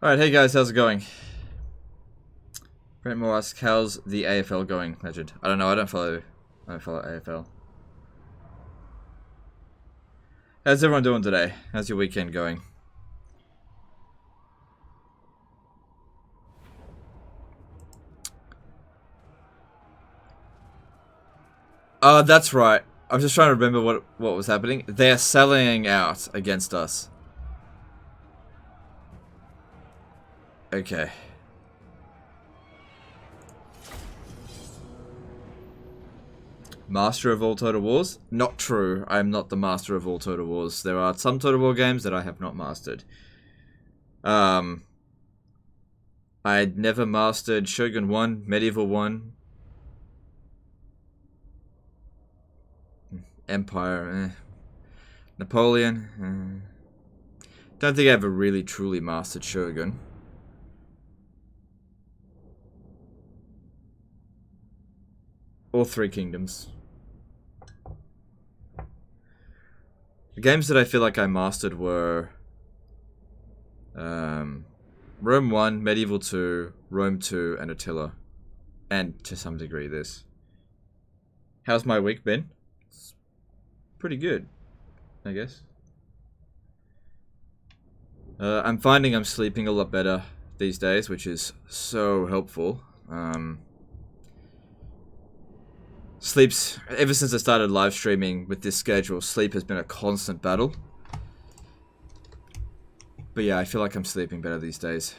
Alright, hey guys, how's it going? Brent Moore asks, how's the AFL going, Legend? I don't know, I don't follow AFL. How's everyone doing today? How's your weekend going? That's right. I'm just trying to remember what was happening. They're selling out against us. Okay. Master of all Total Wars? Not true. I am not the master of all Total Wars. There are some Total War games that I have not mastered. I'd never mastered Shogun 1, Medieval 1. Empire, Napoleon. Don't think I ever really truly mastered Shogun. All Three Kingdoms. The games that I feel like I mastered were Rome 1, Medieval 2, Rome 2, and Attila. And to some degree this. How's my week been? It's pretty good, I guess. I'm finding I'm sleeping a lot better these days, which is so helpful. Sleep's, ever since I started live streaming with this schedule, sleep has been a constant battle. But yeah, I feel like I'm sleeping better these days.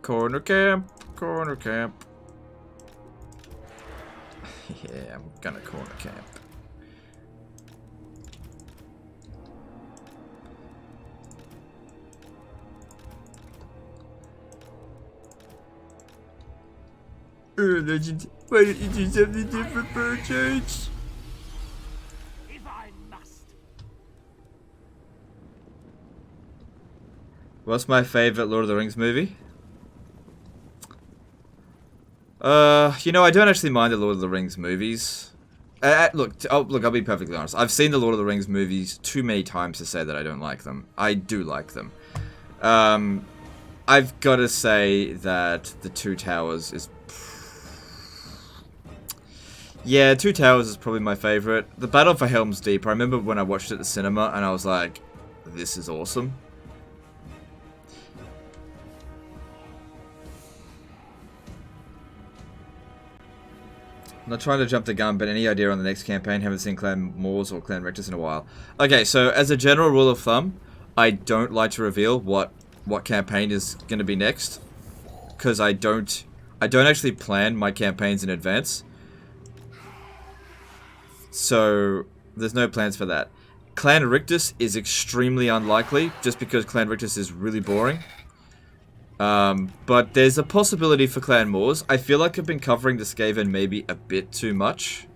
Corner camp, corner camp. Yeah, I'm gonna corner camp. Legend, why don't you do something different for a change? If I must. What's my favorite Lord of the Rings movie? You know, I don't actually mind the Lord of the Rings movies. Look, I'll be perfectly honest. I've seen the Lord of the Rings movies too many times to say that I don't like them. I do like them. I've got to say that The Two Towers is... Yeah, Two Towers is probably my favorite. The Battle for Helm's Deep, I remember when I watched it at the cinema and I was like, this is awesome. I'm not trying to jump the gun, but any idea on the next campaign? Haven't seen Clan Moors or Clan Rectus in a while. Okay, so as a general rule of thumb, I don't like to reveal what campaign is going to be next, because I don't actually plan my campaigns in advance. So there's no plans for that. Clan Rictus is extremely unlikely, just because Clan Rictus is really boring. But there's a possibility for Clan Moors. I feel like I've been covering the Skaven maybe a bit too much.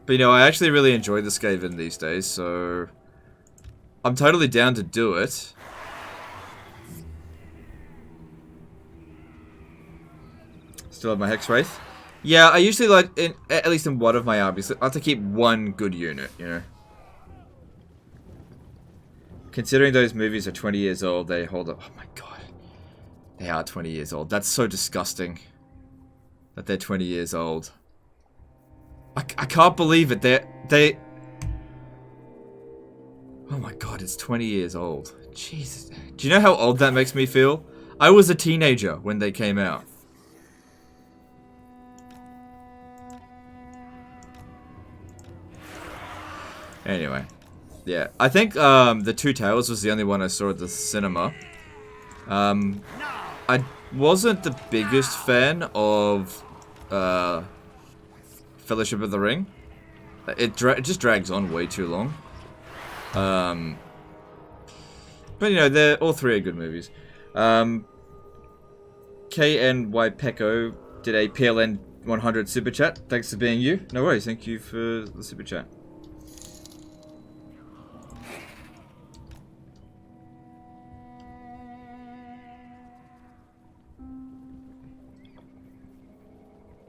But you know, I actually really enjoy the Skaven these days, so I'm totally down to do it. Still have my Hex Wraith. Yeah, I usually like, at least in one of my armies, I like to keep one good unit, you know. Considering those movies are 20 years old, they hold up. Oh my god. They are 20 years old. That's so disgusting. That they're 20 years old. I can't believe it. They... Oh my god, it's 20 years old. Jesus. Do you know how old that makes me feel? I was a teenager when they came out. Anyway, yeah, I think The Two Towers was the only one I saw at the cinema. I wasn't the biggest fan of Fellowship of the Ring. It just drags on way too long. But you know, all three are good movies. KNY Pecco did a PLN 100 super chat. Thanks for being you. No worries, thank you for the super chat.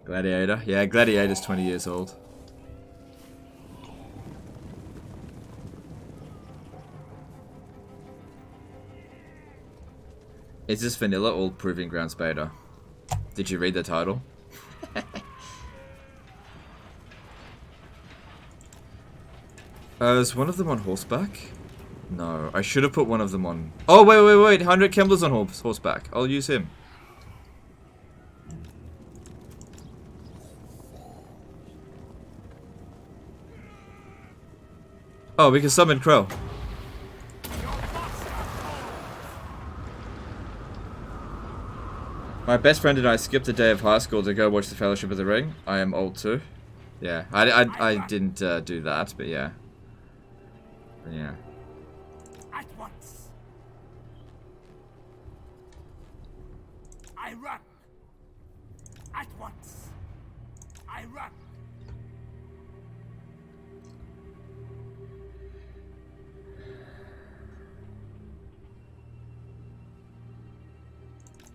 Gladiator. Yeah, Gladiator's 20 years old. Is this vanilla or Proving Grounds beta? Did you read the title? Is one of them on horseback? No, I should have put one of them on... Oh, wait. Heinrich Kemler's on horseback. I'll use him. Oh, we can summon Crow. My best friend and I skipped the day of high school to go watch the Fellowship of the Ring. I am old too. Yeah, I didn't do that, but yeah. Yeah. At once. I run. At once. I run.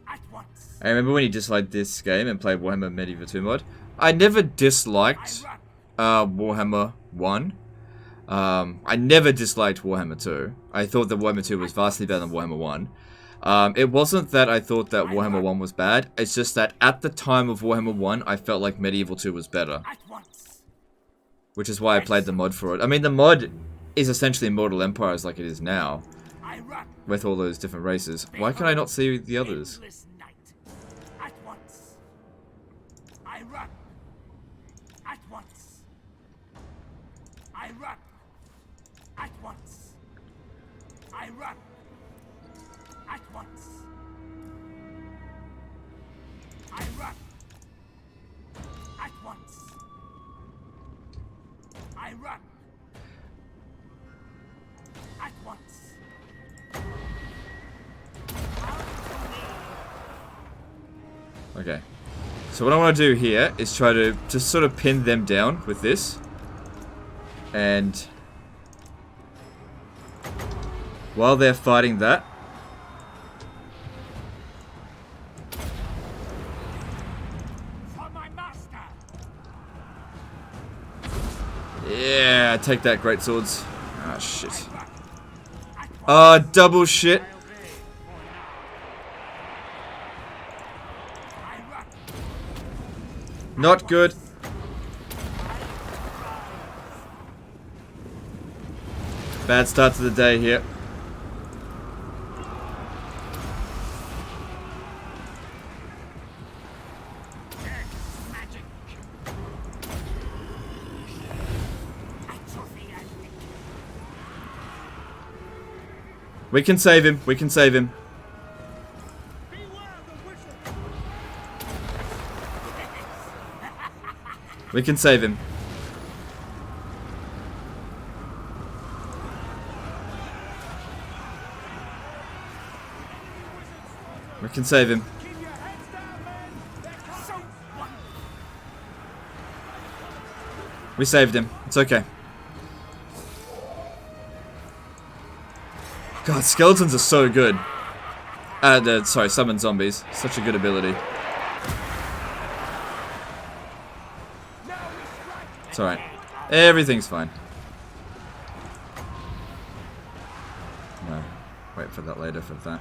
At once. I remember when you disliked this game and played Warhammer Medieval 2 mod. I never disliked Warhammer 1. I never disliked Warhammer 2. I thought that Warhammer 2 was vastly better than Warhammer 1. It wasn't that I thought that Warhammer 1 was bad. It's just that at the time of Warhammer 1, I felt like Medieval 2 was better. Which is why I played the mod for it. I mean, the mod is essentially Mortal Empires like it is now. With all those different races. Why can I not see the others? At once. I run. At once. I run. At once. I run. At once. I run. At once. I run. At once. Okay. So what I want to do here is try to just sort of pin them down with this. And while they're fighting that, For my master. yeah, take that, great swords. Ah, shit. Ah, double shit. Not good. Bad start to the day here. We can save him. We can save him. We can save him. We can save him. We saved him. It's okay. God, skeletons are so good. Sorry, summon zombies. Such a good ability. It's alright. Everything's fine. No. Wait for that later for that.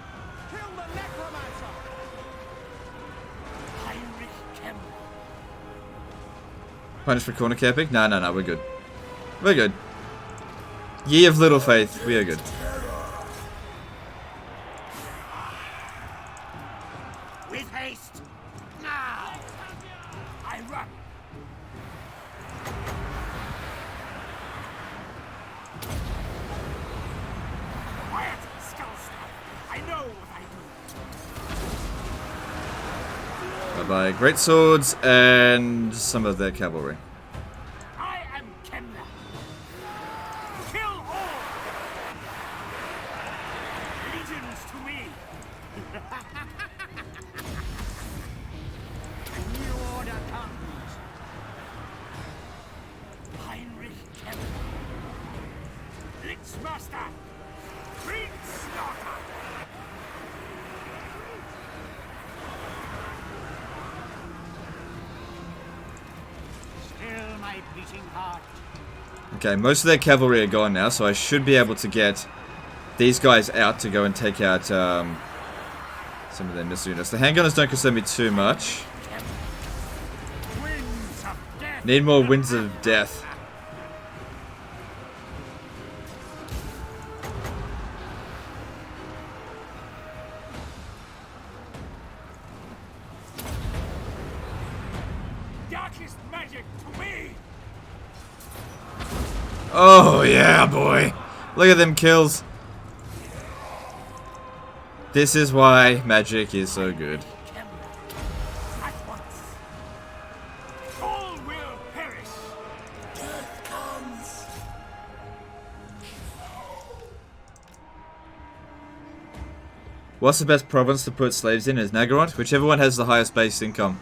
Heinrich Kemler. Punish for corner camping? No, we're good. We're good. Ye of little faith, we are good. With haste. Now. I run. Quiet, skullstaff. I know what I do. Bye-bye. Great swords and some of their cavalry. I am Kemler. Kill all. Legions to me. A new order comes. Heinrich Kemler. Lichmaster. Prince Slaughter. Still my beating heart. Okay, most of their cavalry are gone now, so I should be able to get these guys out to go and take out some of their missile units. The handgunners don't concern me too much. Winds of death. Need more winds of death. Darkest magic to me. Oh yeah, boy. Look at them kills. This is why magic is so good. Kemler. At once. All will perish. Death comes. What's the best province to put slaves in? Is Nagaron? Whichever one has the highest base income.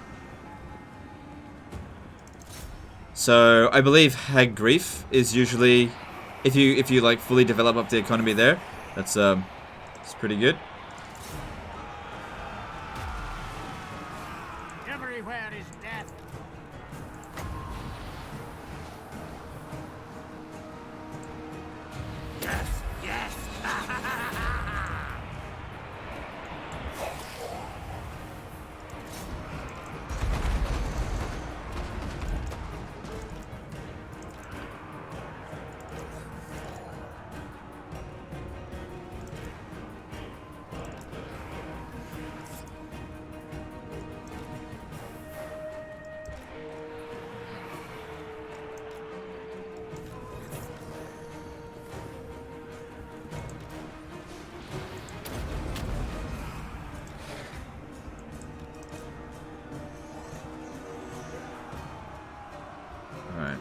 So I believe Hag Grief is usually, if you like fully develop up the economy there, that's it's pretty good. Everywhere is death. Yes, yes. Alright.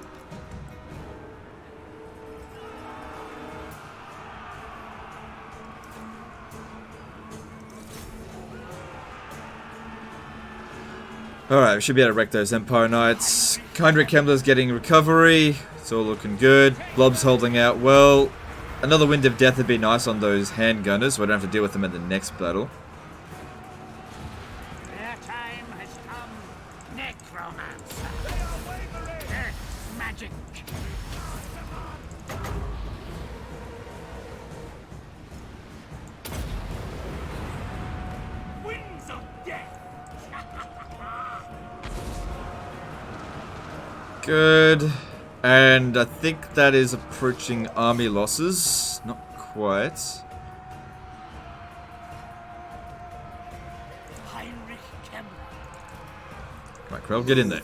Alright, we should be able to wreck those Empire Knights. Heinrich Kemler's getting recovery. It's all looking good. Blob's holding out well. Another Wind of Death would be nice on those handgunners, so I don't have to deal with them in the next battle. Their time has come. Necromancer. Death magic. Winds of death. Good. And I think that is approaching army losses. Not quite. Heinrich Kemler. Come on, Krell, get in there.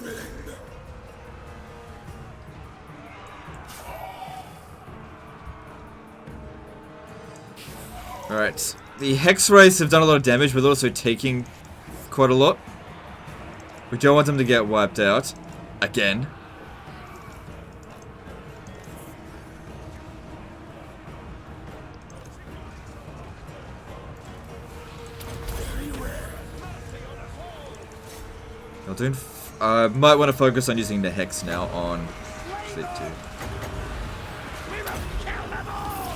Alright. The Hex Race have done a lot of damage, but they're also taking quite a lot. We don't want them to get wiped out. Again. Might want to focus on using the Hex now on Fleet 2. We will kill them all.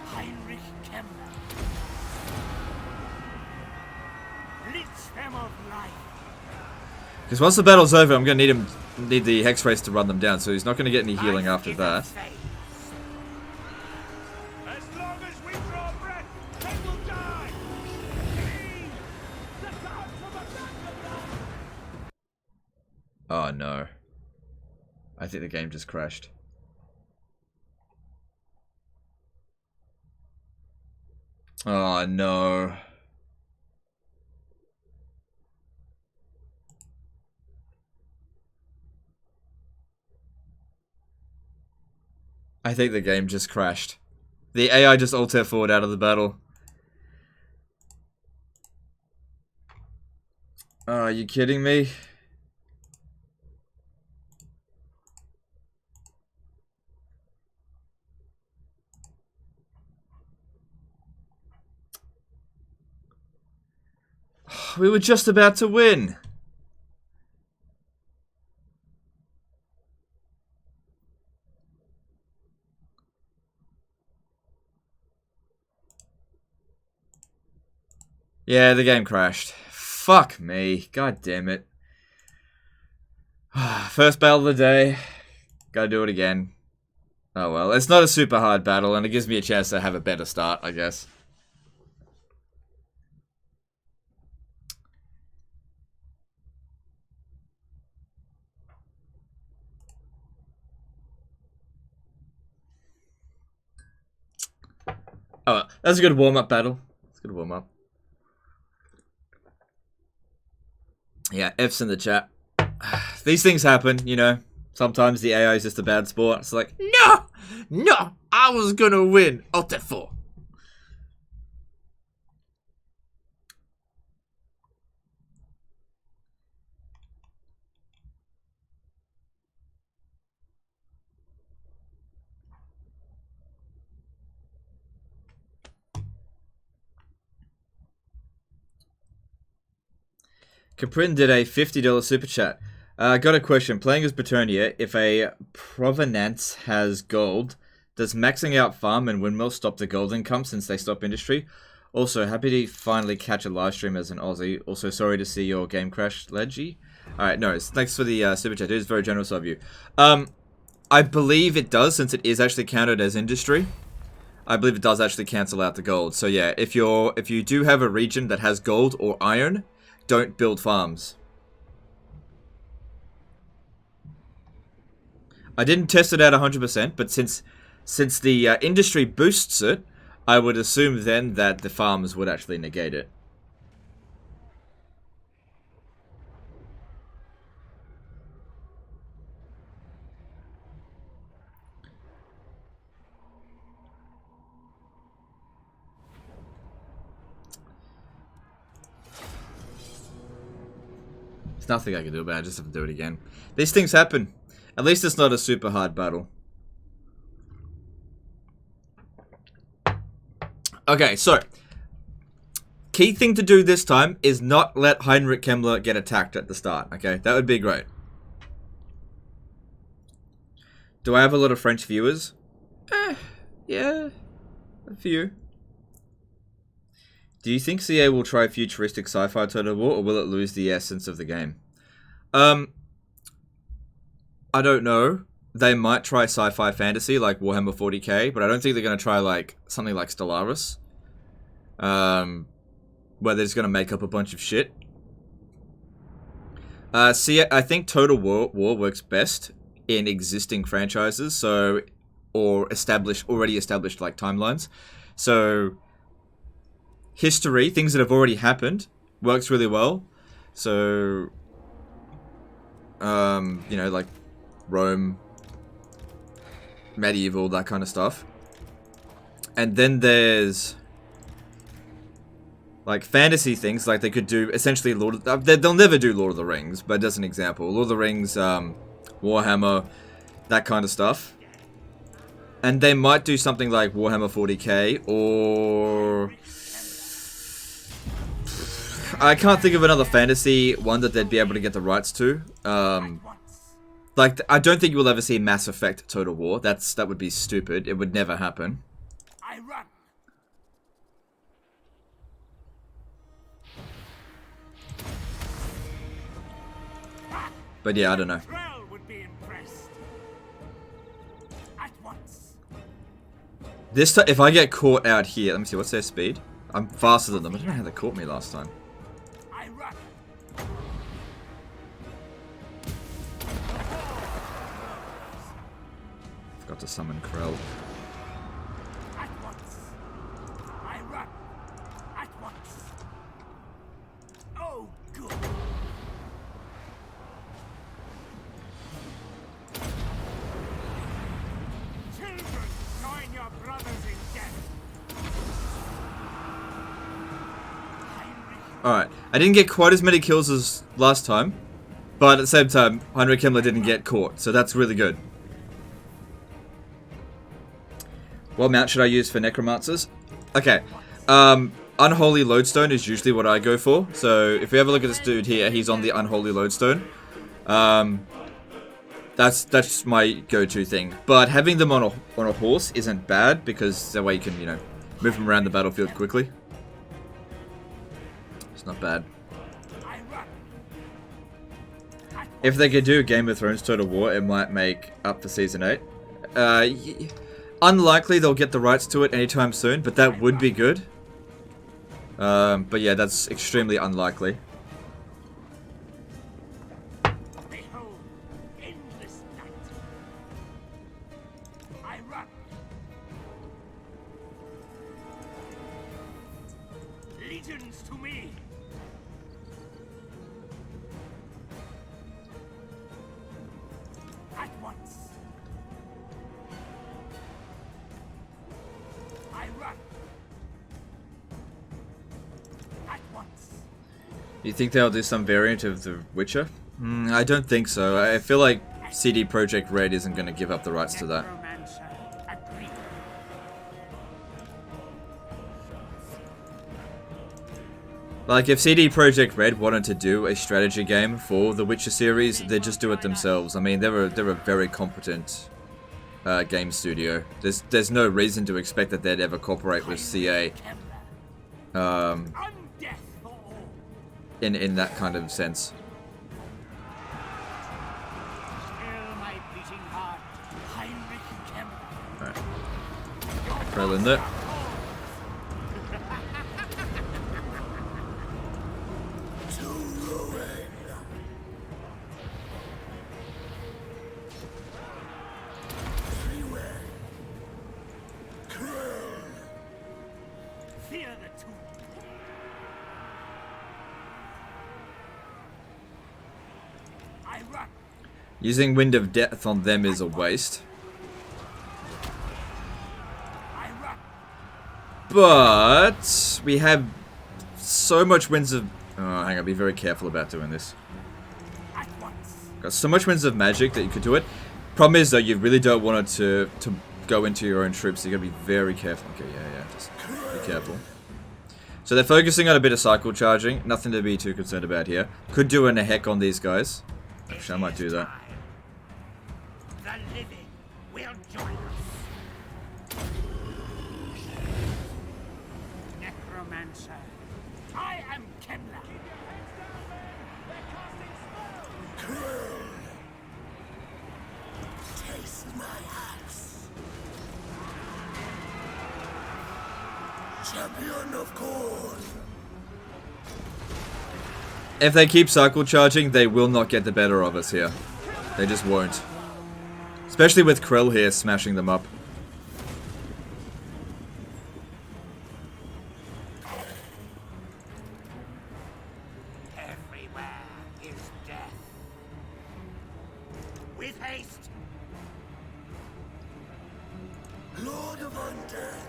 Heinrich Kemler. Leech them of life. Because once the battle's over, I'm going to need the Hex Race to run them down, so he's not going to get any healing Life after is that. a fate. As long as we draw breath, they will die. The gods of the Oh no. I think the game just crashed. Oh no. I think the game just crashed. The AI just alt forward out of the battle. Oh, are you kidding me? We were just about to win. Yeah, the game crashed. Fuck me. God damn it. First battle of the day. Gotta do it again. Oh well, it's not a super hard battle, and it gives me a chance to have a better start, I guess. Oh well, that's a good warm-up battle. That's a good warm-up. Yeah, F's in the chat. These things happen, you know. Sometimes the AI is just a bad sport. It's like, no! No! I was gonna win! Alt 4. Caprin did a $50 super chat. Got a question. Playing as Paternia, if a Provenance has gold, does maxing out farm and windmill stop the gold income since they stop industry? Also, happy to finally catch a live stream as an Aussie. Also, sorry to see your game crash, Leggy. Alright, no, thanks for the super chat. It is very generous of you. I believe it does, since it is actually counted as industry. I believe it does actually cancel out the gold. So yeah, if you do have a region that has gold or iron, don't build farms. I didn't test it out 100%, but since the industry boosts it, I would assume then that the farms would actually negate it. There's nothing I can do about it, I just have to do it again. These things happen. At least it's not a super hard battle. Okay, so key thing to do this time is not let Heinrich Kemler get attacked at the start, okay? That would be great. Do I have a lot of French viewers? Yeah, a few. Do you think CA will try futuristic sci-fi Total War, or will it lose the essence of the game? I don't know. They might try sci-fi fantasy like Warhammer 40k, but I don't think they're going to try like something like Stellaris. Where they're just going to make up a bunch of shit. See, I think Total War works best in existing franchises, so or already established like timelines. So history, things that have already happened, works really well. So you know, like Rome, medieval, that kind of stuff. And then there's like fantasy things, like they could do essentially they'll never do Lord of the Rings, but as an example, Lord of the Rings, Warhammer, that kind of stuff. And they might do something like Warhammer 40k, or I can't think of another fantasy one that they'd be able to get the rights to. Like, I don't think you will ever see Mass Effect Total War. That would be stupid. It would never happen. I run. But yeah, I don't know. Would be impressed. At once. This time, if I get caught out here, let me see, what's their speed? I'm faster than them. I don't know how they caught me last time. I run. Forgot to summon Krell. At once. I run. At once. Oh, good. Children, join your brothers in death. Alright, I didn't get quite as many kills as last time, but at the same time, Heinrich Kemler didn't get caught, so that's really good. What mount should I use for Necromancers? Okay, Unholy Lodestone is usually what I go for, so if we have a look at this dude here, he's on the Unholy Lodestone. That's my go-to thing. But having them on a horse isn't bad, because that way you can, you know, move them around the battlefield quickly. It's not bad. I run. At If they could do Game of Thrones Total War, it might make up for Season 8. Unlikely they'll get the rights to it anytime soon, but that would be good. But yeah, that's extremely unlikely. Behold, endless night. I run. Legions to me. At once. I run. At once. You think they'll do some variant of The Witcher? I don't think so. I feel like CD Projekt Red isn't going to give up the rights to that. Necromancer, agree. Like, if CD Projekt Red wanted to do a strategy game for the Witcher series, they'd just do it themselves. I mean, they're a very competent game studio. There's no reason to expect that they'd ever cooperate with CA Undeath for all. in that kind of sense. Still my beating heart. Heinrich Kemler. Alright. Throw in there. Fear the tomb. I run. Using Wind of Death on them is a waste. I run. But we have so much Winds of... Oh, hang on, be very careful about doing this. At once. Got so much Winds of Magic that you could do it. Problem is, though, you really don't want it to go into your own troops. So you gotta be very careful. Okay, yeah, just be careful. So they're focusing on a bit of cycle charging. Nothing to be too concerned about here. Could do a heck on these guys. Actually, I might do that. The living will join us. Necromancer. I am Kemler. Taste my axe. Champion of Corn. If they keep cycle charging, they will not get the better of us here. They just won't. Especially with Krell here smashing them up. Everywhere is death. With haste. Lord of Undeath.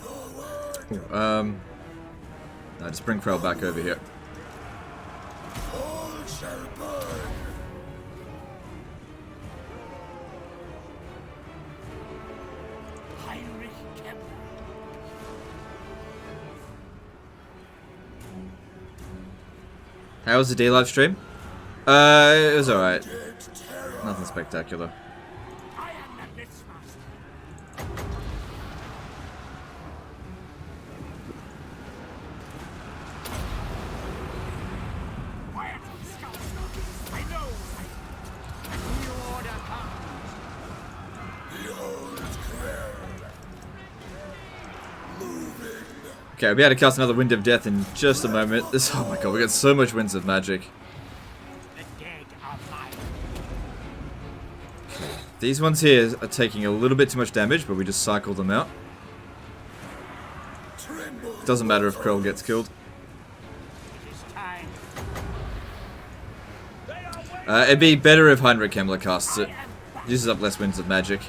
Forward. No, just bring Krell back over here. All shall burn. Heinrich Kemler. How was the day live stream? It was alright. Dead terror. Nothing spectacular. I am the Blitzmaster. Quiet, scout. I know. A new order comes. Behold Krell. Moving. Okay, we'll be able to cast another Wind of Death in just a moment. Oh my god, we got so much Winds of Magic. The dead are mine. These ones here are taking a little bit too much damage, but we just cycle them out. Tremble. Doesn't matter if Krell gets killed. It is time. It'd be better if Heinrich Kemler casts it. Uses up less Winds of Magic.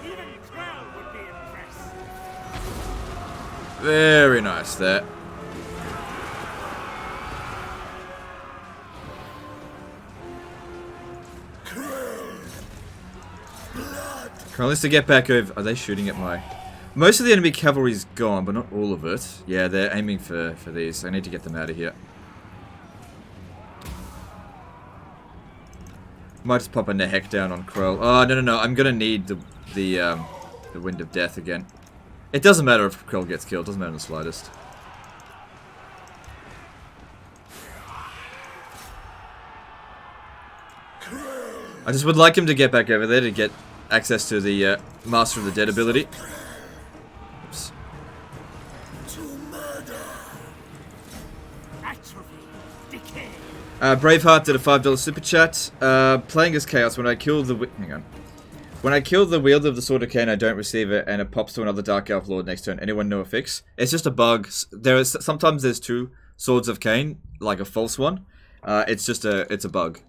Even Krell would be impressed. Very nice there. Krell needs to get back over. Are they shooting at my... Most of the enemy cavalry's gone, but not all of it. Yeah, they're aiming for these. I need to get them out of here. Might just pop a heck down on Krell. Oh, no. I'm gonna need the Wind of Death again. It doesn't matter if Krell gets killed. Doesn't matter in the slightest. I just would like him to get back over there to get access to the Master of the Dead ability. Oops. Braveheart did a $5 super chat. Playing as Chaos, when I kill the... Hang on. When I kill the wielder of the Sword of Cain, I don't receive it, and it pops to another Dark Elf Lord next turn. Anyone know a fix? It's just a bug. Sometimes there's 2 Swords of Cain, like a false one. It's a bug.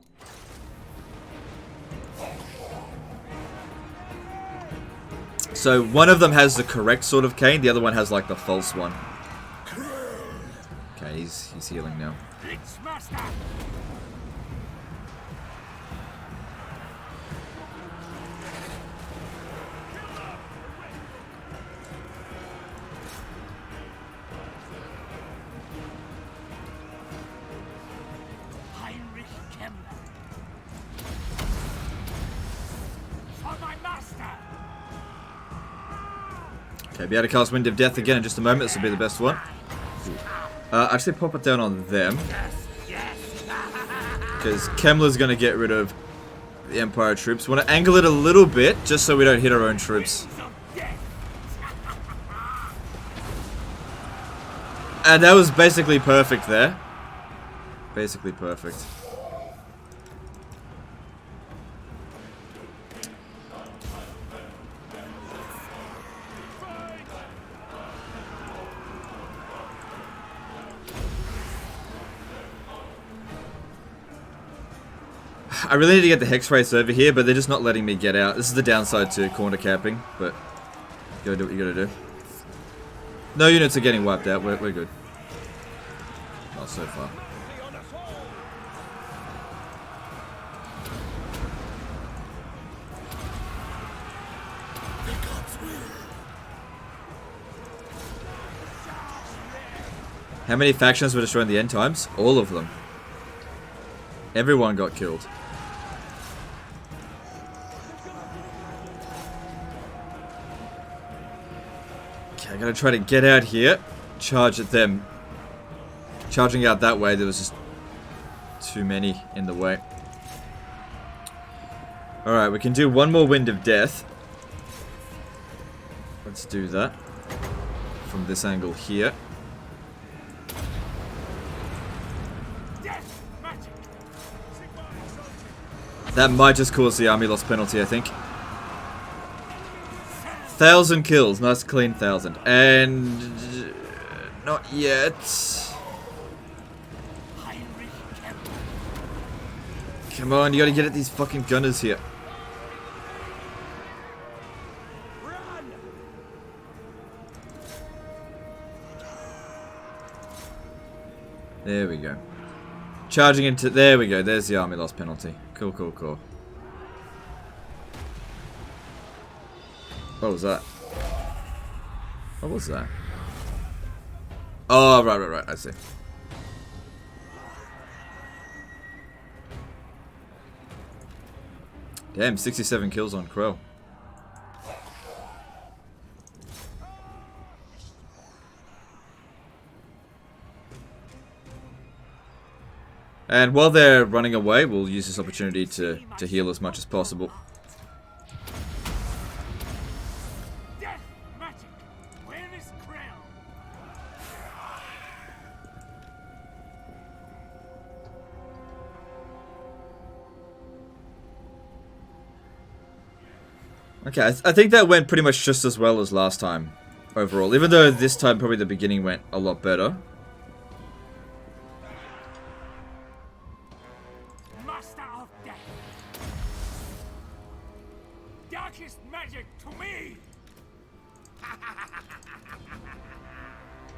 So one of them has the correct Sword of Cain, the other one has like the false one. Okay, he's healing now. Heinrich Kemler. For my master. Okay, be able to cast Wind of Death again in just a moment. This will be the best one. Actually, pop it down on them. Because Kemler's going to get rid of the Empire troops. Want to angle it a little bit, just so we don't hit our own troops. And that was basically perfect there. Basically perfect. I really need to get the Hex Race over here, but they're just not letting me get out. This is the downside to corner camping, but you gotta do what you gotta do. No units are getting wiped out. We're good. Not so far. How many factions were destroyed in the end times? All of them. Everyone got killed. Okay, I gotta try to get out here. Charge at them. Charging out that way, there was just too many in the way. Alright, we can do one more Wind of Death. Let's do that. From this angle here. That might just cause the army loss penalty, I think. 1,000 kills. Nice clean 1,000. And... not yet. Come on, you gotta get at these fucking gunners here. There we go. Charging into... there we go. There's the army loss penalty. Cool, cool, cool. What was that? What was that? Oh, right. I see. Damn, 67 kills on Krell. And while they're running away, we'll use this opportunity to heal as much as possible. Death magic. Where is Krell? Okay, I think that went pretty much just as well as last time, overall. Even though this time probably the beginning went a lot better. Master of death. Darkest magic to me.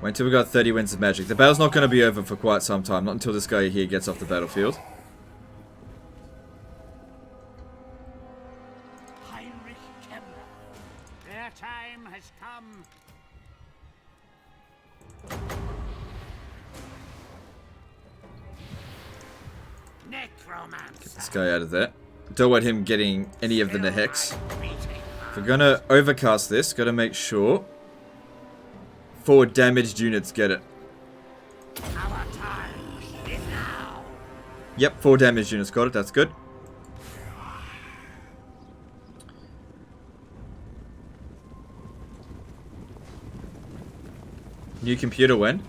Wait until we got 30 winds of magic. The battle's not going to be over for quite some time. Not until this guy here gets off the battlefield. Heinrich Kemler. Their time has come. Necromancer. Get this guy out of there. Don't want him getting any of the hex. we're gonna overcast this, gotta make sure 4 damaged units get it. Our time is now. Yep, 4 damaged units got it, that's good. New computer when?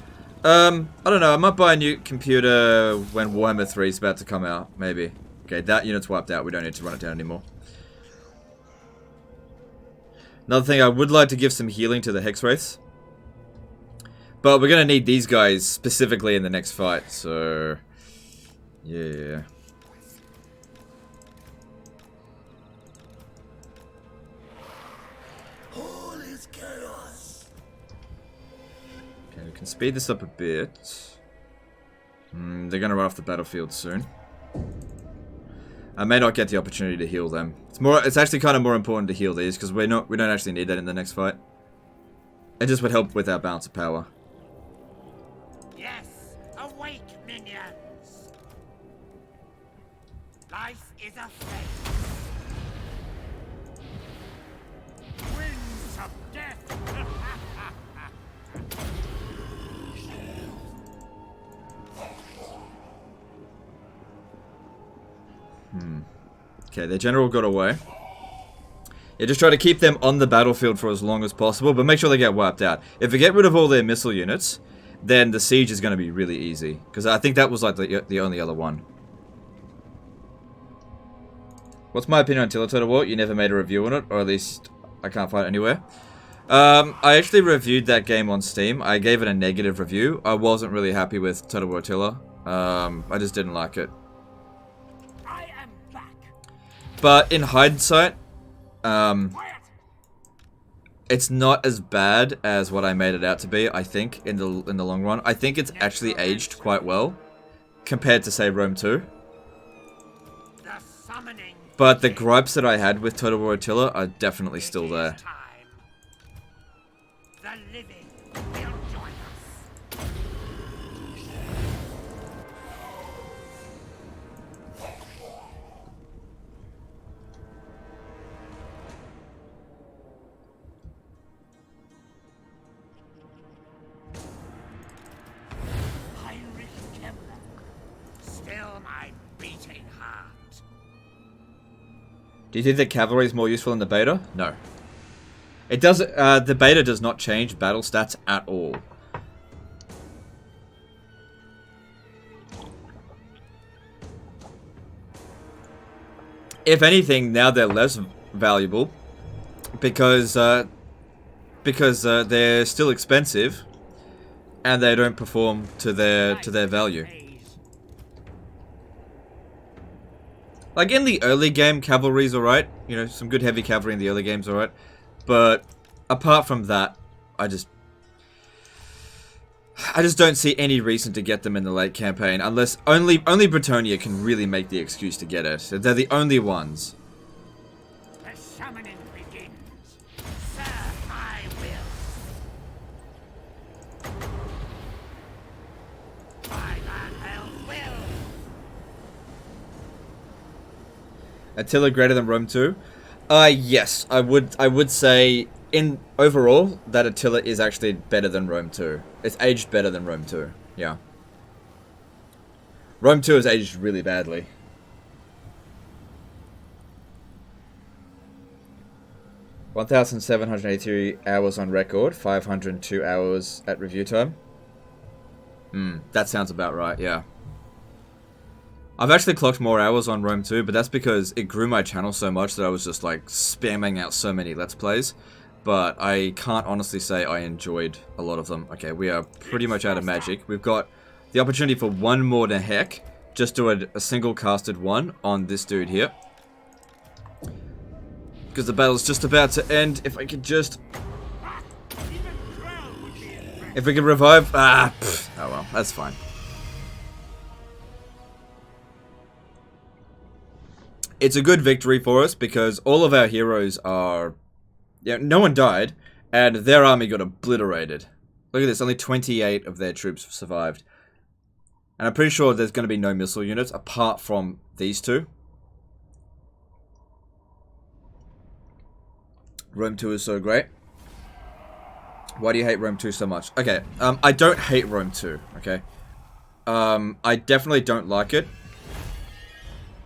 I don't know, I might buy a new computer when Warhammer 3 is about to come out, maybe. Okay, that unit's wiped out, we don't need to run it down anymore. Another thing, I would like to give some healing to the Hex Wraiths. But we're gonna need these guys specifically in the next fight, so... yeah. All is chaos. Okay, we can speed this up a bit. They're gonna run off the battlefield soon. I may not get the opportunity to heal them. It's actually kind of more important to heal these because we don't actually need that in the next fight. It just would help with our balance of power. Yes, awake, minions. Life is a fate. Winds of death. Okay, their general got away. Yeah, just try to keep them on the battlefield for as long as possible, but make sure they get wiped out. If we get rid of all their missile units, then the siege is going to be really easy. Because I think that was like the only other one. What's my opinion on Total War? You never made a review on it, or at least I can't find it anywhere. I actually reviewed that game on Steam. I gave it a negative review. I wasn't really happy with Total War Attila. I just didn't like it. I am back. But in hindsight, Quiet. it's not as bad as what I made it out to be, I think, in the long run. I think it's actually aged quite well compared to, say, Rome 2. The summoning. But the gripes that I had with Total War Attila are definitely still there. Time. The living will join us. Heinrich Kemler, still my beating heart. Do you think the cavalry is more useful in the beta? No. It does. The beta does not change battle stats at all. If anything, now they're less valuable because they're still expensive and they don't perform to their value. Like in the early game, cavalry's alright. You know, some good heavy cavalry in the early game's alright. But apart from that, I just don't see any reason to get them in the late campaign, unless only Britannia can really make the excuse to get it. They're the only ones. The summoning begins. Serve my will. By the hell will. Attila greater than Rome 2? Yes, I would say in overall that Attila is actually better than Rome 2. It's aged better than Rome 2. Yeah. Rome 2 has aged really badly. (1,783 hours on record, 502 hours at review time. That sounds about right, yeah. I've actually clocked more hours on Rome 2, but that's because it grew my channel so much that I was just like spamming out so many Let's Plays. But I can't honestly say I enjoyed a lot of them. Okay, we are pretty much out of magic. We've got the opportunity for one more to heck. Just do a single casted one on this dude here. Because the battle's just about to end. If I could just... if we could revive... oh well, that's fine. It's a good victory for us because all of our heroes are... yeah, no one died, and their army got obliterated. Look at this, only 28 of their troops survived. And I'm pretty sure there's going to be no missile units apart from these two. Rome 2 is so great. Why do you hate Rome 2 so much? Okay, I don't hate Rome 2, okay? I definitely don't like it.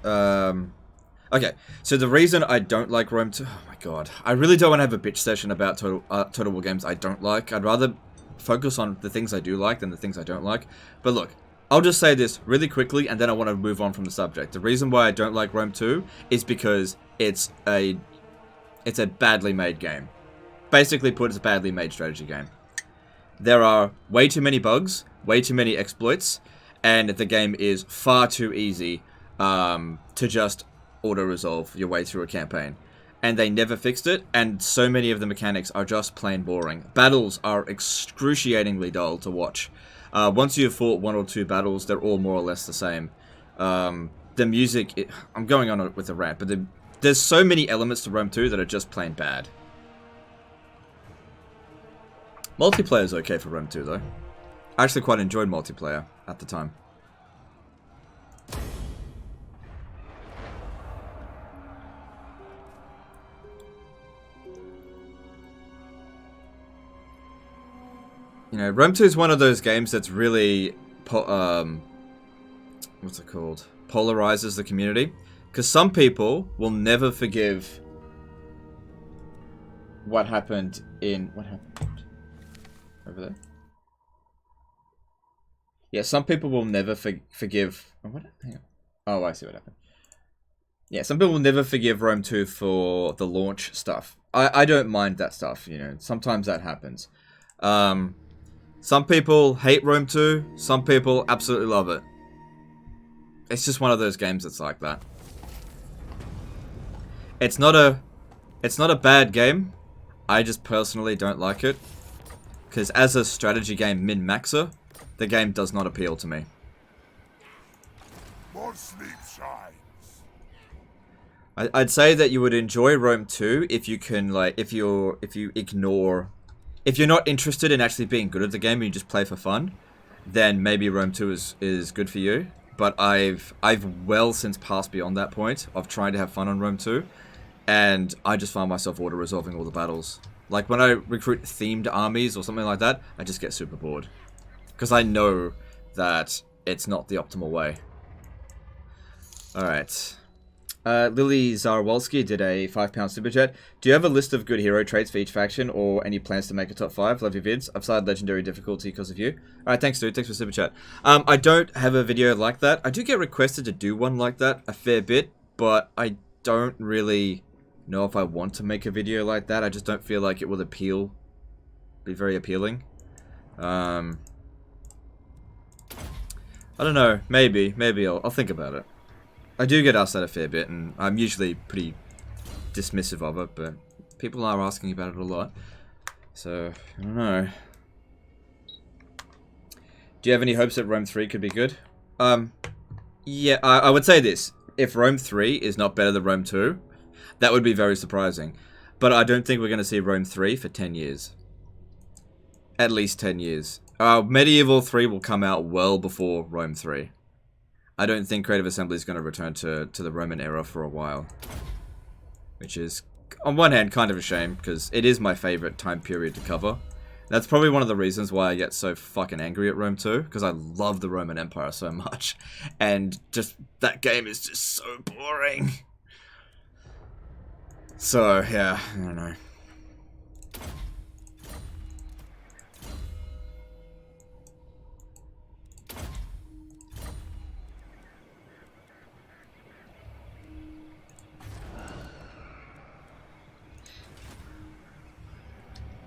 Okay, so the reason I don't like Rome 2... Oh my god. I really don't want to have a bitch session about Total War games I don't like. I'd rather focus on the things I do like than the things I don't like. But look, I'll just say this really quickly and then I want to move on from the subject. The reason why I don't like Rome 2 is because it's a badly made game. Basically put, it's a badly made strategy game. There are way too many bugs, way too many exploits, and the game is far too easy to just auto-resolve your way through a campaign. And they never fixed it, and so many of the mechanics are just plain boring. Battles are excruciatingly dull to watch. Once you've fought 1 or 2 battles, they're all more or less the same. The music... I'm going on with a rant, but there's so many elements to Rome 2 that are just plain bad. Multiplayer is okay for Rome 2, though. I actually quite enjoyed multiplayer at the time. You know, Rome 2 is one of those games that's really, what's it called? Polarizes the community. Because some people will never forgive what happened in... What happened? Over there? Yeah, some people will never forgive... Oh, what? Hang on. Oh, I see what happened. Yeah, some people will never forgive Rome 2 for the launch stuff. I don't mind that stuff, you know. Sometimes that happens. Some people hate Rome 2. Some people absolutely love it. It's just one of those games that's like that. It's not a bad game. I just personally don't like it. Because as a strategy game min-maxer, the game does not appeal to me. More sleep shines. I'd say that you would enjoy Rome 2 if you can, like, if you're not interested in actually being good at the game and you just play for fun, then maybe Rome 2 is good for you. But I've well since passed beyond that point of trying to have fun on Rome 2, and I just find myself auto-resolving all the battles. Like, when I recruit themed armies or something like that, I just get super bored. Because I know that it's not the optimal way. Alright. Lily Zarwalski did a £5 super chat. Do you have a list of good hero traits for each faction, or any plans to make a top 5? Love your vids. I've started legendary difficulty because of you. Alright, thanks dude. Thanks for super chat. I don't have a video like that. I do get requested to do one like that a fair bit, but I don't really know if I want to make a video like that. I just don't feel like it will be very appealing. I don't know. Maybe I'll think about it. I do get asked that a fair bit, and I'm usually pretty dismissive of it, but people are asking about it a lot. So, I don't know. Do you have any hopes that Rome 3 could be good? Yeah, I would say this. If Rome 3 is not better than Rome 2, that would be very surprising. But I don't think we're going to see Rome 3 for 10 years. At least 10 years. Medieval 3 will come out well before Rome 3. I don't think Creative Assembly is going to return to the Roman era for a while. Which is, on one hand, kind of a shame, because it is my favorite time period to cover. That's probably one of the reasons why I get so fucking angry at Rome 2, because I love the Roman Empire so much. And just, that game is just so boring. So, yeah, I don't know.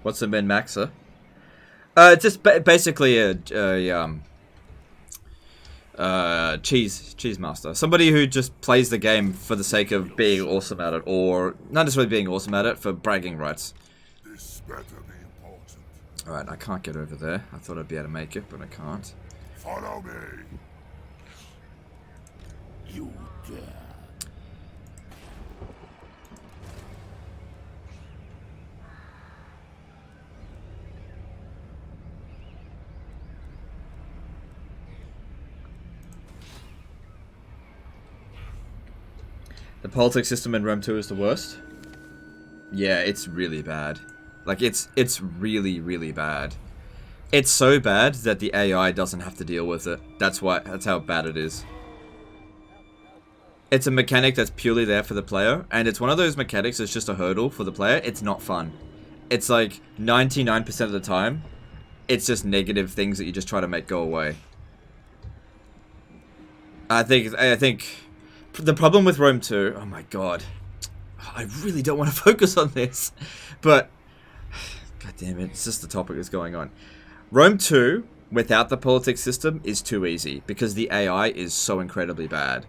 What's a min-maxer? It's just basically a cheese master. Somebody who just plays the game for the sake of being awesome at it, or not necessarily being awesome at it, for bragging rights. This better be important. Alright, I can't get over there. I thought I'd be able to make it, but I can't. Follow me. You dare. The politics system in Rome 2 is the worst. Yeah, it's really bad. Like, it's really, really bad. It's so bad that the AI doesn't have to deal with it. That's how bad it is. It's a mechanic that's purely there for the player, and it's one of those mechanics that's just a hurdle for the player. It's not fun. It's like 99% of the time, it's just negative things that you just try to make go away. I think the problem with Rome 2, oh my god. I really don't want to focus on this, but god damn it, it's just the topic that's going on. Rome 2, without the politics system, is too easy, because the AI is so incredibly bad.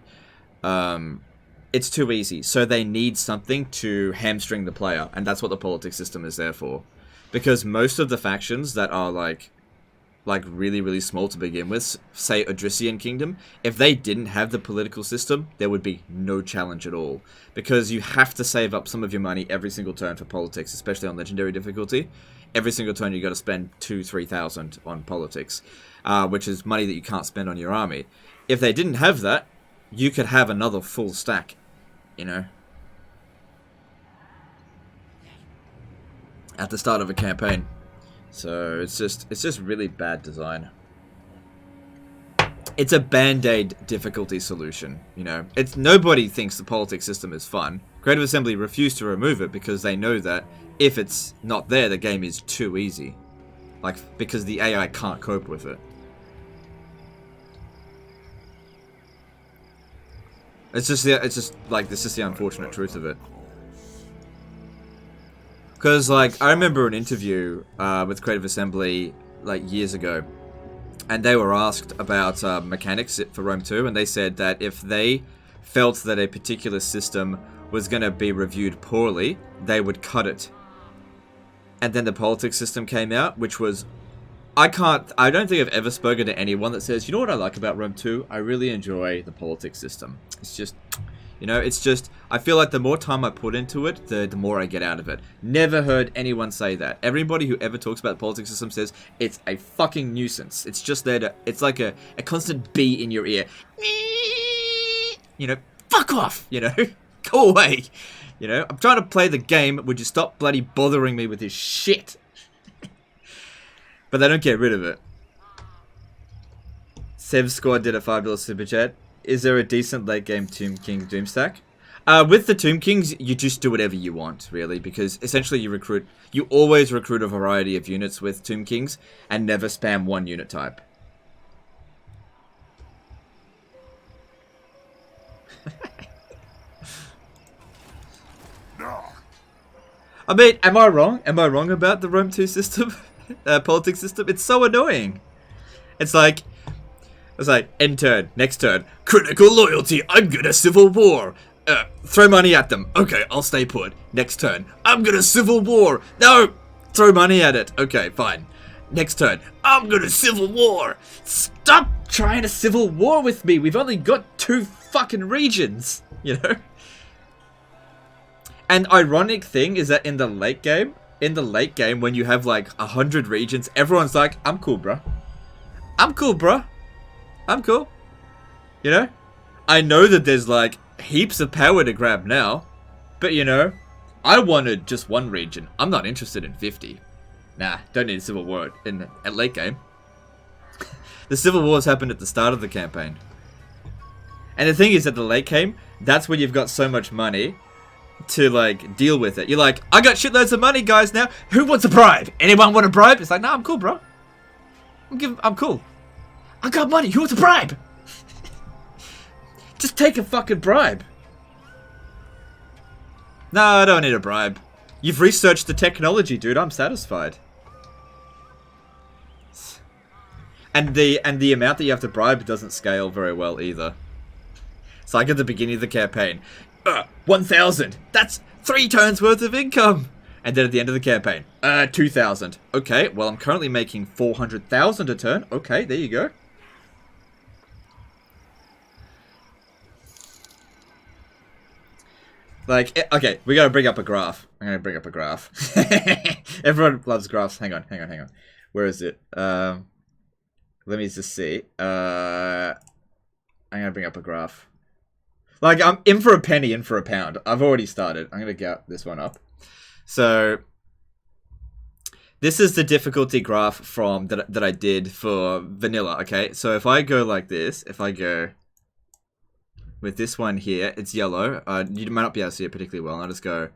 It's too easy, so they need something to hamstring the player, and that's what the politics system is there for. Because most of the factions that are like really, really small to begin with, say Odrysian Kingdom, if they didn't have the political system, there would be no challenge at all. Because you have to save up some of your money every single turn for politics, especially on legendary difficulty. Every single turn you got to spend 2,000-3,000 on politics, which is money that you can't spend on your army. If they didn't have that, you could have another full stack, you know, at the start of a campaign. So it's just really bad design. It's a band-aid difficulty solution, you know. Nobody thinks the politics system is fun. Creative Assembly refused to remove it because they know that if it's not there, the game is too easy. Like, because the AI can't cope with it. It's just the unfortunate truth of it. Because, like, I remember an interview with Creative Assembly, like, years ago. And they were asked about mechanics for Rome 2. And they said that if they felt that a particular system was going to be reviewed poorly, they would cut it. And then the politics system came out, which was... I don't think I've ever spoken to anyone that says, you know what I like about Rome 2? I really enjoy the politics system. It's just, you know, I feel like the more time I put into it, the more I get out of it. Never heard anyone say that. Everybody who ever talks about the politics system says, it's a fucking nuisance. It's just there to, it's like a constant bee in your ear. You know, fuck off, you know, go away. You know, I'm trying to play the game, would you stop bloody bothering me with this shit? But they don't get rid of it. Sev Squad did a $5 super chat. Is there a decent late game Tomb King Doom stack? With the Tomb Kings, you just do whatever you want, really, because essentially you always recruit a variety of units with Tomb Kings and never spam one unit type. I mean, am I wrong? Am I wrong about the Rome 2 system? Politics system? It's so annoying. It's like, end turn, next turn, critical loyalty, I'm gonna civil war. Throw money at them. Okay, I'll stay put. Next turn, I'm gonna civil war. No, throw money at it. Okay, fine. Next turn, I'm gonna civil war. Stop trying to civil war with me. We've only got 2 fucking regions, you know? And ironic thing is that in the late game, when you have like 100 regions, everyone's like, I'm cool, bruh. I'm cool, bruh. I'm cool. You know? I know that there's like heaps of power to grab now, but you know, I wanted just 1 region. I'm not interested in 50. Nah, don't need a civil war at late game. The civil wars happened at the start of the campaign. And the thing is, at the late game, that's when you've got so much money to like deal with it. You're like, I got shitloads of money, guys. Now, who wants a bribe? Anyone want a bribe? It's like, nah, I'm cool, bro. I'm cool. I got money. Who wants a bribe? Just take a fucking bribe. No, I don't need a bribe. You've researched the technology, dude. I'm satisfied. And the amount that you have to bribe doesn't scale very well either. It's like at the beginning of the campaign. 1,000. That's 3 turns worth of income. And then at the end of the campaign, 2,000. Okay, well, I'm currently making 400,000 a turn. Okay, there you go. Like, okay, we gotta bring up a graph. I'm gonna bring up a graph. Everyone loves graphs. Hang on. Where is it? Let me just see. I'm gonna bring up a graph. Like, I'm in for a penny, in for a pound. I've already started. I'm gonna get this one up. So this is the difficulty graph from that I did for vanilla, okay? So if I go like this, if I go with this one here, it's yellow. You might not be able to see it particularly well. I'll just go,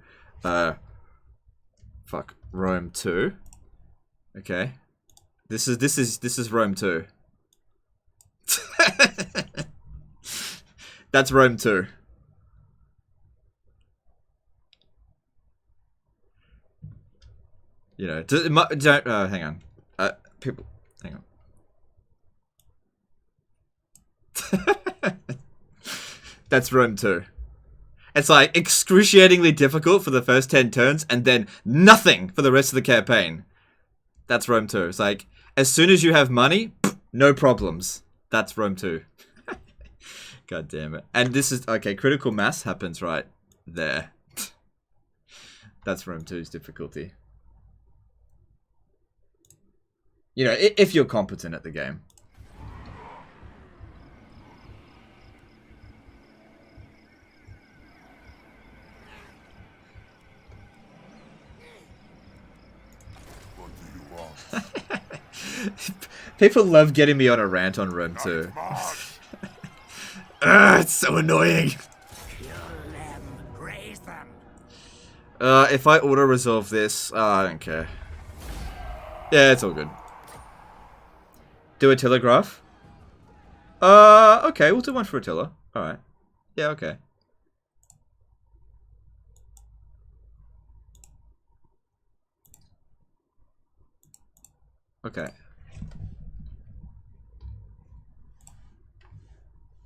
Rome 2. Okay. This is Rome 2. That's Rome 2. You know, don't hang on. People, hang on. That's Rome 2. It's like excruciatingly difficult for the first 10 turns and then nothing for the rest of the campaign. That's Rome 2. It's like, as soon as you have money, no problems. That's Rome 2. God damn it. And this is, okay, critical mass happens right there. That's Rome 2's difficulty. You know, if you're competent at the game. What do you want? People love getting me on a rant on Rome 2. It's so annoying. Kill them. Raise them. If I auto-resolve this, I don't care. Yeah, it's all good. Do a telegraph? Okay, we'll do one for Attila. Alright. Yeah, okay. Okay.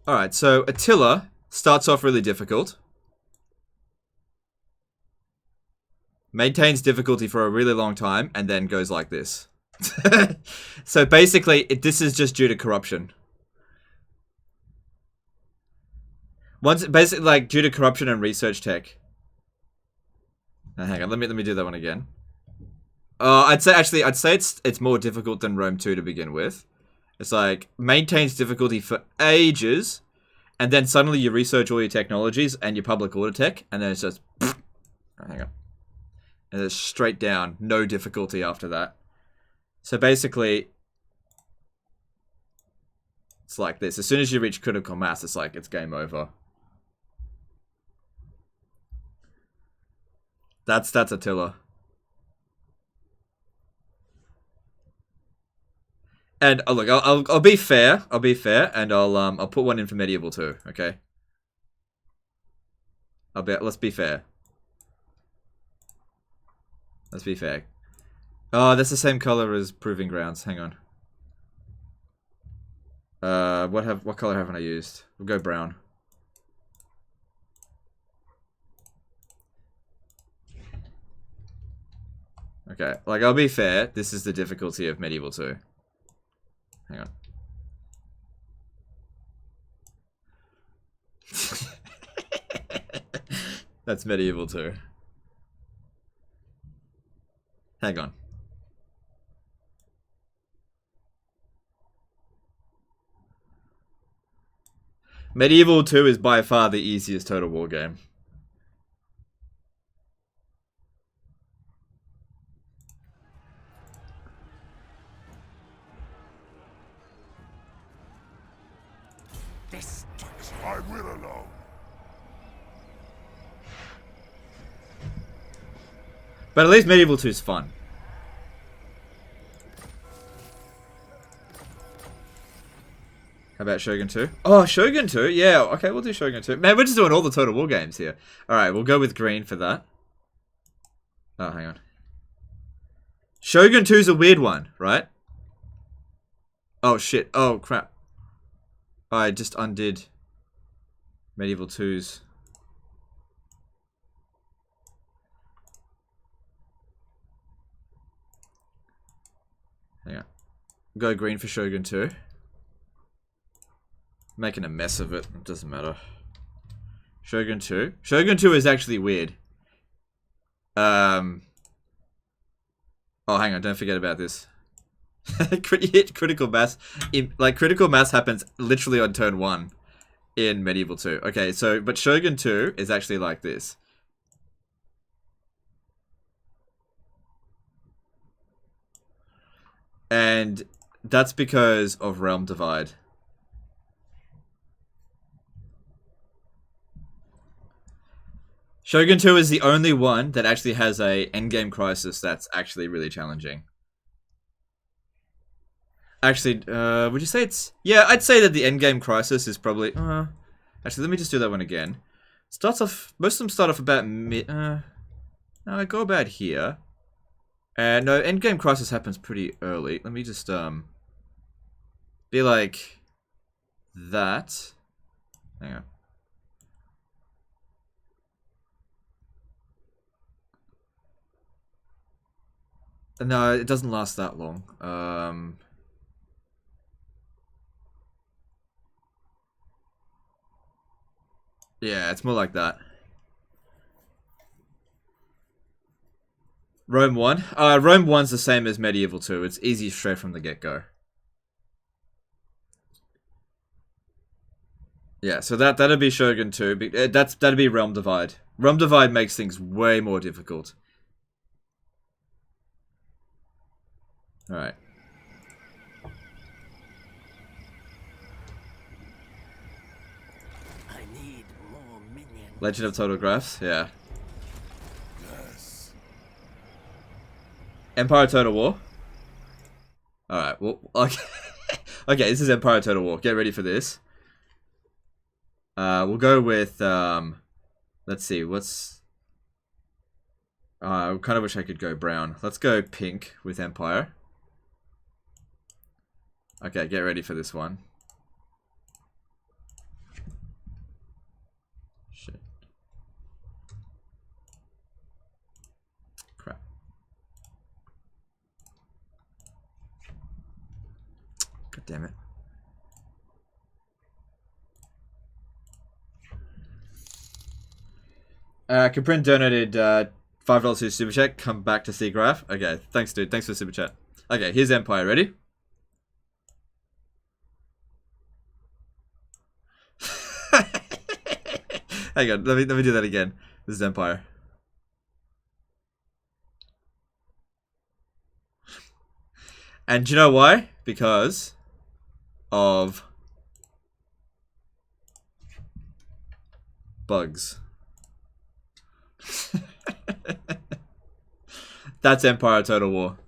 Alright, so Attila starts off really difficult. Maintains difficulty for a really long time, and then goes like this. So basically, this is just due to corruption. Once, basically, like, due to corruption and research tech. Now, hang on, let me do that one again. I'd say it's more difficult than Rome 2 to begin with. It's like, maintains difficulty for ages, and then suddenly you research all your technologies and your public order tech, and then it's just, hang on. And it's straight down, no difficulty after that. So basically, it's like this. As soon as you reach critical mass, it's like, it's game over. That's Attila. And look, I'll be fair. I'll be fair, and I'll put one in for medieval too. Okay. Let's be fair. Let's be fair. Oh, that's the same color as Proving Grounds. Hang on. What color haven't I used? We'll go brown. Okay, like, I'll be fair. This is the difficulty of Medieval 2. Hang on. That's Medieval 2. Hang on. Medieval 2 is by far the easiest Total War game. I will alone. But at least Medieval 2 is fun. How about Shogun 2? Oh, Shogun 2? Yeah, okay, we'll do Shogun 2. Man, we're just doing all the Total War games here. Alright, we'll go with green for that. Oh, hang on. Shogun 2's a weird one, right? Oh, shit. Oh, crap. I just undid Medieval 2's. Hang on. Go green for Shogun 2. Making a mess of it. It doesn't matter. Shogun 2. Shogun 2 is actually weird. Oh, hang on. Don't forget about this. Hit critical mass. Critical mass happens literally on turn 1 in Medieval 2. Okay, so, but Shogun 2 is actually like this. And that's because of Realm Divide. Shogun 2 is the only one that actually has a endgame crisis that's actually really challenging. Actually, would you say it's... Yeah, I'd say that the endgame crisis is probably... actually, let me just do that one again. Starts off... Most of them start off about mid... no, I go about here. And no, endgame crisis happens pretty early. Let me just, be like... that. Hang on. No, it doesn't last that long. Yeah, it's more like that. Rome 1? Rome 1's the same as Medieval 2. It's easy straight from the get-go. Yeah, so that'd be Shogun 2. That'd be Realm Divide. Realm Divide makes things way more difficult. Alright. Legend of Total Graphs, yeah. Yes. Empire Total War. Alright, well, okay. Okay, this is Empire Total War. Get ready for this. We'll go with, let's see, what's... I kind of wish I could go brown. Let's go pink with Empire. Okay, get ready for this one. Shit. Crap. God damn it. Caprin donated $5 to Super Chat. Come back to see graph. Okay, thanks, dude. Thanks for the Super Chat. Okay, here's Empire. Ready? Hang on, let me do that again. This is Empire. And do you know why? Because of bugs. That's Empire Total War.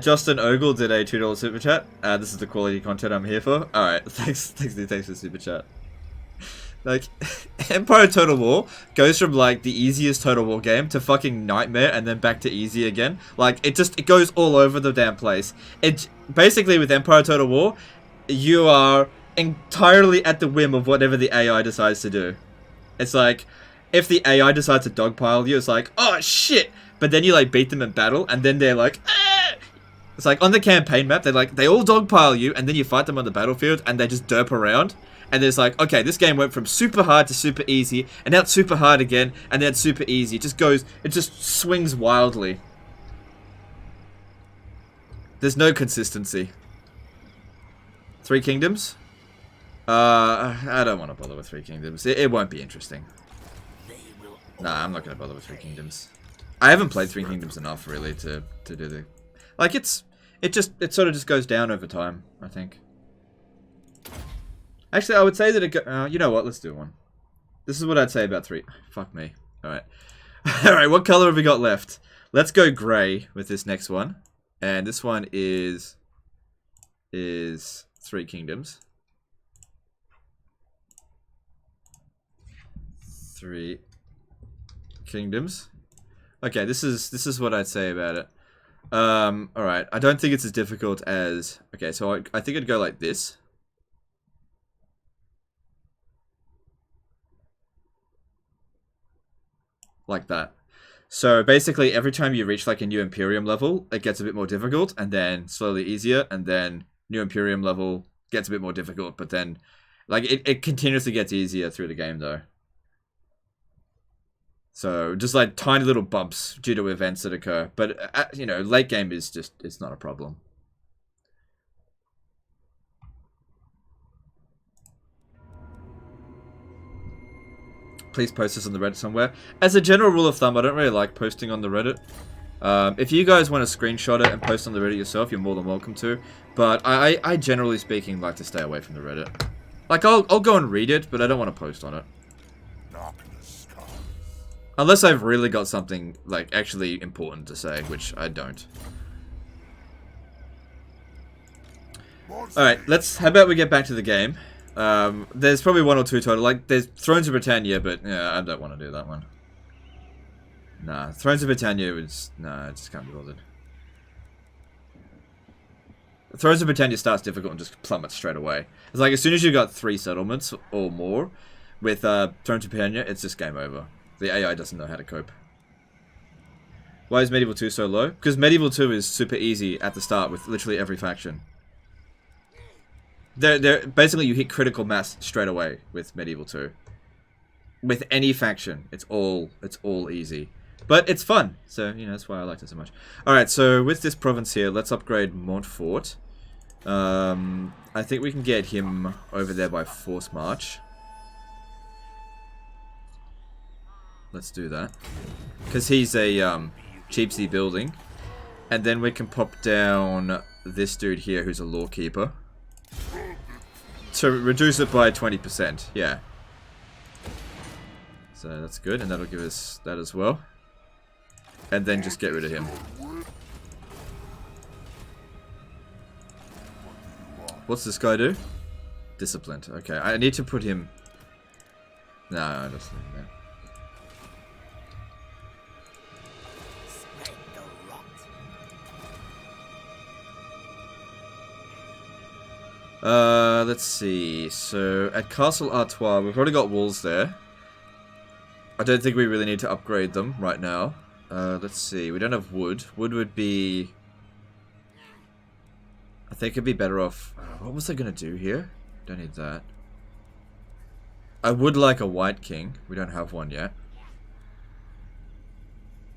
Justin Ogle did a $2 super chat. This is the quality content I'm here for. Alright, thanks for the super chat. Like, Empire Total War goes from, like, the easiest Total War game to fucking Nightmare and then back to easy again. Like, it goes all over the damn place. Basically, with Empire Total War, you are entirely at the whim of whatever the AI decides to do. It's like, if the AI decides to dogpile you, it's like, oh shit! But then you, like, beat them in battle, and then they're like, ah! It's like, on the campaign map, they all dogpile you, and then you fight them on the battlefield, and they just derp around. And it's like, okay, this game went from super hard to super easy, and now it's super hard again, and then it's super easy. It just swings wildly. There's no consistency. Three Kingdoms? I don't want to bother with Three Kingdoms. It won't be interesting. Nah, I'm not going to bother with Three Kingdoms. I haven't played Three Kingdoms enough, really, to do the... Like, it sort of just goes down over time, I think. Actually, I would say that you know what? Let's do one. This is what I'd say about three. Fuck me. Alright. Alright, what color have we got left? Let's go grey with this next one. And this one is Three Kingdoms. Three Kingdoms. Okay, this is what I'd say about it. Alright. I don't think it's as difficult as... Okay, so I think it'd go like this. Like that. So basically every time you reach like a new Imperium level, it gets a bit more difficult, and then slowly easier, and then new Imperium level gets a bit more difficult, but then like it continuously gets easier through the game though. So just like tiny little bumps due to events that occur, but you know, late game is just, it's not a problem. please post this on the Reddit somewhere. As a general rule of thumb, I don't really like posting on the Reddit. If you guys want to screenshot it and post on the Reddit yourself, you're more than welcome to. But I generally speaking, like to stay away from the Reddit. Like, I'll go and read it, but I don't want to post on it. Unless I've really got something, like, actually important to say, which I don't. Alright, how about we get back to the game. There's probably 1 or 2 total. Like, there's Thrones of Britannia, but, yeah, I don't want to do that one. Nah, Thrones of Britannia is... Nah, I just can't be bothered. Thrones of Britannia starts difficult and just plummets straight away. It's like, as soon as you've got 3 settlements or more with Thrones of Britannia, it's just game over. The AI doesn't know how to cope. Why is Medieval 2 so low? Because Medieval 2 is super easy at the start with literally every faction. Basically, you hit critical mass straight away with Medieval 2. With any faction, it's all easy. But it's fun, so, you know, that's why I liked it so much. Alright, so with this province here, let's upgrade Montfort. I think we can get him over there by force march. Let's do that. Because he's a cheapsy building. And then we can pop down this dude here who's a lawkeeper. To reduce it by 20%, yeah. So that's good, and that'll give us that as well. And then just get rid of him. What's this guy do? Disciplined. Okay, I need to put him... No, I just leave him there. Let's see. So, at Castle Artois, we've already got walls there. I don't think we really need to upgrade them right now. Let's see. We don't have wood. Wood would be... I think it'd be better off... what was I going to do here? Don't need that. I would like a White King. We don't have one yet.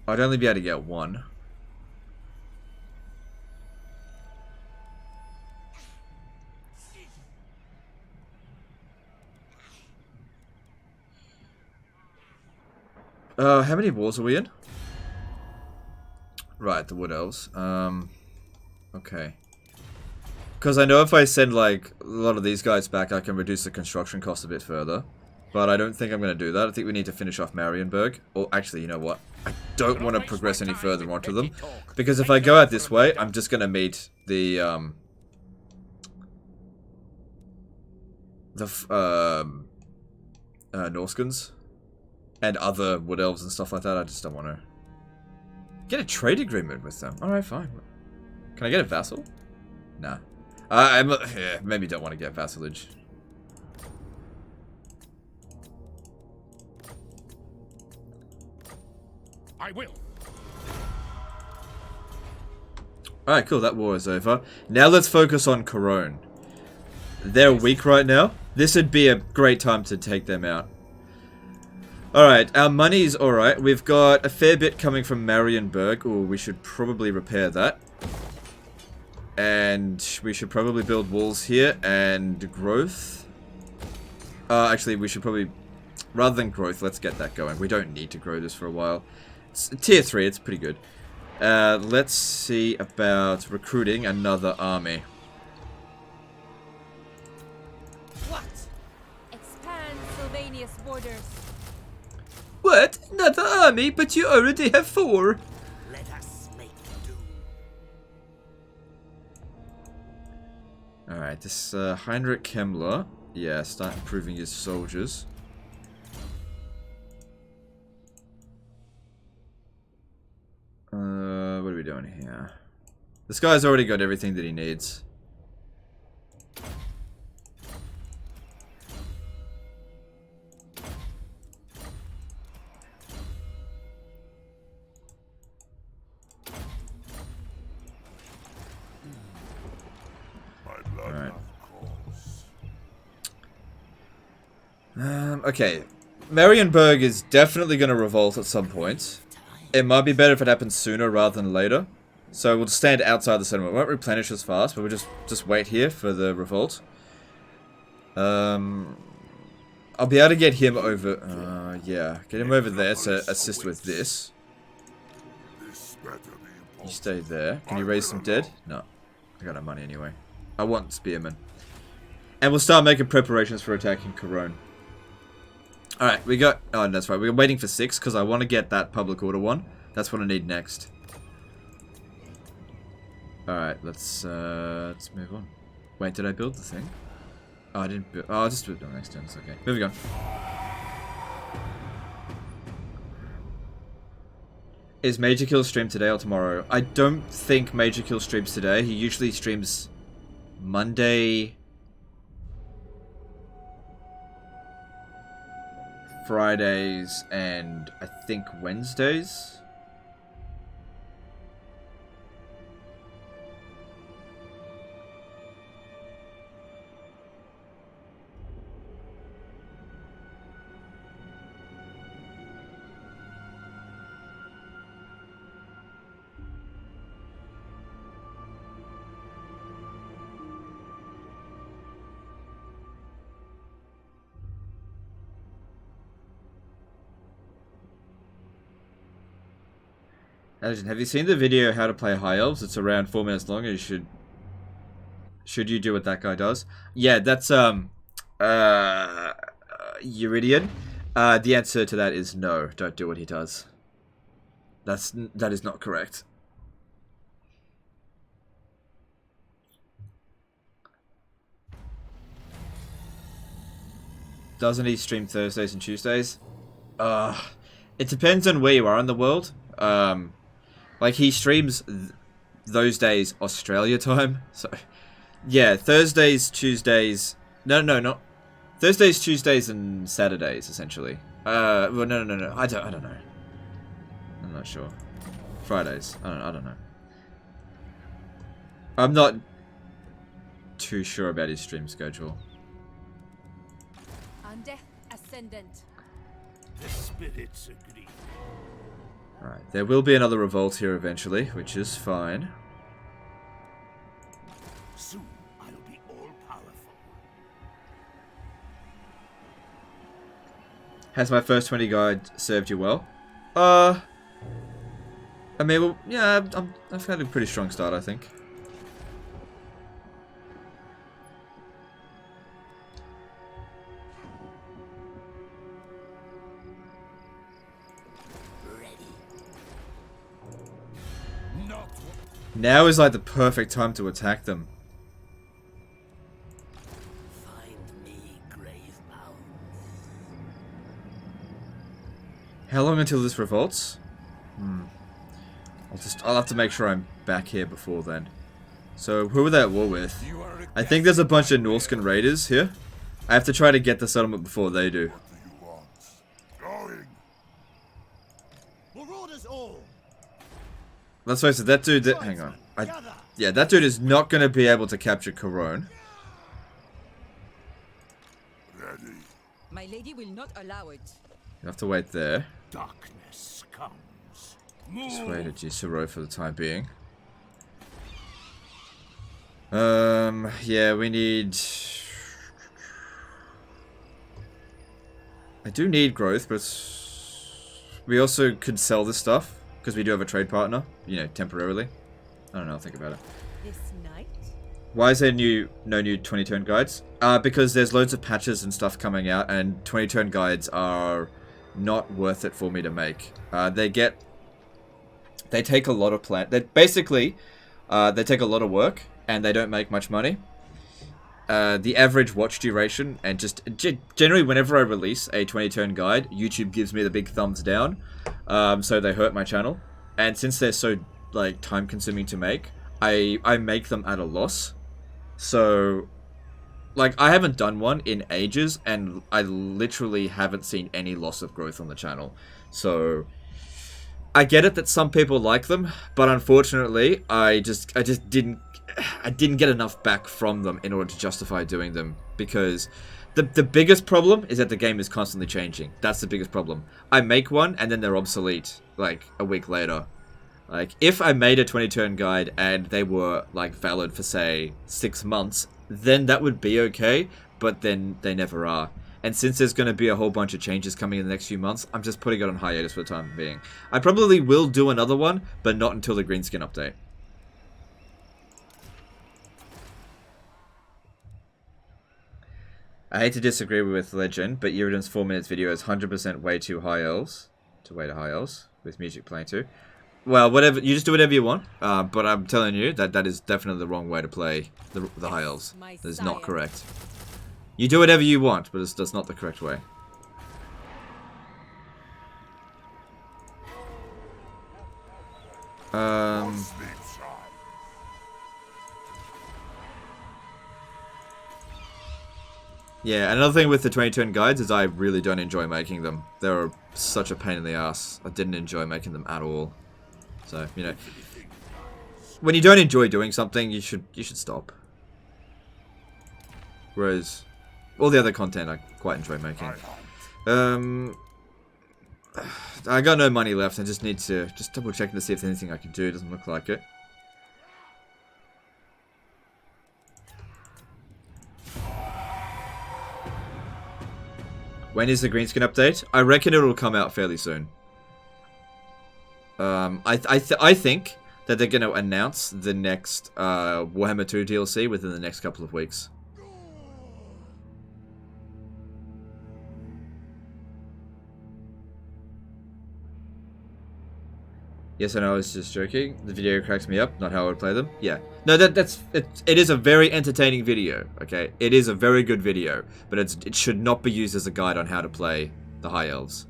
I'd only be able to get one. How many wars are we in? Right, the Wood Elves. Okay. Because I know if I send, like, a lot of these guys back, I can reduce the construction cost a bit further. But I don't think I'm going to do that. I think we need to finish off Marienburg. Or, actually, you know what? I don't want to progress any further onto them. Because if I go out this way, I'm just going to meet the, Norskans. And other Wood Elves and stuff like that. I just don't want to get a trade agreement with them. Alright, fine. Can I get a vassal? Nah. Yeah, maybe don't want to get vassalage. I will. Alright, cool. That war is over. Now let's focus on Couronne. They're weak right now. This would be a great time to take them out. Alright, our money's alright. We've got a fair bit coming from Marienburg. Ooh, we should probably repair that. And we should probably build walls here and growth. Actually, we should probably... Rather than growth, let's get that going. We don't need to grow this for a while. It's tier 3, it's pretty good. Let's see about recruiting another army. What? Expand Sylvania's borders. What? Another army? But you already have 4. Let us make do. Alright, this Heinrich Kemler. Yeah, start improving his soldiers. What are we doing here? This guy's already got everything that he needs. Okay. Marienburg is definitely going to revolt at some point. It might be better if it happens sooner rather than later. So we'll stand outside the settlement. We won't replenish as fast, but we'll just wait here for the revolt. I'll be able to get him over... Yeah. Get him over there to assist with this. This better be You important. stay there. Can you raise some dead? No. I got no money anyway. I want spearmen. And we'll start making preparations for attacking Couronne. Alright, we got... Oh, that's right. We're waiting for 6 because I want to get that public order one. That's what I need next. Alright, let's move on. Wait, did I build the thing? Oh, I didn't build... Oh, I'll just do it on next turn. It's okay. Moving on. Is Major Kill stream today or tomorrow? I don't think Major Kill streams today. He usually streams Monday, Fridays, and I think Wednesdays. Have you seen the video how to play High Elves? It's around 4 minutes long. And should you do what that guy does? Yeah, that's Eurydion. The answer to that is no. Don't do what he does. That is not correct. Doesn't he stream Thursdays and Tuesdays? It depends on where you are in the world. Like, he streams those days Australia time. So, yeah, Thursdays, Tuesdays... No, not... Thursdays, Tuesdays, and Saturdays, essentially. Well, no. I don't know. I'm not sure. Fridays. I don't know. I'm not too sure about his stream schedule. Undeath Ascendant. The spirits agree. Alright, there will be another revolt here eventually, which is fine. Soon I'll be all powerful. Has my first 20 guide served you well? I mean, well, yeah, I've had a pretty strong start, I think. Now is like the perfect time to attack them. Find me grave mounds. How long until this revolts? I'll have to make sure I'm back here before then. So who are they at war with? I think there's a bunch of Norscan raiders here. I have to try to get the settlement before they do. What do you want? Going. Marauders all. Let's face it, that dude... hang on. Yeah, that dude is not going to be able to capture Couronne. Ready. My lady will not allow it. You have to wait there. Darkness comes. Just wait at Gisero for the time being. Yeah, we need... I do need growth, but we also could sell this stuff, because we do have a trade partner, you know, temporarily. I don't know, I'll think about it. This night? Why is there no new 20-turn guides? Because there's loads of patches and stuff coming out, and 20-turn guides are not worth it for me to make. They take a lot of they take a lot of work, and they don't make much money. The average watch duration, and just generally whenever I release a 20-turn guide, YouTube gives me the big thumbs down, so they hurt my channel. And since they're so like time consuming to make, I make them at a loss. So like, I haven't done one in ages, and I literally haven't seen any loss of growth on the channel. So I get it that some people like them, but unfortunately I just didn't get enough back from them in order to justify doing them, because the biggest problem is that the game is constantly changing. That's the biggest problem. I make one and then they're obsolete like a week later. Like, if I made a 20-turn guide and they were like valid for say 6 months, then that would be okay, but then they never are. And since there's going to be a whole bunch of changes coming in the next few months, I'm just putting it on hiatus for the time being. I probably will do another one, but not until the greenskin update. I hate to disagree with Legend, but Iridan's 4 minutes video is 100% way too High Elves. Way to High Elves, with music playing too. Well, whatever, you just do whatever you want, but I'm telling you that that is definitely the wrong way to play the High Elves. That is not correct. You do whatever you want, but that's not the correct way. Yeah, another thing with the 20-turn guides is I really don't enjoy making them. They're such a pain in the ass. I didn't enjoy making them at all. So, you know, when you don't enjoy doing something, you should stop. Whereas all the other content I quite enjoy making. I got no money left. I just need to double check to see if there's anything I can do. It doesn't look like it. When is the greenskin update? I reckon it will come out fairly soon. I think that they're going to announce the next Warhammer 2 DLC within the next couple of weeks. Yes, I know, I was just joking. The video cracks me up, not how I would play them. Yeah. No, it is a very entertaining video, okay? It is a very good video, but it should not be used as a guide on how to play the High Elves.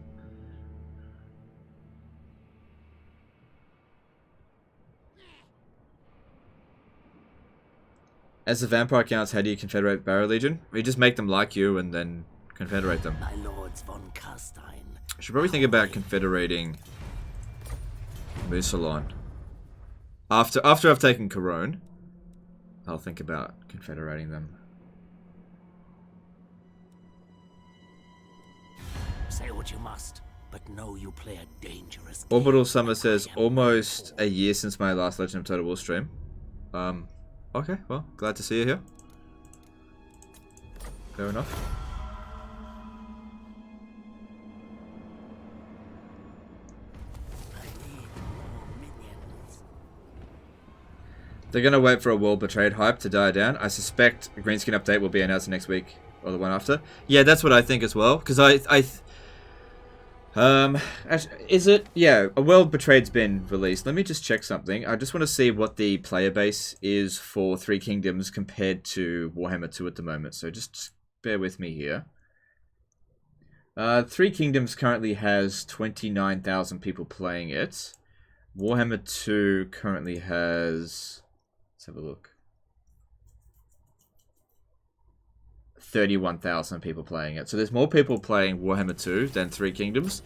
As the vampire counts, how do you confederate Barrow Legion? You just make them like you and then confederate them. My lords von Carstein. I should probably think about confederating Musalon. After I've taken Couronne, I'll think about confederating them. Say what you must, but know you play a dangerous game. Orbital Summer says, almost a year since my last Legend of Total War stream. Okay, well, glad to see you here. Fair enough. They're going to wait for a World Betrayed hype to die down. I suspect a greenskin update will be announced next week or the one after. Yeah, that's what I think as well. Because is it? Yeah, a World Betrayed's been released. Let me just check something. I just want to see what the player base is for Three Kingdoms compared to Warhammer 2 at the moment. So just bear with me here. Three Kingdoms currently has 29,000 people playing it. Warhammer 2 currently has... Let's have a look. 31,000 people playing it. So there's more people playing Warhammer 2 than Three Kingdoms.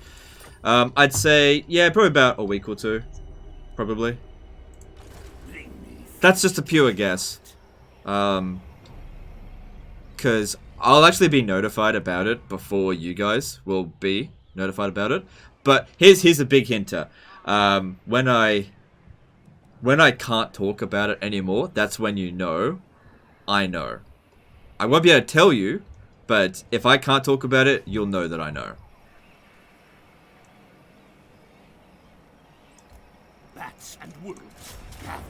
I'd say, yeah, probably about a week or two. Probably. That's just a pure guess. Because I'll actually be notified about it before you guys will be notified about it. But here's a big hinter. When I can't talk about it anymore, that's when you know I know. I won't be able to tell you, but if I can't talk about it, you'll know that I know. Bats and wolves gather.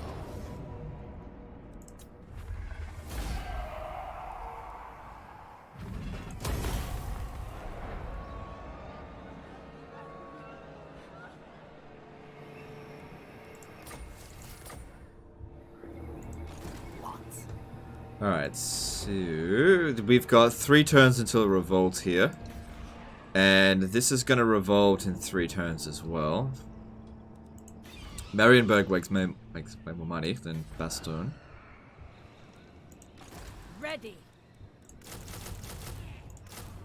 Alright, so we've got 3 turns until a revolt here. And this is going to revolt in 3 turns as well. Marienburg makes way more money than Bastogne. Ready.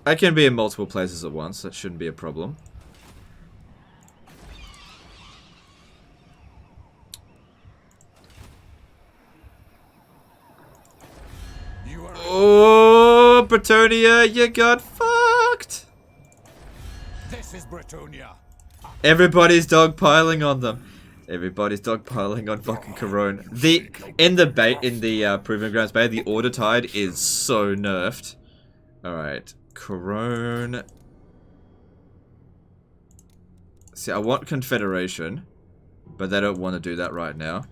I can be in multiple places at once, that shouldn't be a problem. Oh, Bretonia, you got fucked! This is Bretonia. Everybody's dogpiling on them. Everybody's dogpiling on fucking Couronne. In the Proving Grounds Bay, the Order Tide is so nerfed. Alright. Couronne. See, I want Confederation, but they don't want to do that right now.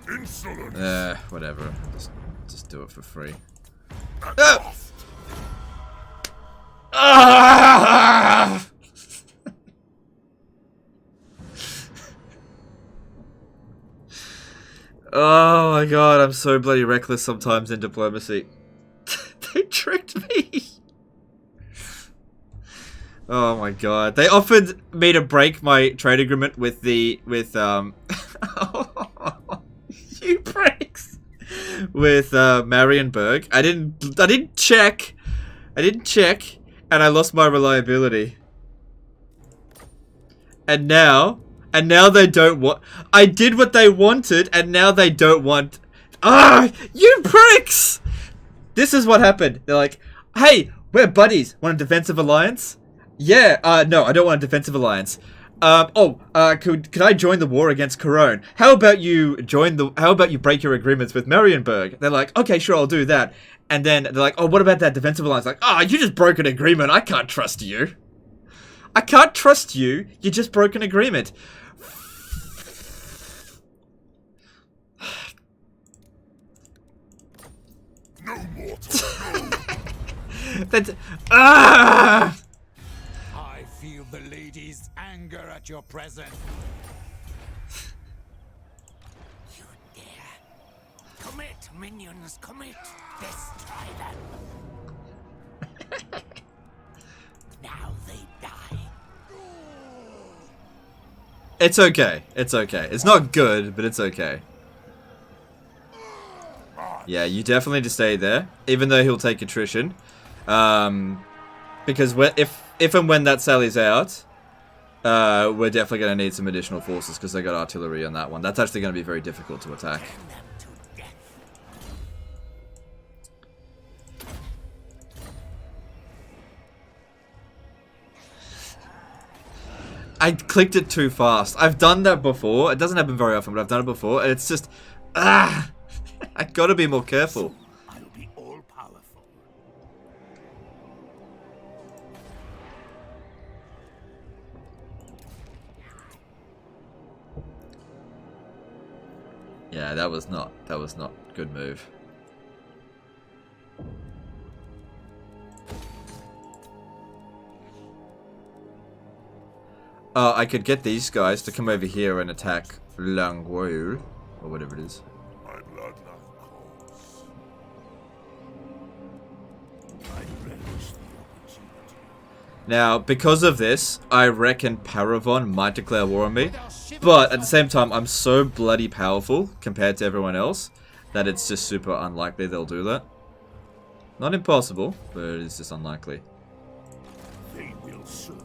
Insolence. Whatever. Just do it for free. Ah! Oh my god, I'm so bloody reckless sometimes in diplomacy. They tricked me. Oh my god. They offered me to break my trade agreement with you pricks. With Marienburg. I didn't check. And I lost my reliability. And now they don't want. I did what they wanted, and now they don't want. Ah, you pricks! This is what happened. They're like, "Hey, we're buddies. Want a defensive alliance?" Yeah. No, I don't want a defensive alliance. Could I join the war against Couronne? How about you break your agreements with Marienburg? They're like, okay, sure, I'll do that. And then they're like, oh, what about that defensive alliance? Like, you just broke an agreement. I can't trust you. I can't trust you. You just broke an agreement. No mortal, no. That's I feel the lady's anger at your presence. You dare. Commit, minions, commit. Destroy them. Now they die. It's okay. It's okay. It's not good, but it's okay. Yeah, you definitely need to stay there, even though he'll take attrition. Because if and when that sally's out, we're definitely going to need some additional forces because they got artillery on that one. That's actually going to be very difficult to attack. Send them to death. I clicked it too fast. I've done that before. It doesn't happen very often, but I've done it before. And it's just, I gotta be more careful. I'll be all powerful. Yeah, that was not a good move. I could get these guys to come over here and attack Langwoil, or whatever it is. My blood now calls. I relish the opportunity. Now, because of this, I reckon Paravon might declare war on me. But at the same time, I'm so bloody powerful compared to everyone else that it's just super unlikely they'll do that. Not impossible, but it's just unlikely. They will serve.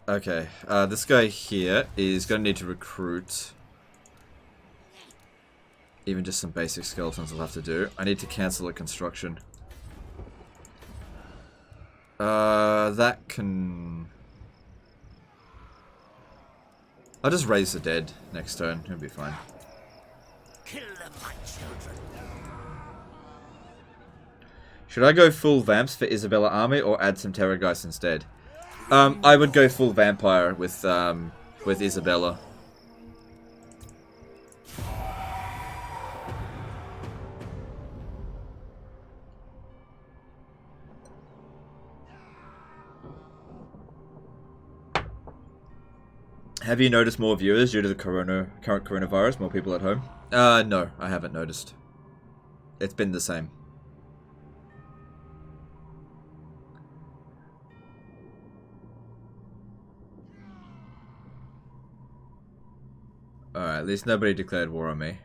Okay, this guy here is going to need to recruit. Even just some basic skeletons I'll have to do. I need to cancel a construction. That can... I'll just raise the dead next turn. It'll be fine. Kill them, my children. Should I go full vamps for Isabella army or add some Terrorgeist instead? I would go full vampire with Isabella. Have you noticed more viewers due to the current coronavirus? More people at home? No, I haven't noticed. It's been the same. Alright, at least nobody declared war on me.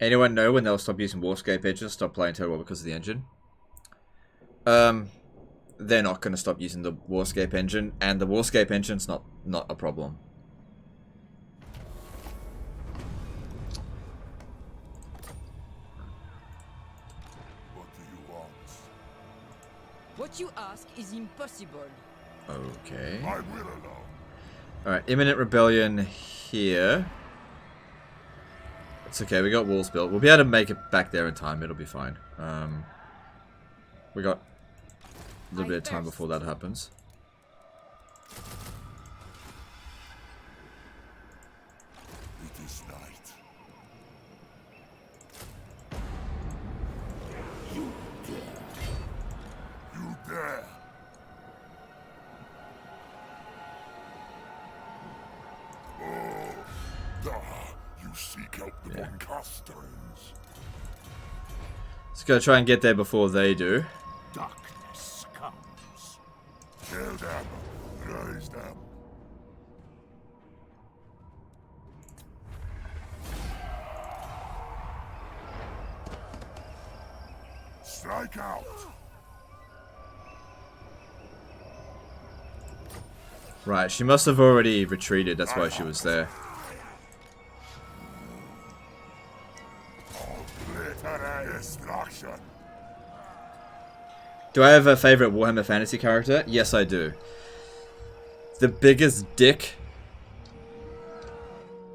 Anyone know when they'll stop using Warscape engines, stop playing Total War because of the engine? they're not going to stop using the Warscape engine, and the Warscape engine's not a problem. What do you want? What you ask is impossible. Okay. I will allow. Alright, imminent rebellion here. It's okay, we got walls built. We'll be able to make it back there in time, it'll be fine. We got a little bit of time before that happens. It is night. You dare. You dare. You seek out the Castons. Let's go try and get there before they do. Darkness comes. Kill them. Raise them. Strike out. Right, she must have already retreated, that's why she was there. Destruction. Do I have a favorite Warhammer Fantasy character? Yes, I do. The biggest dick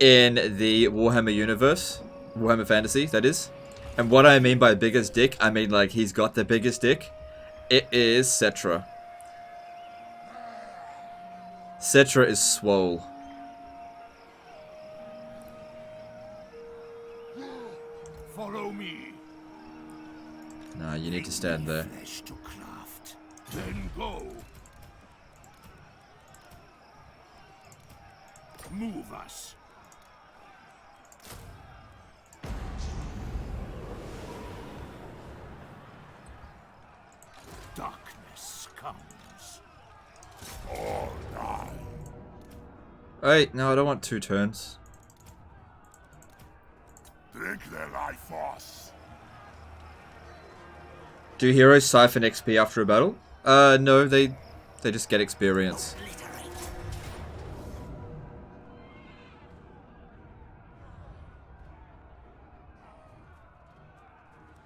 in the Warhammer universe, Warhammer Fantasy, that is. And what I mean by biggest dick, I mean like he's got the biggest dick. It is Cetra. Cetra is swole. Follow me. Nah, you need to stand there. Flesh to craft. Then go. Move us. Darkness comes. All die. Wait, no, I don't want 2 turns. Drink their life force. Do heroes siphon XP after a battle? No, they just get experience.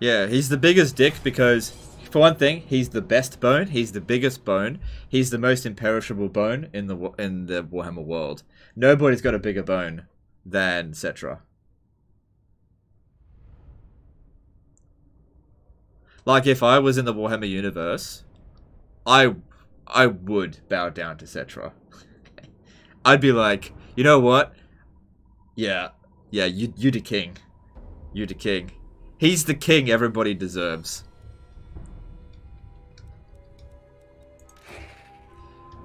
Yeah, he's the biggest dick because, for one thing, he's the best bone, he's the biggest bone, he's the most imperishable bone in the Warhammer world. Nobody's got a bigger bone than Cetra. Like, if I was in the Warhammer universe, I would bow down to Cetra. I'd be like, you know what? Yeah, you the king. You the king. He's the king everybody deserves.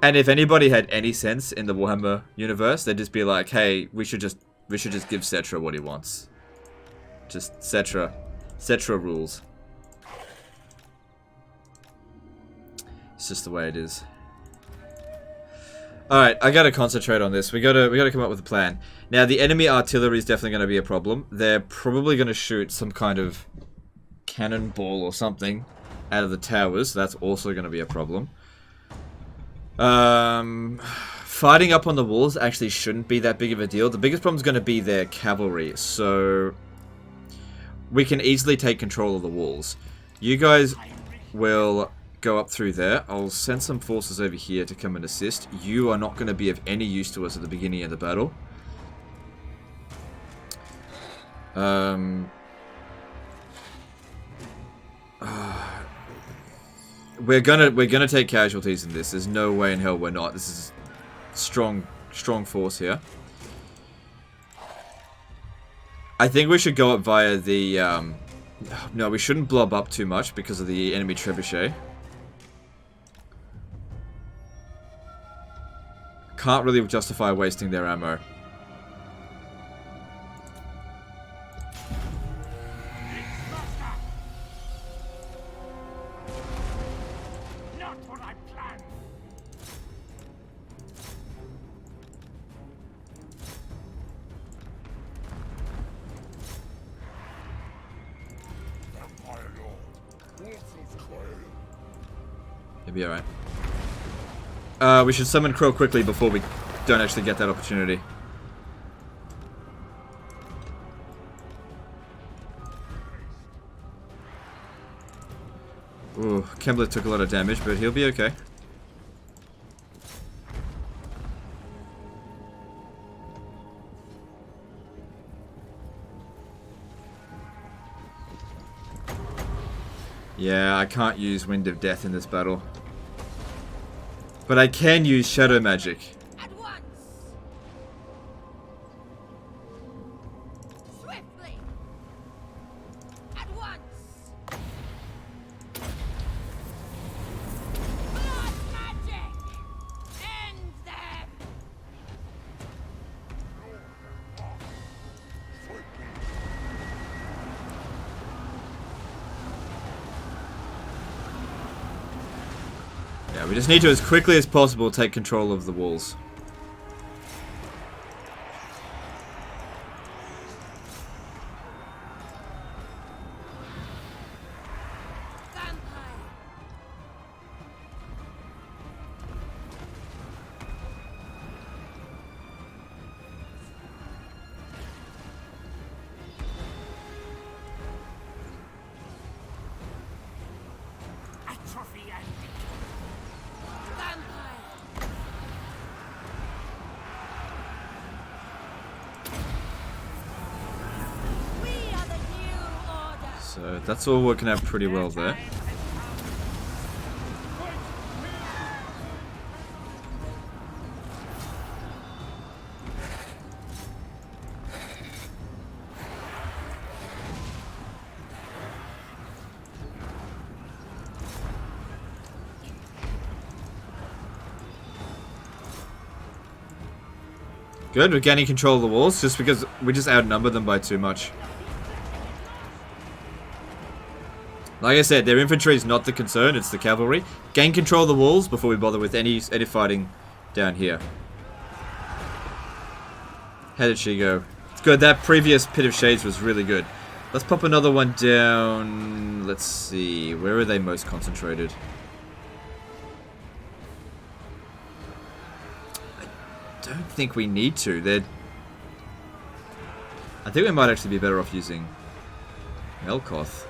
And if anybody had any sense in the Warhammer universe, they'd just be like, hey, we should just give Cetra what he wants. Just Cetra rules. It's just the way it is. Alright, I gotta concentrate on this. We gotta come up with a plan. Now, the enemy artillery is definitely gonna be a problem. They're probably gonna shoot some kind of cannonball or something out of the towers. That's also gonna be a problem. Fighting up on the walls actually shouldn't be that big of a deal. The biggest problem is gonna be their cavalry, so we can easily take control of the walls. You guys will go up through there. I'll send some forces over here to come and assist. You are not going to be of any use to us at the beginning of the battle. We're gonna take casualties in this. There's no way in hell we're not. This is strong force here. I think we should go up via the no, we shouldn't blob up too much because of the enemy trebuchet. Can't really justify wasting their ammo. Not what I planned. He'll be alright. We should summon Krill quickly before we don't actually get that opportunity. Ooh, Kemler took a lot of damage, but he'll be okay. Yeah, I can't use Wind of Death in this battle. But I can use Shadow Magic. At once. Swiftly. At once. Blood magic. End them. Yeah, we just need to, as quickly as possible, take control of the walls. Vampire. Atrophy and Vampire. We are the new order. So that's all working out pretty well there. Good, we're gaining control of the walls just because we just outnumber them by too much. Like I said, their infantry is not the concern, it's the cavalry. Gain control of the walls before we bother with any fighting down here. How did she go? It's good, that previous Pit of Shades was really good. Let's pop another one down. Let's see, where are they most concentrated? I don't think we need to. I think we might actually be better off using Melkoth.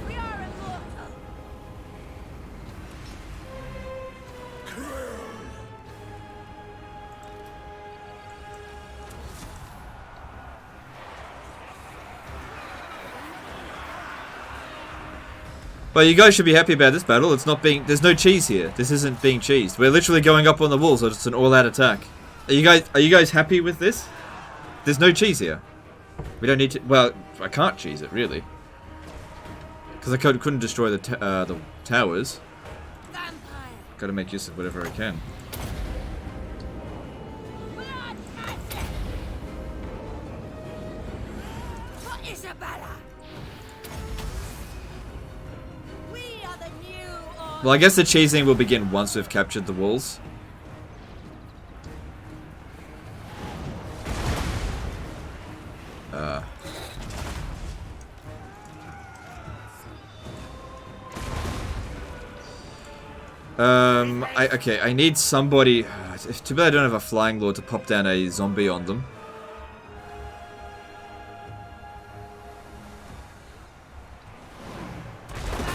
We are immortal. Well, you guys should be happy about this battle. It's not being... There's no cheese here. This isn't being cheesed. We're literally going up on the walls, so it's an all-out attack. Are you guys happy with this? There's no cheese here. We don't need to... Well, I can't cheese it, really. Because I couldn't destroy the towers. Vampire. Gotta make use of whatever I can. Blood magic. For Isabella. We are the new order. Well, I guess the cheesing will begin once we've captured the walls. Okay, I need somebody... It's too bad I don't have a Flying Lord to pop down a zombie on them.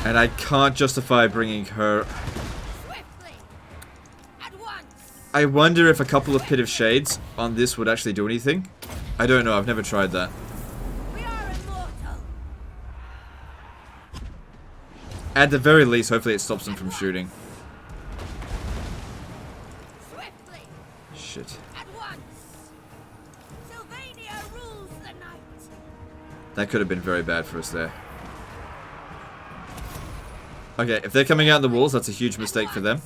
And I can't justify bringing her... Swiftly. At once. I wonder if a couple of Pit of Shades on this would actually do anything. I don't know, I've never tried that. We are immortal. At the very least, hopefully it stops them from shooting. Swiftly. Shit. At once. Sylvania rules the night. That could have been very bad for us there. Okay, if they're coming out in the walls, that's a huge mistake for them.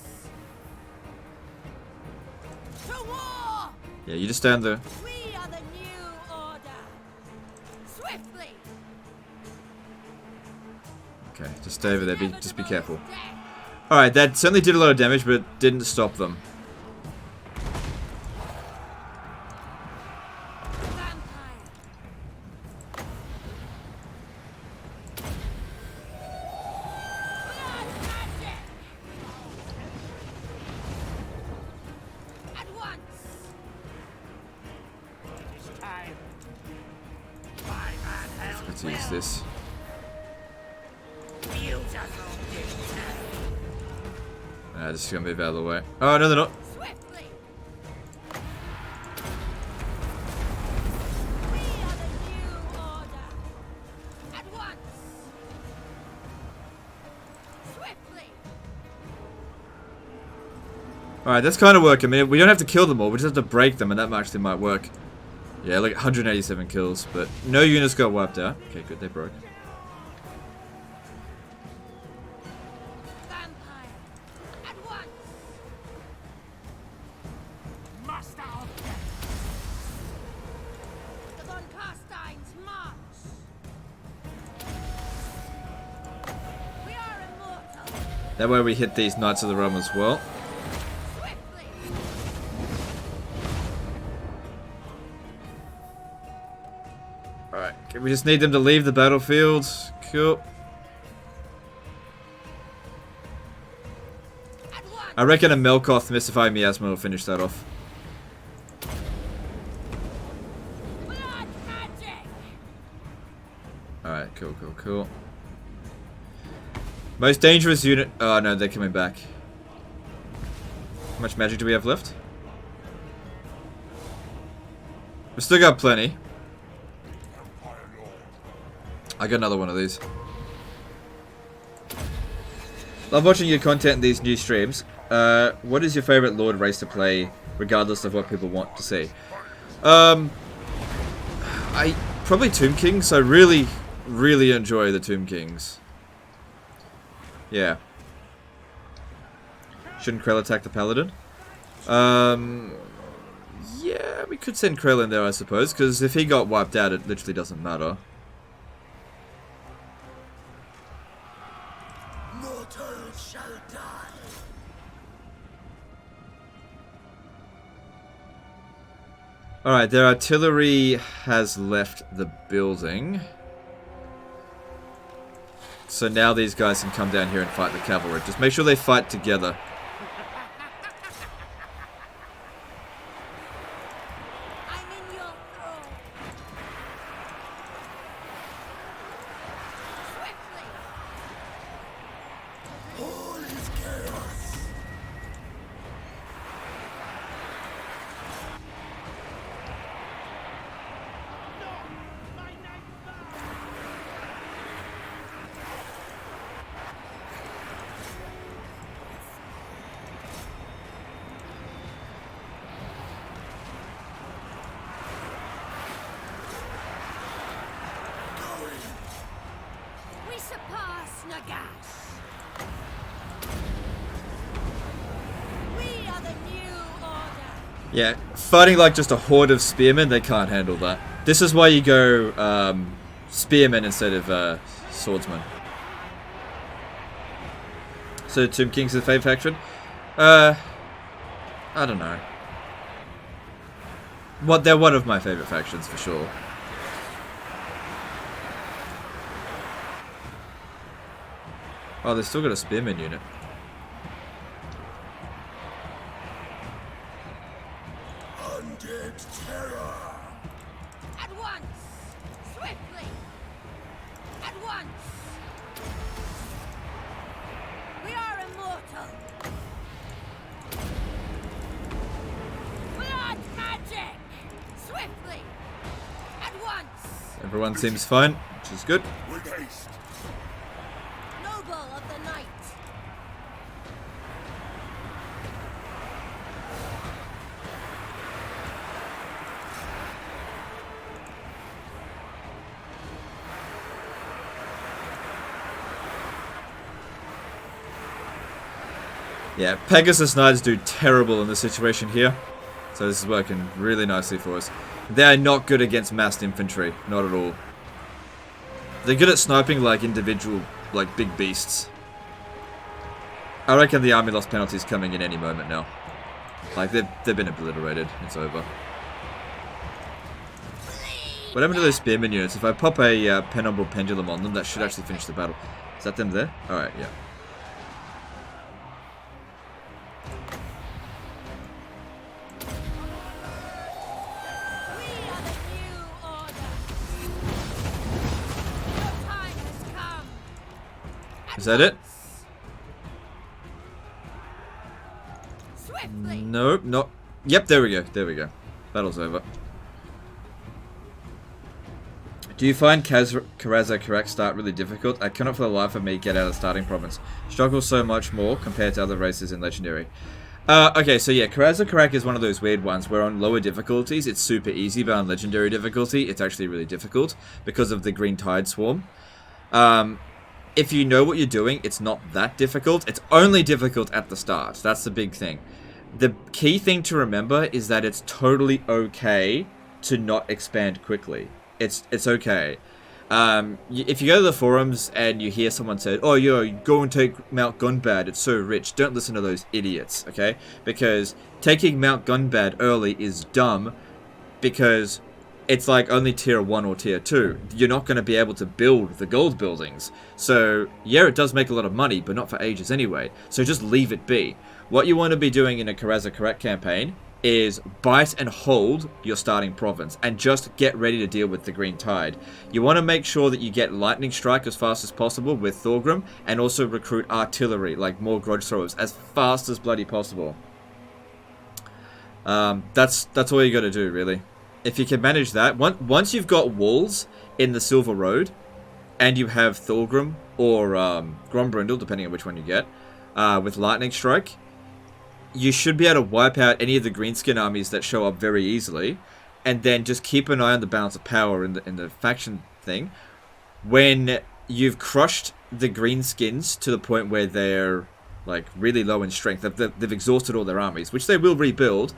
To war. Yeah, you just stand there. We are the new order. Swiftly. Okay, just stay over there, just be careful. Death. Alright, that certainly did a lot of damage, but didn't stop them. Vampire. to use this. Just gonna move out of the way. Oh, no, they're not. Swiftly. We are the new order. At once. Swiftly. Alright, that's kind of working. I mean, we don't have to kill them all, we just have to break them, and that actually might work. Yeah, like 187 kills, but no units got wiped out. Okay, good, they broke. Vampire. At once. Master of The Von Carstein's march. We are immortal. That way we hit these Knights of the Realm as well. Swiftly. Alright, we just need them to leave the battlefield. Cool. At once. I reckon a Melkoth Mystifying Miasma will finish that off. Blood magic. Alright, cool, cool, cool. Most dangerous unit. Oh no, they're coming back. How much magic do we have left? We still got plenty. I got another one of these. Love watching your content in these new streams. What is your favorite Lord race to play, regardless of what people want to see? I probably Tomb Kings. I really enjoy the Tomb Kings. Yeah. Shouldn't Krell attack the Paladin? Yeah, we could send Krell in there, I suppose, because if he got wiped out, it literally doesn't matter. Mortals shall die. Alright, their artillery has left the building. So now these guys can come down here and fight the cavalry. Just make sure they fight together. I'm in your thrall. Swiftly. All is chaos. We surpass Nagash. We are the new order. Yeah, fighting like just a horde of spearmen, they can't handle that. This is why you go spearmen instead of swordsmen. So Tomb Kings is the favorite faction? I don't know. They're one of my favorite factions for sure. Oh, they've still got a spearman unit. Undead terror. At once. Swiftly. At once. We are immortal. Blood magic. Swiftly. At once. Everyone seems fine, which is good. With haste. Noble of the night. Yeah, Pegasus Knights do terrible in this situation here. So this is working really nicely for us. They are not good against massed infantry. Not at all. They're good at sniping like individual, like big beasts. I reckon the army loss penalty is coming in any moment now. Like, they've been obliterated. It's over. What happened to those spearman units? If I pop a penumbral pendulum on them, that should actually finish the battle. Is that them there? Alright, yeah. We are the new order. Is that it? Swiftly. Nope, not. Yep, there we go. There we go. Battle's over. Do you find Karaza correct start really difficult? I cannot for the life of me get out of the starting province. Struggle so much more compared to other races in Legendary. Okay, so yeah, Karaza correct is one of those weird ones where on lower difficulties it's super easy, but on Legendary difficulty it's actually really difficult because of the Green Tide Swarm. If you know what you're doing, it's not that difficult. It's only difficult at the start. That's the big thing. The key thing to remember is that it's totally okay to not expand quickly. It's okay. If you go to the forums and you hear someone say, oh, yo, go and take Mount Gunbad, it's so rich. Don't listen to those idiots, okay? Because taking Mount Gunbad early is dumb because it's like only tier 1 or tier 2. You're not going to be able to build the gold buildings. So, yeah, it does make a lot of money, but not for ages anyway. So just leave it be. What you want to be doing in a Karaza Correct campaign is bite and hold your starting province and just get ready to deal with the Green Tide. You want to make sure that you get Lightning Strike as fast as possible with Thorgrim and also recruit artillery, like more Grudge Throwers, as fast as bloody possible. That's all you got to do, really. If you can manage that, once you've got walls in the Silver Road and you have Thorgrim or Grombrindle, depending on which one you get, with Lightning Strike, you should be able to wipe out any of the greenskin armies that show up very easily, and then just keep an eye on the balance of power in the faction thing. When you've crushed the greenskins to the point where they're like really low in strength, they've exhausted all their armies, which they will rebuild.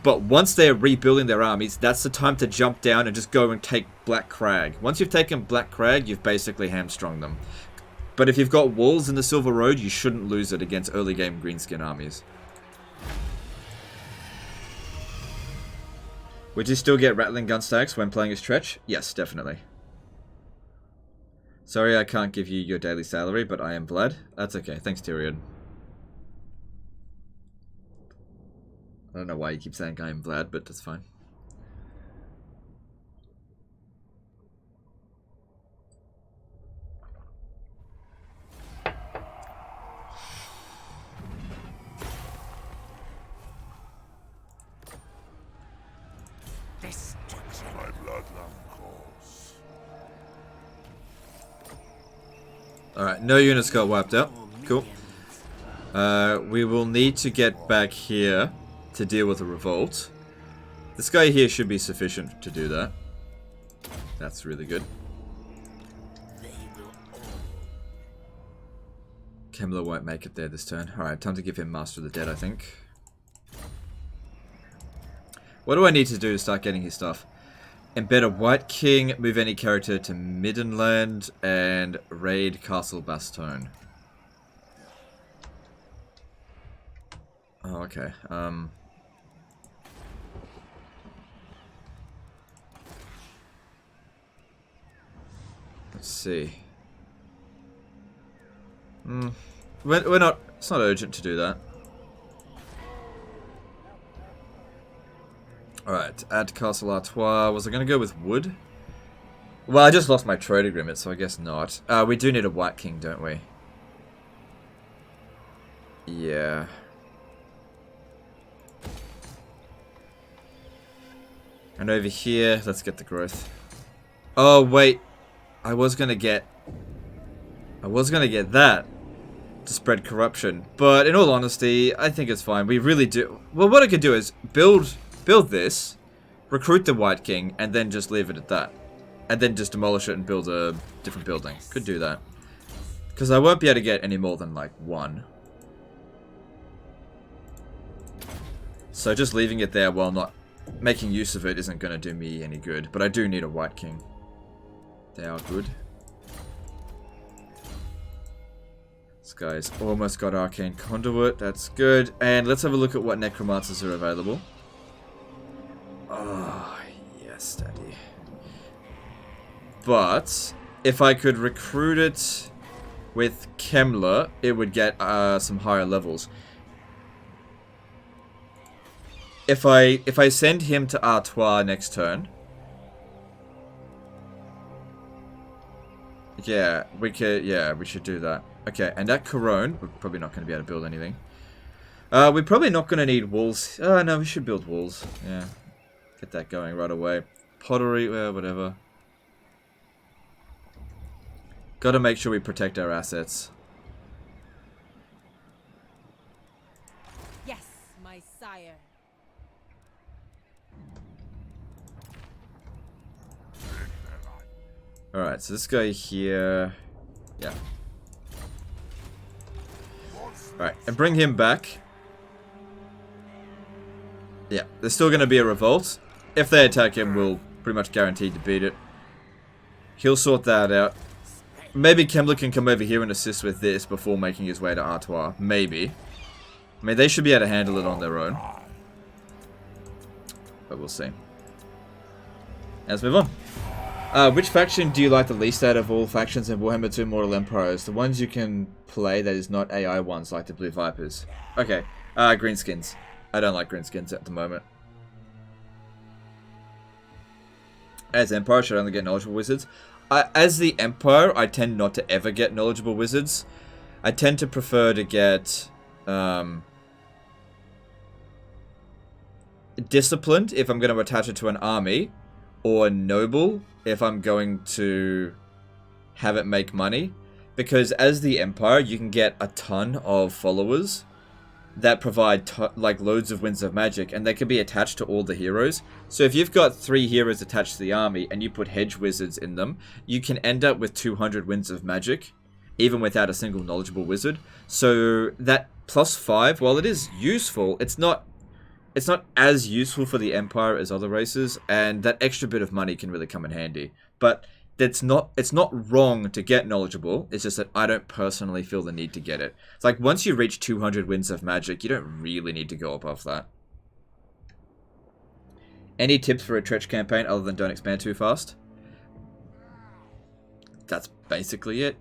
But once they're rebuilding their armies, that's the time to jump down and just go and take Black Crag. Once you've taken Black Crag, you've basically hamstrung them. But if you've got walls in the Silver Road, you shouldn't lose it against early game greenskin armies. Would you still get Rattling Gun stacks when playing as Tretch? Yes, definitely. Sorry I can't give you your daily salary, but I am Vlad. That's okay. Thanks, Tyrion. I don't know why you keep saying I am Vlad, but that's fine. My bloodline calls. Alright, no units got wiped out. Cool. We will need to get back here to deal with a revolt. This guy here should be sufficient to do that. That's really good. Kemler won't make it there this turn. Alright, time to give him Master of the Dead, I think. What do I need to do to start getting his stuff? Embed a White King, move any character to Middenland, and raid Castle Bastogne. Oh, okay. Let's see. We're not. It's not urgent to do that. Alright, add Castle Artois. Was I going to go with wood? Well, I just lost my trade agreement, so I guess not. We do need a White King, don't we? Yeah. And over here, let's get the growth. Oh, wait. I was going to get that to spread corruption. But in all honesty, I think it's fine. We really do. Well, what I could do is build this, recruit the White King, and then just leave it at that. And then just demolish it and build a different building. Could do that. Because I won't be able to get any more than, like, one. So just leaving it there while not making use of it isn't going to do me any good. But I do need a White King. They are good. This guy's almost got Arcane Conduit. That's good. And let's have a look at what Necromancers are available. Oh, yes, Daddy. But if I could recruit it with Kemler, it would get some higher levels. If I send him to Artois next turn, yeah, we should do that. Okay, and at Couronne, we're probably not going to be able to build anything. We're probably not going to need walls. Oh, no, we should build walls. Yeah. Get that going right away. Pottery, whatever. Got to make sure we protect our assets. Yes, my sire. Alright, so this guy here... Yeah. Alright, and bring him back. Yeah, there's still going to be a revolt. If they attack him, we'll pretty much guaranteed to beat it. He'll sort that out. Maybe Kemler can come over here and assist with this before making his way to Artois. Maybe. I mean, they should be able to handle it on their own. But we'll see. Let's move on. Which faction do you like the least out of all factions in Warhammer 2 Mortal Empires? The ones you can play that is not AI ones like the Blue Vipers. Okay. Greenskins. I don't like greenskins at the moment. As Empire, should I only get knowledgeable wizards? As the Empire, I tend not to ever get knowledgeable wizards. I tend to prefer to get disciplined if I'm going to attach it to an army, or noble if I'm going to have it make money. Because as the Empire, you can get a ton of followers that provide like loads of winds of magic, and they can be attached to all the heroes. So if you've got 3 heroes attached to the army and you put hedge wizards in them, you can end up with 200 winds of magic, even without a single knowledgeable wizard. So that +5, while it is useful, it's not as useful for the Empire as other races, and that extra bit of money can really come in handy. But it's not wrong to get knowledgeable, it's just that I don't personally feel the need to get it. It's like once you reach 200 winds of magic, you don't really need to go above that. Any tips for a Tretch campaign other than don't expand too fast? That's basically it.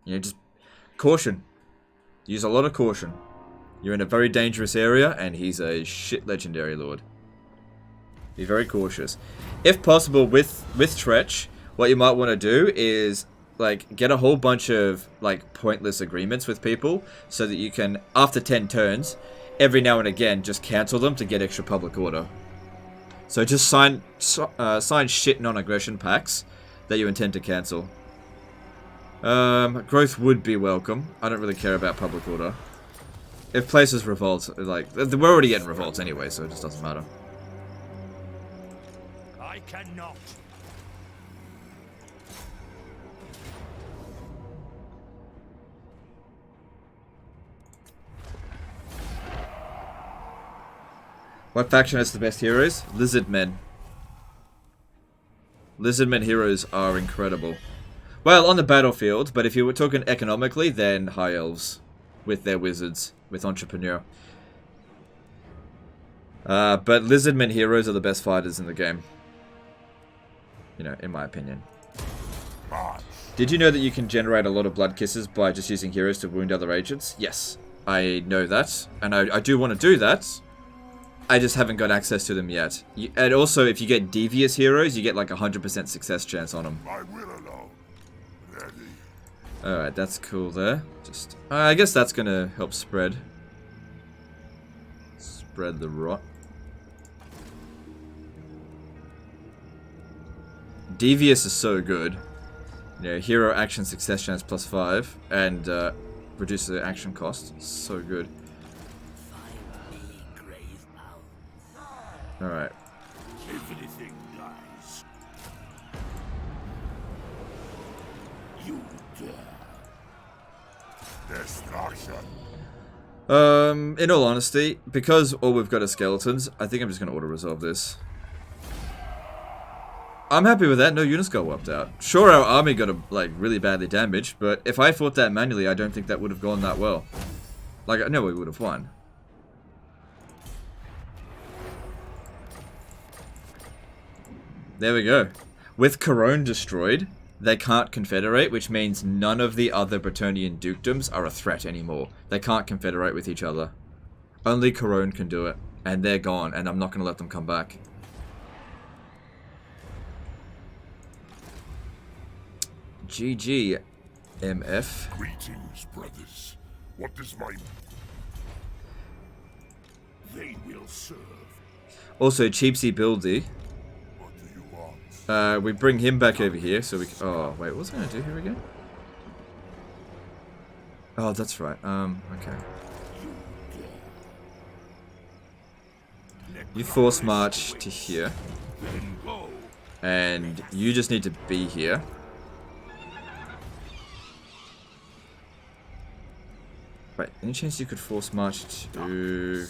You know, just caution. Use a lot of caution. You're in a very dangerous area, and he's a shit legendary lord. Be very cautious. If possible, with Tretch, what you might want to do is like get a whole bunch of like pointless agreements with people, so that you can, after 10 turns, every now and again just cancel them to get extra public order. So just sign shit non-aggression pacts that you intend to cancel. Growth would be welcome. I don't really care about public order. If places revolt, like, we're already getting revolts anyway, so it just doesn't matter. I cannot. What faction has the best heroes? Lizardmen. Lizardmen heroes are incredible. Well, on the battlefield, but if you were talking economically, then High Elves with their wizards, with Entrepreneur. But Lizardmen heroes are the best fighters in the game. You know, in my opinion. Did you know that you can generate a lot of blood kisses by just using heroes to wound other agents? Yes, I know that, and I do want to do that. I just haven't got access to them yet. And also, if you get devious heroes, you get like 100% success chance on them. My will alone. Ready. Alright, that's cool there. Just, I guess that's gonna help spread the rot. Devious is so good. You know, hero action success chance +5 and reduces the action cost. So good. Alright. Everything dies. You dare. Destruction. In all honesty, because all we've got are skeletons, I think I'm just gonna auto-resolve this. I'm happy with that, no units got wiped out. Sure, our army got, like, really badly damaged, but if I fought that manually, I don't think that would have gone that well. Like, I know we would have won. There we go. With Couronne destroyed, they can't confederate, which means none of the other Bretonnian dukedoms are a threat anymore. They can't confederate with each other. Only Couronne can do it, and they're gone, and I'm not going to let them come back. GG, MF. Greetings, brothers. What does my... They will serve. Also, Cheapsy Buildy. What do you want? We bring him back over here so we can... Oh, wait, what was I going to do here again? Oh, that's right. Okay. You force march to here. Then go. And you just need to be here. Right, any chance you could force march to...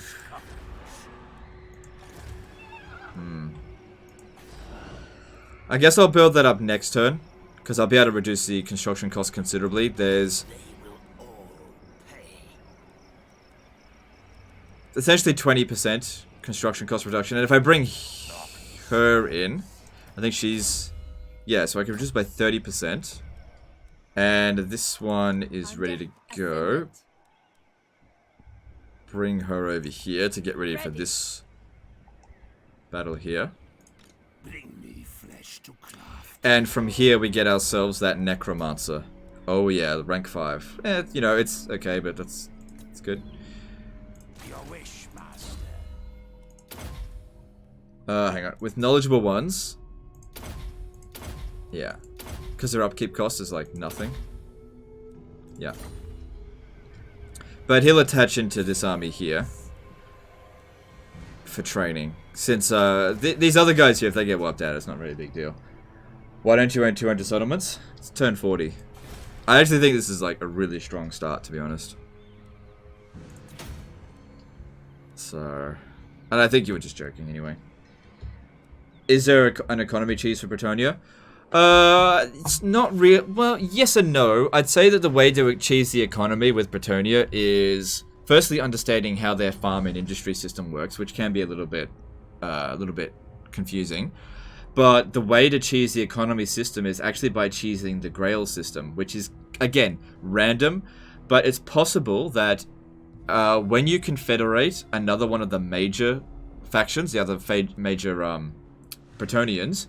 I guess I'll build that up next turn, because I'll be able to reduce the construction cost considerably. There's essentially 20% construction cost reduction, and if I bring her in, I think she's... Yeah, so I can reduce by 30%. And this one is ready to go. Bring her over here to get ready for this battle here. Bring me flesh to craft. And from here we get ourselves that Necromancer. Oh yeah, rank 5. You know, it's okay, but it's good. Your wish, master. Hang on. With knowledgeable ones... Yeah. Because their upkeep cost is like nothing. Yeah. But he'll attach into this army here. For training. Since these other guys here, if they get wiped out, it's not really a big deal. Why don't you own 200 settlements? It's turn 40. I actually think this is like a really strong start, to be honest. So... And I think you were just joking anyway. Is there an economy cheese for Bretonia? It's not real. Well, yes and no. I'd say that the way to cheese the economy with Bretonia is firstly understanding how their farm and industry system works, which can be a little bit confusing. But the way to cheese the economy system is actually by cheesing the Grail system, which is again random, but it's possible that when you confederate another one of the major factions, the other major Bretonians,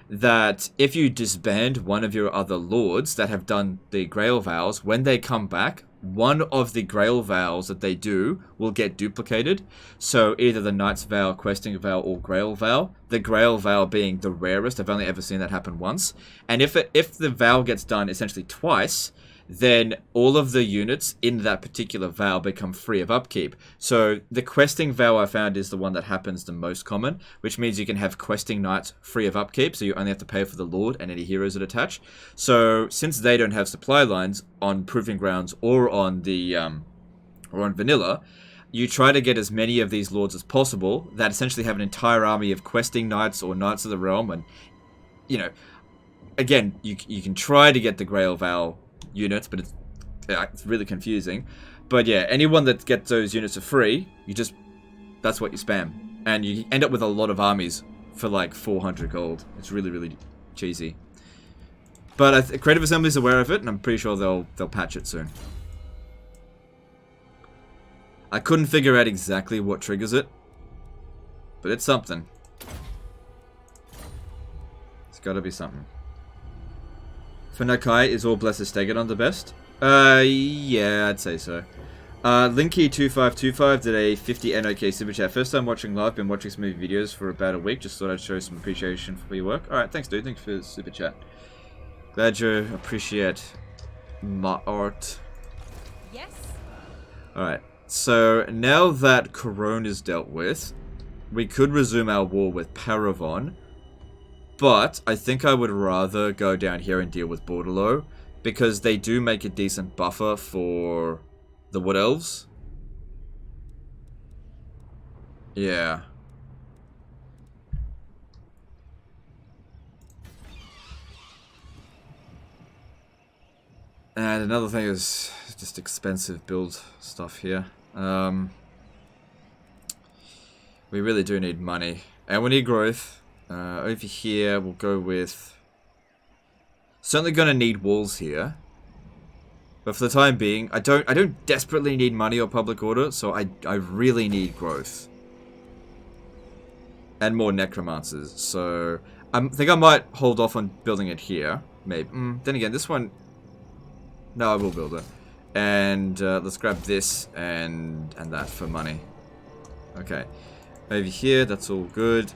that if you disband one of your other lords that have done the Grail vows, when they come back, one of the Grail vows that they do will get duplicated. So either the Knight's vow, Questing vow, or Grail vow. The Grail vow being the rarest. I've only ever seen that happen once. And if the vow gets done essentially twice, then all of the units in that particular vow become free of upkeep. So the Questing vow I found is the one that happens the most common, which means you can have Questing Knights free of upkeep, so you only have to pay for the Lord and any heroes that attach. So since they don't have supply lines on Proving Grounds or on the or on Vanilla, you try to get as many of these lords as possible that essentially have an entire army of Questing Knights or Knights of the Realm, and you know, again, you can try to get the Grail vow units, but it's really confusing. But yeah, anyone that gets those units for free, that's what you spam, and you end up with a lot of armies for like 400 gold. It's really, really cheesy. But Creative Assembly is aware of it, and I'm pretty sure they'll patch it soon. I couldn't figure out exactly what triggers it, but it's something. It's got to be something. For Nakai, is all Blessed Stegadon the best? Yeah, I'd say so. Linky2525 did a 50 NOK super chat. First time watching live, been watching some of your videos for about a week. Just thought I'd show some appreciation for your work. Alright, thanks dude, thanks for the super chat. Glad you appreciate my art. Yes. Alright, so now that Couronne is dealt with, we could resume our war with Paravon. But I think I would rather go down here and deal with Bordello, because they do make a decent buffer for the Wood Elves. Yeah. And another thing is just expensive build stuff here. We really do need money. And we need growth. Over here, we'll go with... Certainly gonna need walls here. But for the time being, I don't desperately need money or public order, so I really need growth. And more necromancers. So I think I might hold off on building it here. Maybe. Then again, this one... No, I will build it. And let's grab this and that for money. Okay. Over here, that's all good.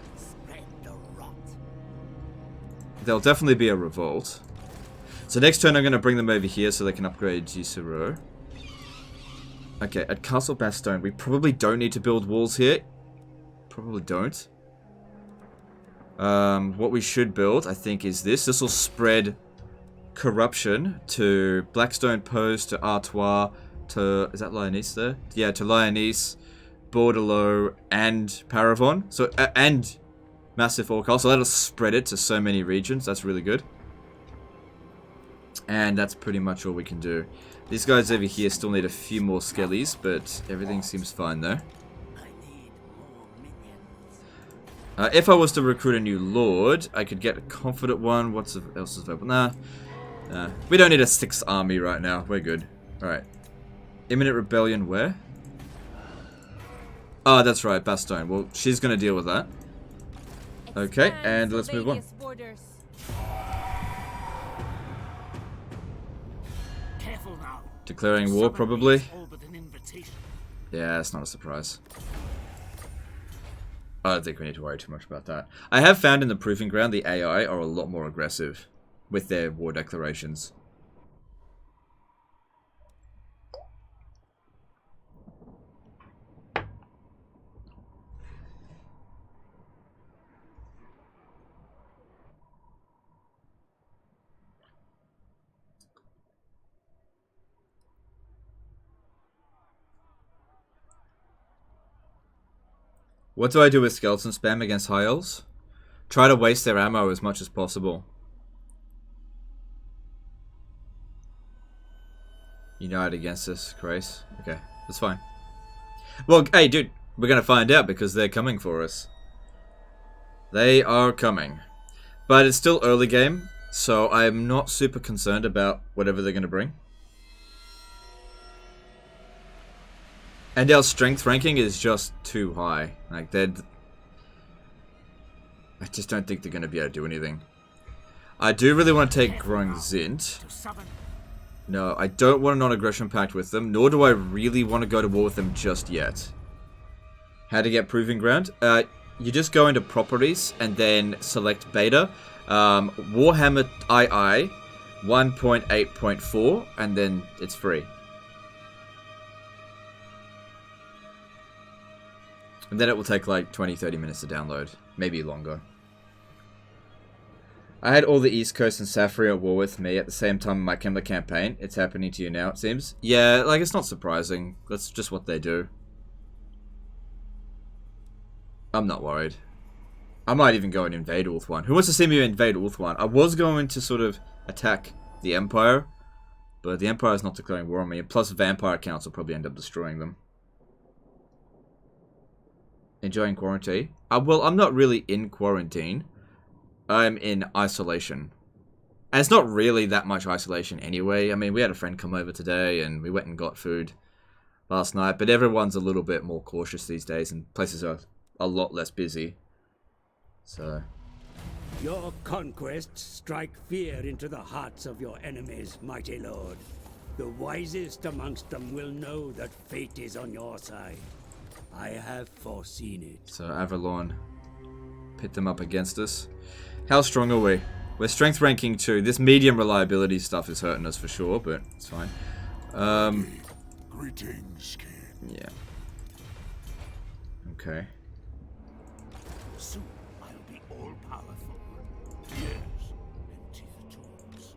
There'll definitely be a revolt. So next turn I'm going to bring them over here so they can upgrade Gisero. Okay, at Castle Bastogne, we probably don't need to build walls here. Probably don't. What we should build, I think, is this. This will spread corruption to Blackstone Post, to Artois, to... Is that Lyonesse there? Yeah, to Lyonesse, Bordelot, and Paravon. So, and Massive Orc. So that'll spread it to so many regions. That's really good. And that's pretty much all we can do. These guys over here still need a few more skellies, but everything seems fine though. If I was to recruit a new lord, I could get a confident one. What's else is available? Nah. We don't need a 6th army right now. We're good. Alright. Imminent rebellion where? Oh, that's right. Bastogne. Well, she's going to deal with that. Okay, and let's move on. Careful now. Declaring war, probably. Yeah, that's not a surprise. I don't think we need to worry too much about that. I have found in the Proving Ground the AI are a lot more aggressive with their war declarations. What do I do with skeleton spam against High Elves? Try to waste their ammo as much as possible. Unite against us, Grace. Okay, that's fine. Well, hey, dude, we're gonna find out because they're coming for us. They are coming. But it's still early game, so I'm not super concerned about whatever they're gonna bring. And our strength ranking is just too high. Like, I just don't think they're going to be able to do anything. I do really want to take Growing Zint. No, I don't want a non-aggression pact with them, nor do I really want to go to war with them just yet. How to get Proving Ground? You just go into Properties and then select Beta. Warhammer II 1.8.4, and then it's free. And then it will take like 20-30 minutes to download. Maybe longer. I had all the East Coast and Safri at war with me at the same time in my Kemler campaign. It's happening to you now, it seems. Yeah, like, it's not surprising. That's just what they do. I'm not worried. I might even go and invade Ulthuan. Who wants to see me invade Ulthuan? I was going to sort of attack the Empire, but the Empire is not declaring war on me. Plus, Vampire Counts will probably end up destroying them. Enjoying quarantine? Well, I'm not really in quarantine. I'm in isolation. And it's not really that much isolation anyway. I mean, we had a friend come over today and we went and got food last night. But everyone's a little bit more cautious these days and places are a lot less busy. So... Your conquests strike fear into the hearts of your enemies, mighty lord. The wisest amongst them will know that fate is on your side. I have foreseen it. So Avalon pit them up against us. How strong are we? We're strength ranking 2. This medium reliability stuff is hurting us for sure, but it's fine. Greetings, King. Yeah. Okay. Soon I'll be all powerful. Yes, empty the tombs.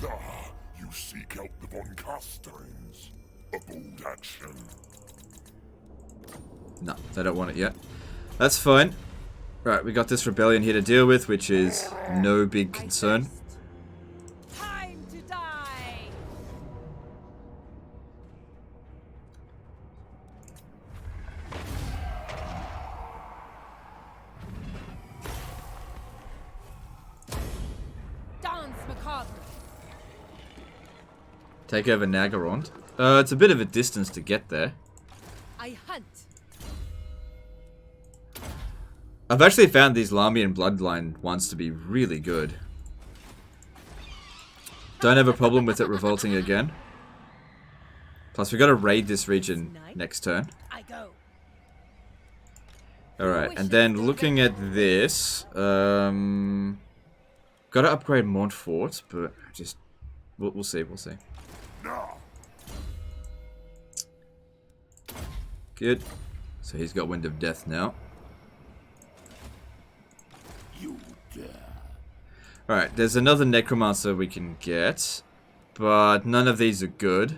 Ah, you seek out the Von Casterns. A bold action. No, they don't want it yet. That's fine. Right, we got this rebellion here to deal with, which is no big concern. Time to die. Dance macabre. Take over Nagaron. It's a bit of a distance to get there. I hunt. I've actually found these Lamian Bloodline ones to be really good. Don't have a problem with it revolting again. Plus, we got to raid this region next turn. I go. Alright, and then looking at this, gotta upgrade Montfort, but just, we'll see, we'll see. Good. So he's got Wind of Death now. Alright, there's another Necromancer we can get, but none of these are good.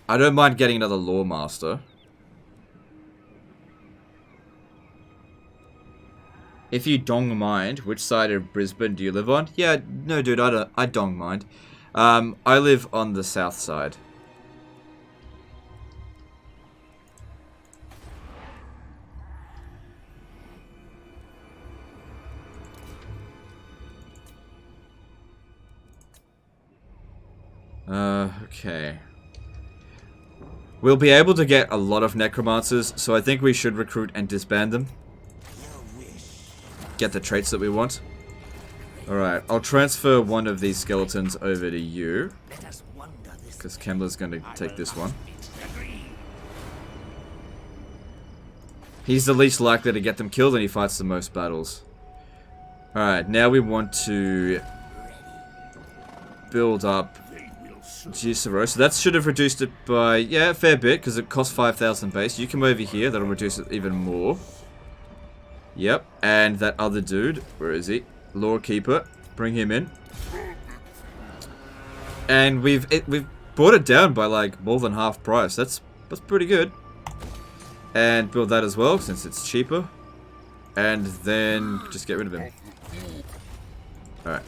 I don't mind getting another Lore Master. If you don't mind, which side of Brisbane do you live on? Yeah, no dude, I don't mind. I live on the south side. Okay. We'll be able to get a lot of Necromancers, so I think we should recruit and disband them. Get the traits that we want. Alright, I'll transfer one of these skeletons over to you. Because Kemler's going to take this one. He's the least likely to get them killed and he fights the most battles. Alright, now we want to build up Gisero. So that should have reduced it by, yeah, a fair bit, because it costs 5,000 base. You come over here, that'll reduce it even more. Yep, and that other dude, where is he? Lore Keeper, bring him in. And we've brought it down by like more than half price. That's pretty good. And build that as well, since it's cheaper. And then just get rid of him. Alright.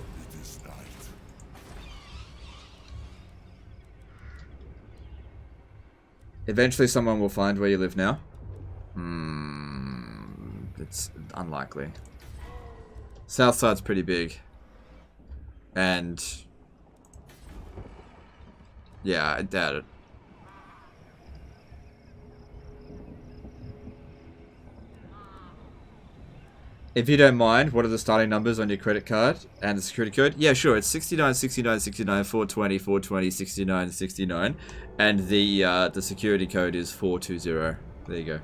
Eventually someone will find where you live now. It's unlikely. South side's pretty big. And yeah, I doubt it. If you don't mind, what are the starting numbers on your credit card and the security code? Yeah, sure. It's 69, 69, 69, 420, 420, 69, 69. And the security code is 420. There you go.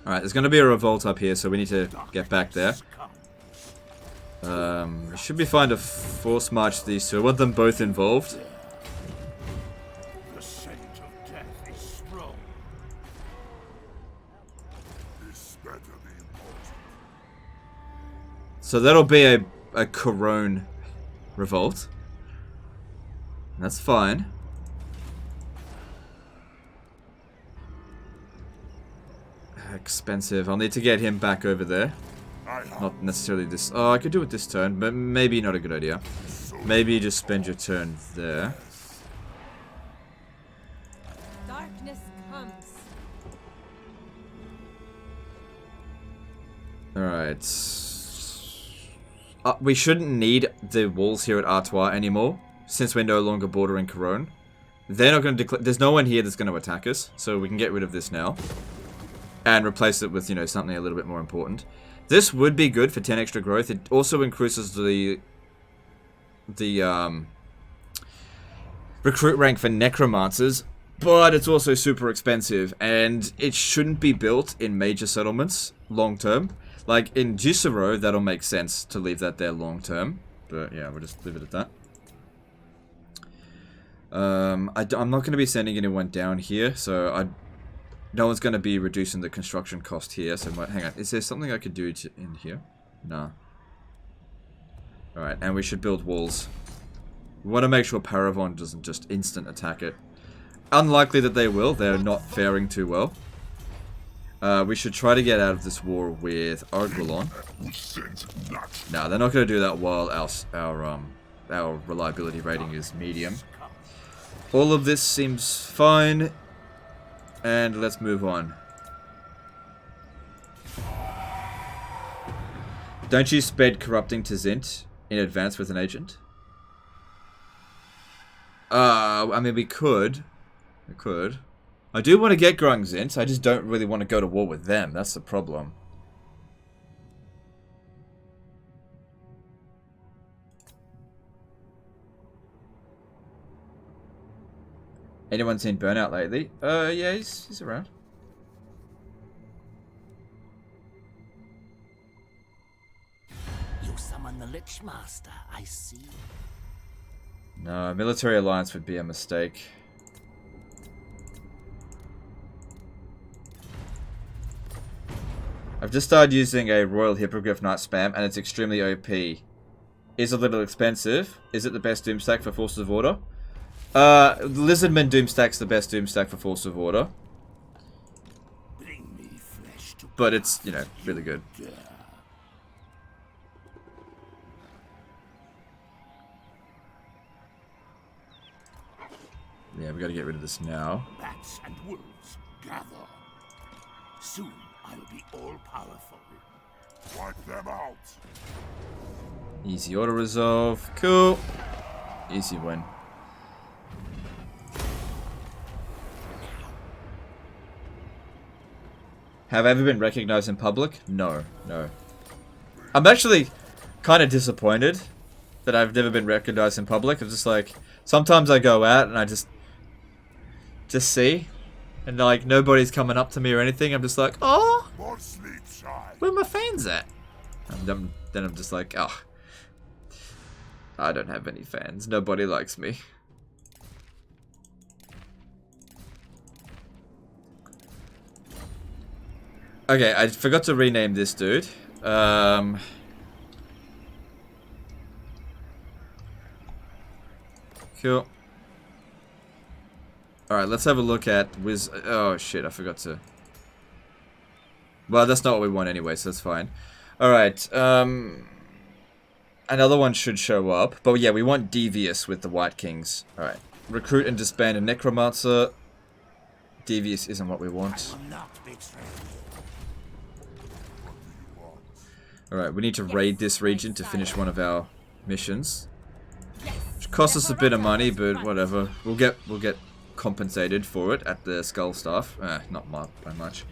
Alright, there's going to be a revolt up here, so we need to get back there. We should be fine to force march these two. I want them both involved. The scent of death is strong. This better be important. So that'll be a Couronne revolt. That's fine. Expensive. I'll need to get him back over there. Not necessarily this. Oh, I could do it this turn, but maybe not a good idea. Maybe you just spend your turn there. Darkness comes. Alright. We shouldn't need the walls here at Artois anymore, since we're no longer bordering Couronne. They're not going to declare. There's no one here that's going to attack us, so we can get rid of this now. And replace it with, you know, something a little bit more important. This would be good for 10 extra growth. It also increases the recruit rank for necromancers, but it's also super expensive, and it shouldn't be built in major settlements long term. Like in Gisero, that'll make sense to leave that there long term, but yeah, we'll just leave it at that. I'm not going to be sending anyone down here, so no one's going to be reducing the construction cost here, so hang on. Is there something I could do in here? No. Alright, and we should build walls. We want to make sure Paravon doesn't just instant attack it. Unlikely that they will. They're not faring too well. We should try to get out of this war with Argolon. No, they're not going to do that while our reliability rating is medium. All of this seems fine. And let's move on. Don't you sped corrupting to Zint in advance with an agent? I mean, we could. We could. I do want to get growing Zint. I just don't really want to go to war with them. That's the problem. Anyone seen Burnout lately? Yeah, he's around. You summon the Lich Master, I see. No, military alliance would be a mistake. I've just started using a Royal Hippogriff Knight spam, and it's extremely OP. Is a little expensive. Is it the best Doom stack for Forces of Order? Lizardman Doom stack's the best Doom stack for Forces of Order. But it's, you know, really good. Yeah, we gotta get rid of this now. Bats and wolves, gather. Soon I'll be all-powerful. Wipe them out. Easy auto-resolve. Cool. Easy win. Have I ever been recognized in public? No, no. I'm actually kind of disappointed that I've never been recognized in public. I'm just like, sometimes I go out and I just see, and like nobody's coming up to me or anything. I'm just like, oh, More sleep, shy. where my fans at? And then I'm just like, oh, I don't have any fans. Nobody likes me. Okay, I forgot to rename this dude. Cool. Alright, let's have a look at oh shit, I forgot to. Well, that's not what we want anyway, so that's fine. Alright, another one should show up. But yeah, we want Devious with the White Kings. Alright. Recruit and disband a Necromancer. Devious isn't what we want. Alright, we need to raid this region to finish one of our missions. Which costs us a bit of money, but whatever. We'll get compensated for it at the Skull Staff. Not by much.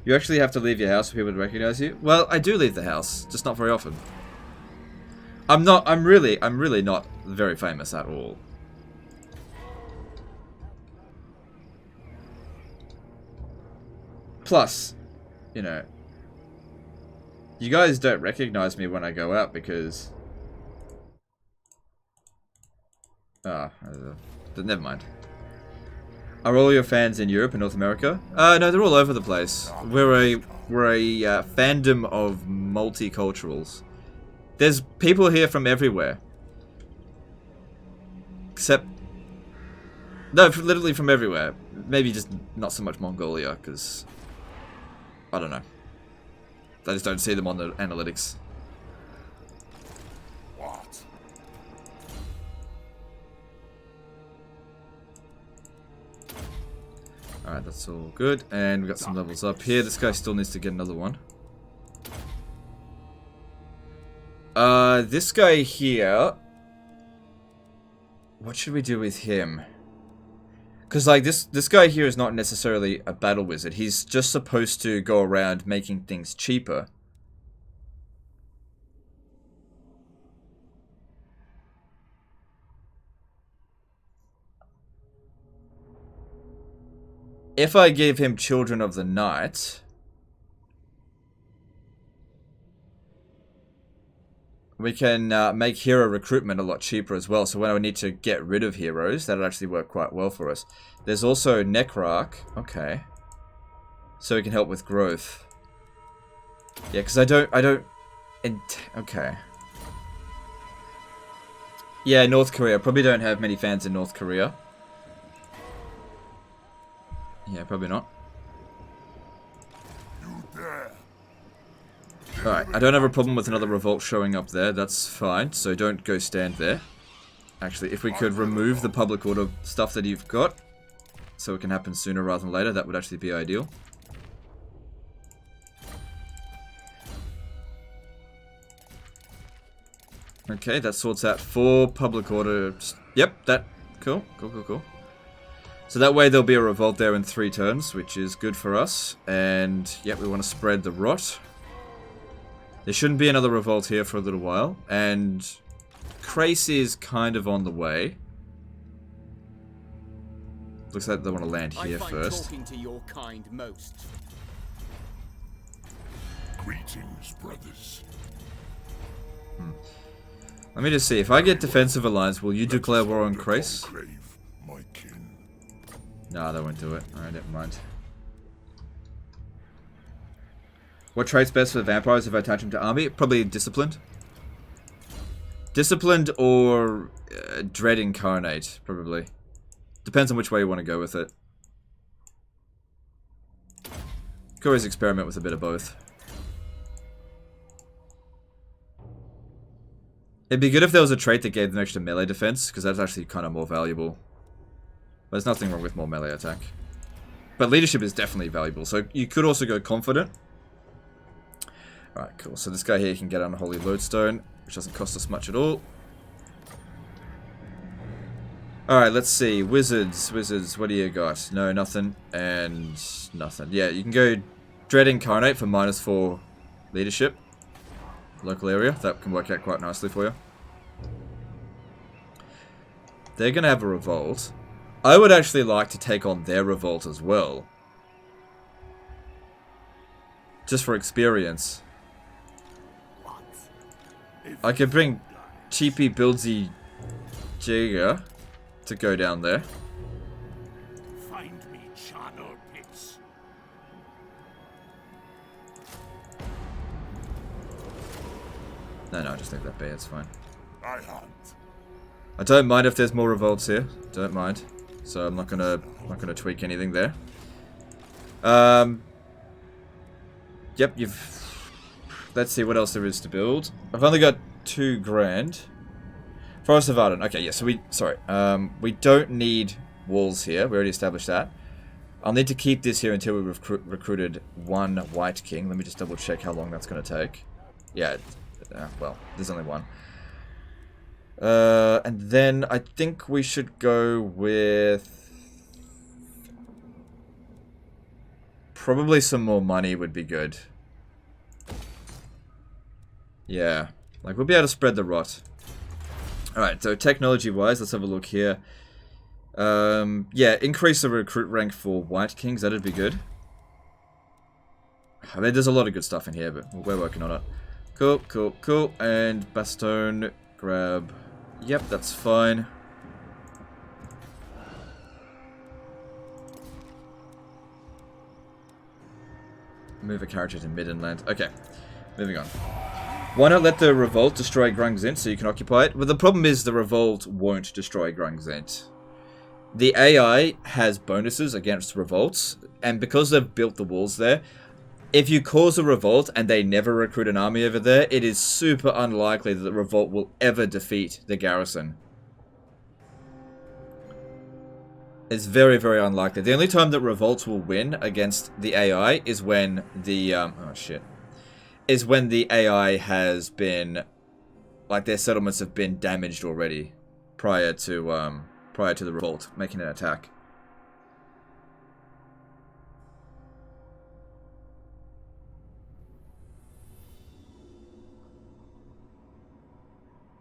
You actually have to leave your house for people to recognize you? Well, I do leave the house, just not very often. I'm really not very famous at all. Plus, you know, you guys don't recognize me when I go out because... but never mind. Are all your fans in Europe and North America? No, they're all over the place. We're a fandom of multiculturals. There's people here from everywhere. Except... No, literally from everywhere. Maybe just not so much Mongolia, because... I don't know. I just don't see them on the analytics. What? Alright, that's all good. And we got some levels up here. This guy still needs to get another one. This guy here... What should we do with him? Because, like, this guy here is not necessarily a battle wizard. He's just supposed to go around making things cheaper. If I give him Children of the Night... we can make hero recruitment a lot cheaper as well. So when I need to get rid of heroes, that'll actually work quite well for us. There's also Necrarch. Okay. So we can help with growth. Yeah, because I don't... Okay. Yeah, North Korea. Probably don't have many fans in North Korea. Yeah, probably not. You dare. Alright, I don't have a problem with another revolt showing up there, that's fine, so don't go stand there. Actually, if we could remove the public order stuff that you've got, so it can happen sooner rather than later. That would actually be ideal. Okay, that sorts out 4 public orders. Yep, that... Cool. So that way there'll be a revolt there in 3 turns, which is good for us. And, yep, we want to spread the rot. There shouldn't be another revolt here for a little while. And Crace is kind of on the way. Looks like they want to land here first. Talking to your kind most. Greetings, brothers. Let me just see. If I get defensive alliance, will you declare war on Crace? My kin. Nah, they won't do it. Alright, never mind. What trait's best for vampires if I attach them to army? Probably disciplined. Disciplined or dread incarnate, probably. Depends on which way you want to go with it. Could always experiment with a bit of both. It'd be good if there was a trait that gave them extra melee defense, because that's actually kind of more valuable. But there's nothing wrong with more melee attack. But leadership is definitely valuable, so you could also go confident. Alright, cool. So this guy here can get Unholy Lodestone, which doesn't cost us much at all. Alright, let's see. Wizards, what do you got? No, nothing, and nothing. Yeah, you can go Dread Incarnate for -4 leadership. Local area, that can work out quite nicely for you. They're going to have a revolt. I would actually like to take on their revolt as well. Just for experience. I could bring Cheapy Buildsy Jigger to go down there. Find me charnel pits. No, just leave that be, it's fine. I hunt. I don't mind if there's more revolts here. Don't mind. So I'm not gonna tweak anything there. Yep, let's see what else there is to build. I've only got 2 grand. Forest of Arden. Okay, yeah, so we don't need walls here. We already established that. I'll need to keep this here until we've recruited 1 White King. Let me just double check how long that's going to take. Yeah, well, there's only 1. And then I think we should go with... Probably some more money would be good. Yeah, like we'll be able to spread the rot. Alright, so technology-wise, let's have a look here. Yeah, increase the recruit rank for White Kings, that'd be good. I mean, there's a lot of good stuff in here, but we're working on it. Cool. And Bastone, grab... Yep, that's fine. Move a character to mid-inland. Okay, moving on. Why not let the revolt destroy Grungzint so you can occupy it? Well, the problem is the revolt won't destroy Grungzint. The AI has bonuses against revolts, and because they've built the walls there, if you cause a revolt and they never recruit an army over there, it is super unlikely that the revolt will ever defeat the garrison. It's very, very unlikely. The only time that revolts will win against the AI is when the... is when the AI has been... Like, their settlements have been damaged already prior to the revolt making an attack.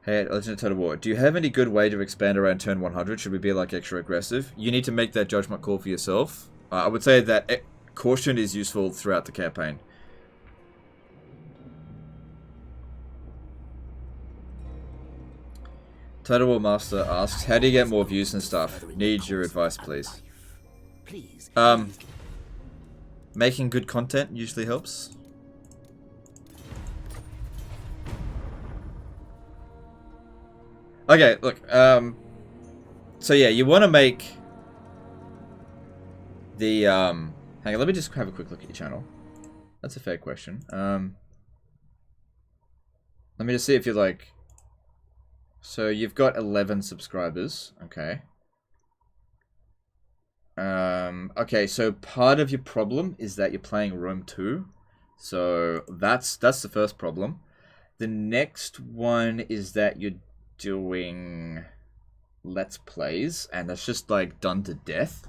Hey, Legend of Total War, do you have any good way to expand around turn 100? Should we be, like, extra aggressive? You need to make that judgment call for yourself. I would say that caution is useful throughout the campaign. Total War Master asks, how do you get more views and stuff? Need your advice, please. Making good content usually helps. Okay, look, so yeah, you want to make the, hang on, let me just have a quick look at your channel. That's a fair question. Let me just see if you're like, so you've got 11 subscribers, okay. Okay, so part of your problem is that you're playing Rome 2. So that's the first problem. The next one is that you're doing Let's Plays, and that's just like done to death.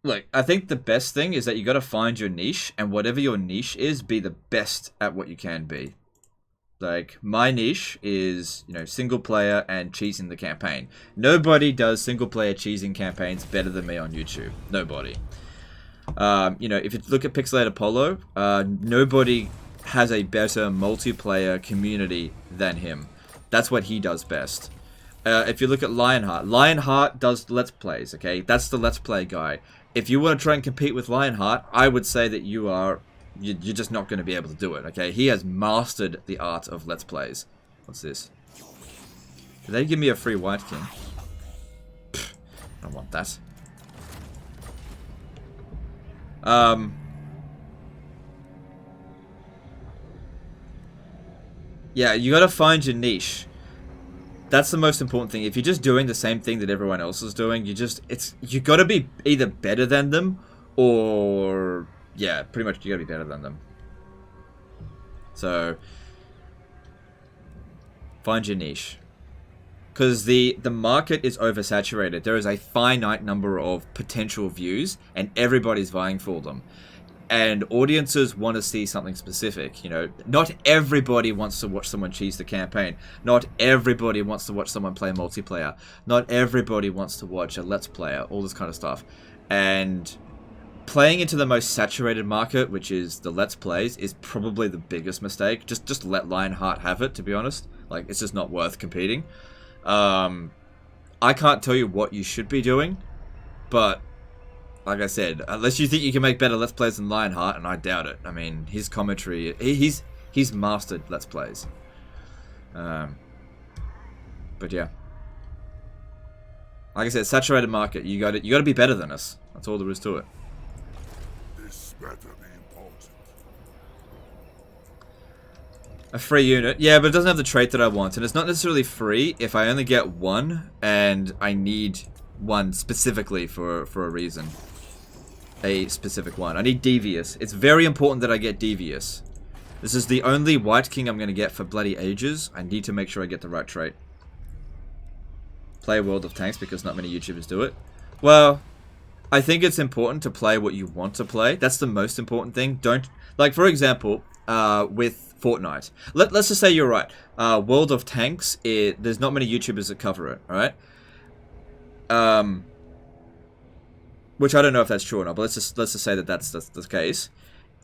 Look, I think the best thing is that you got to find your niche, and whatever your niche is, be the best at what you can be. Like, my niche is, you know, single player and cheesing the campaign. Nobody does single player cheesing campaigns better than me on YouTube. Nobody. You know, if you look at Pixelated Apollo, nobody has a better multiplayer community than him. That's what he does best. If you look at Lionheart, Lionheart does Let's Plays, okay? That's the Let's Play guy. If you want to try and compete with Lionheart, I would say that you're just not going to be able to do it, okay? He has mastered the art of Let's Plays. What's this? Did they give me a free White King? Pfft, I don't want that. Yeah, you gotta find your niche. That's the most important thing. If you're just doing the same thing that everyone else is doing, you gotta be either better than them, or yeah, pretty much you gotta be better than them. So find your niche, because the market is oversaturated. There is a finite number of potential views, and everybody's vying for them. And audiences want to see something specific, you know. Not everybody wants to watch someone cheese the campaign. Not everybody wants to watch someone play multiplayer. Not everybody wants to watch a Let's Player, all this kind of stuff. And playing into the most saturated market, which is the Let's Plays, is probably the biggest mistake. Just let Lionheart have it, to be honest. Like, it's just not worth competing. I can't tell you what you should be doing, but like I said, unless you think you can make better Let's Plays than Lionheart, and I doubt it. I mean, his commentary, he's mastered Let's Plays. But yeah, like I said, saturated market. You got to be better than us. That's all there is to it. This better be important. A free unit, yeah, but it doesn't have the trait that I want, and it's not necessarily free if I only get one, and I need one specifically for a reason. A specific one. I need Devious. It's very important that I get Devious. This is the only White King I'm going to get for bloody ages. I need to make sure I get the right trait. Play World of Tanks because not many YouTubers do it. Well, I think it's important to play what you want to play. That's the most important thing. Don't, like, for example, with Fortnite. Let's just say you're right. World of Tanks, there's not many YouTubers that cover it, alright? Which I don't know if that's true or not, but let's just say that that's the case.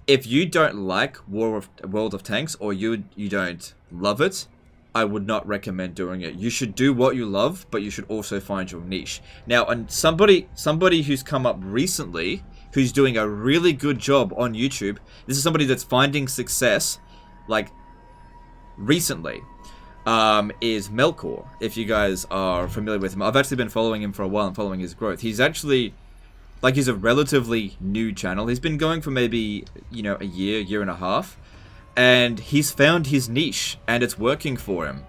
If you don't like World of Tanks, or you don't love it, I would not recommend doing it. You should do what you love, but you should also find your niche. Now, and somebody who's come up recently, who's doing a really good job on YouTube, this is somebody that's finding success, like, recently. Is Melkor, if you guys are familiar with him. I've actually been following him for a while and following his growth. He's actually, like, he's a relatively new channel. He's been going for maybe, you know, a year and a half. And he's found his niche, and it's working for him.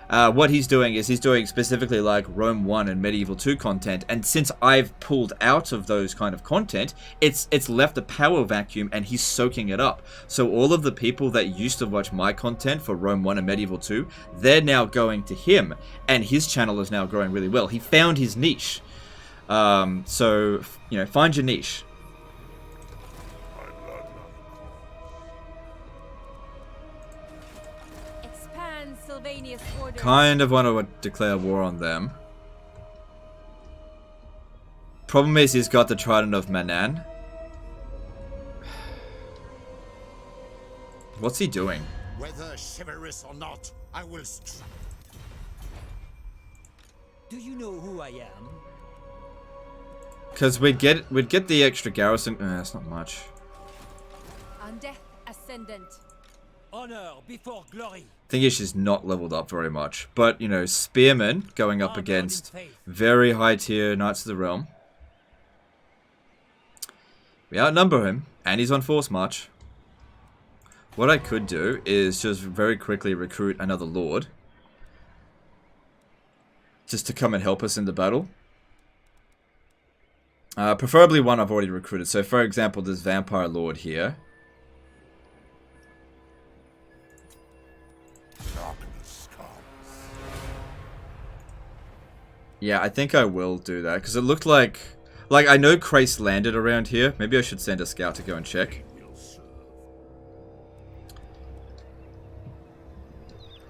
What he's doing is he's doing specifically like Rome 1 and Medieval 2 content, and since I've pulled out of those kind of content, it's left a power vacuum, and he's soaking it up. So all of the people that used to watch my content for Rome 1 and Medieval 2, they're now going to him, and his channel is now growing really well. He found his niche. So, you know, find your niche. Kind of want to declare war on them. Problem is he's got the Trident of Manan. What's he doing? Whether chivalrous or not, I will Do you know who I am? Because we'd get the extra garrison. That's not much. On death ascendant. Honor before glory. Thing is, she's not leveled up very much. But, you know, Spearman going up against very high tier Knights of the Realm. We outnumber him, and he's on Force March. What I could do is just very quickly recruit another Lord. just to come and help us in the battle. Preferably one I've already recruited. So, for example, this Vampire Lord here. Yeah, I think I will do that, because it looked like I know Krace landed around here. Maybe I should send a scout to go and check.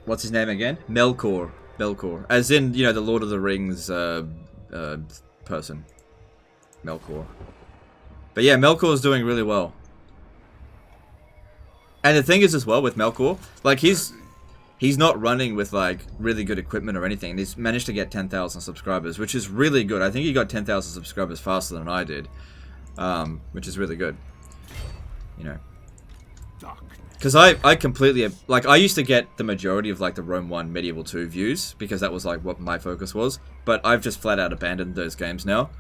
What's his name again? Melkor. Melkor. As in, you know, the Lord of the Rings person. Melkor. But yeah, Melkor is doing really well. And the thing is as well with Melkor, like he's not running with like really good equipment or anything. He's managed to get 10,000 subscribers, which is really good. I think he got 10,000 subscribers faster than I did, which is really good. You know, because I completely, like, I used to get the majority of like the Rome 1 Medieval 2 views because that was like what my focus was. But I've just flat out abandoned those games now.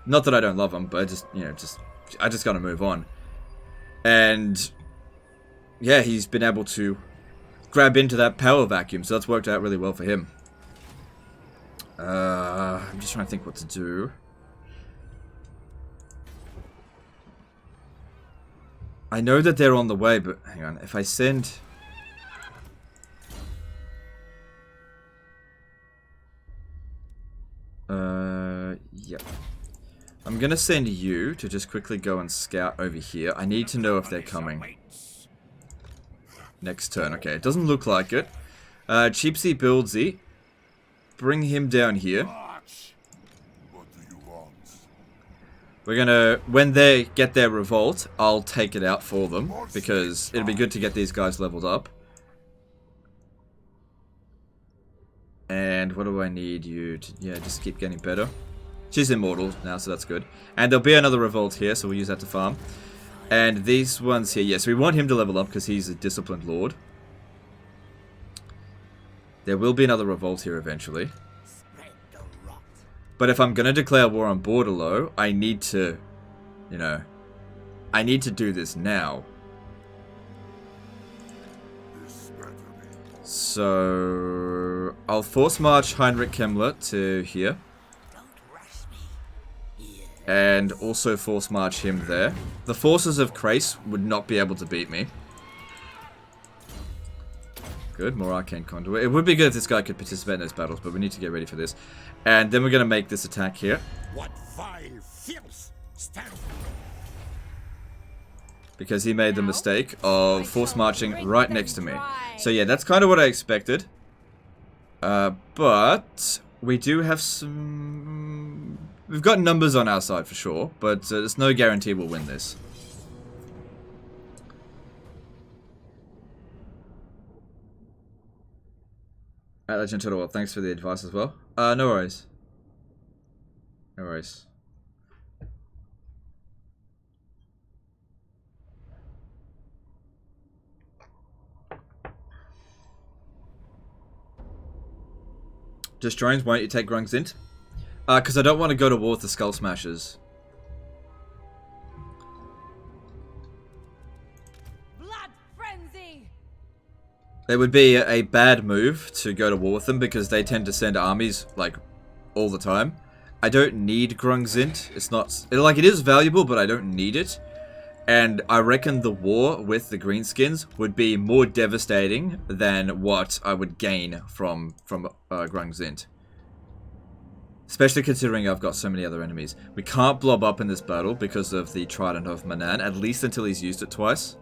Not that I don't love them, but I just, you know, I just gotta move on. And yeah, he's been able to grab into that power vacuum, so that's worked out really well for him. I'm just trying to think what to do. I know that they're on the way, but hang on. If I send... Yep. I'm gonna send you to just quickly go and scout over here. I need to know if they're coming. Next turn. Okay, it doesn't look like it. Cheapsy Buildsy. Bring him down here. We're gonna, when they get their revolt, I'll take it out for them, because it'll be good to get these guys leveled up. And what do I need you to, yeah, just keep getting better. She's immortal now, so that's good. And there'll be another revolt here, so we'll use that to farm. And these ones here, yes, we want him to level up because he's a disciplined lord. There will be another revolt here eventually. But if I'm going to declare war on Bordello, I need to, you know, I need to do this now. So, I'll force march Heinrich Kemler to here. And also force march him there. The forces of Krace would not be able to beat me. Good, more Arcane Conduit. It would be good if this guy could participate in those battles, but we need to get ready for this. And then we're going to make this attack here. What vile filth! Stand. Because he made the mistake of force marching right next to me. So yeah, that's kind of what I expected. But we do have some... We've got numbers on our side for sure, but there's no guarantee we'll win this. Legend Total War, thanks for the advice as well. No worries. No worries. Just drones, why don't you take Grungzint? Because I don't want to go to war with the Skull Smashers. Blood frenzy. It would be a bad move to go to war with them because they tend to send armies, like, all the time. I don't need Grungzint. It's not... Like, it is valuable, but I don't need it. And I reckon the war with the Greenskins would be more devastating than what I would gain from Grungzint. Especially considering I've got so many other enemies. We can't blob up in this battle because of the Trident of Manan, at least until he's used it twice.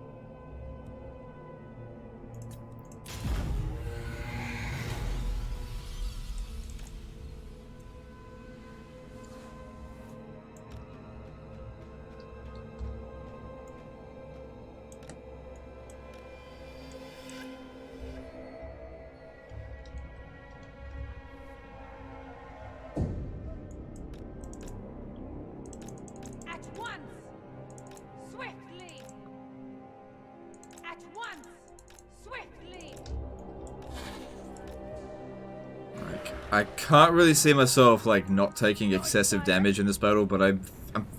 I can't really see myself, like, not taking excessive damage in this battle, but I'm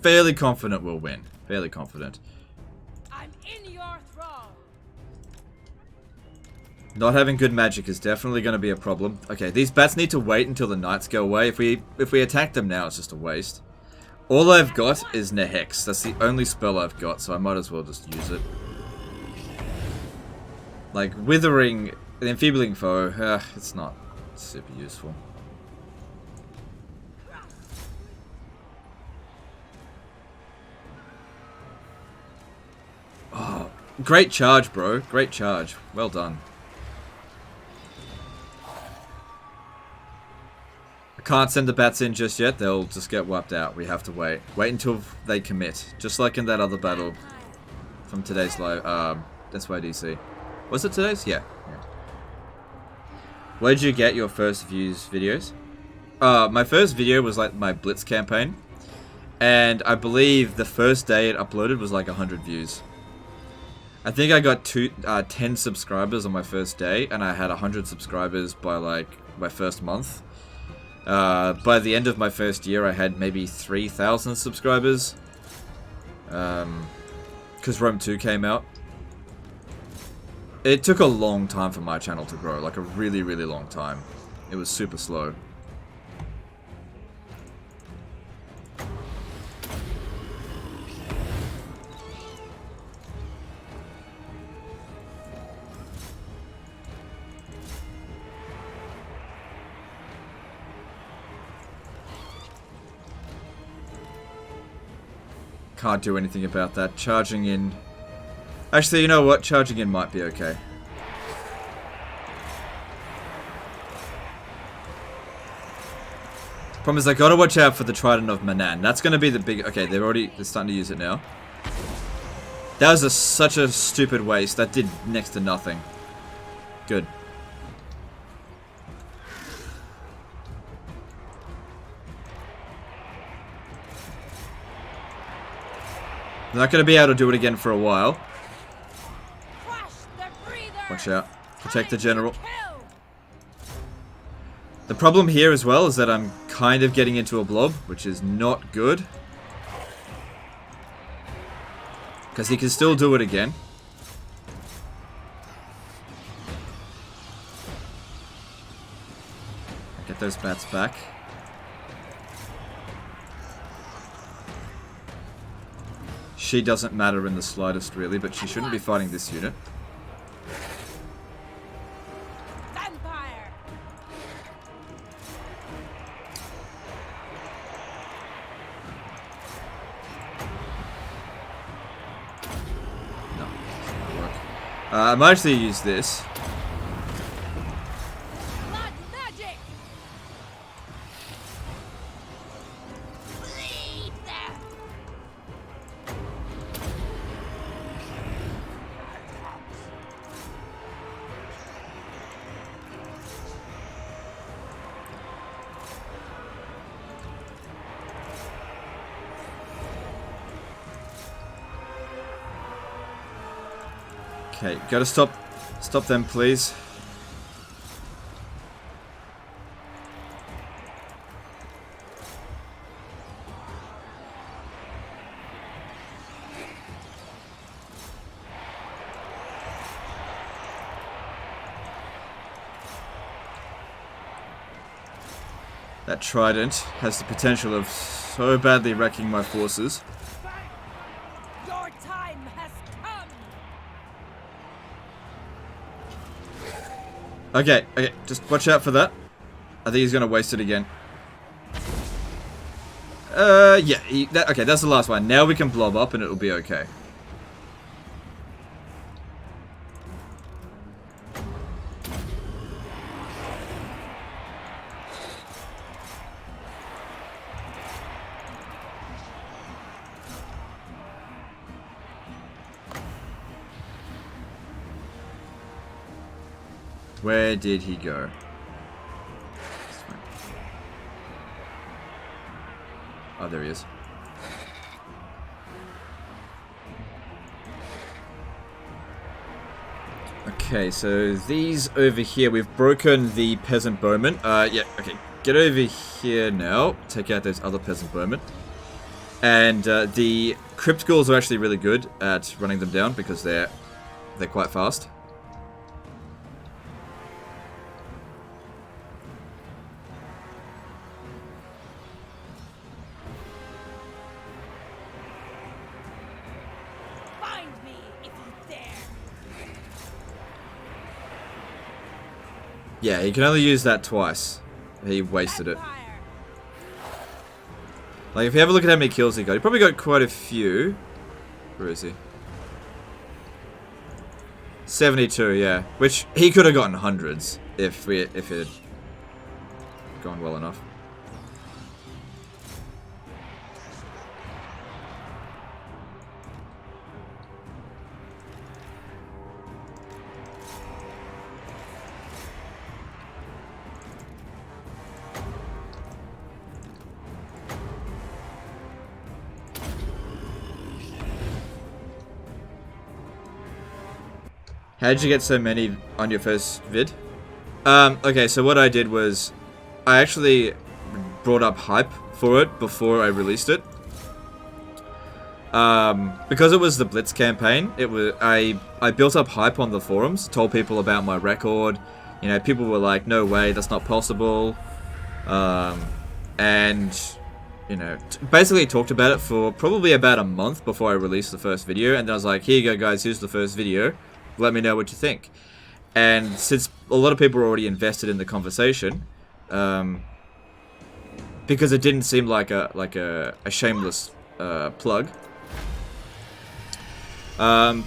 fairly confident we'll win. Fairly confident. I'm in your thrall. Not having good magic is definitely going to be a problem. Okay, these bats need to wait until the knights go away. If we attack them now, it's just a waste. All I've got is Nehex. That's the only spell I've got, so I might as well just use it. Like, Withering, the Enfeebling Foe, it's not super useful. Oh, great charge, bro. Great charge. Well done. Can't send the bats in just yet, they'll just get wiped out. We have to wait. Wait until they commit. Just like in that other battle from today's live, that's why DC. Was it today's? Yeah. Where did you get your first views videos? My first video was like my Blitz campaign. And I believe the first day it uploaded was like 100 views. I think I got 10 subscribers on my first day, and I had 100 subscribers by like my first month. By the end of my first year, I had maybe 3,000 subscribers. Because Rome 2 came out. It took a long time for my channel to grow, like a really, really long time. It was super slow. Can't do anything about that. Charging in... Actually, you know what? Charging in might be okay. Problem is, I gotta watch out for the Trident of Manan. That's gonna be the big... Okay, they're starting to use it now. That was such a stupid waste. That did next to nothing. Good. I'm not going to be able to do it again for a while. Watch out. Protect the general. The problem here as well is that I'm kind of getting into a blob, which is not good. Because he can still do it again. Get those bats back. She doesn't matter in the slightest, really, but she shouldn't be fighting this unit. Vampire. No, it's not gonna work. I might actually use this. Blood magic. Bleed them. Okay, gotta stop them, please. That Trident has the potential of so badly wrecking my forces. Your time has come. Okay, just watch out for that. I think he's gonna waste it again. Yeah, okay, that's the last one. Now we can blob up and it'll be okay. Where did he go? Oh, there he is. Okay, so these over here, we've broken the peasant bowmen. Yeah, okay. Get over here now. Take out those other peasant bowmen. And the crypt ghouls are actually really good at running them down because they're quite fast. Yeah, he can only use that twice. He wasted it. Empire. Like, if you have a look at how many kills he probably got quite a few. Where is he? 72, yeah. Which, he could have gotten hundreds if it had gone well enough. How did you get so many on your first vid? Okay, so what I did was I actually brought up hype for it before I released it. Because it was the Blitz campaign, I built up hype on the forums, told people about my record. You know, people were like, "No way, that's not possible," and you know, basically talked about it for probably about a month before I released the first video, and then I was like, "Here you go, guys. Here's the first video. Let me know what you think." And since a lot of people were already invested in the conversation, because it didn't seem like a shameless plug,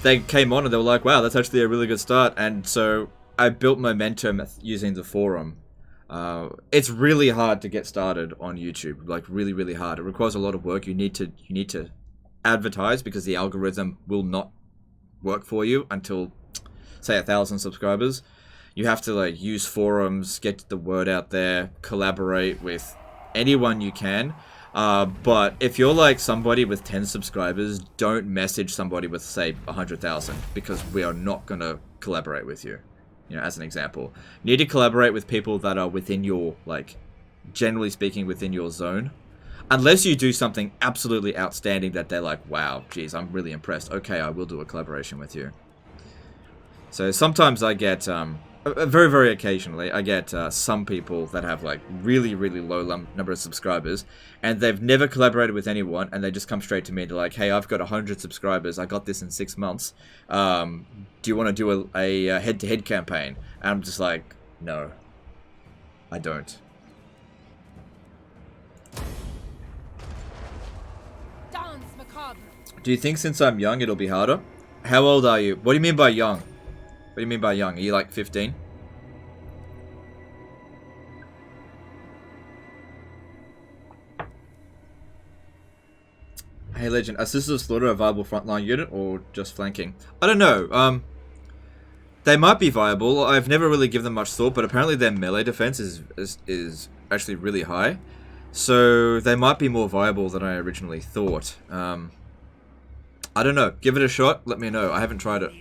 they came on and they were like, "Wow, that's actually a really good start." And so I built momentum using the forum. It's really hard to get started on YouTube, like really, really hard. It requires a lot of work. You need to advertise because the algorithm will not work for you until, say, 1,000 subscribers. You have to like use forums, get the word out there, collaborate with anyone you can. But if you're like somebody with 10 subscribers, don't message somebody with, say, 100,000, because we are not going to collaborate with you. You know, as an example, you need to collaborate with people that are within your, like, generally speaking, within your zone. Unless you do something absolutely outstanding that they're like, "Wow, geez, I'm really impressed. Okay, I will do a collaboration with you." So sometimes I get, very, very occasionally, I get some people that have like really, really low number of subscribers, and they've never collaborated with anyone, and they just come straight to me and they're like, "Hey, I've got 100 subscribers. I got this in 6 months. Do you want to do a head-to-head campaign?" And I'm just like, "No, I don't." Dance macabre. Do you think since I'm young it'll be harder? How old are you? What do you mean by young? What do you mean by young? Are you like 15? Hey Legend, Assisted of Slaughter a viable frontline unit or just flanking? I don't know. They might be viable. I've never really given them much thought, but apparently their melee defense is actually really high. So they might be more viable than I originally thought. I don't know. Give it a shot. Let me know. I haven't tried it.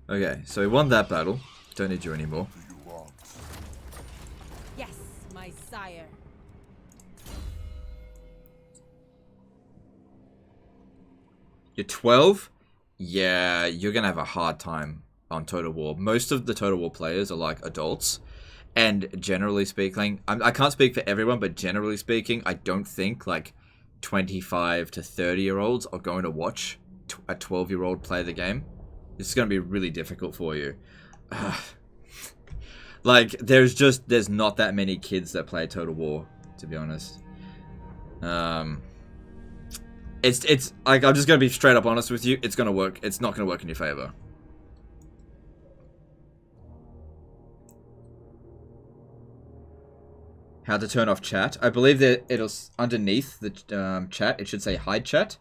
Okay, so we won that battle. Don't need you anymore. Yes, my sire. You're 12? Yeah, you're gonna have a hard time on Total War. Most of the Total War players are like adults. And generally speaking, I can't speak for everyone, but generally speaking, I don't think like 25 to 30-year-olds are going to watch a 12-year-old play the game. It's going to be really difficult for you. Like, there's not that many kids that play Total War, to be honest. It's like, I'm just going to be straight up honest with you. It's going to work. It's not going to work in your favor. How to turn off chat. I believe that it'll, underneath the chat, it should say hide chat.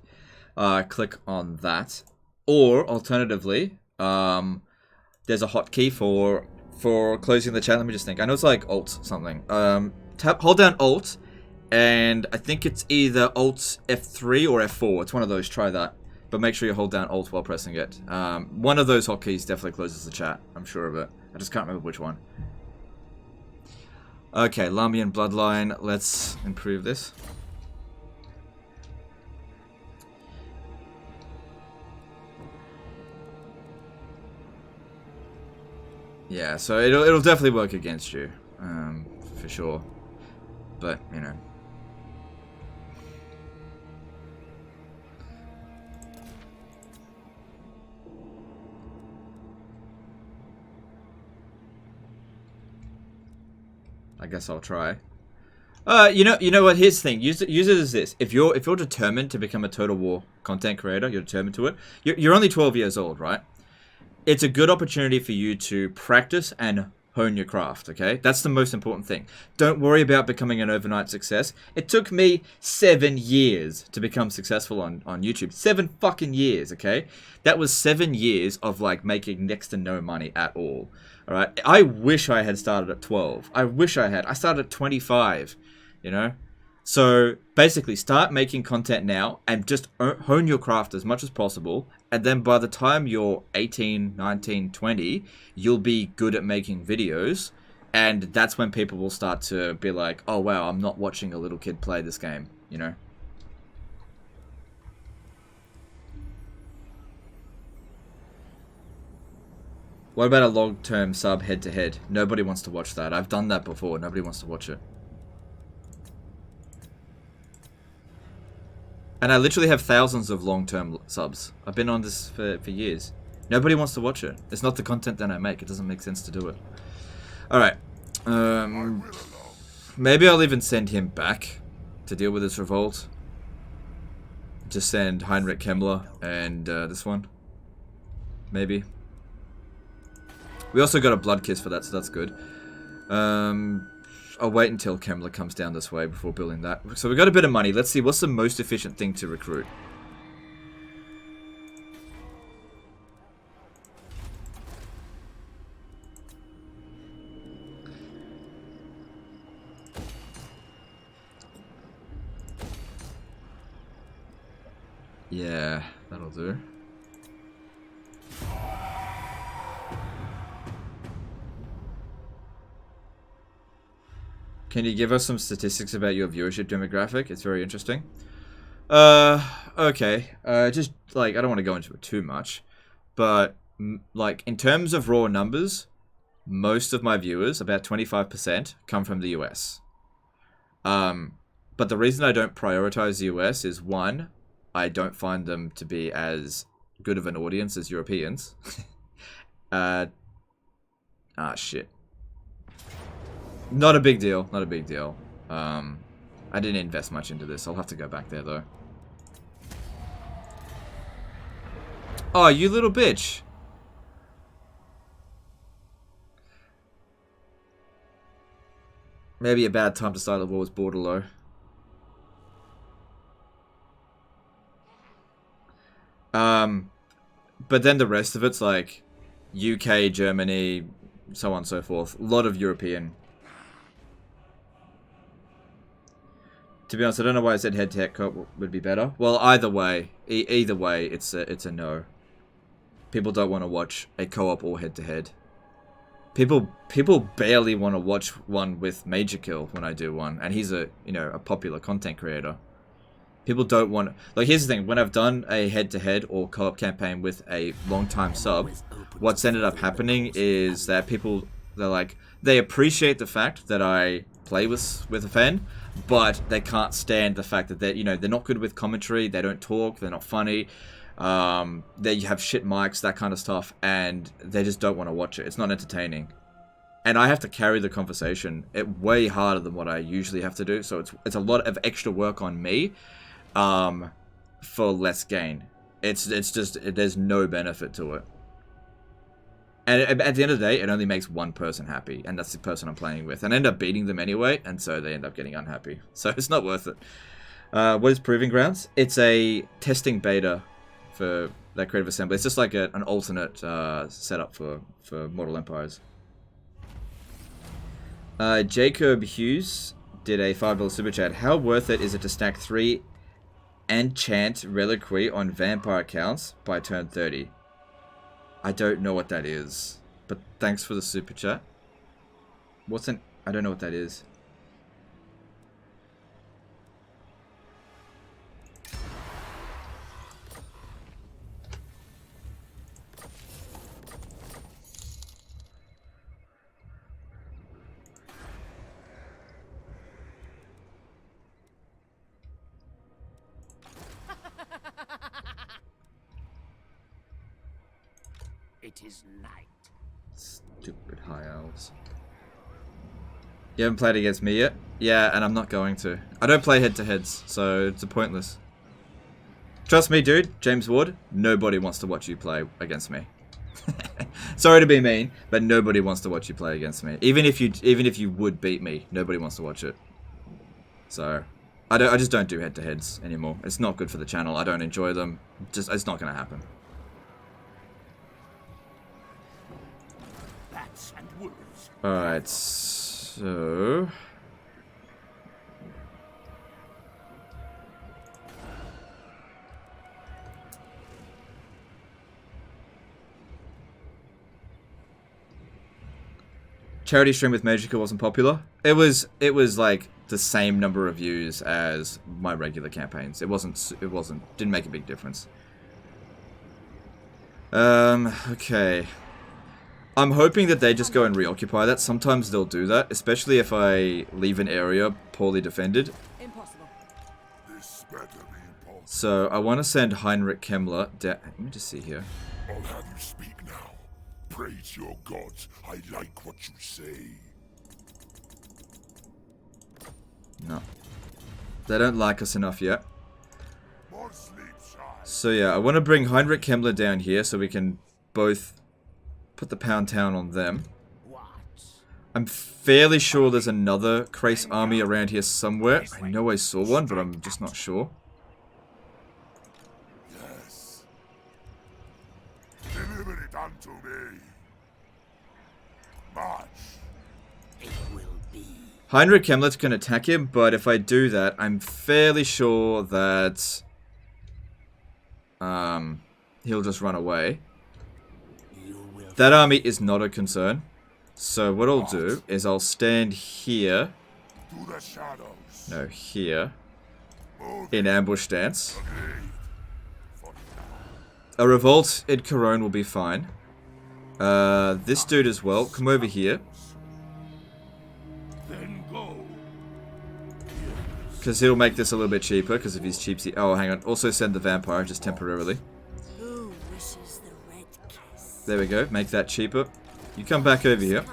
Click on that. Or, alternatively, there's a hotkey for closing the chat. Let me just think. I know it's like Alt something. Hold down Alt, and I think it's either Alt F3 or F4. It's one of those. Try that. But make sure you hold down Alt while pressing it. One of those hotkeys definitely closes the chat. I'm sure of it. I just can't remember which one. Okay, Lamian Bloodline. Let's improve this. Yeah, so it'll definitely work against you, for sure. But, you know. I guess I'll try. You know what? Here's the thing. Use it as this. If you're determined to become a Total War content creator, you're determined to it. You're only 12 years old, right? It's a good opportunity for you to practice and hone your craft, okay? That's the most important thing. Don't worry about becoming an overnight success. It took me 7 years to become successful on YouTube. 7 fucking years, okay? That was 7 years of, like, making next to no money at all, all right? I wish I had started at 12. I wish I had. I started at 25, you know? So, basically, start making content now and just hone your craft as much as possible. And then by the time you're 18, 19, 20, you'll be good at making videos. And that's when people will start to be like, oh, wow, I'm not watching a little kid play this game, you know? What about a long-term sub head-to-head? Nobody wants to watch that. I've done that before. Nobody wants to watch it. And I literally have thousands of long-term subs. I've been on this for years. Nobody wants to watch it. It's not the content that I make. It doesn't make sense to do it. Alright. Maybe I'll even send him back to deal with this revolt. Just send Heinrich Kemler and this one. Maybe. We also got a blood kiss for that, so that's good. I'll wait until Kemler comes down this way before building that. So we got a bit of money. Let's see, what's the most efficient thing to recruit? Yeah, that'll do. Can you give us some statistics about your viewership demographic? It's very interesting. Okay. Just, like, I don't want to go into it too much. But, like, in terms of raw numbers, most of my viewers, about 25%, come from the US. But the reason I don't prioritize the US is, one, I don't find them to be as good of an audience as Europeans. Shit. Not a big deal. Not a big deal. I didn't invest much into this. I'll have to go back there, though. Oh, you little bitch. Maybe a bad time to start the war was Borderlo. But then the rest of it's like UK, Germany, so on and so forth. A lot of European. To be honest, I don't know why I said head-to-head co-op would be better. Well, either way, either way, it's a no. People don't want to watch a co-op or head-to-head. People barely want to watch one with Major Kill when I do one, and he's a popular content creator. People don't want... Like, here's the thing. When I've done a head-to-head or co-op campaign with a long-time sub, what's ended up happening is that people, they appreciate the fact that I play with a fan, but they can't stand the fact that they're not good with commentary, they don't talk, they're not funny, they have shit mics, that kind of stuff, and they just don't want to watch it. It's not entertaining. And I have to carry the conversation way harder than what I usually have to do, so it's a lot of extra work on me, for less gain. It's just, there's no benefit to it. And at the end of the day, it only makes one person happy, and that's the person I'm playing with. And I end up beating them anyway, and so they end up getting unhappy. So it's not worth it. What is Proving Grounds? It's a testing beta for that Creative Assembly. It's just like an alternate setup for Mortal Empires. Jacob Hughes did a $5 super chat. How worth it is it to stack 3 enchant reliquary on vampire counts by turn 30? I don't know what that is, but thanks for the super chat. I don't know what that is. It is night. Stupid High Elves. You haven't played against me yet? Yeah, and I'm not going to. I don't play head-to-heads, so it's pointless. Trust me, dude, James Ward, nobody wants to watch you play against me. Sorry to be mean, but nobody wants to watch you play against me. Even if you would beat me, nobody wants to watch it. So, I just don't do head-to-heads anymore. It's not good for the channel. I don't enjoy them. It's not going to happen. Bats and wolves. Alright, so... Charity stream with Magica wasn't popular. It was like the same number of views as my regular campaigns. Didn't make a big difference. Okay. I'm hoping that they just go and reoccupy that. Sometimes they'll do that, especially if I leave an area poorly defended. Impossible. This better be impossible. So I want to send Heinrich Kemler down. Let me just see here. I'll have you speak now. Praise your gods. I like what you say. No. They don't like us enough yet. More sleep, child. So yeah, I want to bring Heinrich Kemler down here so we can both put the pound town on them. I'm fairly sure there's another Krace army around here somewhere. I know I saw one, but I'm just not sure. Yes. Deliver it unto me. March. It will be. Heinrich Kemler can attack him, but if I do that, I'm fairly sure that he'll just run away. That army is not a concern. So what I'll do is I'll stand here. To the shadows. No, here. In ambush stance. A revolt in Couronne will be fine. This dude as well. Come over here. Then go. Because he'll make this a little bit cheaper because of his cheapsy. Oh, hang on. Also send the vampire just temporarily. Who wishes the red kiss? There we go. Make that cheaper. You come back over here.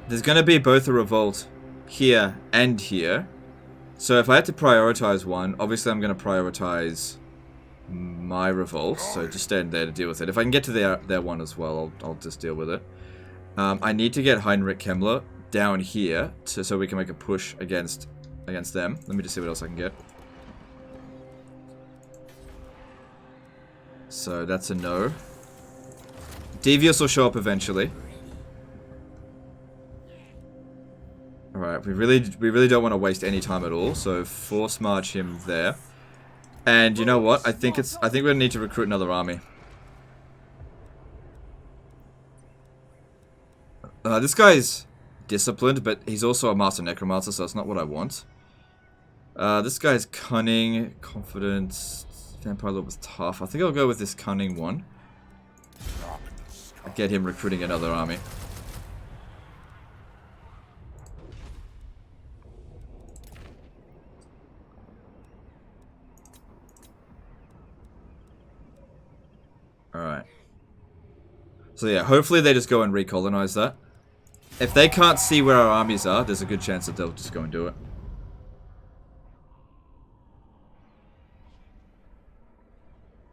There's going to be both a revolt here and here. So if I had to prioritize one, obviously I'm going to prioritize my revolt. So just stand there to deal with it. If I can get to their one as well, I'll just deal with it. I need to get Heinrich Kemler down here so we can make a push against them. Let me just see what else I can get. So that's a no. Devious will show up eventually. Alright, we really don't want to waste any time at all, so force march him there. And you know what? I think we're gonna need to recruit another army. This guy's disciplined, but he's also a master necromancer, so that's not what I want. This guy's cunning, confident, vampire lord was tough. I think I'll go with this cunning one. Get him recruiting another army. Alright. So yeah, hopefully they just go and recolonize that. If they can't see where our armies are, there's a good chance that they'll just go and do it.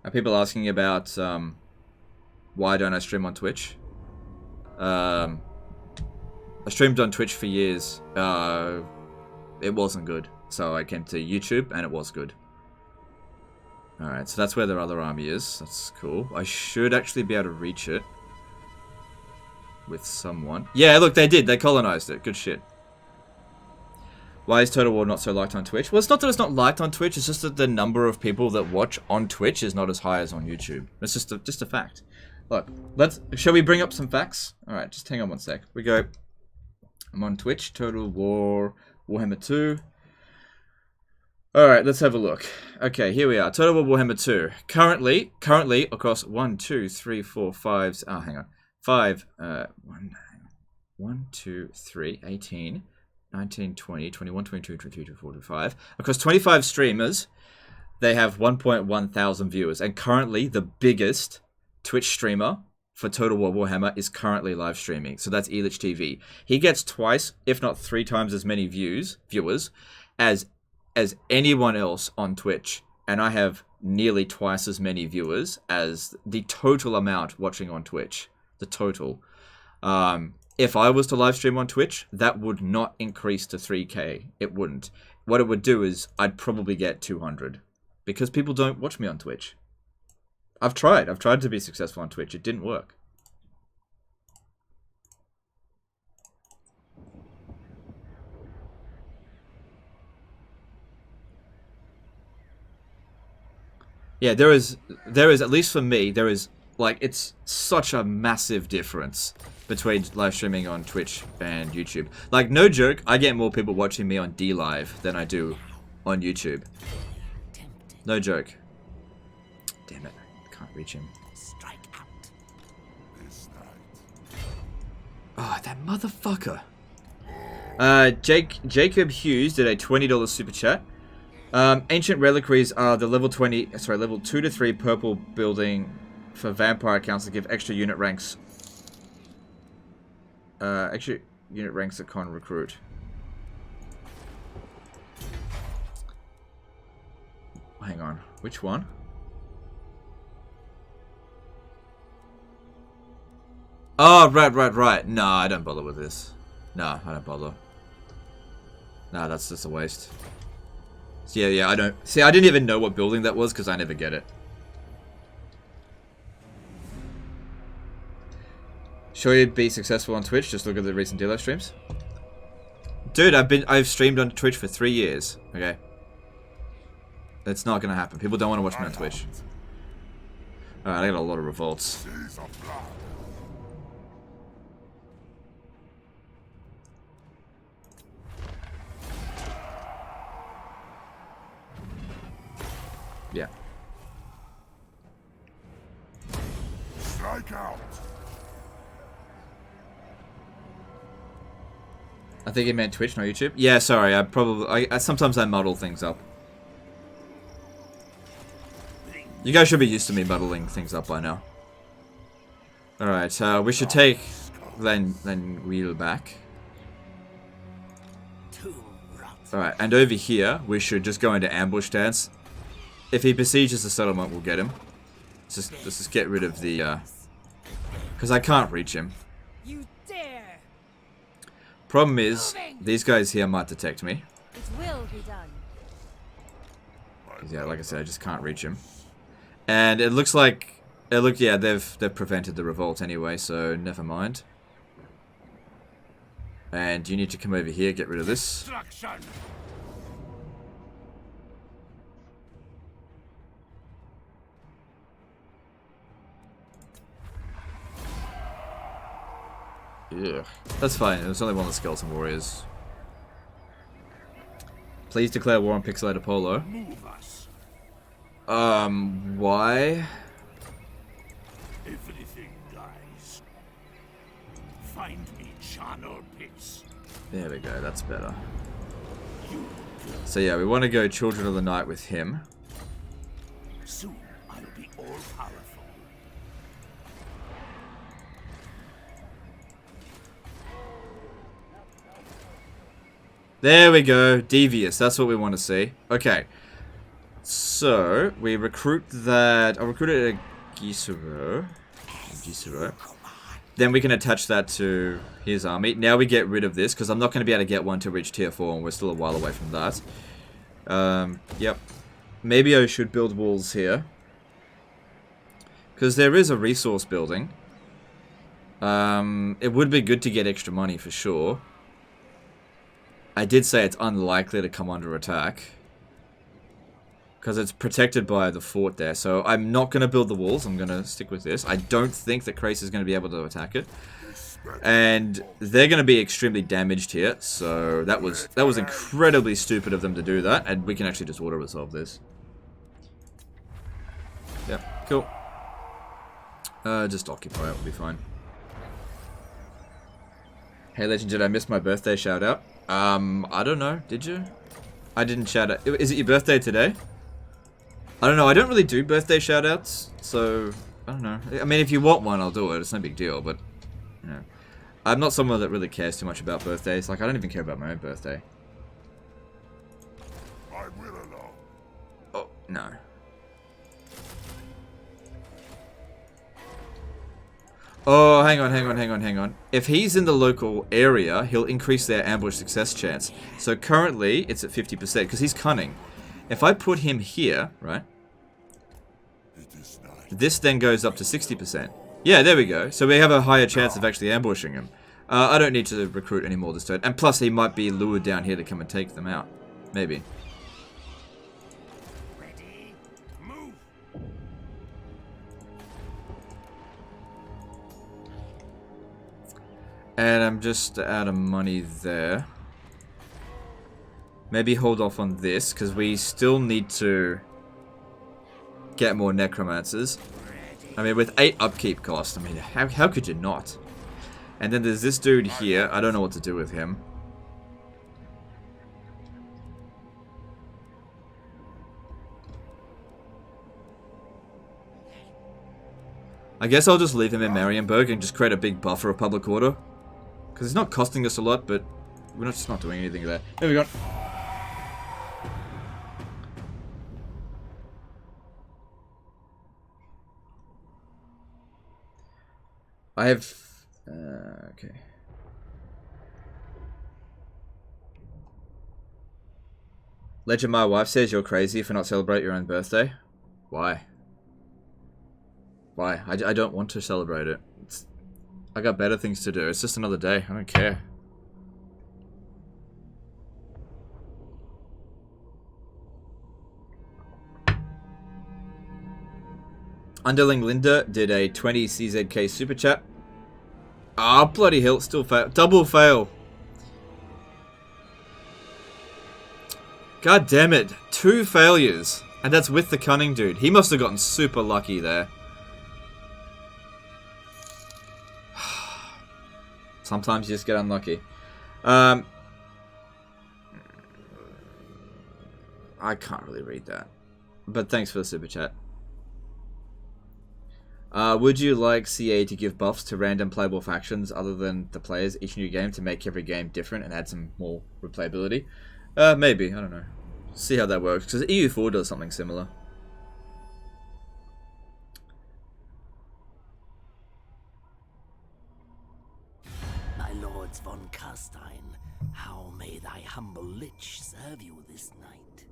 Are people asking about why don't I stream on Twitch? I streamed on Twitch for years. It wasn't good. So I came to YouTube and it was good. Alright, so that's where their other army is. That's cool. I should actually be able to reach it. With someone. Yeah, look, they did. They colonized it. Good shit. Why is Total War not so liked on Twitch? Well, it's not that it's not liked on Twitch. It's just that the number of people that watch on Twitch is not as high as on YouTube. It's just a fact. Look, shall we bring up some facts? Alright, just hang on one sec. We go. I'm on Twitch. Total War. Warhammer 2. Alright, let's have a look. Okay, here we are. Total War Warhammer 2. Currently, across 1, 2, 3, 4, 5... Oh, hang on. 5, 1, 2, 3, 18, 19, 20, 21, 22, 23, 24, 25. Across 25 streamers, they have 1.1 thousand viewers. And currently, the biggest Twitch streamer for Total War Warhammer is currently live streaming. So that's Elitch TV. He gets twice, if not 3 times as many viewers as anyone else on Twitch. And I have nearly twice as many viewers as the total amount watching on Twitch. The total. If I was to live stream on Twitch, that would not increase to 3K. It wouldn't. What it would do is I'd probably get 200. Because people don't watch me on Twitch. I've tried to be successful on Twitch. It didn't work. Yeah, there is, at least for me, there is, like, it's such a massive difference between live streaming on Twitch and YouTube. Like, no joke, I get more people watching me on DLive than I do on YouTube. No joke. Damn it, I can't reach him. Strike out. Oh, that motherfucker. Jacob Hughes did a $20 super chat. Ancient reliquaries are the level 2 to 3 purple building for vampire accounts that give extra unit ranks. Extra unit ranks that can't recruit. Hang on, which one? Oh, right. No, I don't bother with this. No, I don't bother. No, that's just a waste. So yeah, I don't... See, I didn't even know what building that was because I never get it. Sure you'd be successful on Twitch? Just look at the recent dealer streams. Dude, I've streamed on Twitch for 3 years. Okay. It's not gonna happen. People don't want to watch me on Twitch. Alright, I got a lot of revolts. Yeah. Strike out. I think it meant Twitch, not YouTube. Yeah, sorry. I sometimes I muddle things up. You guys should be used to me muddling things up by now. All right. We should take then wheel back. All right, and over here we should just go into ambush stance. If he besieges the settlement, we'll get him. Let's just get rid of the, because I can't reach him. You dare! Problem is, these guys here might detect me. It will be done. Yeah, like I said, I just can't reach him. And it looks like, yeah, they've prevented the revolt anyway, so never mind. And you need to come over here, get rid of this. Destruction. Yeah, that's fine. It was only one of the skeleton warriors. Please declare war on Pixelated Polo. Move us. Why? Everything dies. Find me charnel pits. There we go, that's better. So yeah, we want to go Children of the Night with him. Soon I'll be all powerful. There we go, Devious, that's what we want to see. Okay, so we recruit that, I'll recruit it at Gisero. Then we can attach that to his army. Now we get rid of this, because I'm not going to be able to get one to reach tier 4, and we're still a while away from that. Yep. Maybe I should build walls here. Because there is a resource building. It would be good to get extra money for sure. I did say it's unlikely to come under attack. Because it's protected by the fort there. So I'm not going to build the walls. I'm going to stick with this. I don't think that Krace is going to be able to attack it. And they're going to be extremely damaged here. So that was incredibly stupid of them to do that. And we can actually just auto-resolve this. Yeah, cool. Just occupy it. We'll be fine. Hey Legend, did I miss my birthday shout out? I don't know. Did you? I didn't shout out. Is it your birthday today? I don't know. I don't really do birthday shout outs. So I don't know. I mean, if you want one, I'll do it. It's no big deal, but, you know. I'm not someone that really cares too much about birthdays. Like, I don't even care about my own birthday. I will alone. Oh, no. Oh, hang on. If he's in the local area, he'll increase their ambush success chance. So currently, it's at 50%, because he's cunning. If I put him here, right? This then goes up to 60%. Yeah, there we go. So we have a higher chance of actually ambushing him. I don't need to recruit anymore this turn. And plus, he might be lured down here to come and take them out. Maybe. Ready? Move. And I'm just out of money there. Maybe hold off on this, because we still need to get more necromancers. I mean, with 8 upkeep cost, I mean, how could you not? And then there's this dude here. I don't know what to do with him. I guess I'll just leave him in Marienburg and just create a big buffer of public order. Because it's not costing us a lot, but we're just not doing anything there. There we go. I have... okay. Legend, my wife says you're crazy for not celebrate your own birthday. Why? Why? I don't want to celebrate it. I got better things to do. It's just another day. I don't care. Underling Linda did a 20 CZK super chat. Ah, bloody hell, still fail. Double fail. God damn it. 2 failures. And that's with the cunning dude. He must have gotten super lucky there. Sometimes you just get unlucky. I can't really read that. But thanks for the super chat. Would you like CA to give buffs to random playable factions other than the players each new game to make every game different and add some more replayability? Maybe. I don't know. See how that works. Because EU4 does something similar. My lords von Carstein, how may thy humble lich serve you this night?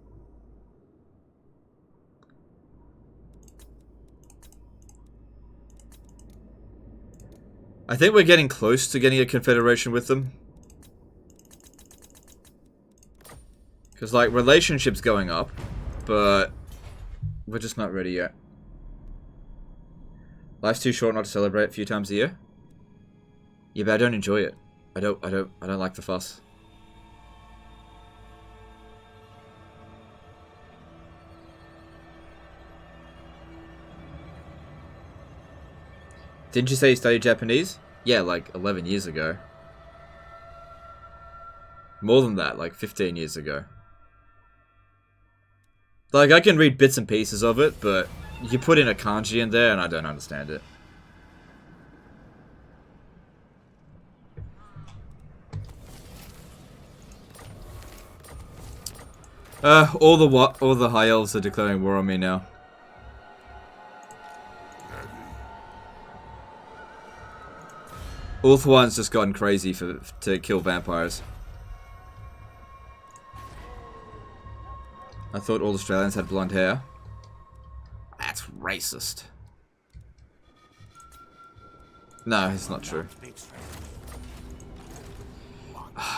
I think we're getting close to getting a confederation with them. Because, like, relationships going up, but we're just not ready yet. Life's too short not to celebrate a few times a year. Yeah, but I don't enjoy it. I don't like the fuss. Didn't you say you studied Japanese? Yeah, like 11 years ago. More than that, like 15 years ago. Like, I can read bits and pieces of it, but you put in a kanji in there and I don't understand it. All the High Elves are declaring war on me now. Ulthuan's just gotten crazy to kill vampires. I thought all Australians had blonde hair. That's racist. No, it's not true.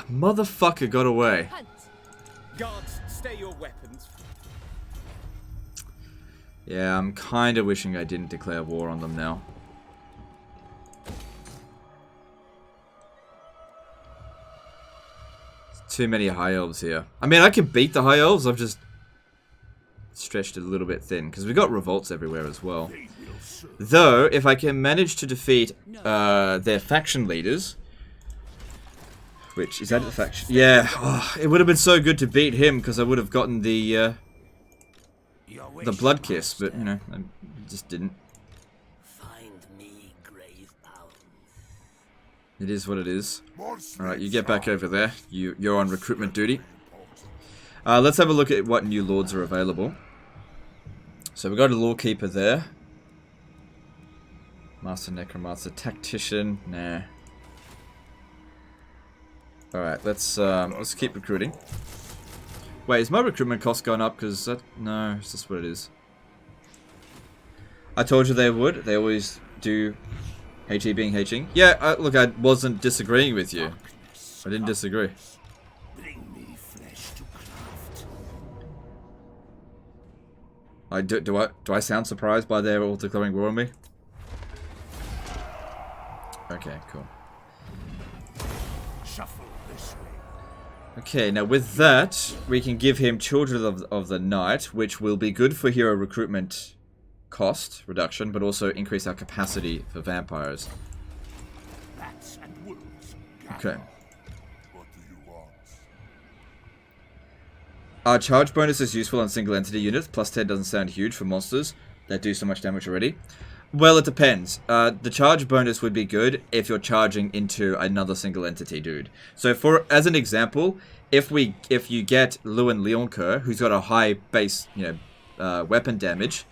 Motherfucker got away. Guards, stay your weapons. Yeah, I'm kind of wishing I didn't declare war on them now. Too many High Elves here. I mean, I can beat the High Elves, I've just stretched it a little bit thin, because we got revolts everywhere as well. Though, if I can manage to defeat their faction leaders, which is that the faction? Yeah, oh, it would have been so good to beat him, because I would have gotten the Blood Kiss, but, you know, I just didn't. grave bounds. It is what it is. More Alright, you get back over there. You're on recruitment duty. Let's have a look at what new lords are available. So we've got a Lawkeeper there. Master Necromancer. Tactician. Nah. Alright, let's keep recruiting. Wait, is my recruitment cost going up? Because that... No, it's just what it is. I told you they would. They always do. HE being Hing. Yeah, look, I wasn't disagreeing with you. I didn't disagree. Bring me flesh to craft. Do I sound surprised by their all declaring war on me? Okay, cool. Shuffle this way. Okay, now with that, we can give him Children of the Night, which will be good for hero recruitment cost reduction, but also increase our capacity for vampires. Bats and wolves. Okay. What do you want? Our charge bonus is useful on single entity units. Plus 10 doesn't sound huge for monsters that do so much damage already. Well, it depends. The charge bonus would be good if you're charging into another single entity dude. So as an example, if you get Lewin Leoncoeur, who's got a high base, weapon damage,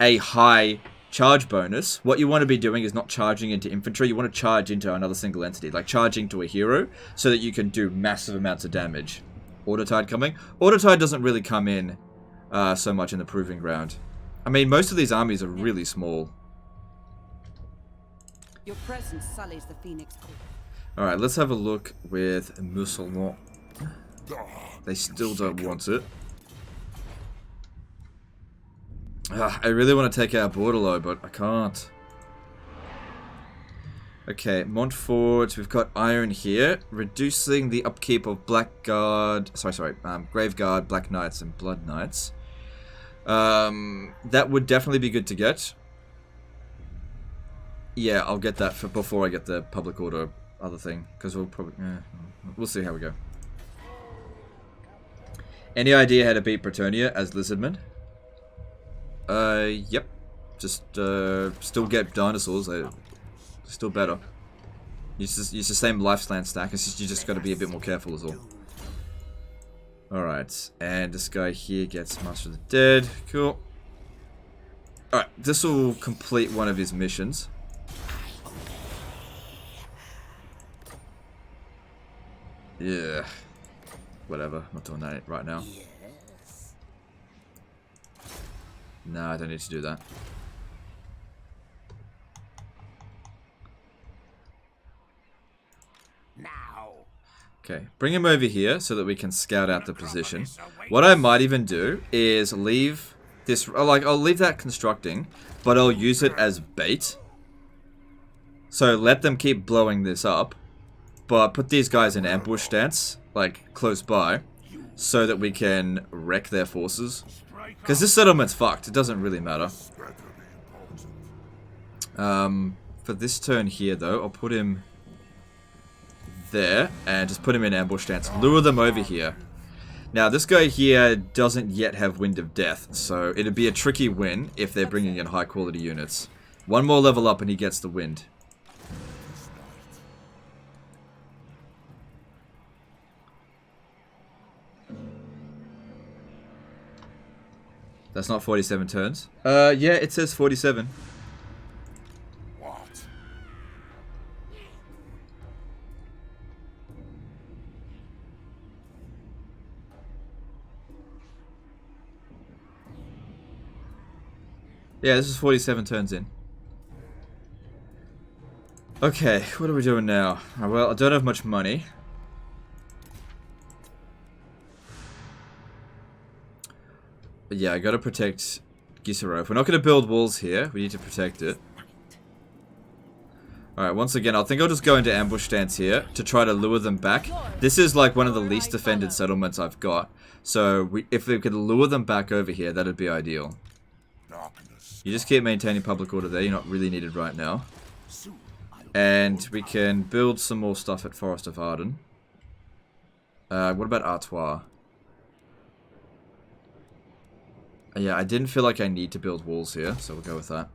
a high charge bonus, what you want to be doing is not charging into infantry, you want to charge into another single entity, like charging to a hero, so that you can do massive amounts of damage. Autotide coming? Autotide doesn't really come in so much in the Proving Ground. I mean, most of these armies are really small. Your presence sullies the Phoenix Court. Alright, let's have a look with Mousselon. They still don't want it. I really want to take out Bordelot, but I can't. Okay, Montfort, we've got Iron here, reducing the upkeep of Graveguard, Black Knights, and Blood Knights. That would definitely be good to get. Yeah, I'll get that before I get the public order other thing, because we'll see how we go. Any idea how to beat Bretonnia as Lizardman? Yep. Just, still get dinosaurs. They're still better. Use the same lifespan stack. It's just, you just got to be a bit more careful as well. Alright. And this guy here gets Master of the Dead. Cool. Alright. This will complete one of his missions. Yeah. Whatever. I'm not doing that right now. No, I don't need to do that. Now. Okay, bring him over here so that we can scout out the position. What I might even do is leave this, I'll leave that constructing, but I'll use it as bait. So let them keep blowing this up, but put these guys in ambush stance, like close by, so that we can wreck their forces. Because this settlement's fucked. It doesn't really matter. For this turn here, though, I'll put him there and just put him in ambush stance. Lure them over here. Now, this guy here doesn't yet have Wind of Death, so it'd be a tricky win if they're bringing in high-quality units. One more level up and he gets the wind. That's not 47 turns. Yeah, it says 47. What? Yeah, this is 47 turns in. Okay, what are we doing now? Well, I don't have much money. But yeah, I gotta protect Gisero. If we're not gonna build walls here, we need to protect it. Alright, once again, I think I'll just go into ambush stance here to try to lure them back. This is like one of the least defended settlements I've got. So, if we could lure them back over here, that'd be ideal. You just keep maintaining public order there, you're not really needed right now. And we can build some more stuff at Forest of Arden. What about Artois? Yeah, I didn't feel like I need to build walls here, so we'll go with that.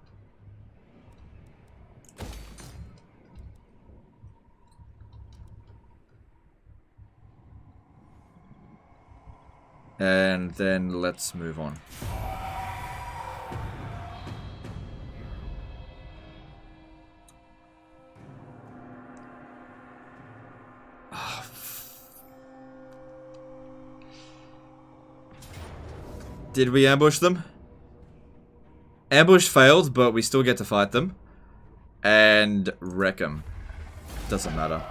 And then let's move on. Did we ambush them? Ambush failed, but we still get to fight them. And wreck them. Doesn't matter.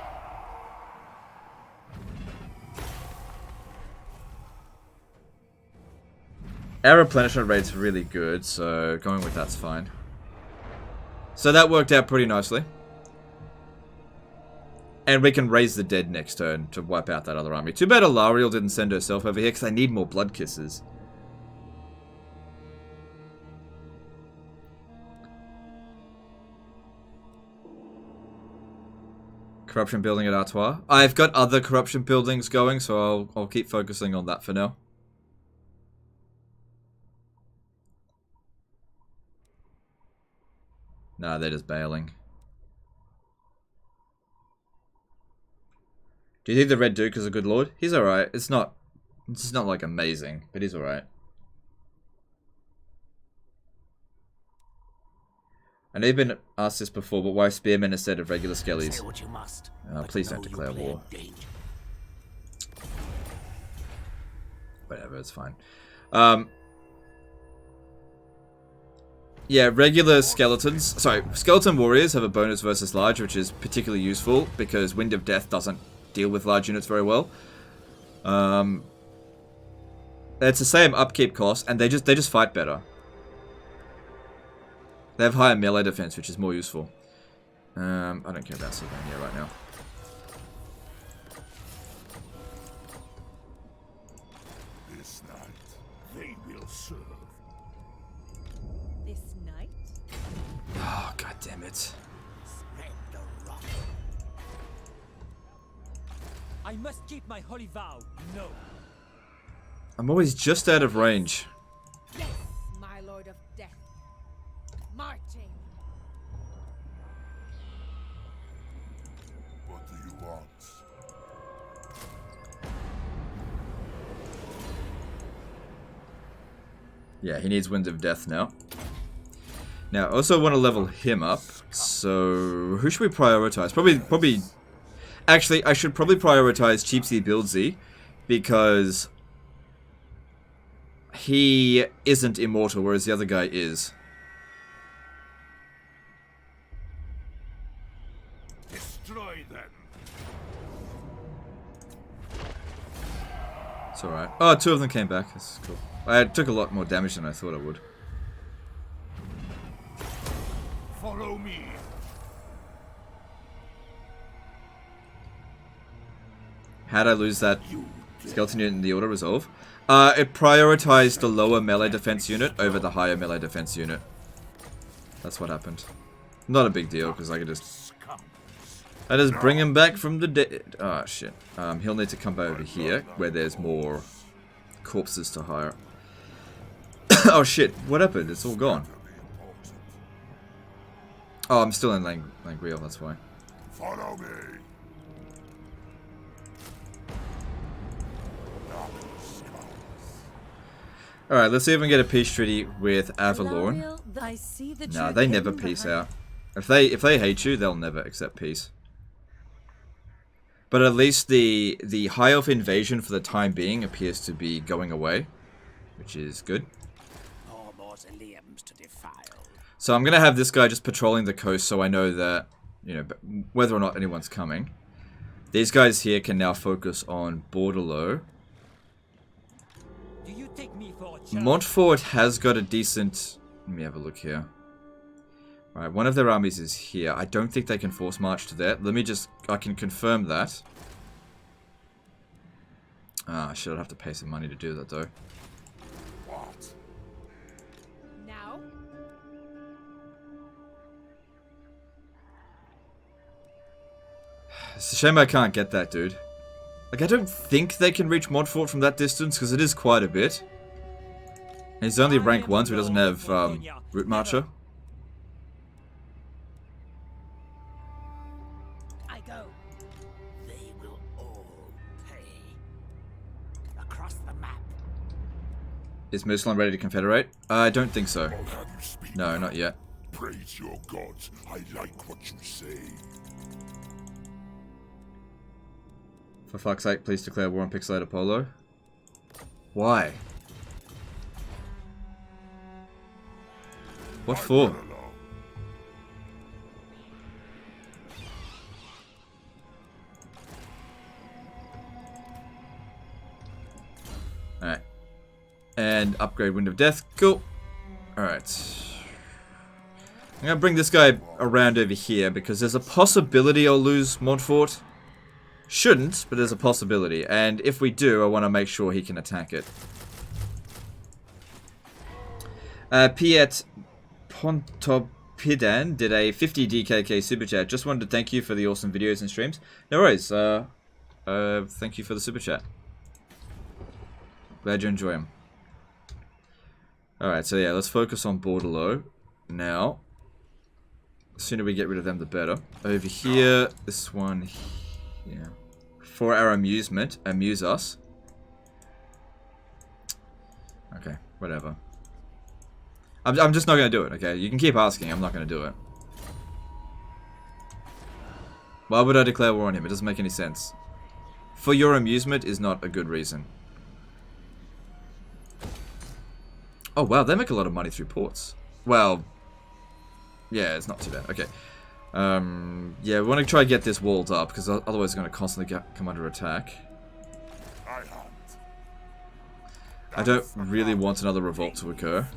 Our replenishment rate's really good, so going with that's fine. So that worked out pretty nicely. And we can raise the dead next turn to wipe out that other army. Too bad Alariel didn't send herself over here, because I need more blood kisses. Corruption building at Artois. I've got other corruption buildings going, so I'll keep focusing on that for now. Nah, they're just bailing. Do you think the Red Duke is a good lord? He's alright. It's not like amazing, but he's alright. I know you've been asked this before, but why spearmen instead of regular skellies? Say what you must, Please don't declare war. danger. Whatever, it's fine. Yeah, regular skeletons. Sorry, skeleton warriors have a bonus versus large, which is particularly useful because Wind of Death doesn't deal with large units very well. It's the same upkeep cost, and they just fight better. They have higher melee defense, which is more useful. I don't care about Sylvania right now. This night, they will serve. This night? Oh, god damn it. Spread the rock. I must keep my holy vow. No. I'm always just out of range. Yes, my lord of death. Marching. What do you want? Yeah, he needs Wind of Death now. Now, I also want to level him up. So, who should we prioritize? Probably. Actually, I should probably prioritize Cheapsy Buildsy because he isn't immortal, whereas the other guy is. Destroy them. It's alright. Oh, two of them came back. That's cool. I took a lot more damage than I thought I would. Follow me. How'd I lose that skeleton unit in the auto resolve? It prioritized the lower melee defense unit over the higher melee defense unit. That's what happened. Not a big deal, because I could just... I just bring him back from the dead. Oh, shit. He'll need to come over here, where there's more corpses to hire. Oh, shit. What happened? It's all gone. Oh, I'm still in Langreal, that's why. Follow me. Alright, let's see if we can get a peace treaty with Avalorn. Lariel, I see the Nah, truth they never hidden peace behind- out. If they hate you, they'll never accept peace. But at least the High Elf invasion for the time being appears to be going away, which is good. No mausoleums to defile. So I'm gonna have this guy just patrolling the coast, so I know that, you know, whether or not anyone's coming. These guys here can now focus on Bordelot. Do you take me for a child? Montfort has got a decent... Let me have a look here. Alright, one of their armies is here. I don't think they can force march to there. Let me just... I can confirm that. Ah, shit, I'd have to pay some money to do that, though. What? Now? It's a shame I can't get that, dude. Like, I don't think they can reach Montfort from that distance, because it is quite a bit. And he's only rank 1, so he doesn't have, Route Marcher. I go. They will all pay. Across the map. Is Musalem ready to confederate? I don't think so. I'll have you speak No, now. not yet. Praise your gods. I like what you say. For fuck's sake, please declare war on Pixelated Polo. Why? What for? Run along. Alright. And upgrade Wind of Death. Cool. Alright. I'm gonna bring this guy around over here because there's a possibility I'll lose Montfort. Shouldn't, but there's a possibility. And if we do, I want to make sure he can attack it. Piet Pontopidan did a 50 DKK super chat. Just wanted to thank you for the awesome videos and streams. No worries. Thank you for the super chat. Glad you enjoy them. Alright, so yeah, let's focus on Bordelot now. The sooner we get rid of them, the better. Over here, this one here. For our amusement, amuse us. Okay, whatever. I'm just not going to do it, okay? You can keep asking, I'm not going to do it. Why would I declare war on him? It doesn't make any sense. For your amusement is not a good reason. Oh wow, they make a lot of money through ports. Well, yeah, it's not too bad. Okay. Yeah, we want to try to get this walled up, because otherwise it's going to constantly come under attack. I don't really want another revolt to occur.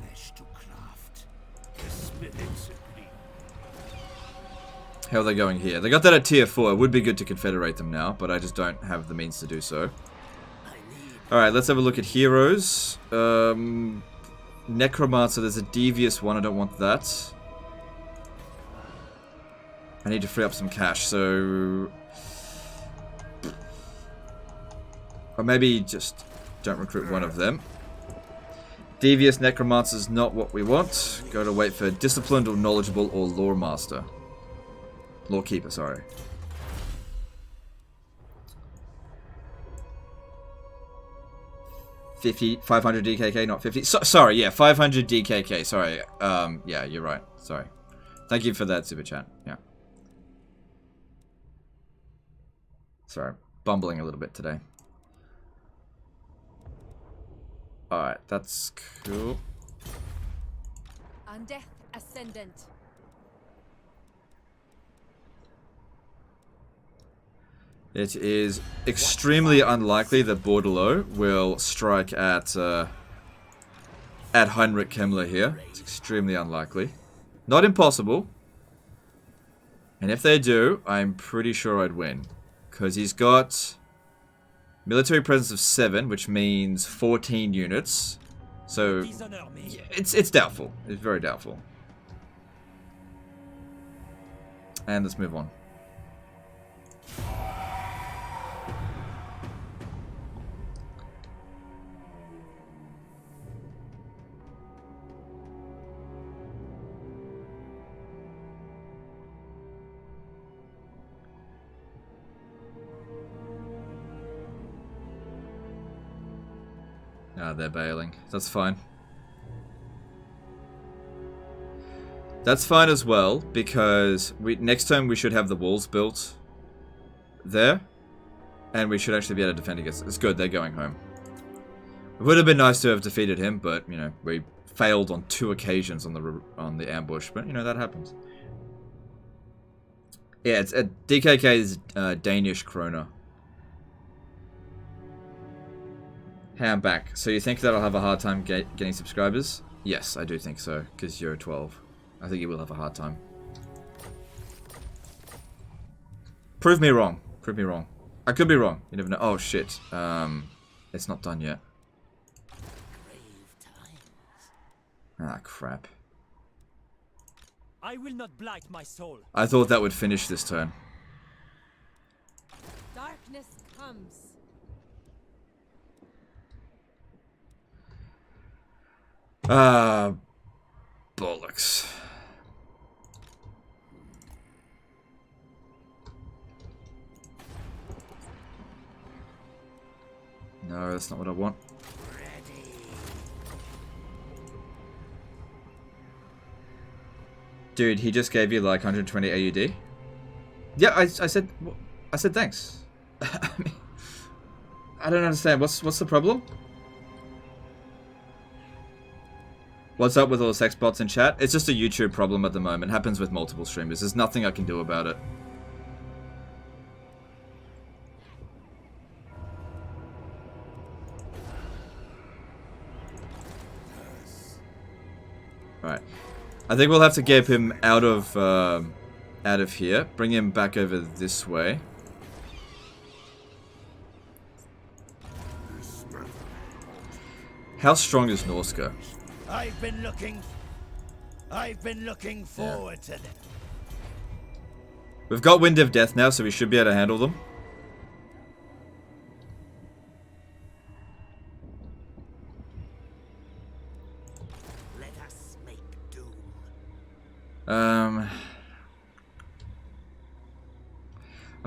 How are they going here? They got that at tier 4. It would be good to confederate them now, but I just don't have the means to do so. Alright, let's have a look at heroes. Necromancer, there's a devious one. I don't want that. I need to free up some cash, so... Or maybe just don't recruit one of them. Devious Necromancer is not what we want. Go to wait for Disciplined or Knowledgeable or Lore Master. Lore Keeper, sorry. $500 DKK, not 50. Sorry, yeah, 500 DKK. Sorry. Yeah, you're right. Sorry. Thank you for that super chat. Yeah. Sorry, bumbling a little bit today. Alright, that's cool. On death ascendant. It is extremely unlikely that Bordelot will strike at Heinrich Kemler here. It's extremely unlikely. Not impossible. And if they do, I'm pretty sure I'd win. Because he's got military presence of 7, which means 14 units. So, yeah, it's doubtful. It's very doubtful. And let's move on. Ah, they're bailing. That's fine. That's fine as well, because next time we should have the walls built there, and we should actually be able to defend against it. It's good, they're going home. It would have been nice to have defeated him, but, you know, we failed on 2 occasions on the ambush, but, you know, that happens. Yeah, it's DKK's Danish kroner. Hey, I'm back. So you think that I'll have a hard time getting subscribers? Yes, I do think so, because you're 12. I think you will have a hard time. Prove me wrong. Prove me wrong. I could be wrong. You never know. Oh, shit. It's not done yet. Ah, crap. I will not blight my soul. I thought that would finish this turn. Darkness comes. Ah, bollocks. No, that's not what I want. Dude, he just gave you like 120 AUD. Yeah, I said thanks. I mean, I don't understand. What's the problem? What's up with all the sex bots in chat? It's just a YouTube problem at the moment. It happens with multiple streamers. There's nothing I can do about it. Alright. I think we'll have to get him out of here. Bring him back over this way. How strong is Norska? I've been looking forward to this. We've got Wind of Death now, so we should be able to handle them. Let us make doom. I'm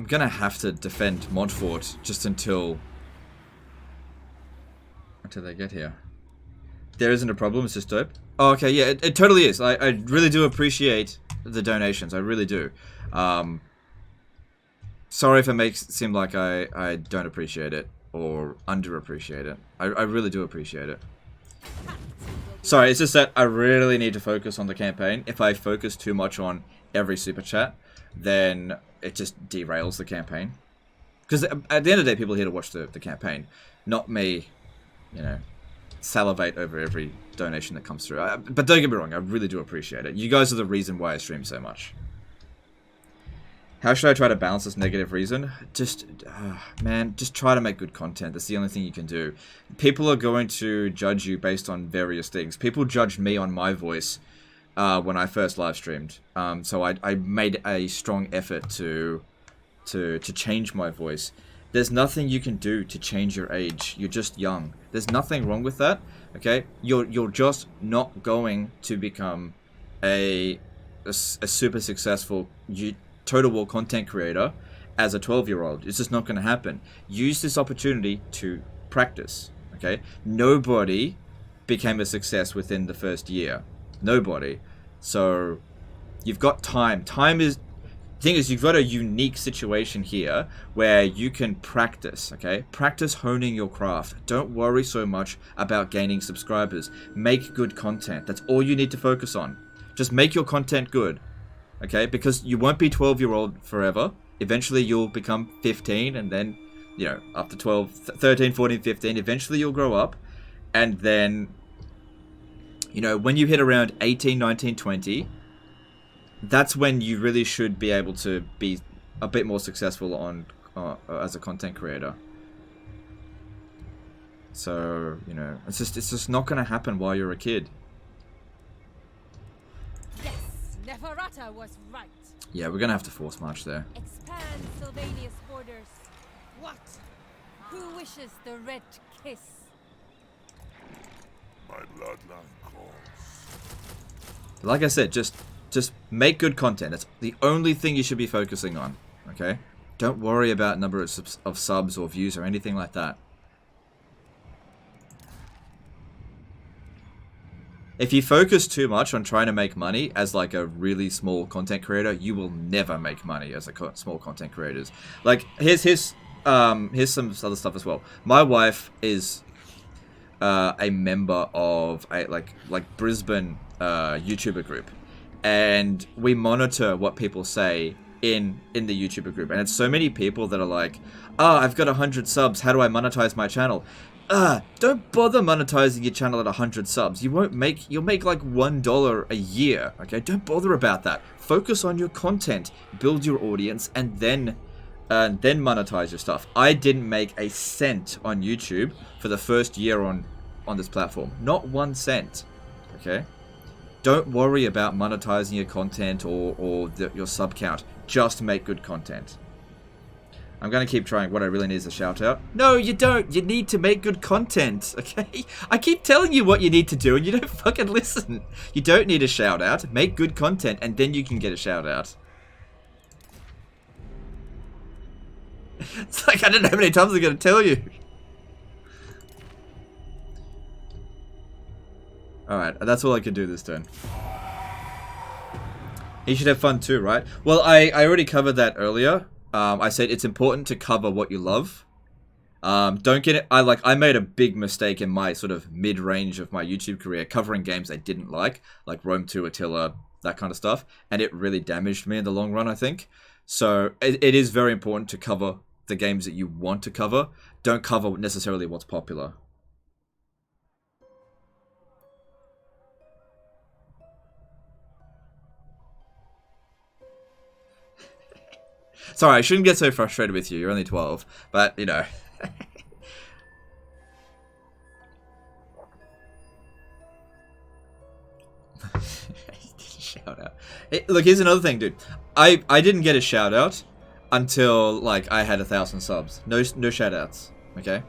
gonna have to defend Montfort just until they get here. There isn't a problem, it's just dope. Oh, okay, yeah, it totally is. I really do appreciate the donations, I really do. Sorry if it makes it seem like I don't appreciate it or underappreciate it. I really do appreciate it. Sorry, it's just that I really need to focus on the campaign. If I focus too much on every super chat, then it just derails the campaign. Because at the end of the day, people are here to watch the campaign, not me, you know, salivate over every donation that comes through. But don't get me wrong, I really do appreciate it. You guys are the reason why I stream so much. How should I try to balance this negative reason? Just, man, just try to make good content. That's the only thing you can do. People are going to judge you based on various things. People judged me on my voice when I first live streamed. So I made a strong effort to change my voice. There's nothing you can do to change your age. You're just young. There's nothing wrong with that, okay? You're just not going to become a super successful Total War content creator as a 12-year-old. It's just not going to happen. Use this opportunity to practice, okay? Nobody became a success within the first year. Nobody. So you've got time. The thing is, you've got a unique situation here where you can practice, okay? Practice honing your craft. Don't worry so much about gaining subscribers. Make good content. That's all you need to focus on. Just make your content good, okay? Because you won't be 12-year-old forever. Eventually, you'll become 15, and then, you know, after 12, 13, 14, 15, eventually you'll grow up. And then, you know, when you hit around 18, 19, 20... that's when you really should be able to be a bit more successful on as a content creator. So, you know, it's just not going to happen while you're a kid. Yes, Neferata was right. Yeah, we're going to have to force march there. Expand Sylvania's borders. What? Who wishes the red kiss? My bloodline calls. Like I said, just make good content. That's the only thing you should be focusing on, okay? Don't worry about number of subs or views or anything like that. If you focus too much on trying to make money as like a really small content creator, you will never make money as a small content creator. Like, here's some other stuff as well. My wife is a member of a like Brisbane YouTuber group. And we monitor what people say in the YouTuber group. And it's so many people that are like, I've got 100 subs. How do I monetize my channel? Don't bother monetizing your channel at 100 subs. You'll make like $1 a year. Okay, don't bother about that. Focus on your content, build your audience, and then monetize your stuff. I didn't make a cent on YouTube for the first year on this platform. Not 1 cent. Okay. Don't worry about monetizing your content or your sub count. Just make good content. I'm going to keep trying. What I really need is a shout out. No, you don't. You need to make good content, okay? I keep telling you what you need to do and you don't fucking listen. You don't need a shout out. Make good content and then you can get a shout out. It's like, I don't know how many times I'm going to tell you. Alright, that's all I can do this turn. He should have fun too, right? Well, I already covered that earlier. I said it's important to cover what you love. Don't get it. I made a big mistake in my sort of mid-range of my YouTube career covering games I didn't like Rome 2, Attila, that kind of stuff, and it really damaged me in the long run, I think. So it is very important to cover the games that you want to cover. Don't cover necessarily what's popular. Sorry, I shouldn't get so frustrated with you. You're only 12, but you know. Shout out. Look, here's another thing, dude. I didn't get a shout out until like I had 1,000 subs. No shout outs. Okay.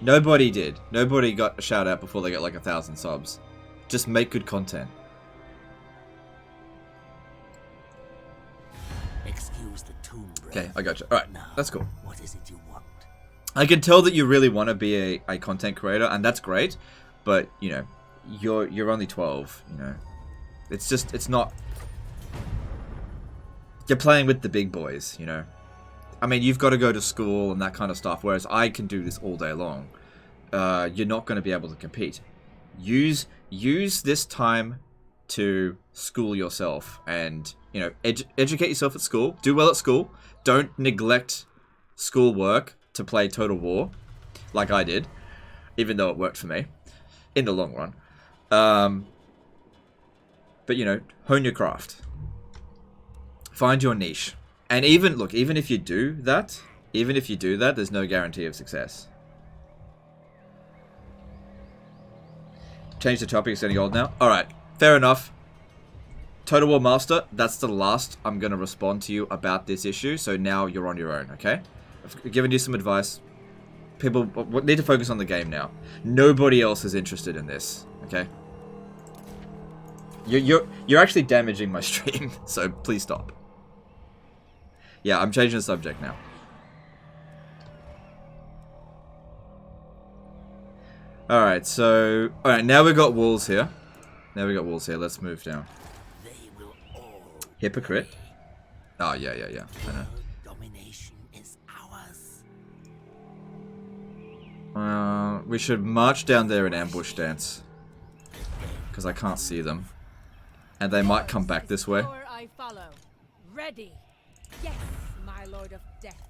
Nobody did. Nobody got a shout out before they got like 1,000 subs. Just make good content. Excuse the tomb. Okay, I got you. All right, now, that's cool. What is it you want? I can tell that you really want to be a content creator, and that's great. But you know, you're only 12. You know, it's not. You're playing with the big boys. You know, I mean, you've got to go to school and that kind of stuff. Whereas I can do this all day long. You're not going to be able to compete. Use this time to school yourself and, you know, educate yourself at school. Do well at school. Don't neglect schoolwork to play Total War like I did, even though it worked for me in the long run. But, you know, hone your craft. Find your niche. And even if you do that, there's no guarantee of success. Change the topic, it's getting old now. Alright, fair enough. Total War Master, that's the last I'm going to respond to you about this issue, so now you're on your own, okay? I've given you some advice. People need to focus on the game now. Nobody else is interested in this, okay? You're actually damaging my stream, so please stop. Yeah, I'm changing the subject now. Alright, so... Alright, now we've got walls here. Let's move down. Hypocrite? Oh, yeah. I know. Domination is ours. We should march down there and ambush dance. Because I can't see them. And they might come back this way. I follow. Ready. Yes, my lord of death.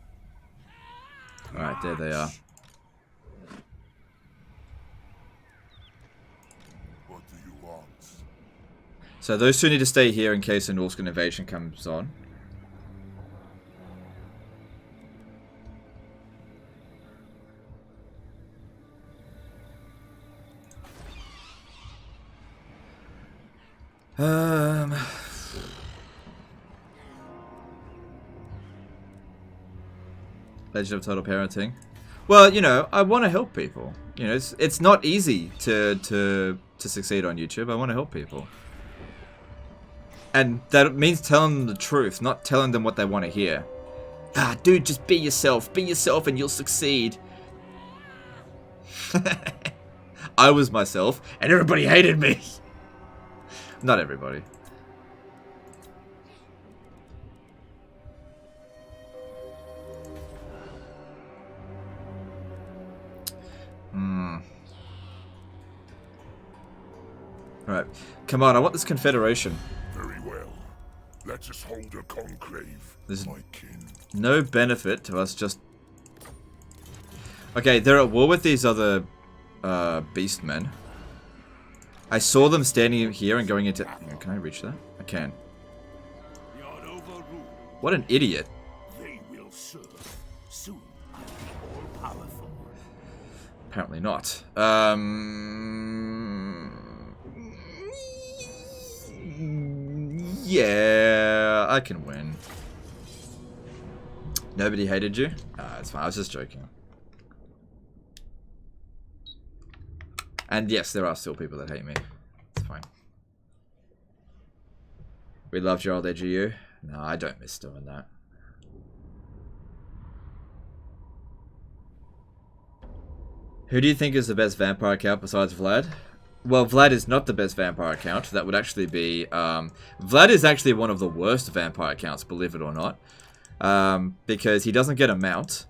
Alright, there they are. What do you want? So those two need to stay here in case an Norscan invasion comes on. Legend of Total Parenting. Well, you know, I want to help people. You know, it's not easy to succeed on YouTube. I want to help people. And that means telling them the truth, not telling them what they want to hear. Ah, dude, just be yourself. Be yourself and you'll succeed. I was myself, and everybody hated me. Not everybody. Alright. Come on, I want this confederation. Very well. Let us hold a conclave, There's my kin. no benefit to us just... Okay, they're at war with these other beastmen. I saw them standing here and going into... Can I reach that? I can. What an idiot. They will serve. Soon I'll be all powerful. Apparently not. Yeah, I can win. Nobody hated you? It's fine. I was just joking. And yes, there are still people that hate me. It's fine. We loved your old AGU. No, I don't miss doing that. Who do you think is the best vampire count besides Vlad? well, Vlad is not the best vampire count. That would actually be... Vlad is actually one of the worst vampire counts, believe it or not. Because he doesn't get a mount.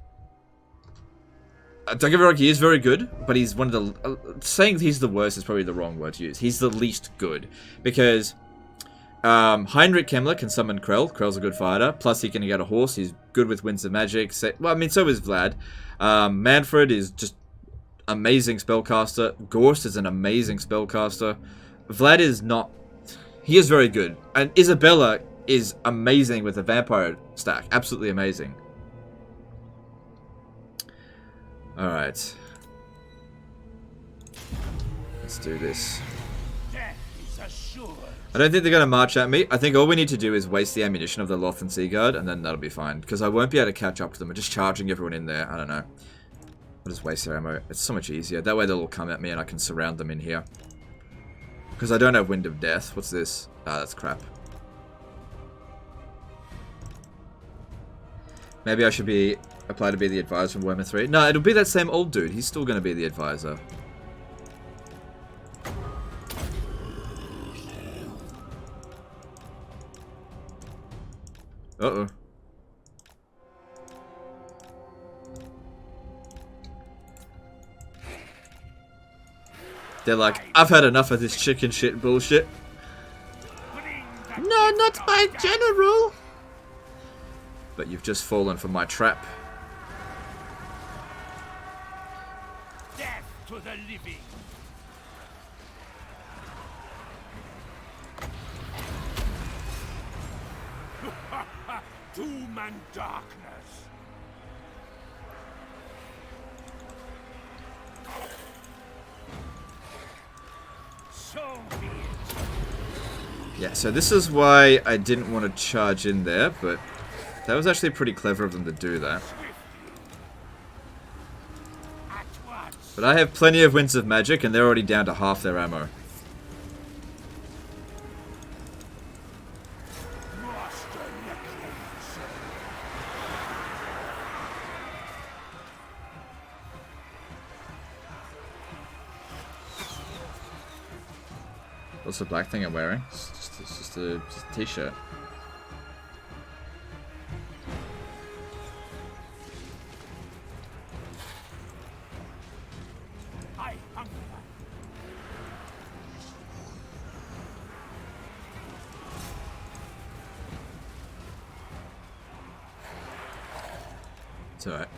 Don't get me wrong, he is very good, but he's one of the... saying he's the worst is probably the wrong word to use. He's the least good. Because Heinrich Kemler can summon Krell. Krell's a good fighter. Plus he can get a horse. He's good with Winds of Magic. Well, I mean, so is Vlad. Manfred is just amazing spellcaster. Gorst is an amazing spellcaster. Vlad is not... he is very good. And Isabella is amazing with the vampire stack. Absolutely amazing. Alright. Let's do this. Death is assured. I don't think they're going to march at me. I think all we need to do is waste the ammunition of the Lothan Sea Guard, and then that'll be fine. Because I won't be able to catch up to them. I'm just charging everyone in there. I don't know. I'll just waste their ammo. It's so much easier. That way they'll all come at me and I can surround them in here. Because I don't have Wind of Death. What's this? Ah, that's crap. Maybe I should apply to be the advisor from Warhammer 3. No, it'll be that same old dude. He's still going to be the advisor. Uh-oh. They're like, I've had enough of this chicken shit bullshit. No, not my general! But you've just fallen for my trap. Death to the living. Doom and darkness. So be it. Yeah, so this is why I didn't want to charge in there, but that was actually pretty clever of them to do that. But I have plenty of Winds of Magic, and they're already down to half their ammo. What's the black thing I'm wearing? It's just a t-shirt. It's alright.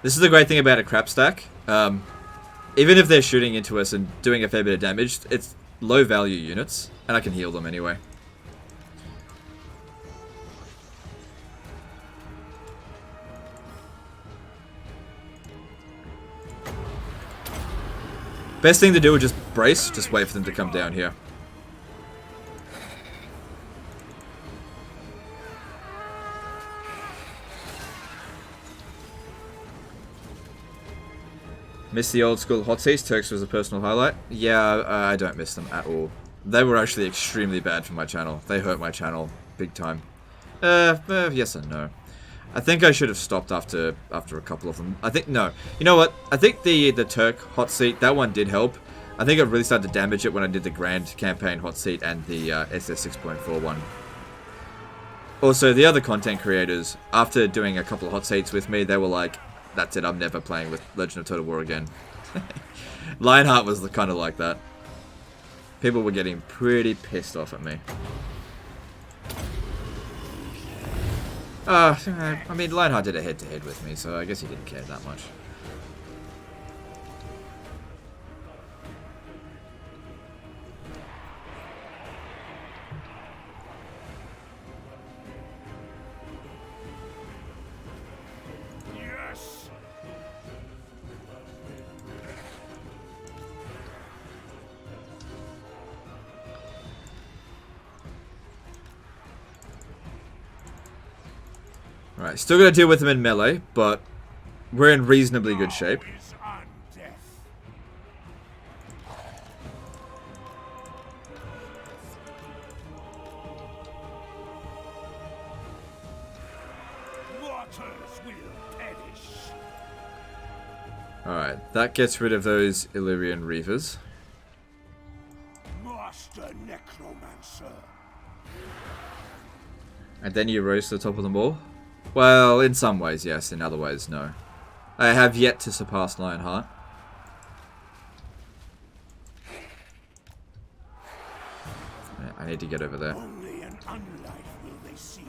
This is the great thing about a crap stack. Even if they're shooting into us and doing a fair bit of damage, it's low value units, and I can heal them anyway. Best thing to do is just brace, just wait for them to come down here. Miss the old school hot seats. Turks was a personal highlight. Yeah, I don't miss them at all. They were actually extremely bad for my channel. They hurt my channel big time. Yes and no. I think I should have stopped after a couple of them. I think no. You know what? I think the Turk hot seat, that one did help. I think I really started to damage it when I did the Grand Campaign hot seat and the SS 6.4 one. Also, the other content creators, after doing a couple of hot seats with me, they were like, that's it, I'm never playing with Legend of Total War again. Lionheart was kind of like that. People were getting pretty pissed off at me. I mean, Lionheart did a head-to-head with me, so I guess he didn't care that much. Alright, still gonna deal with them in melee, but we're in reasonably good shape. Alright, that gets rid of those Illyrian Reavers. sir. And then you rose to the top of them all? Well, in some ways, yes. In other ways, no. I have yet to surpass Lionheart. Yeah, I need to get over there. Only an unlife will they see.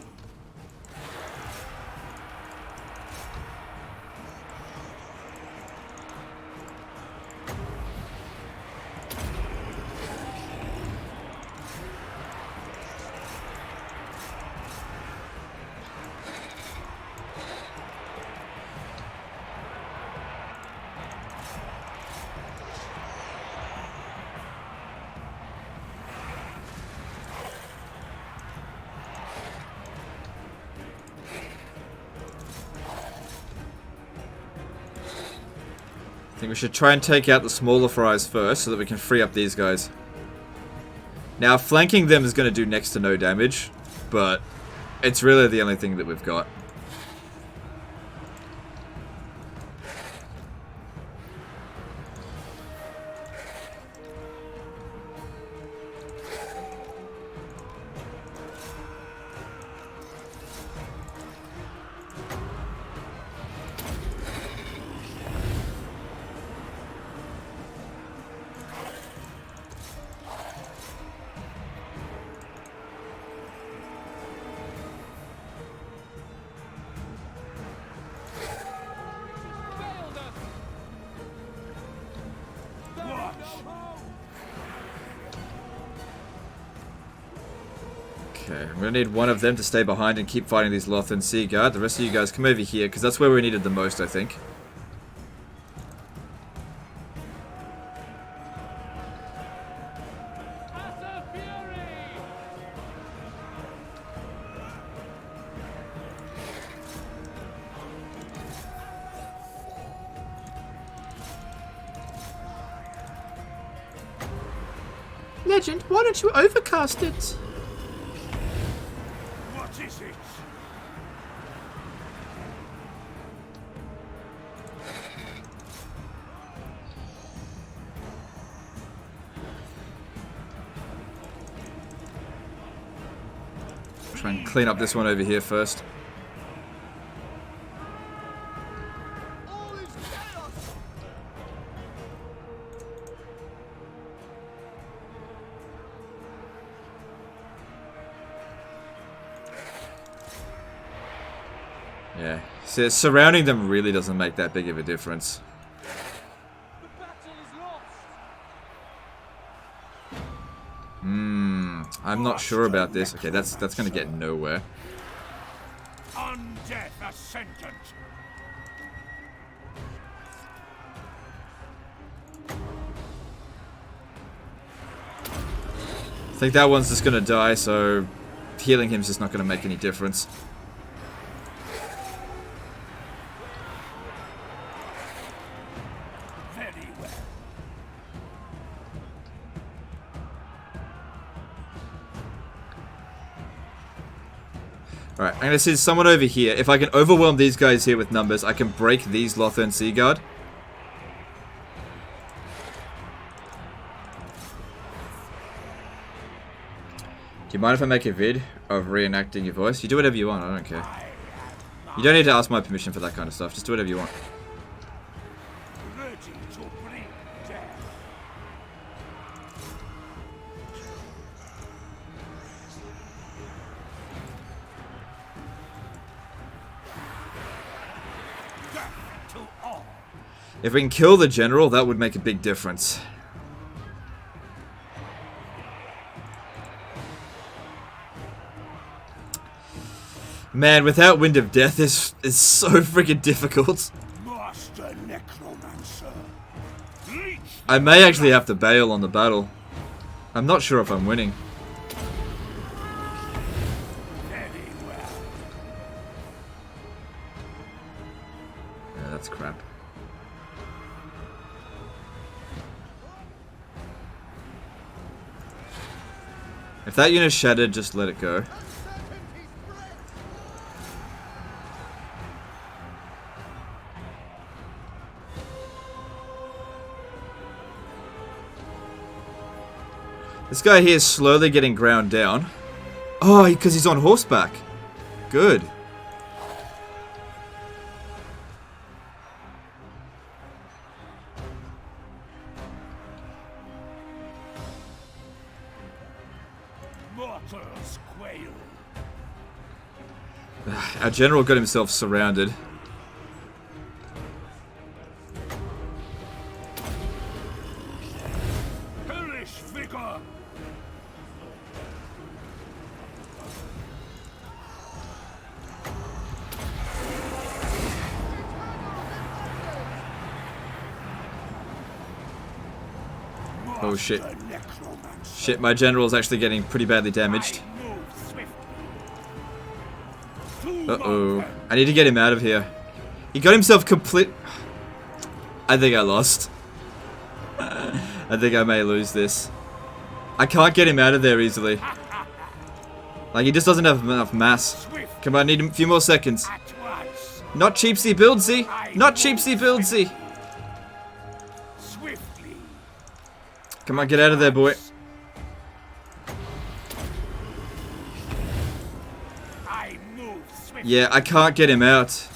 I think we should try and take out the smaller fries first so that we can free up these guys. Now, flanking them is going to do next to no damage, but it's really the only thing that we've got. Okay, I'm gonna need one of them to stay behind and keep fighting these Lothran Sea Guard. The rest of you guys come over here, because that's where we needed the most, I think. Legend, why don't you overcast it? What is it? Try and clean up this one over here first. Yeah, so surrounding them really doesn't make that big of a difference. I'm not sure about this. Okay, that's gonna get nowhere. On death a sentence. I think that one's just gonna die, so healing him's just not gonna make any difference. Very well. Alright, I'm gonna send someone over here. If I can overwhelm these guys here with numbers, I can break these Lothran Sea Guard. Do you mind if I make a vid of reenacting your voice? You do whatever you want, I don't care. You don't need to ask my permission for that kind of stuff, just do whatever you want. Ready to bring death. Death to all. If we can kill the general, that would make a big difference. Man, without Wind of Death, this is so freaking difficult. Master Necromancer. Leech. I may actually have to bail on the battle. I'm not sure if I'm winning. Very well. Yeah, that's crap. If that unit's shattered, just let it go. This guy here is slowly getting ground down. Oh, because he's on horseback. Good. Mortals quail. Our general got himself surrounded. Hellish vigor. Oh shit. Shit, my general's actually getting pretty badly damaged. Uh-oh. I need to get him out of here. He got himself complete... I think I lost. I think I may lose this. I can't get him out of there easily. Like, he just doesn't have enough mass. Come on, I need a few more seconds. Not cheapsy buildsy! Not cheapsy buildsy! Come on, get out of there, boy. Yeah, I can't get him out.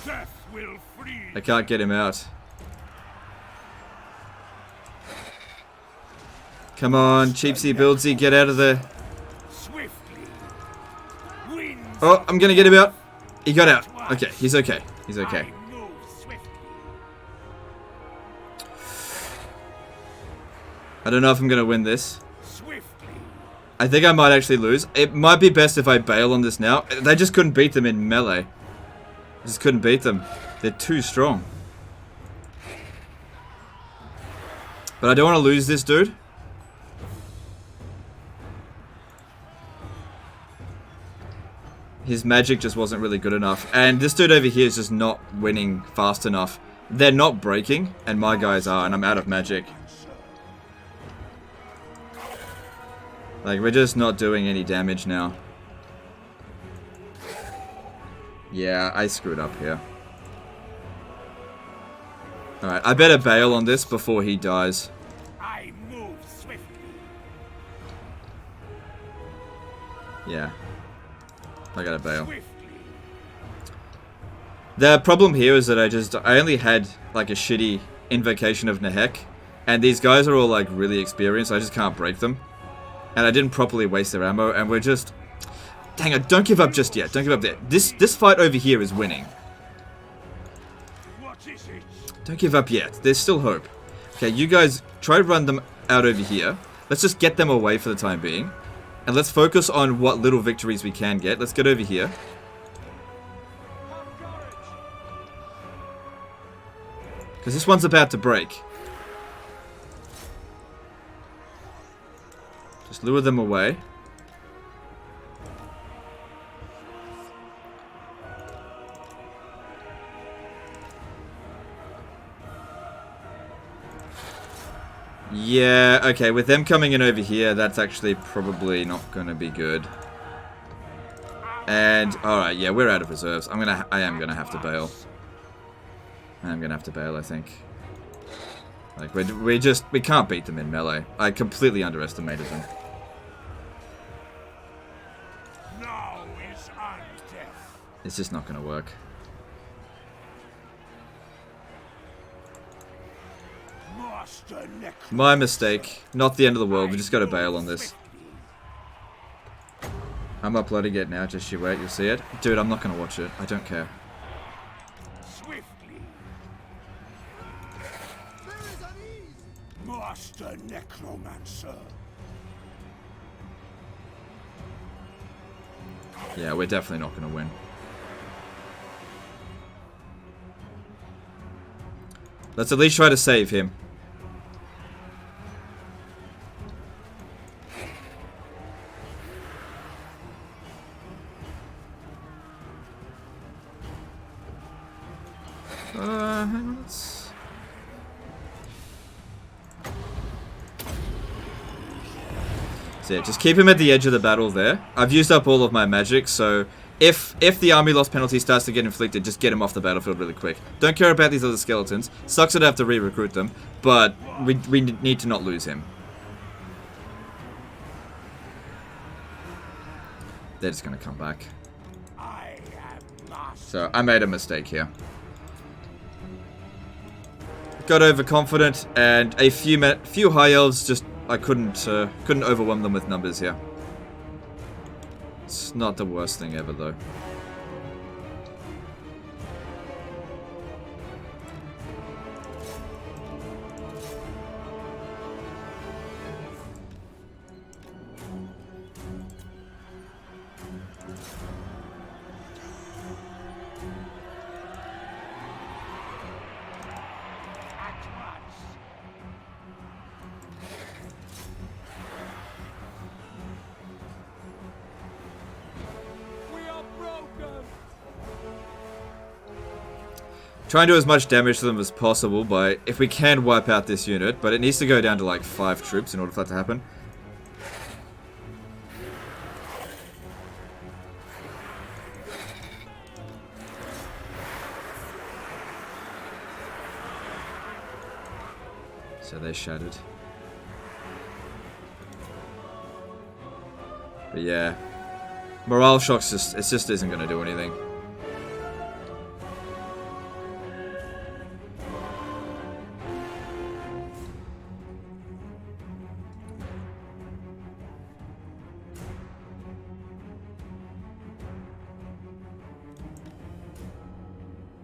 I can't get him out. Come on, cheapsy buildsy, get out of there. Oh, I'm gonna get him out. He got out. Okay, he's okay. He's okay. I don't know if I'm gonna win this. I think I might actually lose. It might be best if I bail on this now. They just couldn't beat them in melee. Just couldn't beat them. They're too strong. But I don't want to lose this dude. His magic just wasn't really good enough. And this dude over here is just not winning fast enough. They're not breaking, and my guys are, and I'm out of magic. Like, we're just not doing any damage now. Yeah, I screwed up here. Alright, I better bail on this before he dies. Yeah. I gotta bail. The problem here is that I only had, like, a shitty invocation of Nehek. And these guys are all, like, really experienced, so I just can't break them. And I didn't properly waste their ammo, and we're just... Dang it, don't give up just yet. Don't give up there. This fight over here is winning. Don't give up yet. There's still hope. Okay, you guys try to run them out over here. Let's just get them away for the time being. And let's focus on what little victories we can get. Let's get over here. Because this one's about to break. Just lure them away. Yeah, okay, with them coming in over here, that's actually probably not going to be good. And, alright, yeah, we're out of reserves. I am gonna have to bail. I am gonna have to bail, I think. Like, we can't beat them in melee. I completely underestimated them. It's just not gonna work. My mistake. Not the end of the world. We just gotta bail on this. I'm uploading it now. Just you wait. You'll see it. Dude, I'm not gonna watch it. I don't care. Master Necromancer. Yeah, we're definitely not gonna win. Let's at least try to save him. So yeah, just keep him at the edge of the battle there. I've used up all of my magic, so if the army loss penalty starts to get inflicted, just get him off the battlefield really quick. Don't care about these other skeletons. Sucks that I have to re-recruit them, but we need to not lose him. They're just gonna come back. I am master. So I made a mistake here. Got overconfident, and a few high elves just I couldn't overwhelm them with numbers here. It's not the worst thing ever though. Try and do as much damage to them as possible by, if we can, wipe out this unit, but it needs to go down to like 5 troops in order for that to happen. So they shattered. But yeah, morale shocks just isn't going to do anything.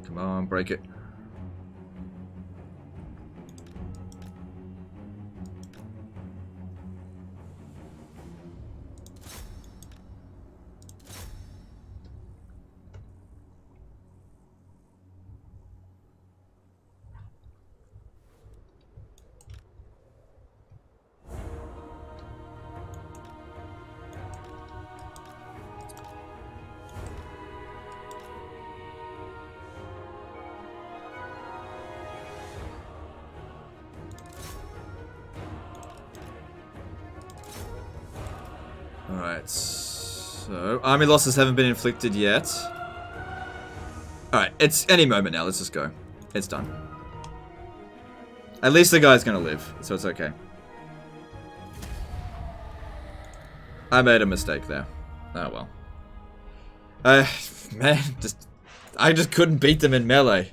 Come on, break it. Alright, so army losses haven't been inflicted yet. Alright, it's any moment now, let's just go. It's done. At least the guy's gonna live, so it's okay. I made a mistake there. Oh well. Man, I just couldn't beat them in melee.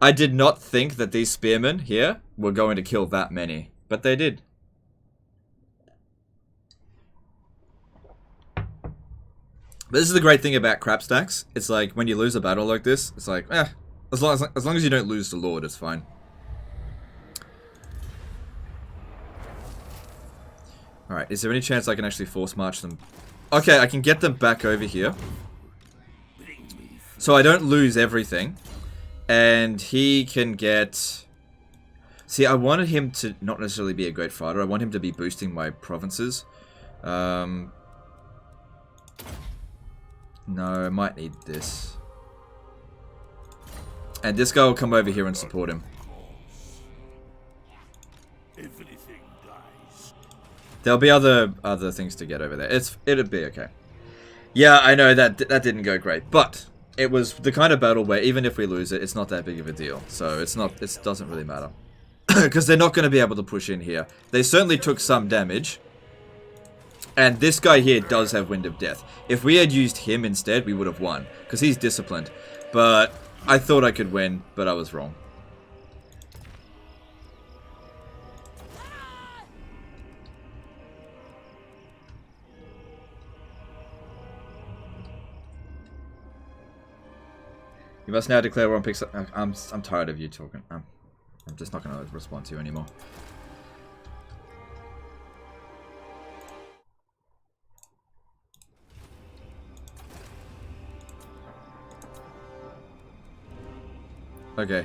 I did not think that these spearmen here were going to kill that many, but they did. But this is the great thing about crap stacks. It's like when you lose a battle like this, it's like, as long as you don't lose the Lord, it's fine. Alright, is there any chance I can actually force march them? Okay, I can get them back over here. So I don't lose everything. And he can get... See, I wanted him to not necessarily be a great fighter. I want him to be boosting my provinces. No, I might need this. And this guy will come over here and support him. Everything dies. There'll be other things to get over there. It'll be okay. Yeah, I know that didn't go great, but it was the kind of battle where even if we lose it, it's not that big of a deal. So it doesn't really matter. Because they're not going to be able to push in here. They certainly took some damage. And this guy here does have Wind of Death. If we had used him instead, we would have won. Because he's disciplined. But I thought I could win, but I was wrong. You must now declare war on picks. I'm tired of you talking. I'm just not going to respond to you anymore. Okay,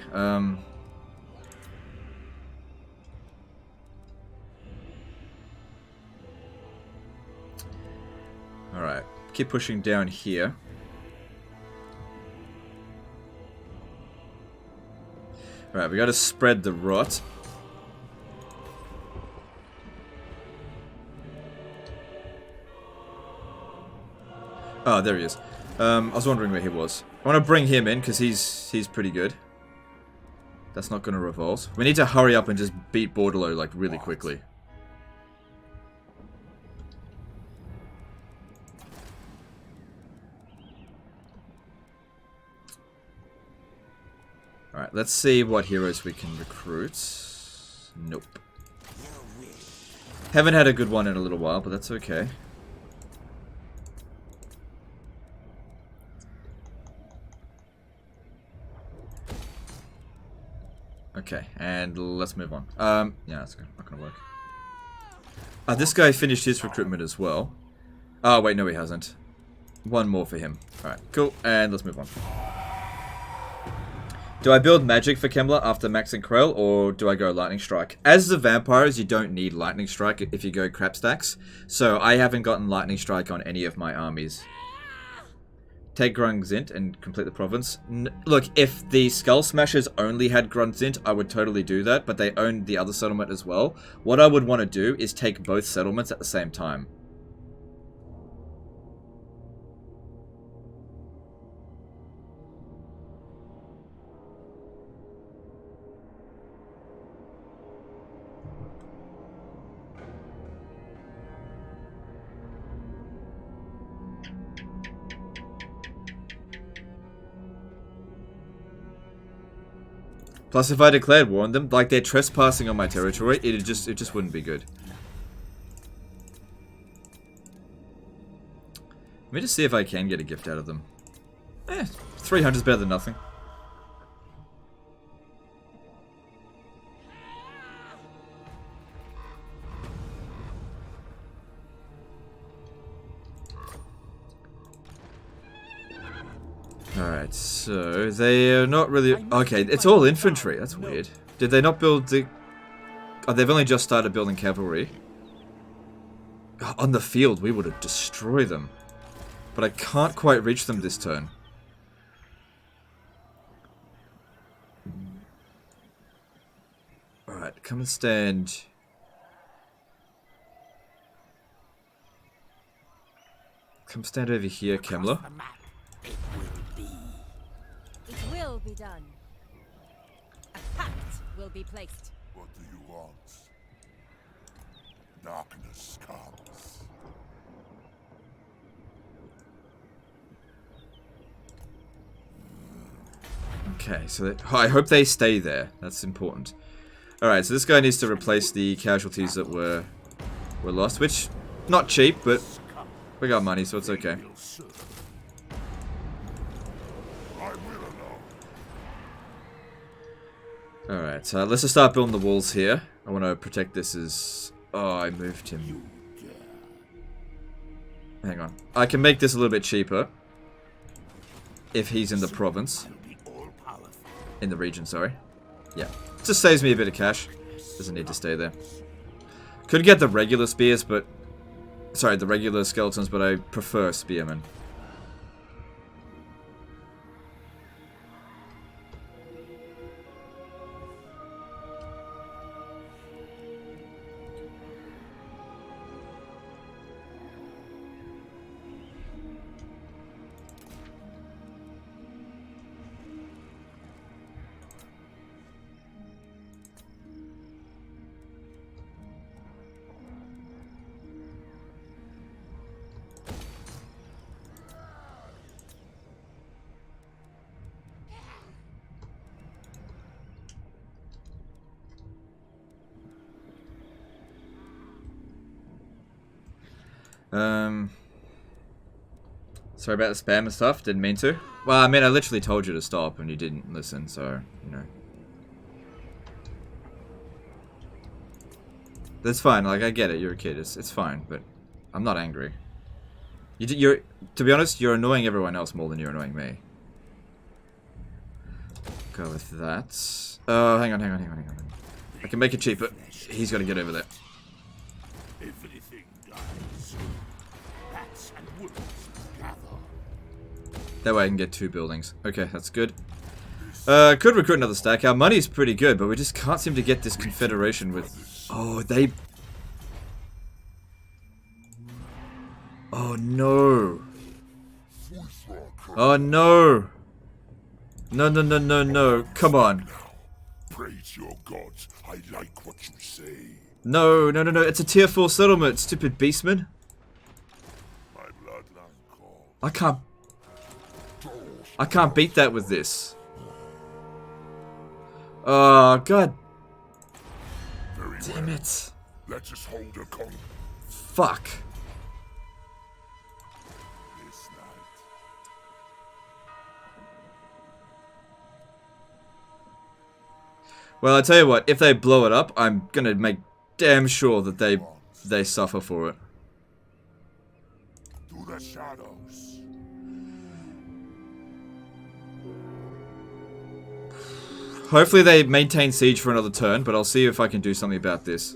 alright, keep pushing down here. Alright, we gotta spread the rot. Oh, there he is. I was wondering where he was. I want to bring him in because he's pretty good. That's not going to revolt. We need to hurry up and just beat Bordello, like, really quickly. Alright, let's see what heroes we can recruit. Nope. Haven't had a good one in a little while, but that's okay. Okay, and let's move on. Yeah, that's not gonna work. This guy finished his recruitment as well. Oh, wait, no he hasn't. One more for him. Alright, cool, and let's move on. Do I build magic for Kemler after maxing Krell, or do I go lightning strike? As the vampires, you don't need lightning strike if you go crap stacks. So I haven't gotten lightning strike on any of my armies. Take Grunzint and complete the province. Look, if the Skull Smashers only had Grunzint, I would totally do that, but they owned the other settlement as well. What I would want to do is take both settlements at the same time. Plus, if I declared war on them, like they're trespassing on my territory, it just wouldn't be good. Let me just see if I can get a gift out of them. 300 is better than nothing. Alright, so they are not really... Okay, it's all infantry. That's weird. Did they not build the... Oh, they've only just started building cavalry. On the field, we would have destroyed them. But I can't quite reach them this turn. Alright, come and stand... Come stand over here, Kemler. It will be done. A pact will be placed. What do you want? Darkness comes. Okay, so I hope they stay there. That's important. Alright, so this guy needs to replace the casualties that were lost, which, not cheap, but we got money, so it's okay. Alright, so let's just start building the walls here. I want to protect this as... Oh, I moved him. Hang on. I can make this a little bit cheaper. If he's in the province. In the region, sorry. Yeah. Just saves me a bit of cash. Doesn't need to stay there. Could get the regular spears, but... Sorry, the regular skeletons, but I prefer spearmen. Sorry about the spam and stuff, didn't mean to. Well, I mean, I literally told you to stop and you didn't listen, so, you know. That's fine, like, I get it, you're a kid, it's fine, but I'm not angry. You're, to be honest, you're annoying everyone else more than you're annoying me. Go with that. Oh, hang on. I can make it cheaper. He's got to get over there. Everything dies. Bats and wolves gather. That way I can get 2 buildings. Okay, that's good. Could recruit another stack. Our money's pretty good, but we just can't seem to get this confederation with... Oh, they... Oh, no. Oh, no. No. Come on. Praise your gods. I like what you say. No. It's a tier 4 settlement, stupid beastman. My bloodline calls. I can't beat that with this. Oh, god Very damn well. it. Let us hold a con Fuck. this night. Well, I tell you what, if they blow it up, I'm gonna make damn sure that they suffer for it. To the shadows. Hopefully they maintain siege for another turn, but I'll see if I can do something about this.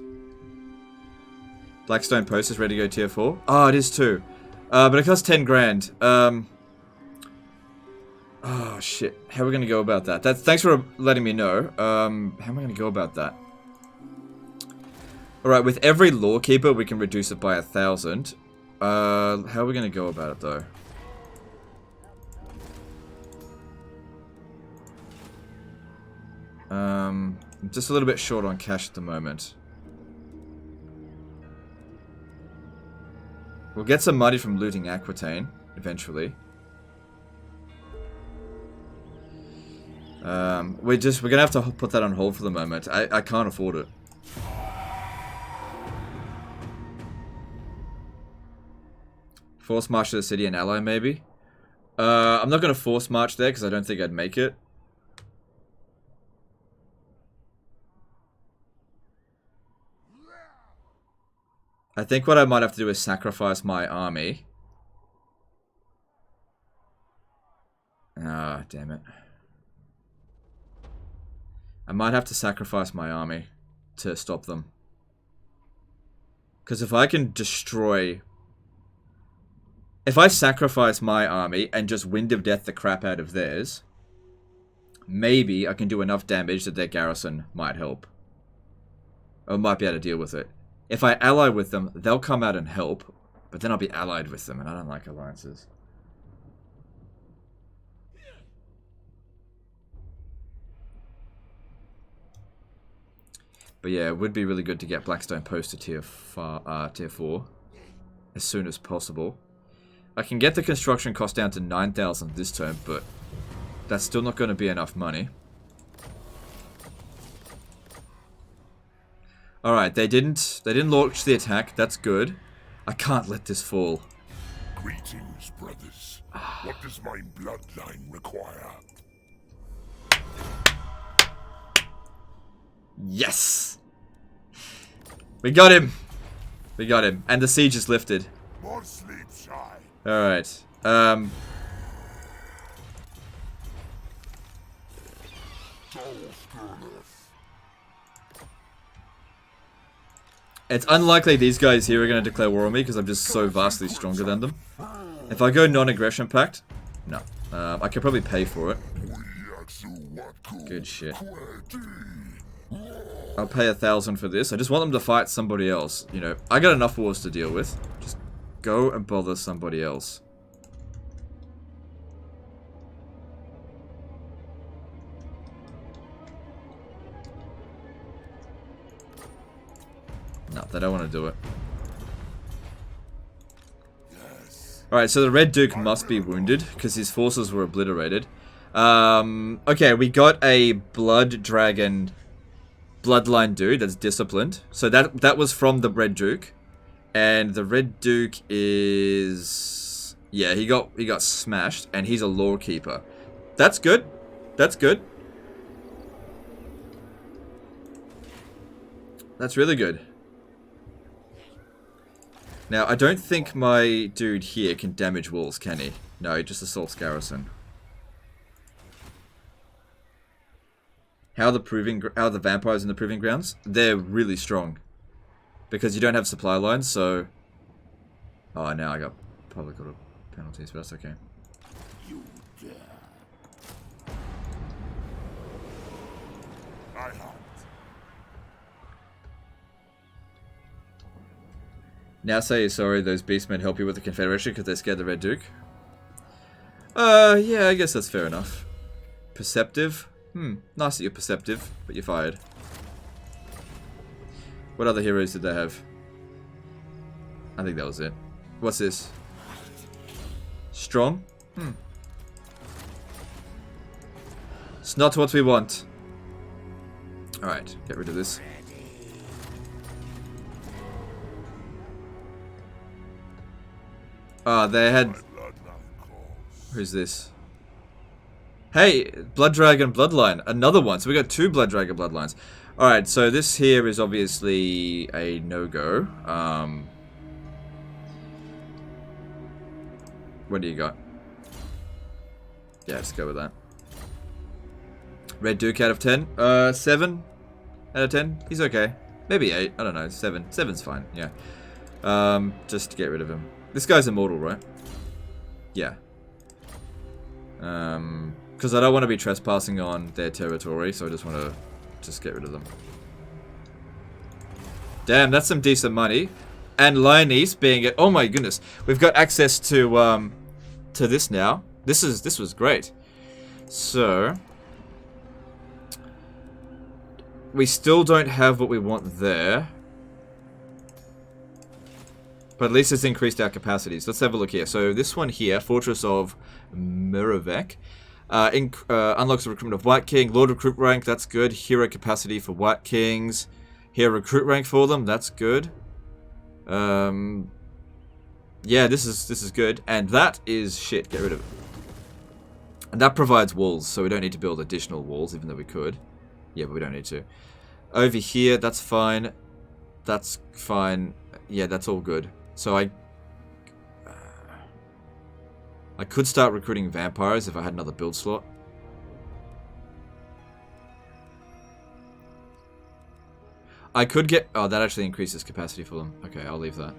Blackstone Post is ready to go tier 4. Oh, it is too. But it costs 10 grand. Oh, shit. How are we going to go about that? Thanks for letting me know. How am I going to go about that? Alright, with every Lawkeeper, we can reduce it by 1,000. How are we going to go about it, though? I'm just a little bit short on cash at the moment. We'll get some money from looting Aquitaine, eventually. We're gonna have to put that on hold for the moment. I can't afford it. Force march to the city and ally, maybe? I'm not gonna force march there because I don't think I'd make it. I think what I might have to do is sacrifice my army. Ah, damn it. I might have to sacrifice my army to stop them. Because if I can destroy... If I sacrifice my army and just Wind of Death the crap out of theirs, maybe I can do enough damage that their garrison might help. Or might be able to deal with it. If I ally with them, they'll come out and help, but then I'll be allied with them, and I don't like alliances. But yeah, it would be really good to get Blackstone Post to tier 4 as soon as possible. I can get the construction cost down to 9,000 this term, but that's still not going to be enough money. Alright, they didn't launch the attack. That's good. I can't let this fall. Greetings, brothers. What does my bloodline require? Yes! We got him! We got him. And the siege is lifted. More sleep shy. Alright. It's unlikely these guys here are going to declare war on me because I'm just so vastly stronger than them. If I go non-aggression pact, no. I could probably pay for it. Good shit. I'll pay 1,000 for this. I just want them to fight somebody else. You know, I got enough wars to deal with. Just go and bother somebody else. No, they don't want to do it. Alright, so the Red Duke must be wounded, because his forces were obliterated. Okay, we got a Blood Dragon Bloodline dude that's disciplined. So that was from the Red Duke. And the Red Duke is... yeah, he got smashed, and he's a Lawkeeper. That's good. That's good. That's really good. Now, I don't think my dude here can damage walls, can he? No, he just assaults garrison. How are the vampires in the Proving Grounds? They're really strong. Because you don't have supply lines, so... oh, now I got public order penalties, but that's okay. You dare. I hunt. Now say you're sorry those beastmen help you with the Confederation because they scared the Red Duke. Yeah, I guess that's fair enough. Perceptive? Nice that you're perceptive, but you're fired. What other heroes did they have? I think that was it. What's this? Strong? It's not what we want. Alright, get rid of this. They had... Who's this? Hey, Blood Dragon Bloodline. Another one. So we got 2 Blood Dragon Bloodlines. Alright, so this here is obviously a no-go. What do you got? Yeah, let's go with that. Red Duke out of 10? 7 out of 10? He's okay. Maybe 8. I don't know. 7. 7's fine. Yeah. Just get rid of him. This guy's immortal, right? Yeah. Because I don't want to be trespassing on their territory, so I just want to just get rid of them. Damn, that's some decent money. And Lyonese being it. Oh my goodness, we've got access to this now. This was great. So we still don't have what we want there. But at least it's increased our capacities. Let's have a look here. So this one here, Fortress of Mirovec, unlocks the recruitment of White King, Lord Recruit rank, that's good. Hero capacity for White Kings. Hero recruit rank for them, that's good. Yeah, this is good. And that is shit, get rid of it. And that provides walls, so we don't need to build additional walls, even though we could. Yeah, but we don't need to. Over here, that's fine. That's fine. Yeah, that's all good. So I could start recruiting vampires if I had another build slot. I could get... Oh, that actually increases capacity for them. Okay, I'll leave that.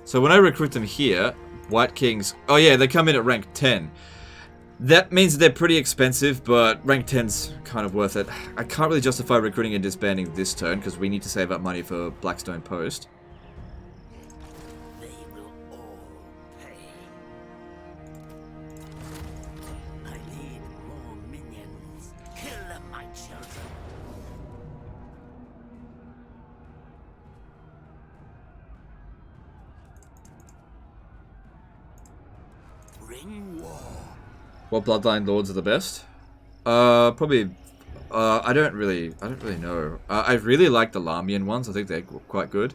So when I recruit them here, White Kings... Oh yeah, they come in at rank 10. That means they're pretty expensive, but rank 10's kind of worth it. I can't really justify recruiting and disbanding this turn, because we need to save up money for Blackstone Post. What bloodline lords are the best? Probably. I don't really know. I really like the Lamian ones. I think they're quite good.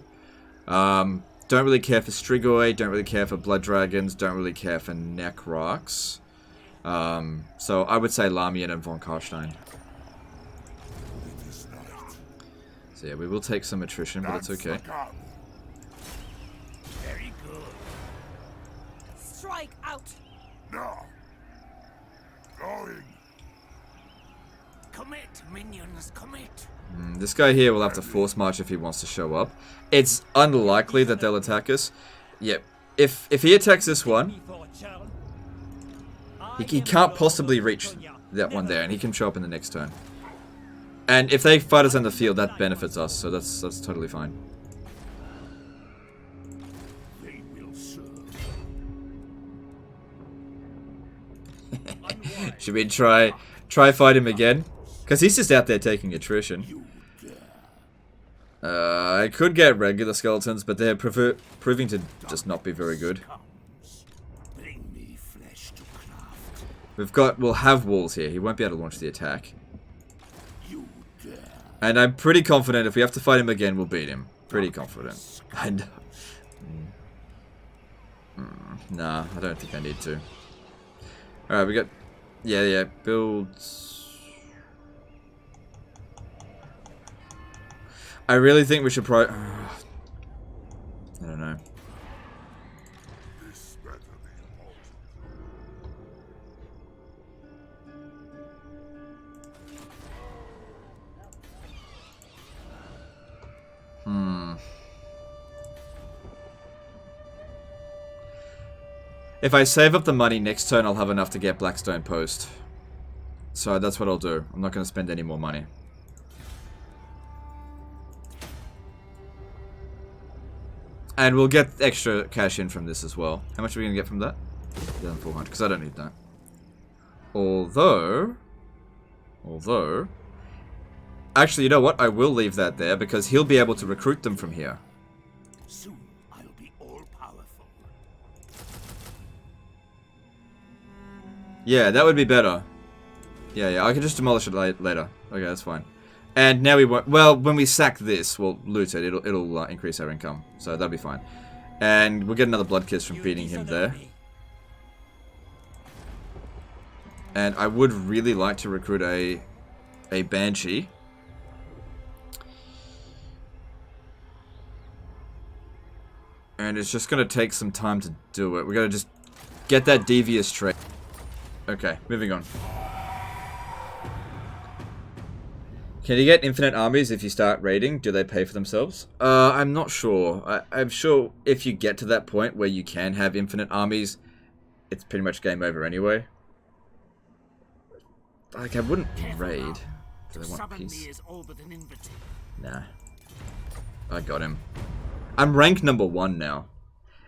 Don't really care for Strigoi. Don't really care for Blood Dragons. Don't really care for Necrox. So I would say Lamian and von Karstein. So yeah, we will take some attrition, but it's okay. Very good. Strike out. No. Going. Commit, minions, commit. This guy here will have to force march if he wants to show up. It's unlikely that they'll attack us. Yep. If he attacks this one, he can't possibly reach that one there, and he can show up in the next turn. And if they fight us on the field, that benefits us, so that's totally fine. They will serve. Should we try fight him again? Because he's just out there taking attrition. I could get regular skeletons, but they're proving to just not be very good. We'll have walls here. He won't be able to launch the attack. And I'm pretty confident if we have to fight him again, we'll beat him. Pretty confident. And nah, I don't think I need to. Alright, we got... Yeah, builds... I really think we should probably... I don't know. If I save up the money next turn, I'll have enough to get Blackstone Post. So that's what I'll do. I'm not going to spend any more money. And we'll get extra cash in from this as well. How much are we going to get from that? 400, because I don't need that. Although... Actually, you know what? I will leave that there, because he'll be able to recruit them from here. Soon I'll be all-powerful. Yeah, that would be better. Yeah, I can just demolish it later. Okay, that's fine. And now we won't... Well, when we sack this, we'll loot it. It'll increase our income. So that'll be fine. And we'll get another blood kiss from beating him there. And I would really like to recruit a Banshee. And it's just going to take some time to do it. We got to just get that devious trait. Okay, moving on. Can you get infinite armies if you start raiding? Do they pay for themselves? I'm not sure. I'm sure if you get to that point where you can have infinite armies, it's pretty much game over anyway. Like, I wouldn't raid. Do they want peace? Nah. I got him. I'm rank number 1 now.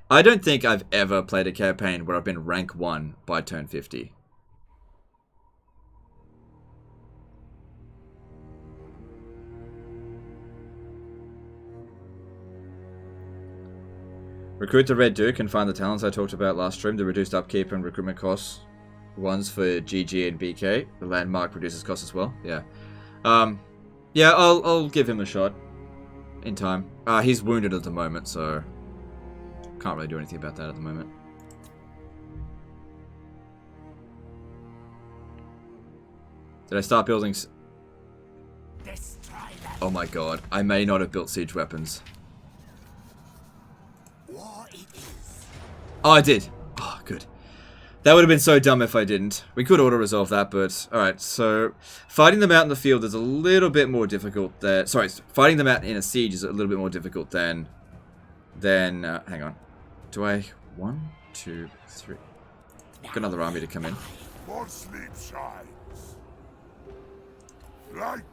I don't think I've ever played a campaign where I've been rank 1 by turn 50. Recruit the Red Duke and find the talents I talked about last stream. The reduced upkeep and recruitment costs. Ones for GG and BK. The landmark reduces costs as well. Yeah. Yeah, I'll give him a shot. In time. He's wounded at the moment, so... Can't really do anything about that at the moment. Did I start building... Oh my god. I may not have built siege weapons. Oh, I did. Oh, good. That would have been so dumb if I didn't. We could auto-resolve that, but... Alright, so... Fighting them out in the field is a little bit more difficult than... Sorry, fighting them out in a siege is a little bit more difficult than... hang on. Do I... 1, 2, 3... Got another army to come in. More sleep shines. Light.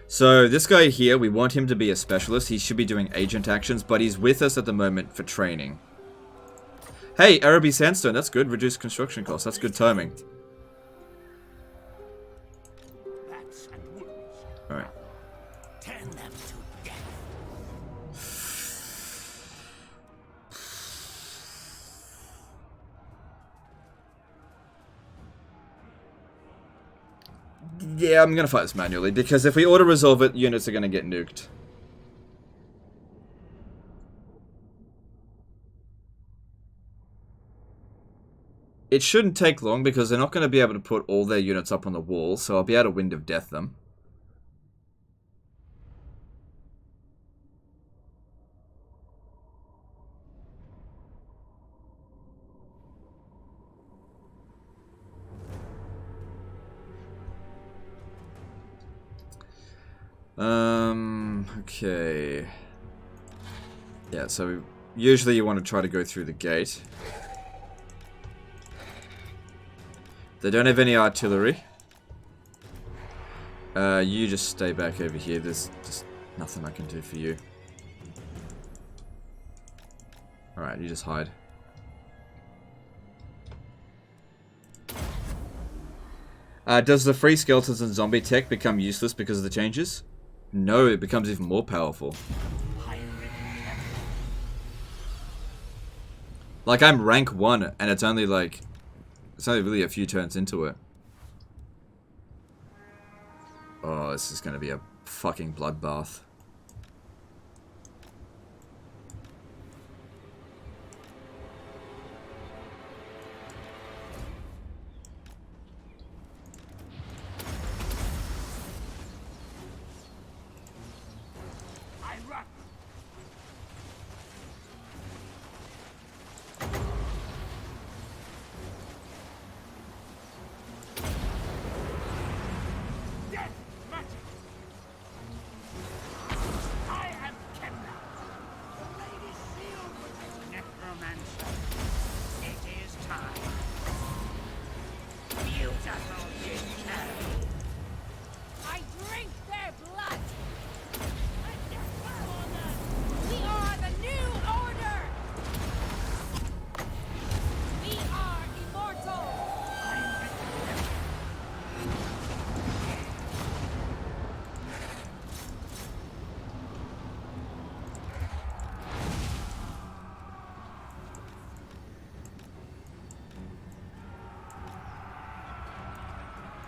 So, this guy here, we want him to be a specialist. He should be doing agent actions, but he's with us at the moment for training. Hey, Araby Sandstone, that's good. Reduced construction costs. That's good timing. Alright. Yeah, I'm gonna fight this manually, because if we auto-resolve it, units are gonna get nuked. It shouldn't take long, because they're not gonna be able to put all their units up on the wall, so I'll be able to Wind of Death them. Okay. Yeah, so usually you want to try to go through the gate. They don't have any artillery. You just stay back over here. There's just nothing I can do for you. Alright, you just hide. Does the free skeletons and zombie tech become useless because of the changes? No, it becomes even more powerful. Like, I'm rank 1, and it's only like... It's only really a few turns into it. Oh, this is gonna be a fucking bloodbath.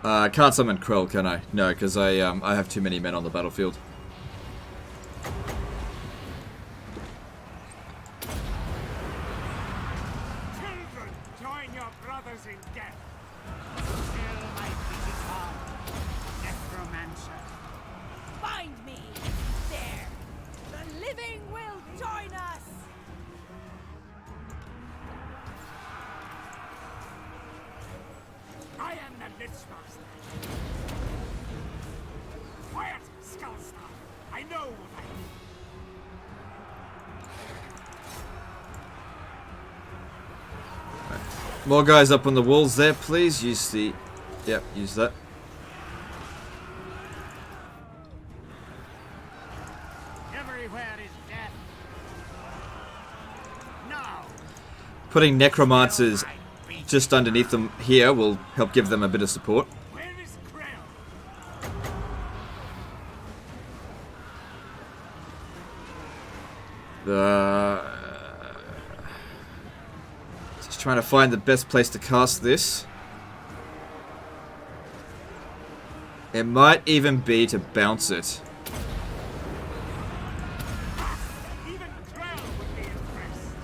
I can't summon Krell, can I? No, because I have too many men on the battlefield. Children, join your brothers in death. Kill my visitor, necromancer. Find me! There! The living will join us! I am the Lichmaster. Quiet, Skullstar. I know what I do. More guys up on the walls there, please. Use the... Yep, use that. Everywhere is death. Now, Putting necromancers just underneath them here will help give them a bit of support. where is Krell? Just trying to find the best place to cast this. It might even be to bounce it. Even Krell would be impressed.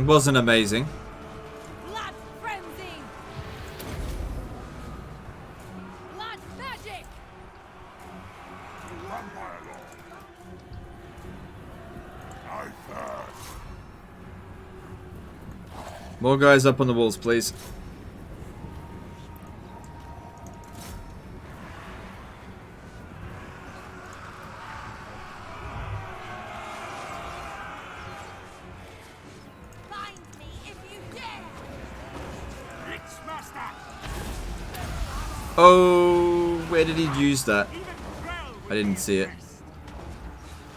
Wasn't amazing. Blood frenzy! Blood magic! Run, my lord. I thirst. More guys up on the walls, please. Find me if you dare! Lichmaster. Oh, where did he use that? Even Krell would I didn't be see it. impressed.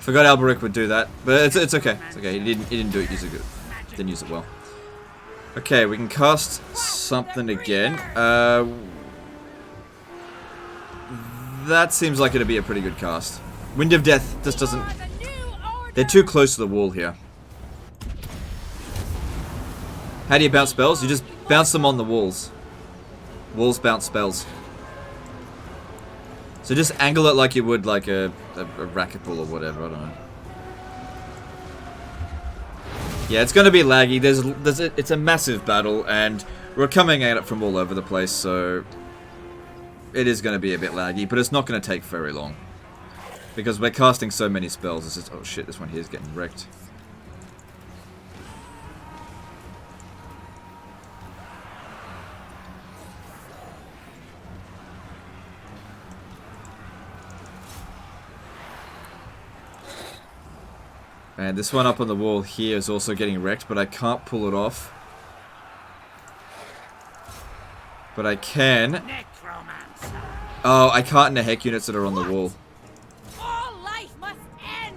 Forgot Alberic would do that, but it's okay. It's okay. He didn't do it. Use it good. Didn't use it well. Okay, we can cast something again. That seems like it'd be a pretty good cast. Wind of Death just doesn't. For the new order! They're too close to the wall here. How do you bounce spells? You just bounce them on the walls. Walls bounce spells. So just angle it like you would like a racquetball or whatever. I don't know. Yeah, it's going to be laggy. It's a massive battle, and we're coming at it from all over the place, so it is going to be a bit laggy, but it's not going to take very long. Because we're casting so many spells. It's just, oh shit, this one here is getting wrecked. And this one up on the wall here is also getting wrecked, but I can't pull it off. But I can. Necromancer. Oh, I can't in the heck units that are on the wall. All life must end!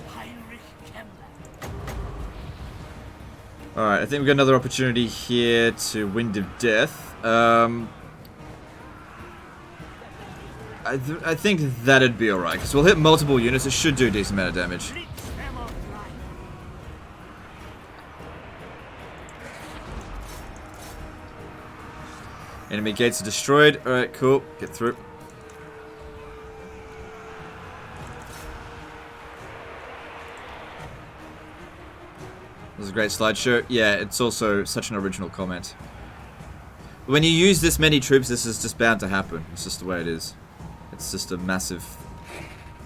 Heinrich Kemler. Alright, I think we've got another opportunity here to Wind of Death. I think that'd be alright, because we'll hit multiple units. It should do a decent amount of damage. Reach them of life. Enemy gates are destroyed. Alright, cool. Get through. This is a great slideshow. Yeah, it's also such an original comment. When you use this many troops, this is just bound to happen. It's just the way it is. It's just a massive,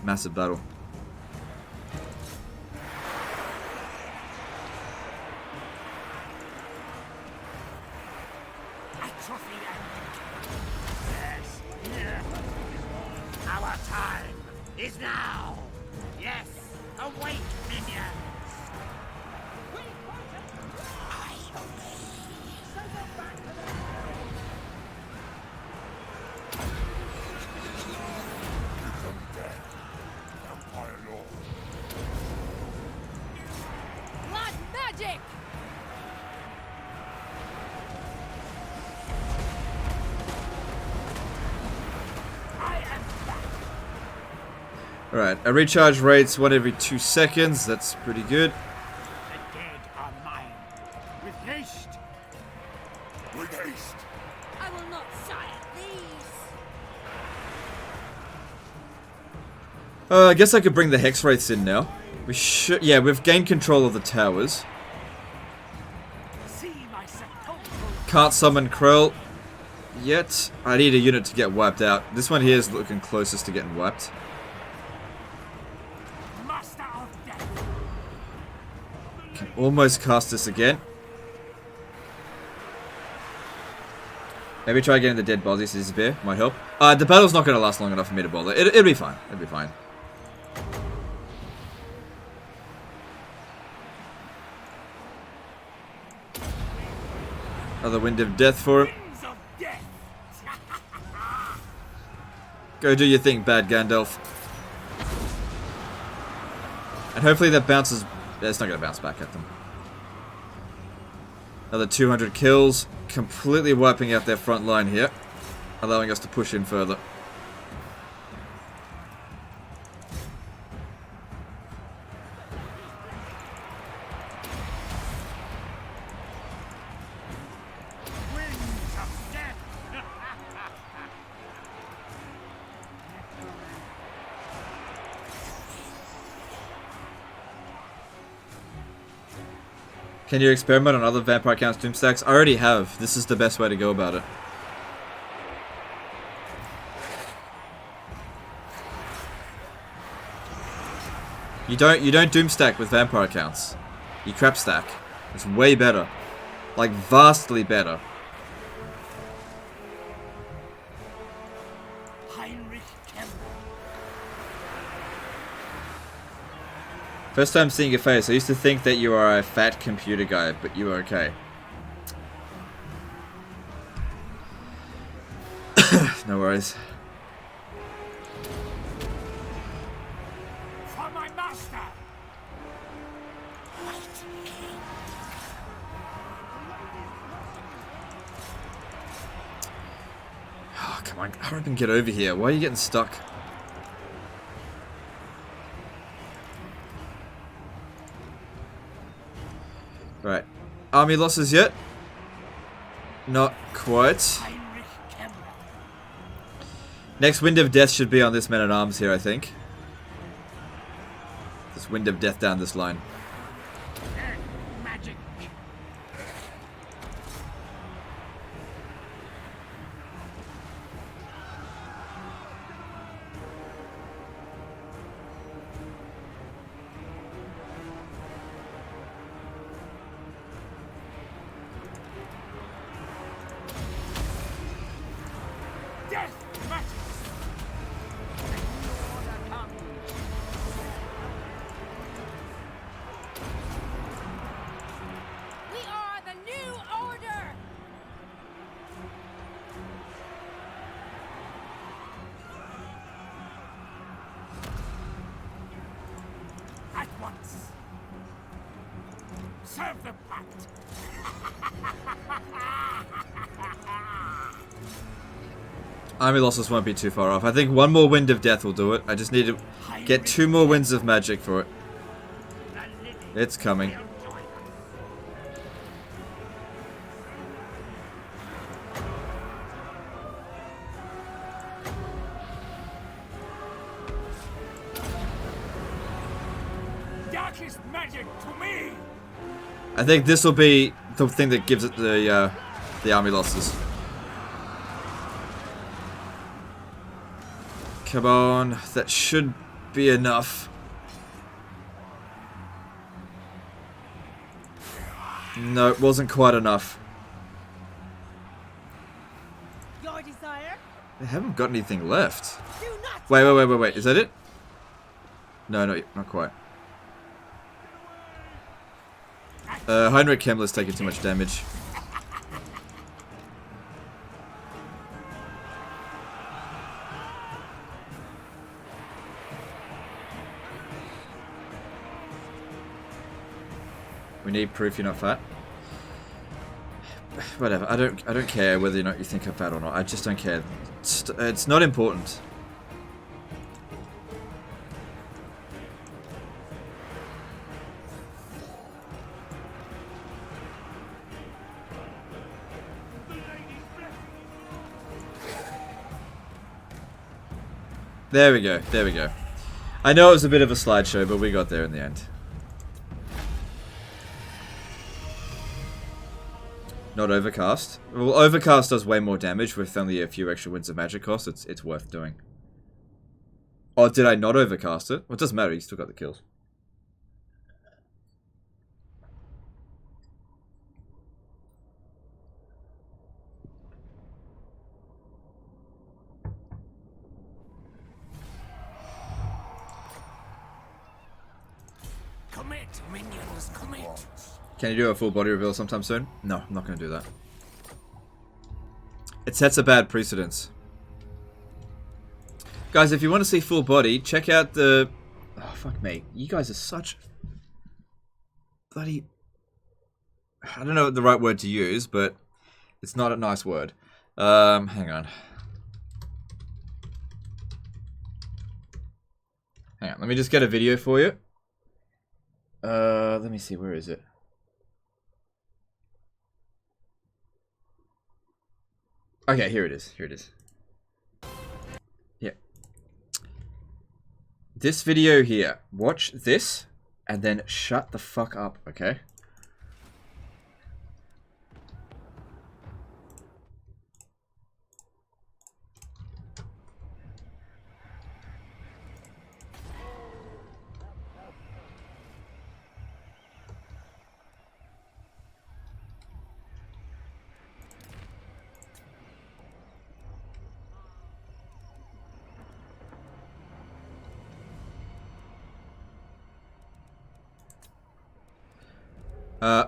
massive battle. Atrophy and yes, yeah. Our time is now. Yes, awake, minions. I obey. Empire Lord. Blood magic! I am back. Alright, a recharge rate's 1 every 2 seconds. That's pretty good. The dead are mine. With haste. With haste. I will not sire these. I guess I could bring the Hex Wraiths in now. We should... Yeah, we've gained control of the towers. See my sepulchral. Can't summon Krell yet. I need a unit to get wiped out. This one here is looking closest to getting wiped. Master of death. Can almost cast this again. Maybe try getting the dead bodies to disappear. Might help. The battle's not going to last long enough for me to bother. It'll be fine. It'll be fine. Another Wind of Death for him. Winds of death. Go do your thing, bad Gandalf. And hopefully that bounces... It's not going to bounce back at them. Another 200 kills. Completely wiping out their front line here. Allowing us to push in further. Winds of death. Can you experiment on other vampire counts doom stacks? I already have. This is the best way to go about it. You don't doom stack with vampire counts. You crap stack. It's way better. Like vastly better. Heinrich Kemler. First time seeing your face. I used to think that you are a fat computer guy, but you are okay. No worries. For my master. Oh, come on. Hurry up and get over here. Why are you getting stuck? Right. Army losses yet? Not quite. Heinrich Kemler. Next Wind of Death should be on this man-at-arms here, I think. This Wind of Death down this line. Magic. Death magic. Order comes. We are the new order. At once. Serve the pact. Army losses won't be too far off. I think one more Wind of Death will do it. I just need to get 2 more Winds of Magic for it. It's coming. Darkest magic to me. I think this will be the thing that gives it the army losses. Come on, that should be enough. No, it wasn't quite enough. Your desire? They haven't got anything left. Do not. Wait. Is that it? No, not quite. Heinrich Kemler's taking too much damage. We need proof you're not fat. Whatever. I don't care whether or not you think I'm fat or not. I just don't care. It's not important. There we go. There we go. I know it was a bit of a slideshow, but we got there in the end. Not Overcast. Well, Overcast does way more damage with only a few extra Winds of Magic cost. It's worth doing. Oh, did I not Overcast it? Well, it doesn't matter. You still got the kills. Commit, minions, commit. Can you do a full body reveal sometime soon? No, I'm not going to do that. It sets a bad precedence. Guys, if you want to see full body, check out the... Oh, fuck me. You guys are such... bloody... I don't know what the right word to use, but it's not a nice word. Hang on. Hang on, let me just get a video for you. Let me see, where is it? Okay, here it is. Here it is. Yeah. This video here. Watch this, and then shut the fuck up, okay?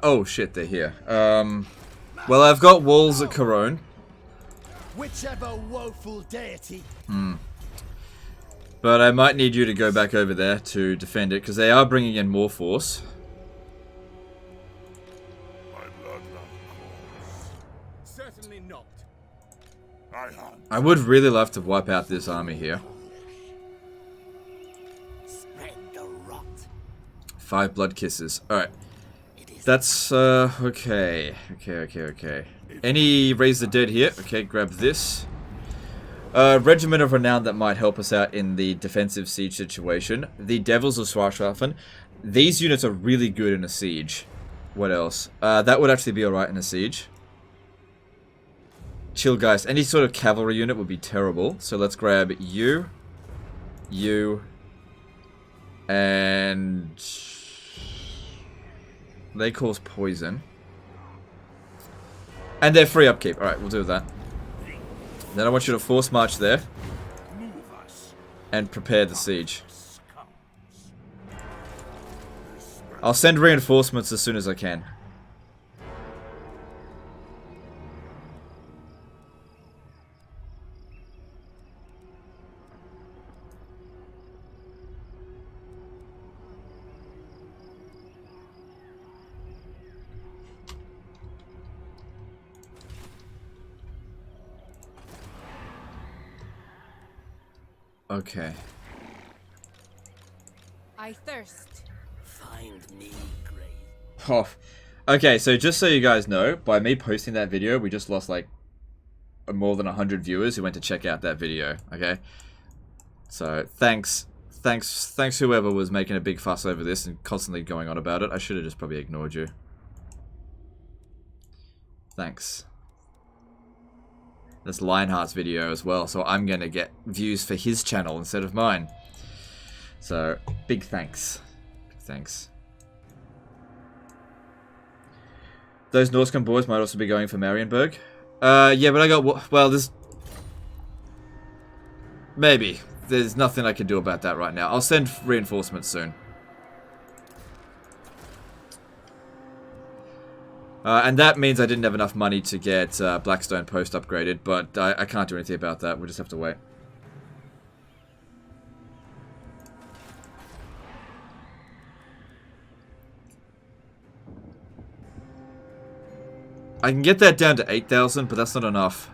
Oh shit, they're here. Well, I've got walls at Couronne. Whichever woeful deity. But I might need you to go back over there to defend it, because they are bringing in more force. Certainly not. I would really love to wipe out this army here. Spread the rot. 5 blood kisses. Alright. That's, okay. Okay. Any Raise the Dead here? Okay, grab this. Regiment of Renown that might help us out in the defensive siege situation. The Devils of Schwarzschaffen. These units are really good in a siege. What else? That would actually be alright in a siege. Chillgeist. Any sort of cavalry unit would be terrible. So let's grab you. You. And... they cause poison. And they're free upkeep. Alright, we'll do that. Then I want you to force march there. And prepare the siege. I'll send reinforcements as soon as I can. Okay. I thirst. Find me, grave. Oh. Okay, so just so you guys know, by me posting that video, we just lost like more than 100 viewers who went to check out that video, okay? So, thanks whoever was making a big fuss over this and constantly going on about it. I should have just probably ignored you. Thanks. That's Lionheart's video as well, so I'm gonna get views for his channel instead of mine. So, big thanks. Big thanks. Those Norscan boys might also be going for Marienburg. Yeah, but I got... well, there's... maybe. There's nothing I can do about that right now. I'll send reinforcements soon. And that means I didn't have enough money to get Blackstone Post upgraded, but I can't do anything about that. We'll just have to wait. I can get that down to 8,000, but that's not enough.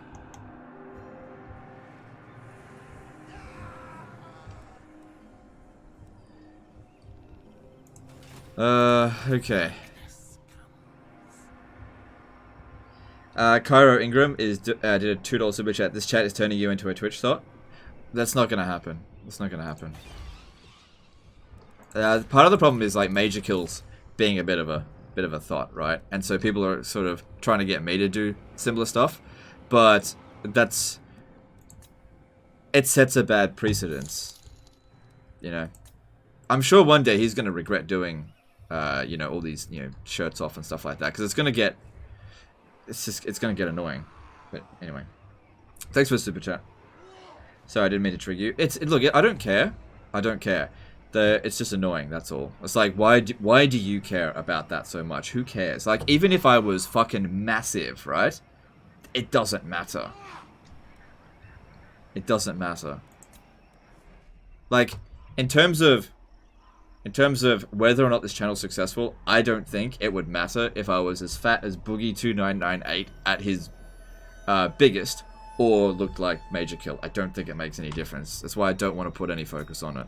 Okay. Cairo Ingram did a $2 super chat. This chat is turning you into a Twitch thought. That's not gonna happen. It's not gonna happen. Part of the problem is like major kills being a bit of a thought, right? And so people are sort of trying to get me to do similar stuff, but it sets a bad precedence, you know. I'm sure one day he's gonna regret doing, you know, all these, you know, shirts off and stuff like that, because it's gonna get annoying. But anyway, thanks for the super chat. Sorry, I didn't mean to trigger you. Look, I don't care. I don't care. It's just annoying, that's all. It's like, why do you care about that so much? Who cares? Like, even if I was fucking massive, right? It doesn't matter. It doesn't matter. Like, in terms of whether or not this channel's successful, I don't think it would matter if I was as fat as Boogie2998 at his biggest, or looked like Major Kill. I don't think it makes any difference. That's why I don't want to put any focus on it.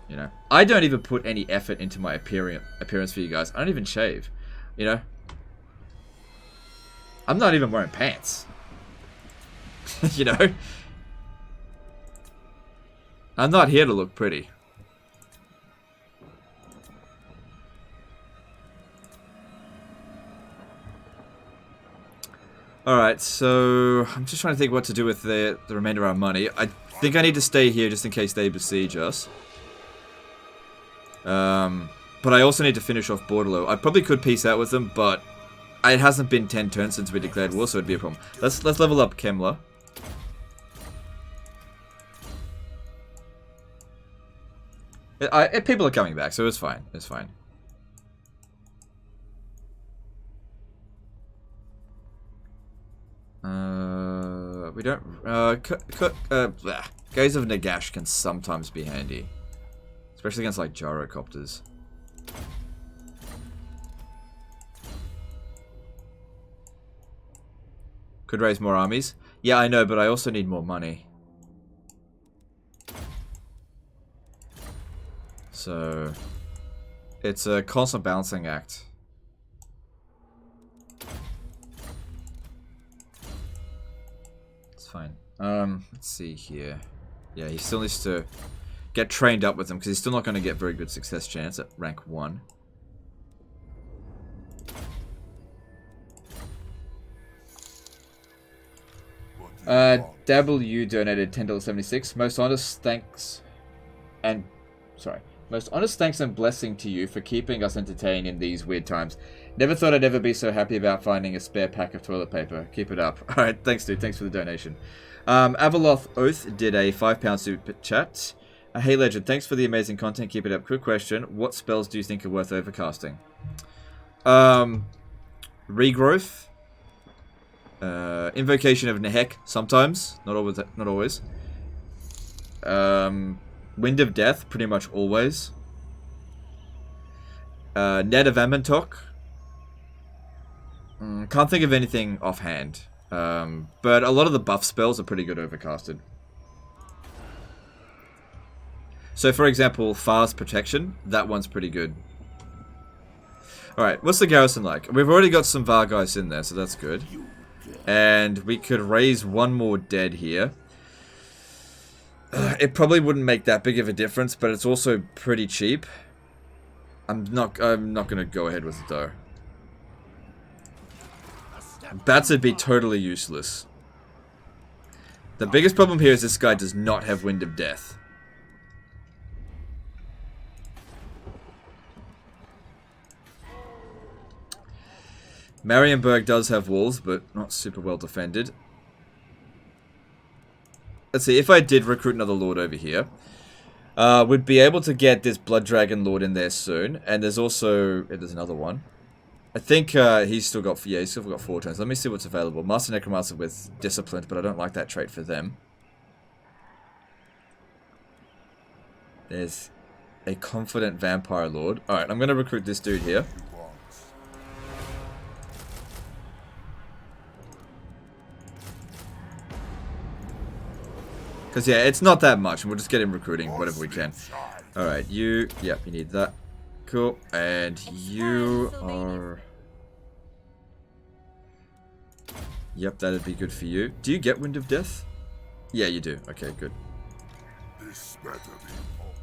You know, I don't even put any effort into my appearance for you guys. I don't even shave. You know, I'm not even wearing pants. You know, I'm not here to look pretty. Alright, so I'm just trying to think what to do with the remainder of our money. I think I need to stay here just in case they besiege us. But I also need to finish off Bordello. I probably could peace out with them, but it hasn't been 10 turns since we declared war, so it'd be a problem. Let's level up Kemler. People are coming back, so it's fine. It's fine. We don't. Gaze of Nagash can sometimes be handy, especially against like gyrocopters. Could raise more armies. Yeah, I know, but I also need more money. So it's a constant balancing act. It's fine. Let's see here. Yeah, he still needs to get trained up with him because he's still not going to get very good success chance at rank 1. W donated $10.76. Most honest thanks and most honest thanks and blessing to you for keeping us entertained in these weird times. Never thought I'd ever be so happy about finding a spare pack of toilet paper. Keep it up. Alright, thanks dude. Thanks for the donation. Avaloth Oath did a £5 super chat. Hey Legend, thanks for the amazing content. Keep it up. Quick question. What spells do you think are worth overcasting? Regrowth. Invocation of Nehek, sometimes. Not always. Wind of Death, pretty much always. Net of Amentok. Can't think of anything offhand. But a lot of the buff spells are pretty good overcasted. So for example, Far's Protection, that one's pretty good. Alright, what's the garrison like? We've already got some Var guys in there, so that's good. And we could raise one more dead here. It probably wouldn't make that big of a difference, but it's also pretty cheap. I'm not gonna go ahead with it though. Bats would be totally useless. The biggest problem here is this guy does not have Wind of Death. Marienburg does have walls, but not super well defended. Let's see, if I did recruit another lord over here, we'd be able to get this Blood Dragon lord in there soon. And there's also, there's another one. I think he's still got 4 turns. Let me see what's available. Master Necromancer with Disciplined, but I don't like that trait for them. There's a Confident Vampire Lord. Alright, I'm going to recruit this dude here. Because, yeah, it's not that much, and we'll just get him recruiting whatever we can. Alright, you need that. Cool. And you are... Yep, that'd be good for you. Do you get Wind of Death? Yeah, you do. Okay, good. This better be important.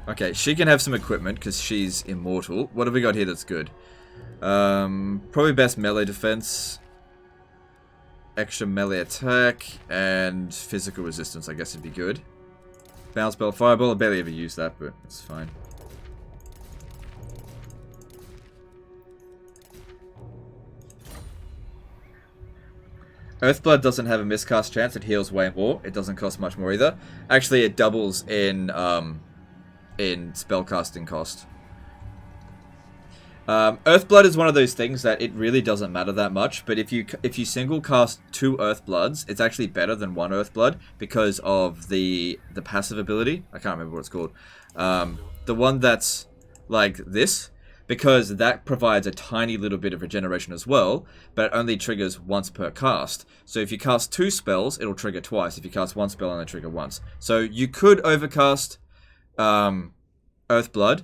Okay, she can have some equipment because she's immortal. What have we got here that's good? Probably best melee defense, extra melee attack, and physical resistance. I guess would be good. Bounce spell, fireball. I barely ever use that, but it's fine. Earthblood doesn't have a miscast chance. It heals way more. It doesn't cost much more either. Actually, it doubles in spellcasting cost. Earthblood is one of those things that it really doesn't matter that much, but if you single cast 2 Earthbloods, it's actually better than 1 Earthblood because of the passive ability. I can't remember what it's called. The one that's like this, because that provides a tiny little bit of regeneration as well, but it only triggers once per cast. So if you cast 2 spells, it'll trigger twice. If you cast 1 spell, it'll trigger once. So you could overcast Earthblood,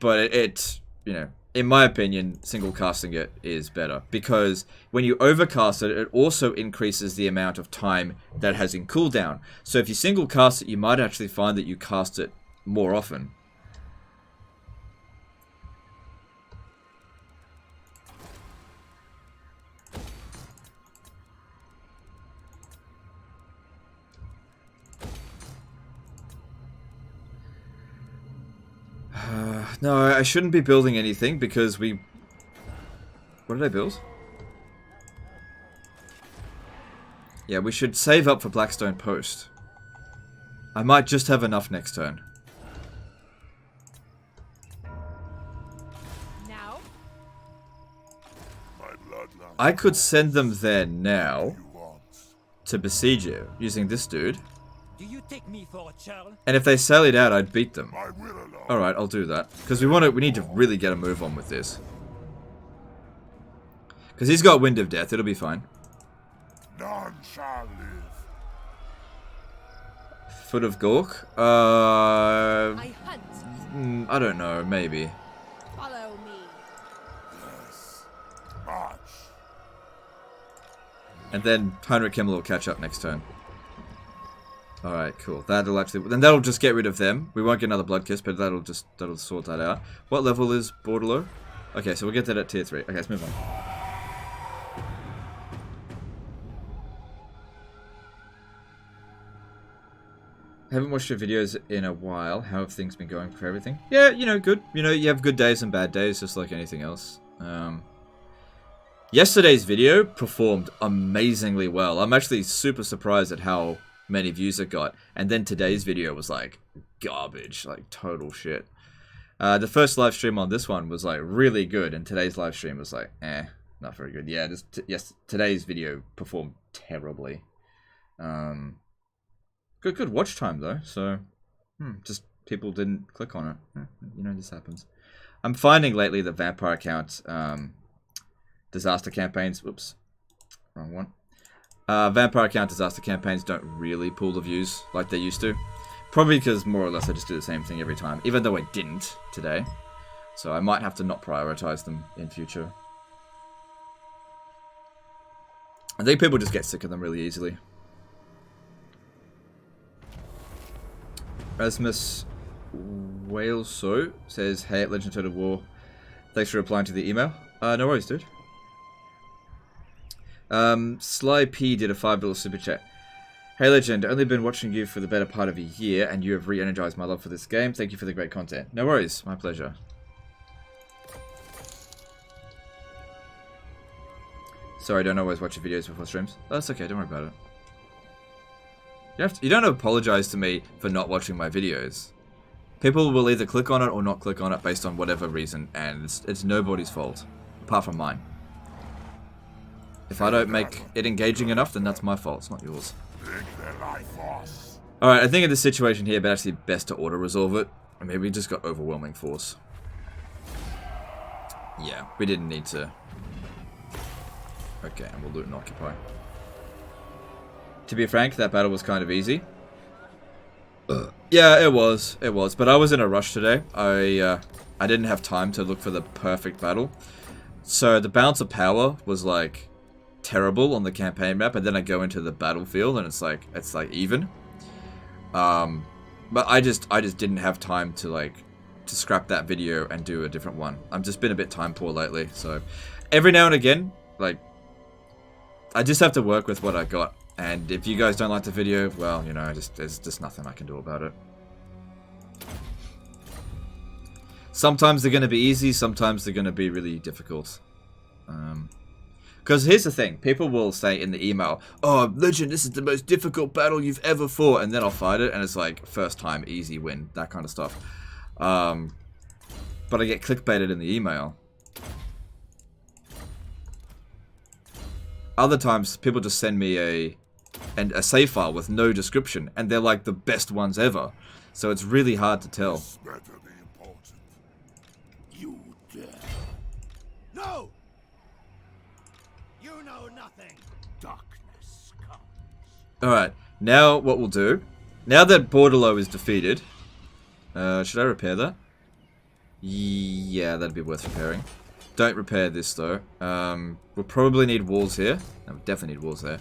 but it, you know, in my opinion, single casting it is better, because when you overcast it, it also increases the amount of time that has in cooldown. So if you single cast it, you might actually find that you cast it more often. No, I shouldn't be building anything because we... What did I build? Yeah, we should save up for Blackstone Post. I might just have enough next turn. Now? I could send them there now to besiege you using this dude. Do you take me for a child? And if they sallied out, I'd beat them. Alright, I'll do that. Because we need to really get a move on with this. Because he's got Wind of Death, it'll be fine. None shall live. Foot of Gork? I hunt. I don't know, maybe. Follow me. Yes. March. And then Heinrich Kemler will catch up next turn. Alright, cool. That'll just get rid of them. We won't get another Blood Kiss, but that'll sort that out. What level is Bordelot? Okay, so we'll get that at tier 3. Okay, let's move on. Haven't watched your videos in a while. How have things been going for everything? Yeah, you know, good. You know, you have good days and bad days, just like anything else. Yesterday's video performed amazingly well. I'm actually super surprised at how many views it got, and then today's video was like garbage, like total shit. The first live stream on this one was like really good, and today's live stream was like not very good. Yeah, yes, today's video performed terribly. Good watch time though, so just people didn't click on it. You know, this happens. I'm finding lately the vampire account disaster campaigns, whoops, wrong one. Vampire account disaster campaigns don't really pull the views like they used to. Probably because more or less I just do the same thing every time, even though I didn't today. So I might have to not prioritize them in future. I think people just get sick of them really easily. Rasmus Whaleso says, hey at Legend Total War, thanks for replying to the email. No worries, dude. Sly P did a $5 super chat. Hey Legend, only been watching you for the better part of a year, and you have re-energized my love for this game. Thank you for the great content. No worries, my pleasure. Sorry, I don't always watch your videos before streams. Oh, that's okay, don't worry about it. You don't apologize to me for not watching my videos. People will either click on it or not click on it based on whatever reason, and it's nobody's fault, apart from mine. If I don't make it engaging enough, then that's my fault, it's not yours. Alright, I think in this situation here, but actually best to auto-resolve it. Or maybe we just got overwhelming force. Yeah, we didn't need to. Okay, and we'll loot and occupy. To be frank, that battle was kind of easy. Yeah, it was, but I was in a rush today. I didn't have time to look for the perfect battle. So the balance of power was like terrible on the campaign map, and then I go into the battlefield and it's like even. But I just didn't have time to scrap that video and do a different one. I've just been a bit time poor lately, so every now and again, like, I just have to work with what I got. And if you guys don't like the video, well, you know, there's just nothing I can do about it. Sometimes they're going to be easy, sometimes they're going to be really difficult. Because here's the thing, people will say in the email, oh, Legend, this is the most difficult battle you've ever fought, and then I'll fight it, and it's like, first time, easy win, that kind of stuff. But I get clickbaited in the email. Other times, people just send me a save file with no description, and they're like the best ones ever. So it's really hard to tell. You dare. No! You know nothing. Darkness comes. Alright, now what we'll do, now that Bordello is defeated, should I repair that? Yeah, that'd be worth repairing. Don't repair this though. We'll probably need walls here. No, we definitely need walls there.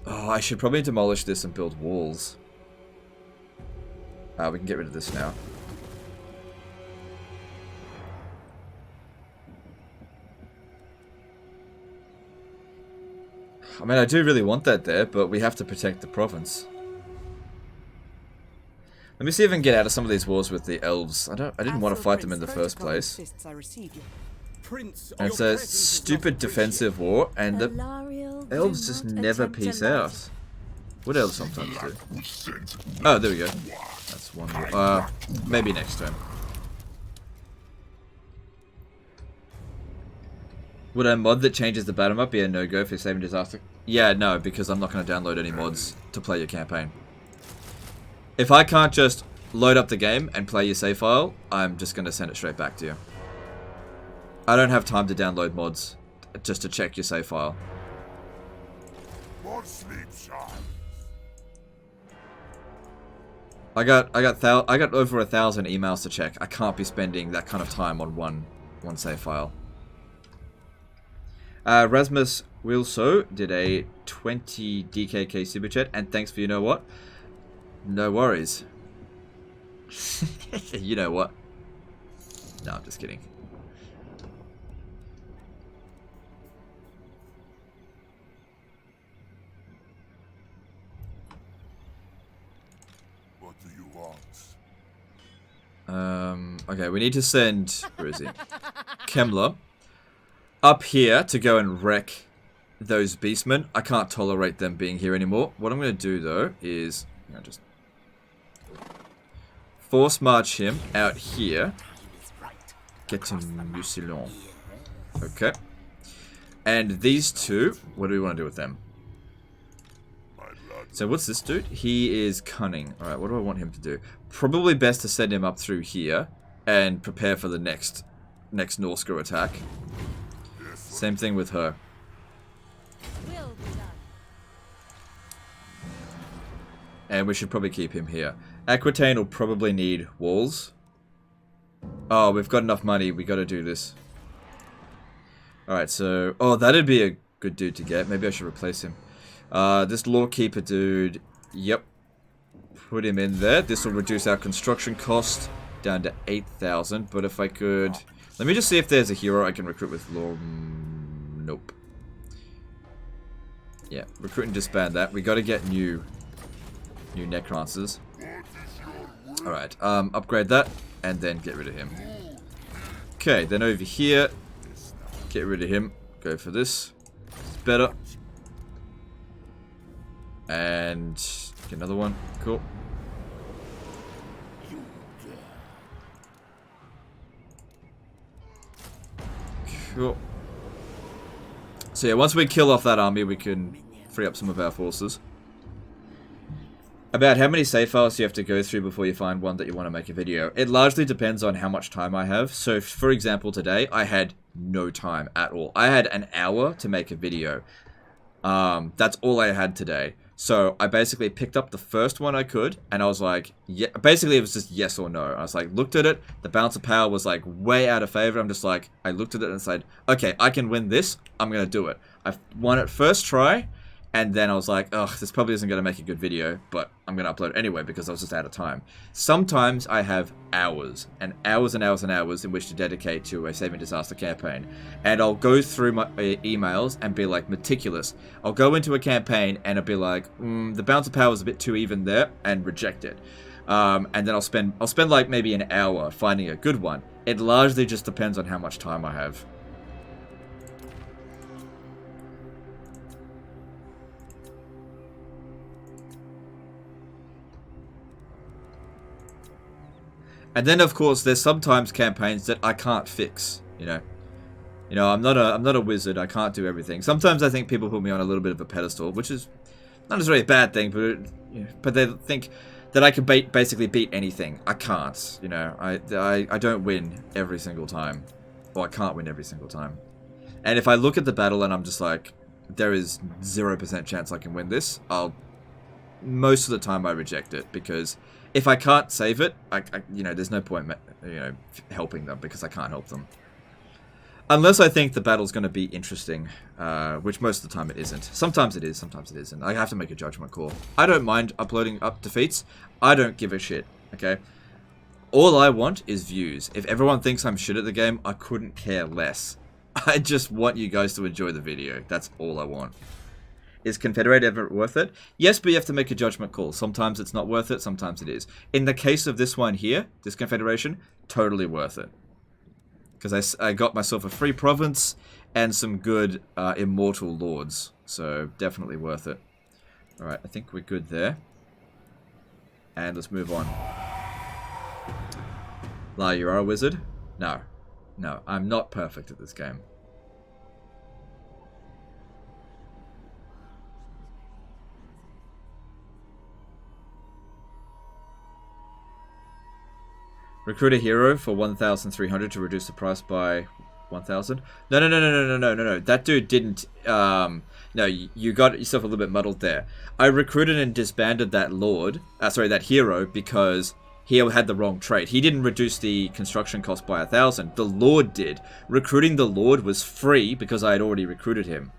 Oh, I should probably demolish this and build walls. We can get rid of this now. I mean, I do really want that there, but we have to protect the province. Let me see if I can get out of some of these wars with the elves. I didn't want to fight them in the first place. And it's a stupid defensive war, and the elves just never peace out. What elves sometimes do? Oh, there we go. That's one war. Maybe next turn. Would a mod that changes the battle map be a no-go for saving disaster? Yeah, no, because I'm not going to download any mods to play your campaign. If I can't just load up the game and play your save file, I'm just going to send it straight back to you. I don't have time to download mods just to check your save file. More sleep shines. I got over 1,000 emails to check. I can't be spending that kind of time on one save file. Rasmus Wilso did a 20 DKK super chat, and thanks for you know what? No worries. You know what? No, I'm just kidding. What do you want? Okay, we need to send, where is he? Kemler up here to go and wreck those beastmen. I can't tolerate them being here anymore. What I'm going to do though is, you know, just force march him out here. Get to Mucilon. Okay. And these two, what do we want to do with them? So what's this dude? He is cunning. Alright, what do I want him to do? Probably best to send him up through here and prepare for the next Norskar attack. Same thing with her. And we should probably keep him here. Aquitaine will probably need walls. Oh, we've got enough money. We got to do this. Alright, so... Oh, that'd be a good dude to get. Maybe I should replace him. This Lawkeeper dude... Yep. Put him in there. This will reduce our construction cost down to 8,000. But if I could... Let me just see if there's a hero I can recruit with law. Nope. Yeah, recruit and disband that. We got to get new necromancers. Alright, upgrade that, and then get rid of him. Okay, then over here, get rid of him. Go for this. It's better. And get another one. Cool. Cool. So yeah, once we kill off that army, we can free up some of our forces. About how many save files do you have to go through before you find one that you want to make a video? It largely depends on how much time I have. So, for example, today, I had no time at all. I had an hour to make a video. That's all I had today. So I basically picked up the first one I could, and I was like, yeah, basically it was just yes or no. I was like, looked at it, the balance of power was like way out of favor. I'm just like, I looked at it and said, okay, I can win this, I'm gonna do it. I won it first try, and then I was like, ugh, this probably isn't gonna make a good video, but I'm gonna upload it anyway because I was just out of time. Sometimes I have hours and hours and hours and hours in which to dedicate to a saving disaster campaign, and I'll go through my emails and be like meticulous. I'll go into a campaign and I'll be like, the balance of power is a bit too even there, and reject it. And then I'll spend like maybe an hour finding a good one. It largely just depends on how much time I have. And then, of course, there's sometimes campaigns that I can't fix. You know, I'm not a wizard. I can't do everything. Sometimes I think people put me on a little bit of a pedestal, which is not necessarily a bad thing, but they think that I can basically beat anything. I can't. You know, I don't win every single time, or I can't win every single time. And if I look at the battle and I'm just like, there is 0% chance I can win this, most of the time I reject it, because if I can't save it, you know, there's no point, you know, helping them, because I can't help them. Unless I think the battle's going to be interesting, which most of the time it isn't. Sometimes it is, sometimes it isn't. I have to make a judgment call. I don't mind uploading up defeats. I don't give a shit, okay? All I want is views. If everyone thinks I'm shit at the game, I couldn't care less. I just want you guys to enjoy the video. That's all I want. Is Confederate ever worth it? Yes, but you have to make a judgment call. Sometimes it's not worth it, sometimes it is. In the case of this one here, this Confederation, totally worth it. Because I got myself a free province and some good immortal lords. So, definitely worth it. Alright, I think we're good there. And let's move on. La, you are a wizard? No. No, I'm not perfect at this game. Recruit a hero for 1,300 to reduce the price by 1,000. No. That dude didn't. No, you got yourself a little bit muddled there. I recruited and disbanded that lord. That hero, because he had the wrong trait. He didn't reduce the construction cost by 1,000. The lord did. Recruiting the lord was free because I had already recruited him,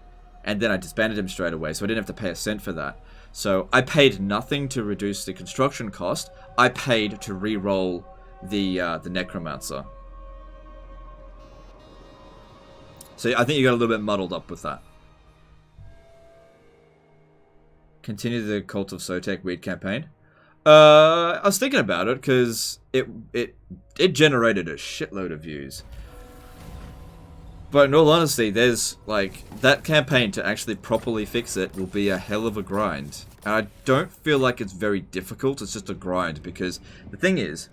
and then I disbanded him straight away, so I didn't have to pay a cent for that. So I paid nothing to reduce the construction cost. I paid to re-roll the necromancer. So I think you got a little bit muddled up with that. Continue the Cult of Sotek weed campaign. I was thinking about it because it generated a shitload of views. But in all honesty, there's like that campaign to actually properly fix it will be a hell of a grind. And I don't feel like it's very difficult. It's just a grind, because the thing is,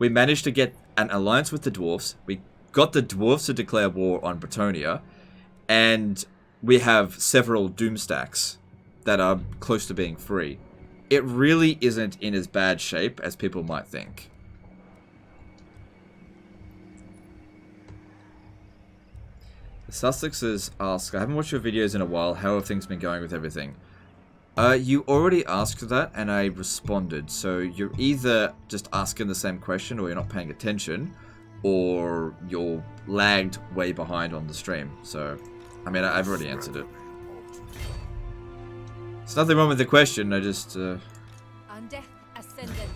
we managed to get an alliance with the dwarves. We got the dwarves to declare war on Bretonnia, and we have several doom stacks that are close to being free. It really isn't in as bad shape as people might think. The Sussexes ask, I haven't watched your videos in a while, how have things been going with everything? You already asked that, and I responded, so you're either just asking the same question, or you're not paying attention, or you're lagged way behind on the stream. So, I mean, I've already answered it. There's nothing wrong with the question, I just, Undeath Ascendant.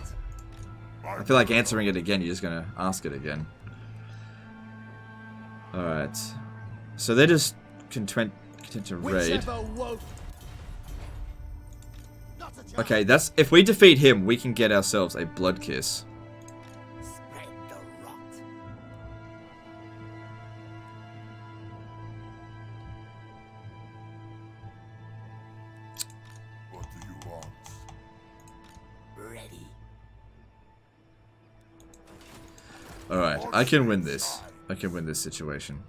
I feel like answering it again, you're just gonna ask it again. Alright. So they're just content to raid. Okay, that's, if we defeat him, we can get ourselves a blood kiss. Spread the rot. What do you want? Ready. Alright, I can win this. I can win this situation.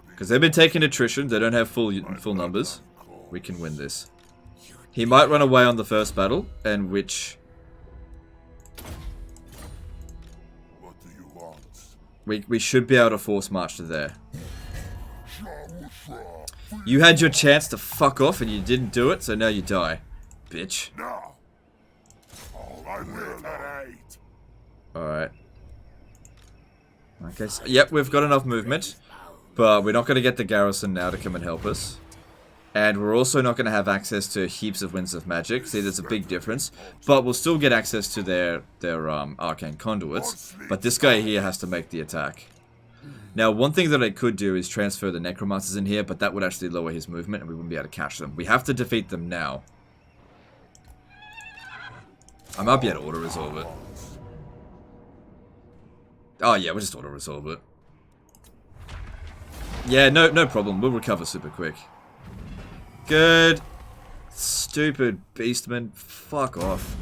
Because they've been taking attrition, they don't have full numbers. We can win this. He might run away on the first battle, and which... What do you want? We should be able to force march to there. You had your chance to fuck off and you didn't do it, so now you die. Bitch. Alright. Okay, so, yep, we've got enough movement. But we're not going to get the garrison now to come and help us. And we're also not going to have access to heaps of winds of magic. See, there's a big difference. But we'll still get access to their arcane conduits. But this guy here has to make the attack. Now, one thing that I could do is transfer the necromancers in here, but that would actually lower his movement and we wouldn't be able to catch them. We have to defeat them now. I might be able to auto-resolve it. Oh yeah, we'll just auto-resolve it. Yeah, no problem. We'll recover super quick. Good. Stupid beastman. Fuck off.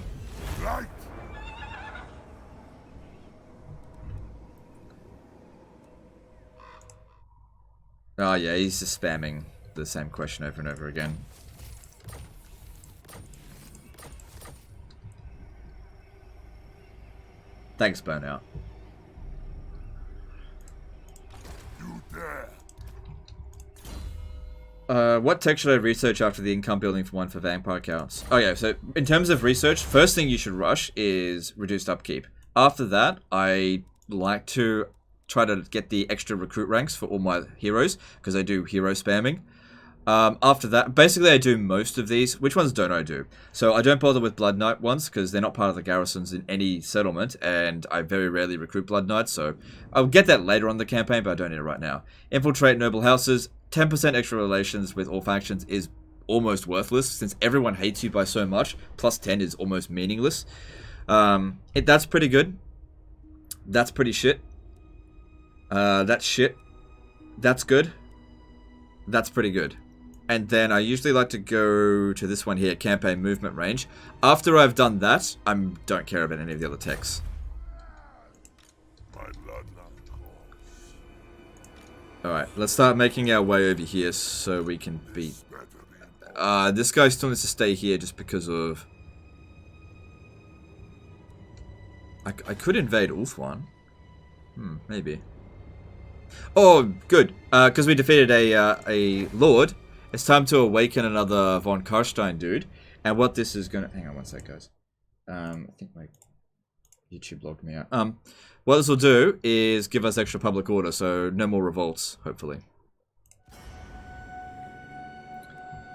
Oh yeah, he's just spamming the same question over and over again. Thanks, Burnout. What tech should I research after the income building for one for vampire counts? Oh yeah, so in terms of research, first thing you should rush is reduced upkeep. After that, I like to try to get the extra recruit ranks for all my heroes, because I do hero spamming. After that, basically I do most of these. Which ones don't I do? So I don't bother with Blood Knight ones, because they're not part of the garrisons in any settlement, and I very rarely recruit Blood Knights, so I'll get that later on in the campaign, but I don't need it right now. Infiltrate noble houses. 10% extra relations with all factions is almost worthless, since everyone hates you by so much. Plus 10 is almost meaningless. That's pretty good. That's pretty shit. That's shit. That's good. That's pretty good. And then I usually like to go to this one here, campaign movement range. After I've done that, I don't care about any of the other techs. Alright, let's start making our way over here so we can beat... this guy still needs to stay here just because of... I could invade Ulthuan. Maybe. Oh, good. Because we defeated a Lord. It's time to awaken another von Karstein dude. And what this is gonna... Hang on one sec, guys. I think my YouTube logged me out. What this will do is give us extra public order, so no more revolts, hopefully.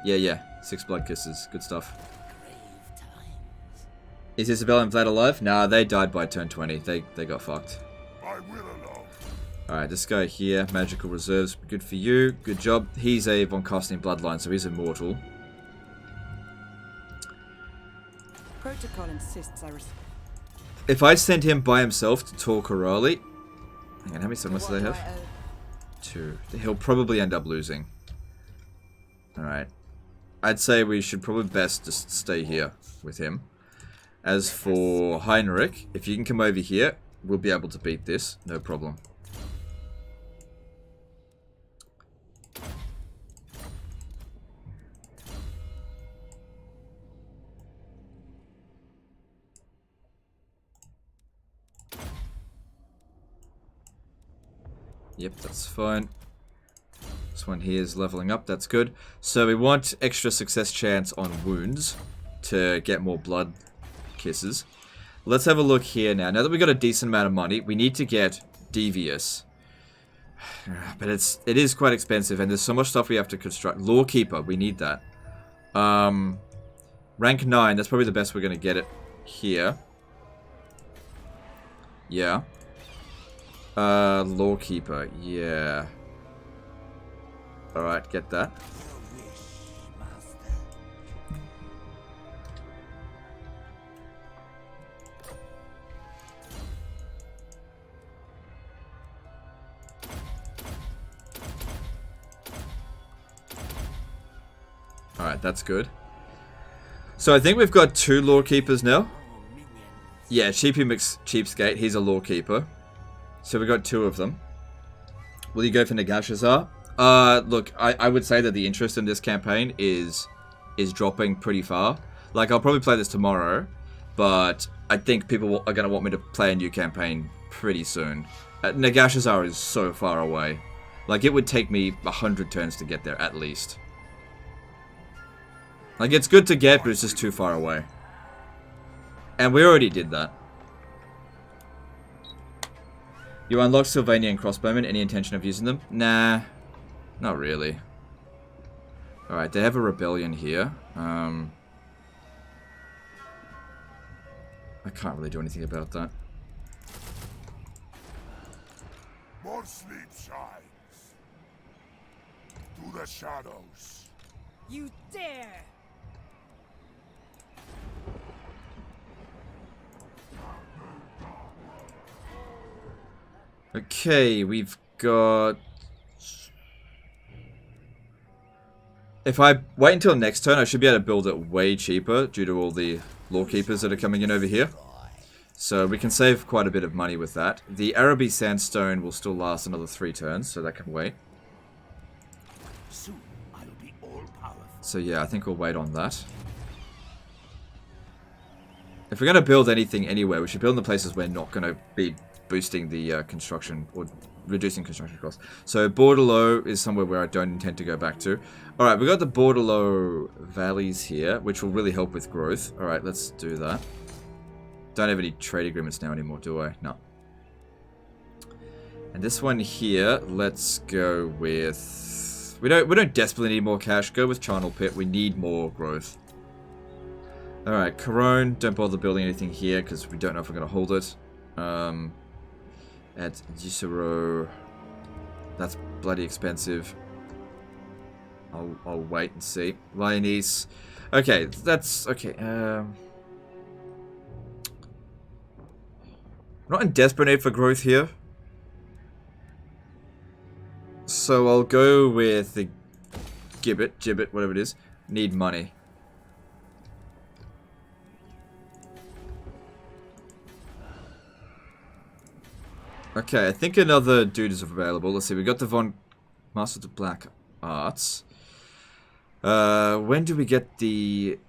Yeah. 6 blood kisses. Good stuff. Is Isabel and Vlad alive? Nah, they died by turn 20. They got fucked. Alright, this guy here, magical reserves, good for you. Good job. He's a von Karstein bloodline, so he's immortal. Protocol insists I If I send him by himself to Tor Corrali... Hang on, how many summons do they have? 2. He'll probably end up losing. Alright. I'd say we should probably best just stay here with him. As for Heinrich, if you can come over here, we'll be able to beat this. No problem. Yep, that's fine. This one here is leveling up, that's good. So we want extra success chance on wounds to get more blood kisses. Let's have a look here now. Now that we've got a decent amount of money, we need to get Devious. But it is quite expensive, and there's so much stuff we have to construct. Lawkeeper, we need that. Rank 9, that's probably the best we're going to get it here. Yeah. Lawkeeper, yeah. Alright, get that. Alright, that's good. So I think we've got 2 Lawkeepers now. Yeah, Cheapy Cheapskate, he's a Lawkeeper. So we got 2 of them. Will you go for Nagashazar? Look, I would say that the interest in this campaign is dropping pretty far. Like, I'll probably play this tomorrow, but I think people are going to want me to play a new campaign pretty soon. Nagashazar is so far away. Like, it would take me 100 turns to get there, at least. Like, it's good to get, but it's just too far away. And we already did that. You unlock Sylvanian crossbowmen. Any intention of using them? Nah. Not really. Alright, they have a rebellion here. I can't really do anything about that. More sleep shines. To the shadows. You dare! Okay, we've got... If I wait until next turn, I should be able to build it way cheaper due to all the law keepers that are coming in over here. So we can save quite a bit of money with that. The Araby Sandstone will still last another 3 turns, so that can wait. Soon I'll be all powerful. So yeah, I think we'll wait on that. If we're going to build anything anywhere, we should build in the places we're not going to be boosting the construction or reducing construction costs. So Bordelot is somewhere where I don't intend to go back to. Alright, we got the Bordelot valleys here, which will really help with growth. Alright, let's do that. Don't have any trade agreements now anymore, do I? No. And this one here, let's go with... We don't desperately need more cash. Go with Charnel Pit. We need more growth. Alright, Couronne. Don't bother building anything here because we don't know if we're going to hold it. At Gisero, that's bloody expensive. I'll wait and see. Lyonese. Okay, that's okay. Not in desperate need for growth here. So I'll go with the Gibbet, whatever it is. Need money. Okay, I think another dude is available. Let's see, we got the Von Master of the Black Arts. When do we get the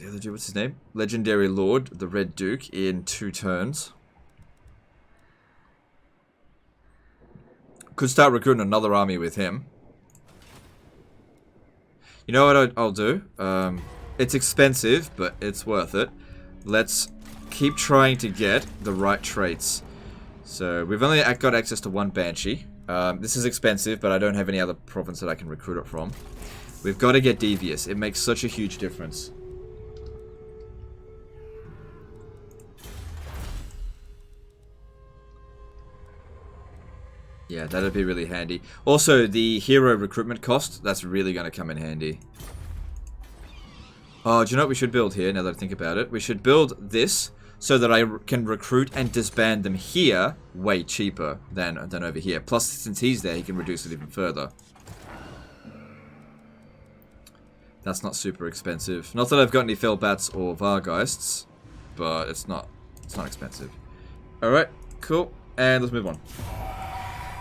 other dude, what's his name? Legendary Lord, the Red Duke, in 2 turns. Could start recruiting another army with him. You know what I'll do? It's expensive, but it's worth it. Let's keep trying to get the right traits. So, we've only got access to 1 Banshee. This is expensive, but I don't have any other province that I can recruit it from. We've got to get Devious. It makes such a huge difference. Yeah, that'd be really handy. Also, the hero recruitment cost, that's really going to come in handy. Oh, do you know what we should build here, now that I think about it? We should build this... so that I can recruit and disband them here way cheaper than over here. Plus, since he's there, he can reduce it even further. That's not super expensive. Not that I've got any Felbats or Vargeists, but it's not expensive. Alright, cool. And let's move on.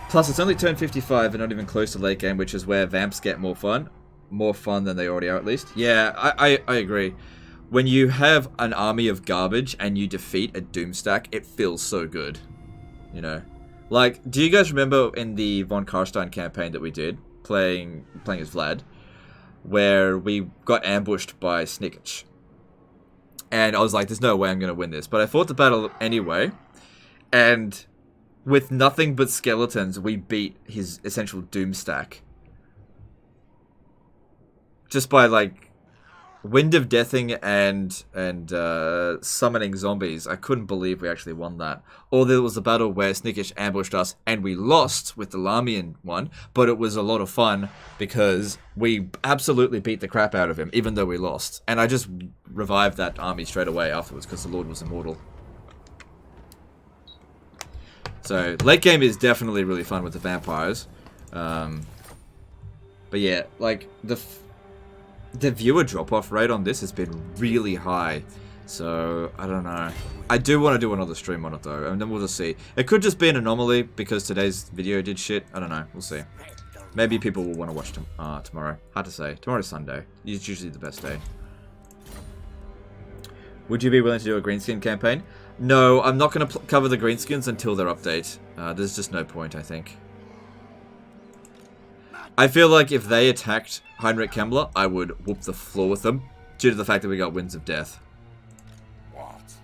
Plus, it's only turn 55 and not even close to late game, which is where Vamps get more fun. More fun than they already are, at least. Yeah, I agree. When you have an army of garbage and you defeat a Doomstack, it feels so good. You know? Like, do you guys remember in the Von Karstein campaign that we did, playing as Vlad, where we got ambushed by Snickich? And I was like, there's no way I'm going to win this. But I fought the battle anyway, and with nothing but skeletons, we beat his essential Doomstack. Just by, like, Wind of Deathing and summoning zombies. I couldn't believe we actually won that. Or there was a battle where Snickish ambushed us and we lost with the Lamian one, but it was a lot of fun because we absolutely beat the crap out of him, even though we lost. And I just revived that army straight away afterwards because the Lord was immortal. So, late game is definitely really fun with the vampires. But yeah, like, the viewer drop-off rate on this has been really high. So, I don't know. I do want to do another stream on it, though, and then we'll just see. It could just be an anomaly because today's video did shit. I don't know. We'll see. Maybe people will want to watch tomorrow. Hard to say. Tomorrow's Sunday. It's usually the best day. Would you be willing to do a greenskin campaign? No, I'm not going to cover the greenskins until their update. There's just no point, I think. I feel like if they attacked Heinrich Kemler, I would whoop the floor with them, due to the fact that we got Winds of Death. What?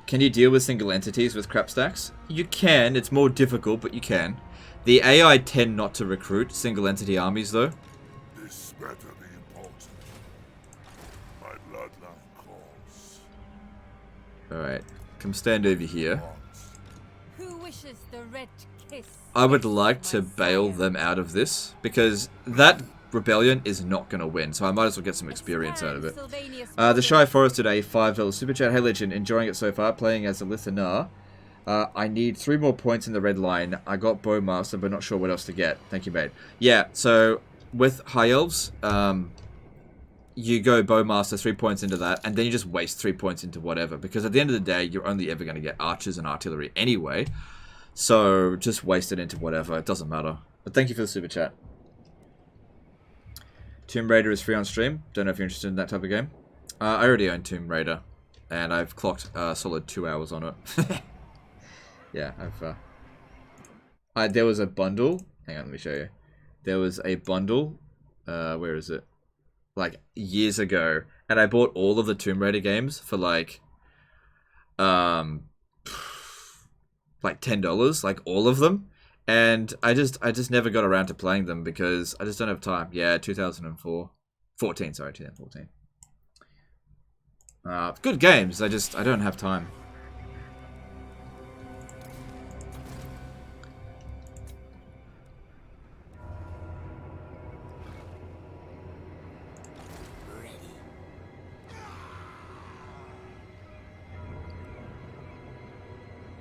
Can you deal with single entities with crap stacks? You can, it's more difficult, but you can. The AI tend not to recruit single entity armies, though. This better be important. My bloodline calls. Alright, come stand over here. Who wishes the red kiss? I would like to bail them out of this, because that rebellion is not going to win, so I might as well get some experience out of it. The Shy Forest today, $5 super chat. Hey Legend, enjoying it so far, playing as a listener. I need 3 more points in the red line. I got Bowmaster, but not sure what else to get. Thank you, mate. Yeah, so with High Elves, you go Bowmaster 3 points into that, and then you just waste 3 points into whatever, because at the end of the day, you're only ever going to get archers and artillery anyway. So just waste it into whatever. It doesn't matter. But thank you for the super chat. Tomb Raider is free on stream. Don't know if you're interested in that type of game. I already own Tomb Raider, and I've clocked a solid 2 hours on it. Yeah, there was a bundle. Hang on, let me show you. There was a bundle. Where is it? Like years ago, and I bought all of the Tomb Raider games for like $10, like all of them. And I just never got around to playing them because I just don't have time. Yeah, 2014, sorry, 2014. Good games. I don't have time.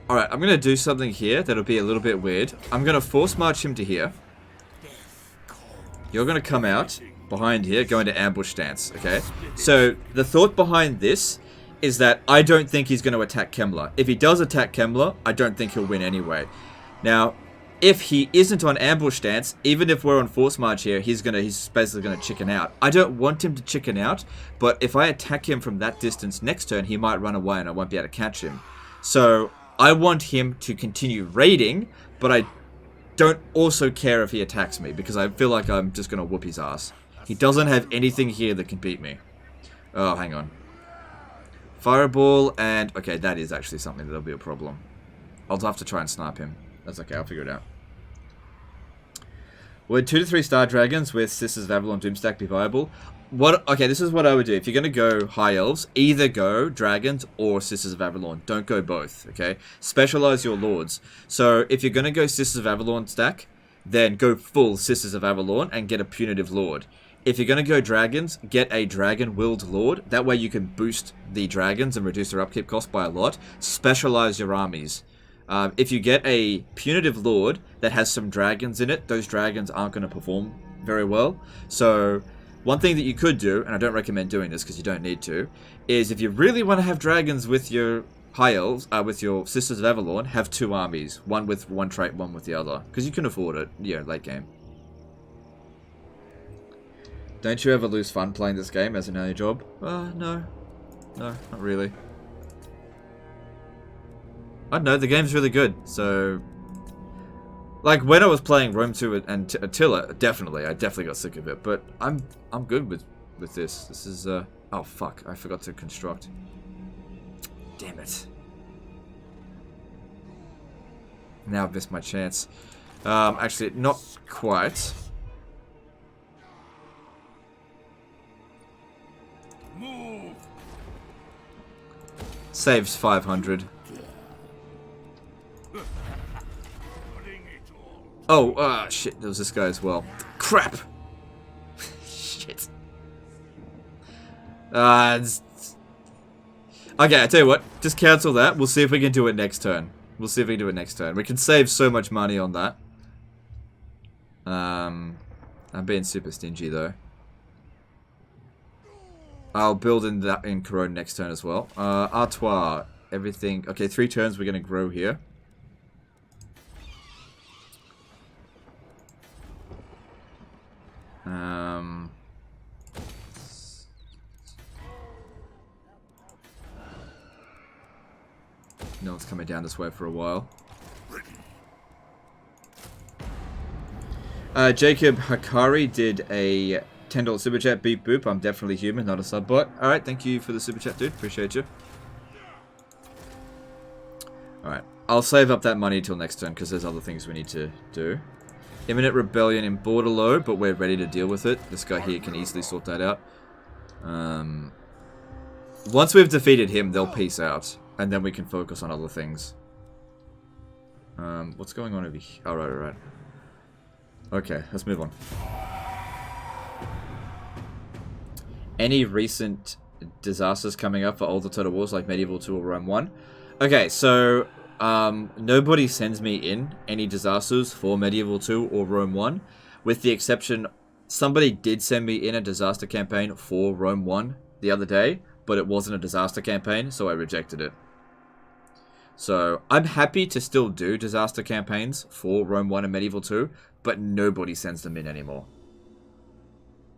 Alright, I'm going to do something here that'll be a little bit weird. I'm going to force march him to here. You're going to come out behind here, go into ambush stance, okay? So, the thought behind this is that I don't think he's going to attack Kemler. If he does attack Kemler, I don't think he'll win anyway. Now, if he isn't on ambush stance, even if we're on force march here, he's basically going to chicken out. I don't want him to chicken out, but if I attack him from that distance next turn, he might run away and I won't be able to catch him. So, I want him to continue raiding, but I don't also care if he attacks me, because I feel like I'm just going to whoop his ass. He doesn't have anything here that can beat me. Oh, hang on. Fireball and... Okay, that is actually something that'll be a problem. I'll have to try and snipe him. That's okay, I'll figure it out. Would 2 to 3 star dragons with Sisters of Avalon Doomstack be viable? Okay, this is what I would do. If you're going to go High Elves, either go Dragons or Sisters of Avalon. Don't go both, okay? Specialize your lords. So, if you're going to go Sisters of Avalon stack, then go full Sisters of Avalon and get a punitive lord. If you're going to go Dragons, get a Dragon-willed lord. That way you can boost the dragons and reduce their upkeep cost by a lot. Specialize your armies. If you get a punitive lord that has some dragons in it, those dragons aren't going to perform very well. So... one thing that you could do, and I don't recommend doing this because you don't need to, is if you really want to have dragons with your High Elves, with your Sisters of Avalon, have 2 armies. One with one trait, one with the other. Because you can afford it, yeah, late game. Don't you ever lose fun playing this game as an early job? No. No, not really. I don't know, the game's really good, so... Like, when I was playing Rome 2 and Attila, I definitely got sick of it. But I'm good with this. This is, oh, fuck. I forgot to construct. Damn it. Now I've missed my chance. Actually, not quite. Move. Saves 500. Oh, shit, there was this guy as well. Crap! Shit. Okay, I tell you what, just cancel that. We'll see if we can do it next turn. We can save so much money on that. I'm being super stingy, though. I'll build in that in Couronne next turn as well. Artois, everything. Okay, 3 turns, we're going to grow here. No one's coming down this way for a while. Jacob Hakari did a $10 super chat. Beep boop. I'm definitely human, not a sub bot. Alright, thank you for the super chat, dude. Appreciate you. Alright. I'll save up that money till next turn because there's other things we need to do. Imminent rebellion in Borderlow, but we're ready to deal with it. This guy here can easily sort that out. Once we've defeated him, they'll peace out. And then we can focus on other things. What's going on over here? Alright, alright. Okay, let's move on. Any recent disasters coming up for older Total Wars like Medieval 2 or Rome 1? Okay, so nobody sends me in any disasters for Medieval 2 or Rome 1, with the exception, somebody did send me in a disaster campaign for Rome 1 the other day, but it wasn't a disaster campaign, so I rejected it. So, I'm happy to still do disaster campaigns for Rome 1 and Medieval 2, but nobody sends them in anymore.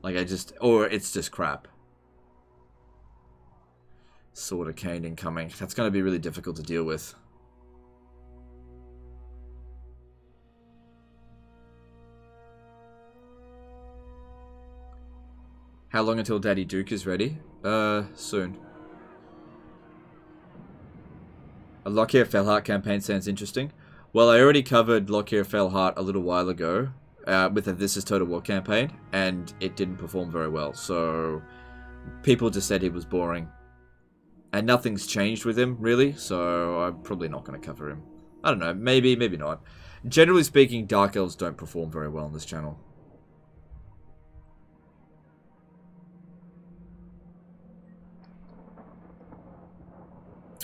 Like, or it's just crap. Sword of Cain incoming. That's going to be really difficult to deal with. How long until Daddy Duke is ready? Soon. A Lockyer Fellheart campaign sounds interesting. Well, I already covered Lockyer Fellheart a little while ago with a This Is Total War campaign, and it didn't perform very well. So, people just said he was boring. And nothing's changed with him, really, so I'm probably not going to cover him. I don't know, maybe, maybe not. Generally speaking, Dark Elves don't perform very well on this channel.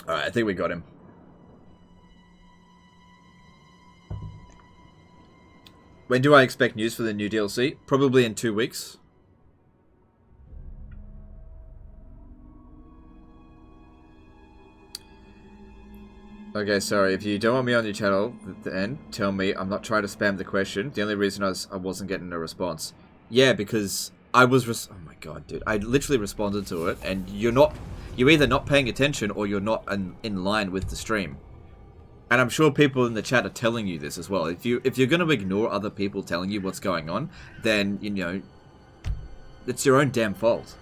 Alright, I think we got him. When do I expect news for the new DLC? Probably in 2 weeks. Okay, sorry. If you don't want me on your channel, then tell me. I'm not trying to spam the question. The only reason I wasn't getting a response. Yeah, because I was... oh my god, dude. I literally responded to it, and you're either not paying attention or you're not in line with the stream. And I'm sure people in the chat are telling you this as well. If you're going to ignore other people telling you what's going on, then, you know, it's your own damn fault.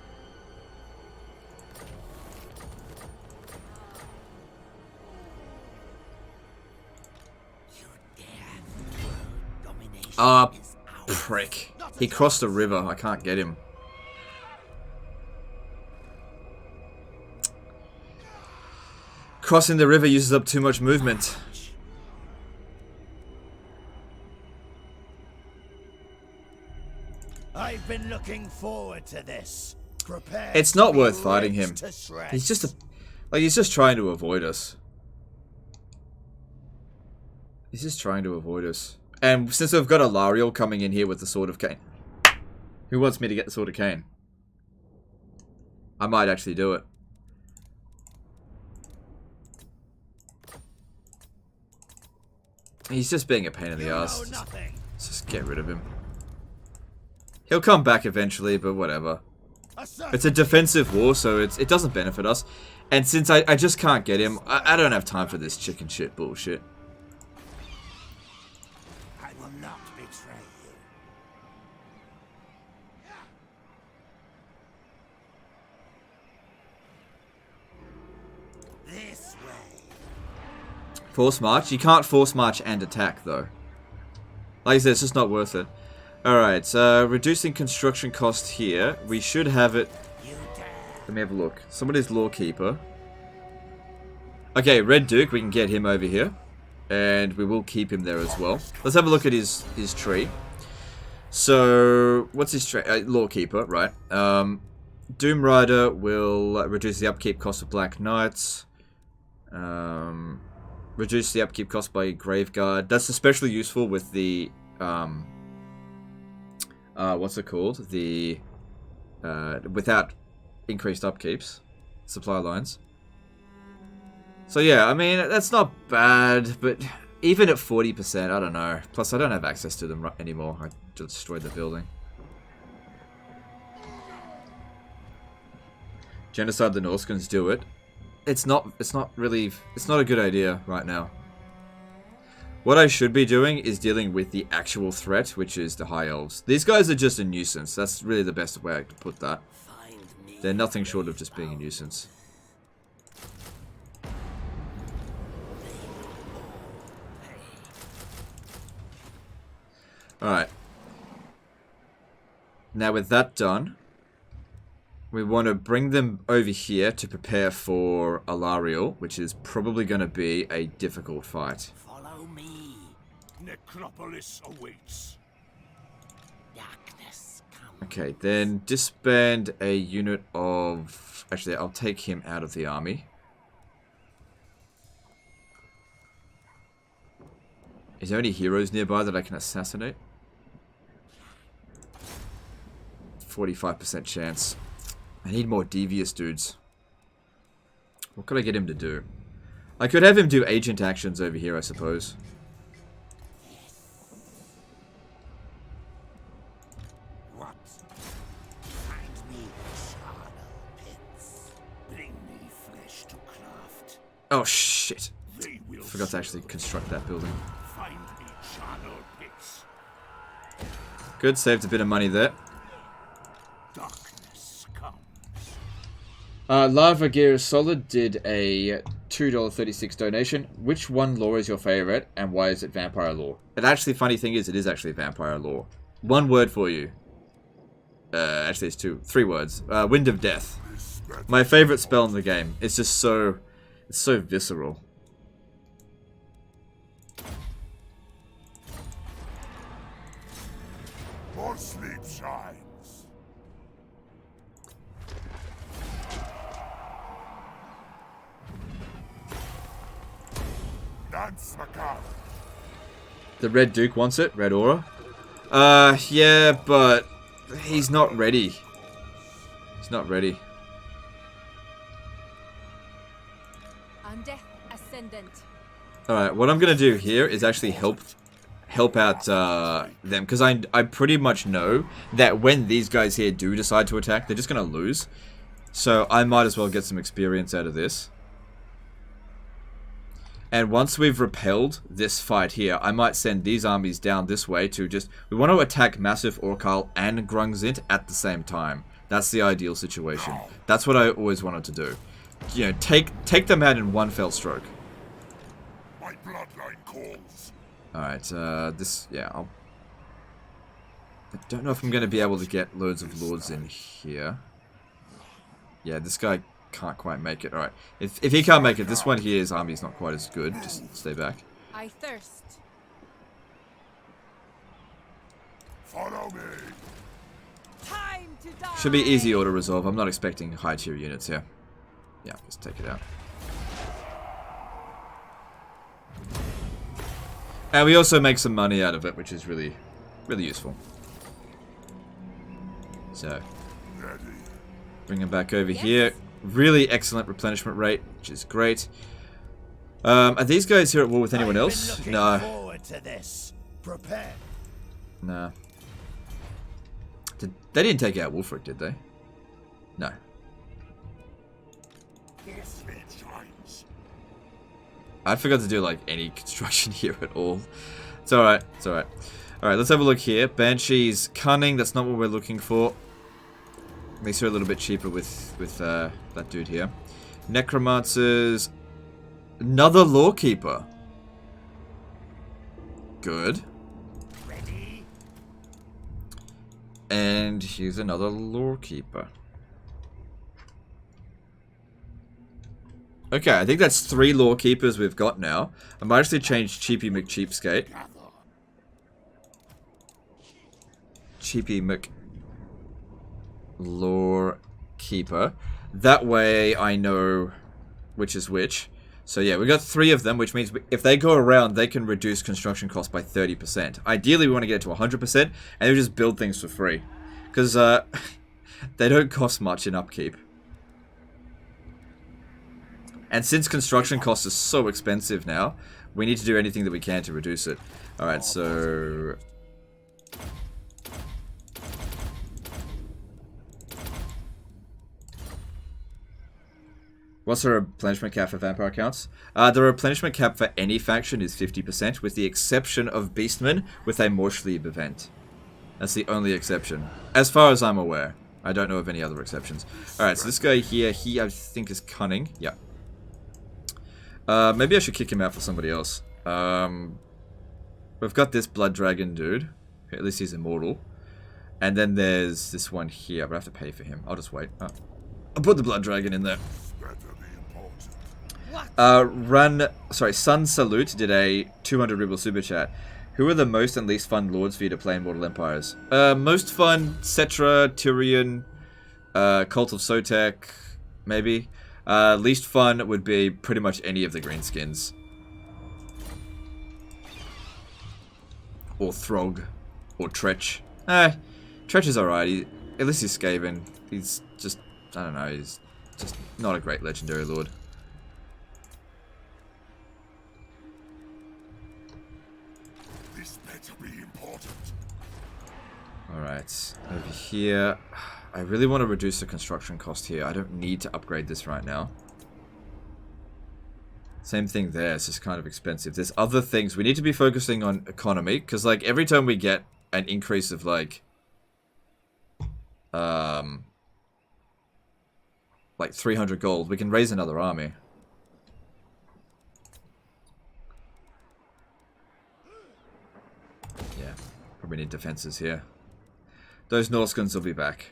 Ah, prick. He crossed the river. I can't get him. Crossing the river uses up too much movement. I've been looking forward to this. Prepare. It's not worth fighting him. He's just he's just trying to avoid us. He's just trying to avoid us. And since we've got a Lariel coming in here with the Sword of Cain. Who wants me to get the Sword of Cain? I might actually do it. He's just being a pain in the ass. Let's just get rid of him. He'll come back eventually, but whatever. It's a defensive war, so it doesn't benefit us. And since I just can't get him, I don't have time for this chicken shit bullshit. I will not betray you. This way. Force march? You can't force march and attack, though. Like I said, it's just not worth it. Alright, so reducing construction cost here. We should have it... Let me have a look. Somebody's Lawkeeper. Okay, Red Duke, we can get him over here. And we will keep him there as well. Let's have a look at his tree. So, what's his tree? Lawkeeper, right. Doom Rider will reduce the upkeep cost of Black Knights. Reduce the upkeep cost by Graveguard. That's especially useful with the... what's it called? The... without increased upkeeps. Supply lines. So yeah, I mean, that's not bad, but even at 40%, I don't know. Plus, I don't have access to them anymore. I just destroyed the building. Genocide the Norskins, do it. it's not a good idea right now. What I should be doing is dealing with the actual threat, which is the High Elves. These guys are just a nuisance. That's really the best way I could put that. They're nothing short of just being a nuisance. Alright. Now with that done, we want to bring them over here to prepare for Alariel, which is probably going to be a difficult fight. Follow me. Necropolis awaits. Darkness comes. Okay, then disband a unit of... Actually, I'll take him out of the army. Is there any heroes nearby that I can assassinate? 45% chance. I need more devious dudes. What could I get him to do? I could have him do agent actions over here, I suppose. What? Find me charnel pits. Bring me flesh to craft. Oh shit. They will Forgot to actually construct that building. find me charnel pits. Good, saved a bit of money there. Darkness comes. Lava Gear Solid did a $2.36 donation. Which one lore is your favorite, and why is it vampire lore? And actually, funny thing is, it is actually vampire lore. One word for you. Actually, it's three words. Wind of Death. My favorite spell in the game. It's just so... It's so visceral. More sleep shines. Dance macabre. The Red Duke wants it. Red Aura. Yeah, but... He's not ready. He's not ready. Undeath Ascendant. Alright, what I'm gonna do here is actually help out them, because I pretty much know that when these guys here do decide to attack, they're just gonna lose. So I might as well get some experience out of this. And once we've repelled this fight here, I might send these armies down this way to just... We want to attack Massive Orcal and Grungzint at the same time. That's the ideal situation. That's what I always wanted to do. You know, take them out in one fell stroke. My bloodline calls. Alright, yeah, I don't know if I'm going to be able to get loads of lords in here. Yeah, this guy can't quite make it. Alright, if he can't make it, this one here, his army's not quite as good. Just stay back. I thirst. Follow me. Time to die. Should be easy auto resolve. I'm not expecting high tier units here. Yeah, let's take it out. And we also make some money out of it, which is really, really useful. So, bring him back over here. Really excellent replenishment rate, which is great. Are these guys here at war with anyone else? No. Forward to this. Prepare. Nah. They didn't take out Wolfric, did they? No. I forgot to do like any construction here at all. It's alright, it's alright. Alright, let's have a look here. Banshee's cunning, that's not what we're looking for. Makes her a little bit cheaper with that dude here. Necromancers. Another Lawkeeper. Good. Ready? And here's another Lawkeeper. Okay, I think that's 3 Lawkeepers we've got now. I might actually change Cheapy McCheapskate. Cheapy McLawkeeper. That way I know which is which. So yeah, we got 3 of them, which means if they go around, they can reduce construction costs by 30%. Ideally, we want to get it to 100%, and we just build things for free. Because they don't cost much in upkeep. And since construction costs are so expensive now, we need to do anything that we can to reduce it. Alright, so... What's the replenishment cap for vampire accounts? The replenishment cap for any faction is 50%, with the exception of Beastmen with a Morschlieb event. That's the only exception. As far as I'm aware. I don't know of any other exceptions. Alright, so this guy here, he I think is cunning. Yeah. Maybe I should kick him out for somebody else. We've got this blood dragon dude. At least he's immortal. And then there's this one here, but I have to pay for him. I'll just wait. Oh. I'll put the blood dragon in there. Sun Salute did a 200 ruble super chat. Who are the most and least fun lords for you to play in Mortal Empires? Most fun, Cetra, Tyrion, Cult of Sotek, maybe. Least fun would be pretty much any of the greenskins. Or Throg. Or Tretch. Tretch is alright. At least he's Skaven. He's just, I don't know, he's just not a great legendary lord. Alright, over here. I really want to reduce the construction cost here. I don't need to upgrade this right now. Same thing there, it's just kind of expensive. There's other things. We need to be focusing on economy, because like every time we get an increase of like 300 gold, we can raise another army. Yeah, probably need defenses here. Those Norskins will be back.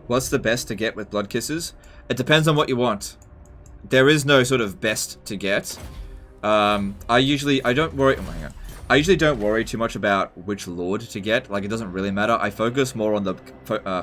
What's the best to get with blood kisses? It depends on what you want. There is no sort of best to get. I usually don't worry too much about which lord to get. Like, it doesn't really matter. I focus more on the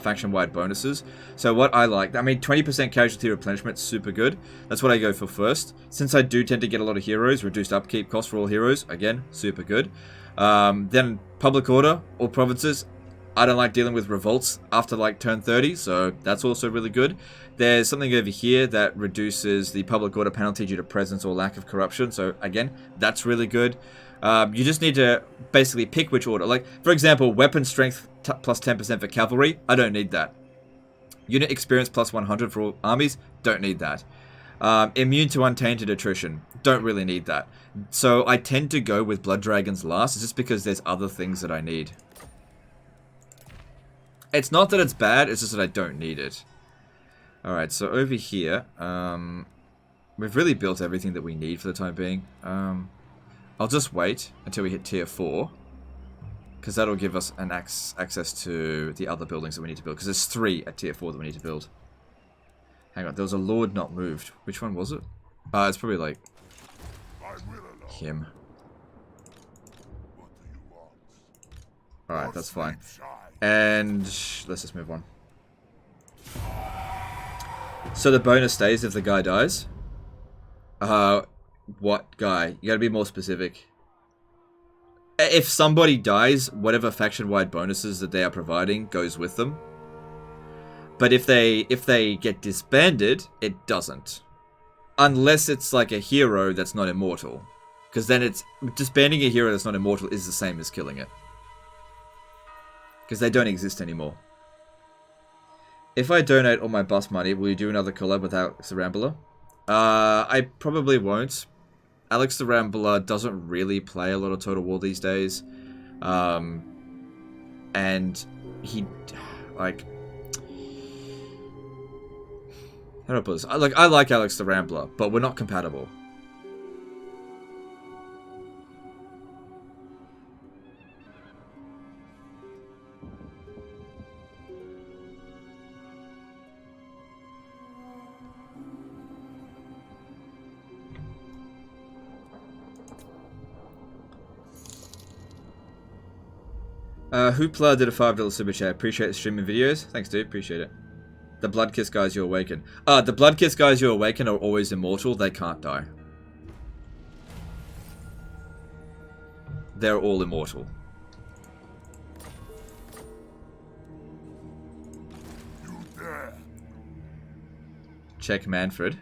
faction-wide bonuses. So what I like, I mean, 20% casualty replenishment, super good. That's what I go for first. Since I do tend to get a lot of heroes, reduced upkeep cost for all heroes, again, super good. Then public order, all provinces. I don't like dealing with revolts after like turn 30, so that's also really good. There's something over here that reduces the public order penalty due to presence or lack of corruption, so again, that's really good. You just need to basically pick which order. Like, for example, weapon strength plus 10% for cavalry, I don't need that. Unit experience plus 100 for all armies, don't need that. Immune to untainted attrition, don't really need that. So I tend to go with blood dragons last, just because there's other things that I need. It's not that it's bad, it's just that I don't need it. Alright, so over here, we've really built everything that we need for the time being. I'll just wait until we hit tier 4, because that'll give us an access to the other buildings that we need to build, because there's 3 at tier 4 that we need to build. Hang on, there was a lord not moved. Which one was it? It's probably like him. Alright, that's fine. And let's just move on. So the bonus stays if the guy dies. What guy? You gotta be more specific. If somebody dies, whatever faction-wide bonuses that they are providing goes with them. But if they get disbanded, it doesn't. Unless it's like a hero that's not immortal. Because then it's disbanding a hero that's not immortal is the same as killing it. Because they don't exist anymore. If I donate all my bus money, will you do another collab with Alex the Rambler? I probably won't. Alex the Rambler doesn't really play a lot of Total War these days. And he, like... How do I put this? I like Alex the Rambler, but we're not compatible. Hoopla did a $5 super chat. Appreciate the streaming videos. Thanks, dude. Appreciate it. The Blood Kiss guys you awaken. The Blood Kiss guys you awaken are always immortal. They can't die. They're all immortal. You dare. Check Manfred.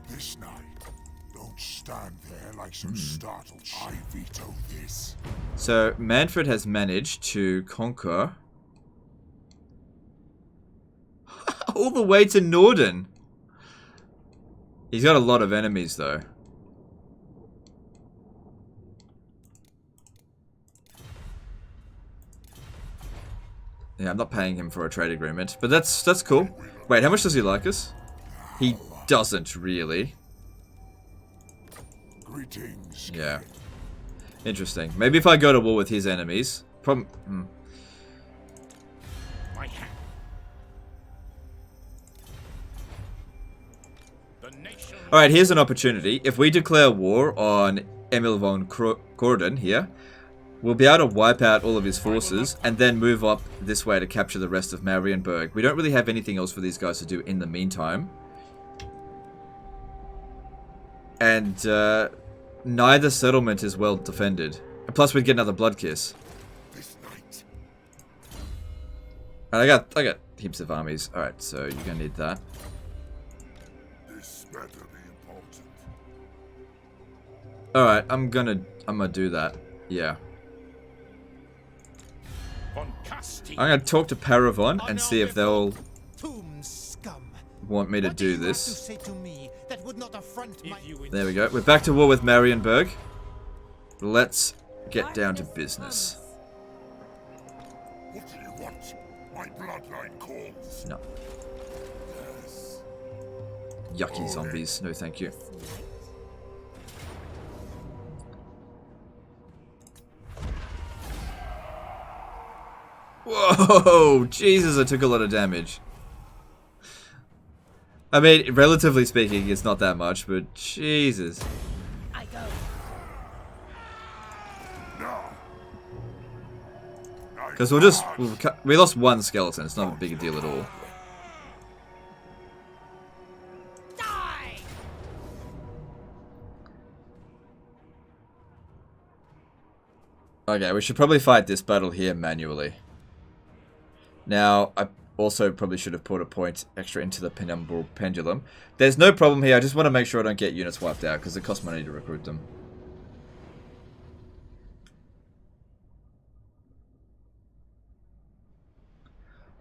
This night, don't stop. stand there like some startled. I veto this. So Manfred has managed to conquer all the way to Norden. He's got a lot of enemies though. Yeah, I'm not paying him for a trade agreement, but that's cool. Wait, how much does he like us? He doesn't really. Greetings. Yeah. Interesting. Maybe if I go to war with his enemies. Alright, here's an opportunity. If we declare war on Emil von Couronne here, we'll be able to wipe out all of his forces and then move up this way to capture the rest of Marienburg. We don't really have anything else for these guys to do in the meantime. And neither settlement is well defended. And plus we'd get another blood kiss. And I got heaps of armies. Alright, so you're gonna need that. This better be important. Alright, I'm gonna do that. Yeah. I'm gonna talk to Paravon and see if they'll want me to do this. There we go. We're back to war with Marienburg. Let's get down to business. What do you want? My bloodline calls. No. Yucky zombies. No, thank you. Whoa! Jesus, I took a lot of damage. I mean, relatively speaking, it's not that much, but Jesus. I go. Because we lost one skeleton. It's not a big deal at all. Die! Okay, we should probably fight this battle here manually. Now, I also probably should have put a point extra into the Penumbral Pendulum. There's no problem here. I just want to make sure I don't get units wiped out because it costs money to recruit them.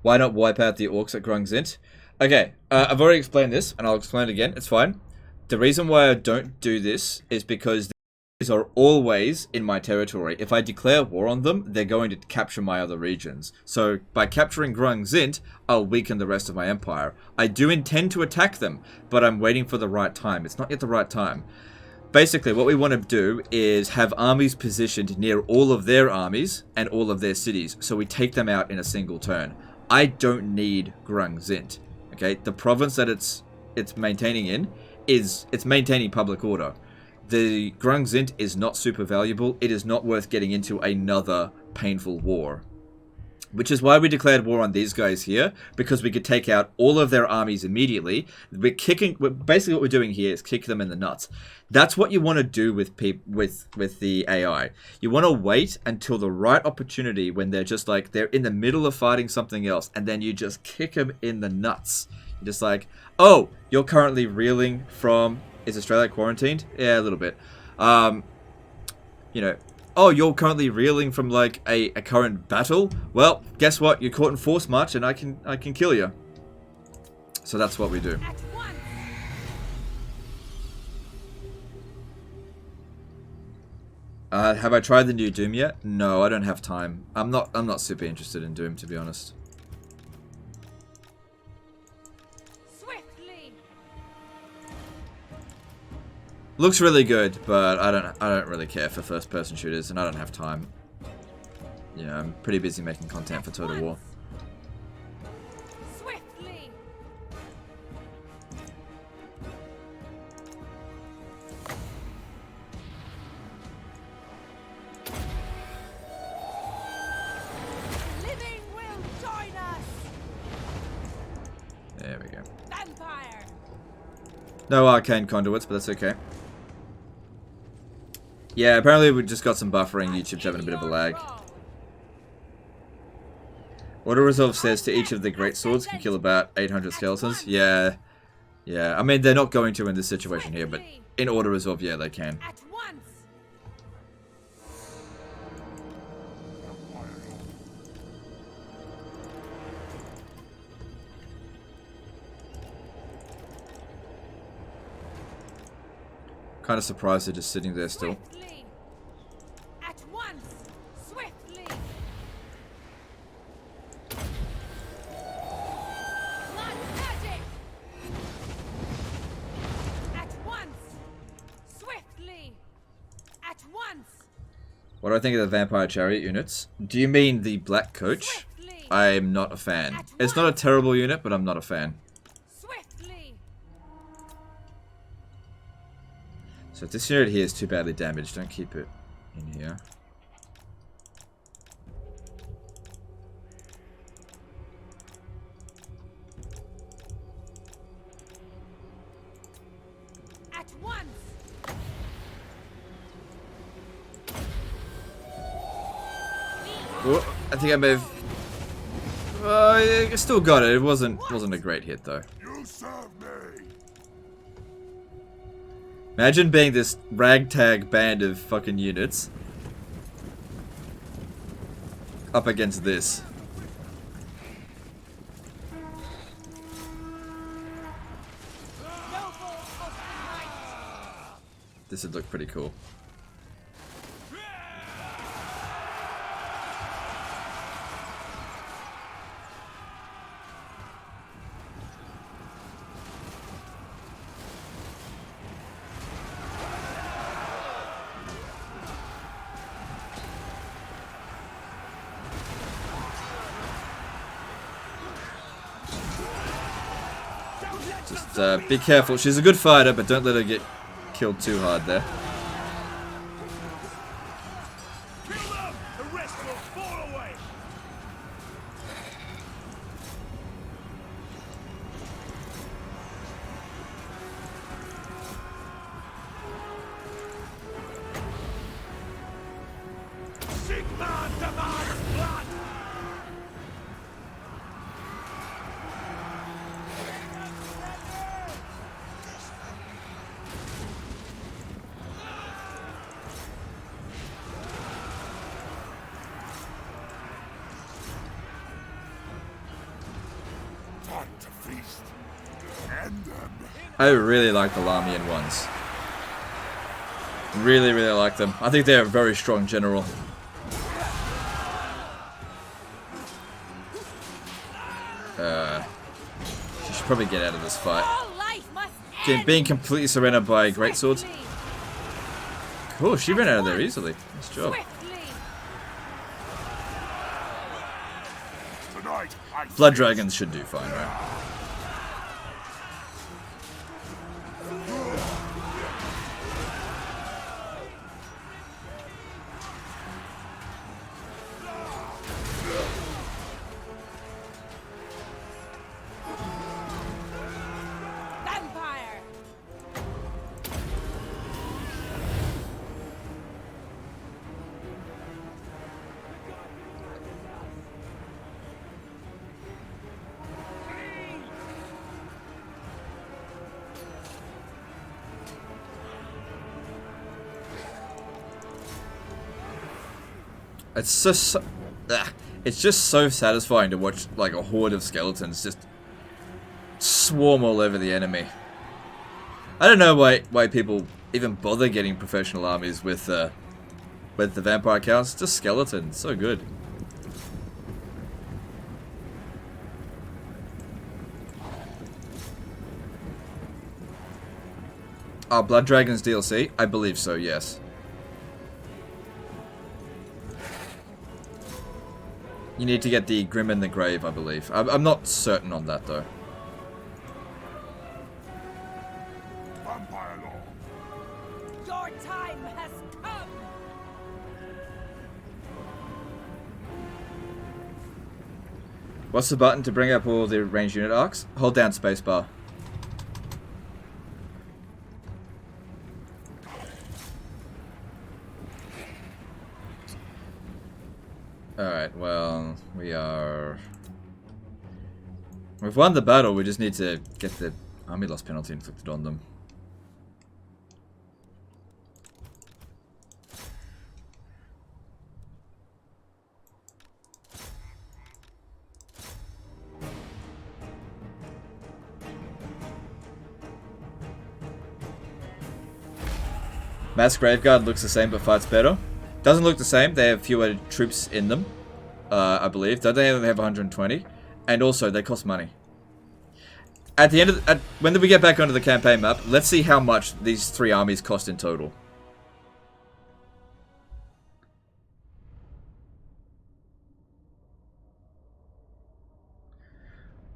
Why not wipe out the orcs at Grungzint? Okay, I've already explained this, and I'll explain it again. It's fine. The reason why I don't do this is because these are always in my territory. If I declare war on them, they're going to capture my other regions. So by capturing Grungzint, I'll weaken the rest of my empire. I do intend to attack them, but I'm waiting for the right time. It's not yet the right time. Basically, what we want to do is have armies positioned near all of their armies and all of their cities, so we take them out in a single turn. I don't need Grungzint. Okay, the province that it's maintaining in it's maintaining public order. The Grungzint is not super valuable. It is not worth getting into another painful war. Which is why we declared war on these guys here, because we could take out all of their armies immediately. Basically what we're doing here is kick them in the nuts. That's what you want to do with the AI. You want to wait until the right opportunity when they're just like, they're in the middle of fighting something else, and then you just kick them in the nuts. You're just like, oh, you're currently reeling from... Is Australia quarantined? Yeah, a little bit. You know, oh, you're currently reeling from like a current battle. Well, guess what? You're caught in force march, and I can kill you. So that's what we do. Have I tried the new Doom yet? No, I don't have time. I'm not super interested in Doom, to be honest. Looks really good, but I don't really care for first-person shooters, and I don't have time. You know, I'm pretty busy making content for Total War. Swiftly. Living will join us. There we go. Vampire. No arcane conduits, but that's okay. Yeah, apparently we just got some buffering. YouTube's having a bit of a lag. Auto Resolve says to each of the great swords can kill about 800 skeletons. Yeah. Yeah, I mean, they're not going to in this situation here, but in order resolve, yeah, they can. At once. Kind of surprised they're just sitting there still. Swiftly. At once. Swiftly. Blood magic. At once. Swiftly. At once. What do I think of the Vampire Chariot units? Do you mean the Black Coach? Swiftly. I'm not a fan. It's not a terrible unit, but I'm not a fan. Swiftly. So if this unit here is too badly damaged, don't keep it in here. At once. Oh, I think I may have... I still got it. It wasn't a great hit though. You serve me. Imagine being this ragtag band of fucking units up against this. This would look pretty cool. Just be careful. She's a good fighter, but don't let her get killed too hard there. Kill them! The rest will fall away! Sigmar demands blood! Time to feast. End them. I really like the Lamian ones. Really, really like them. I think they're a very strong general. She should probably get out of this fight. All life must end. Being completely surrounded by greatswords. Cool, she ran out of there easily. Nice job. Swiftly. Tonight, I Blood dragons should do fine, right? Vampire. It's just so satisfying to watch like a horde of skeletons just swarm all over the enemy. I don't know why people even bother getting professional armies with the vampire counts. Just skeletons, so good. Blood Dragons DLC? I believe so, yes. You need to get the Grim in the Grave, I believe. I'm not certain on that, though. Vampire Law. Your time has come. What's the button to bring up all the ranged unit arcs? Hold down spacebar. Alright, well, we've won the battle, we just need to get the army loss penalty inflicted on them. Mass Graveguard looks the same but fights better. Doesn't look the same. They have fewer troops in them, I believe. Don't they only have 120? And also, they cost money. At the end of when we get back onto the campaign map, let's see how much these 3 armies cost in total.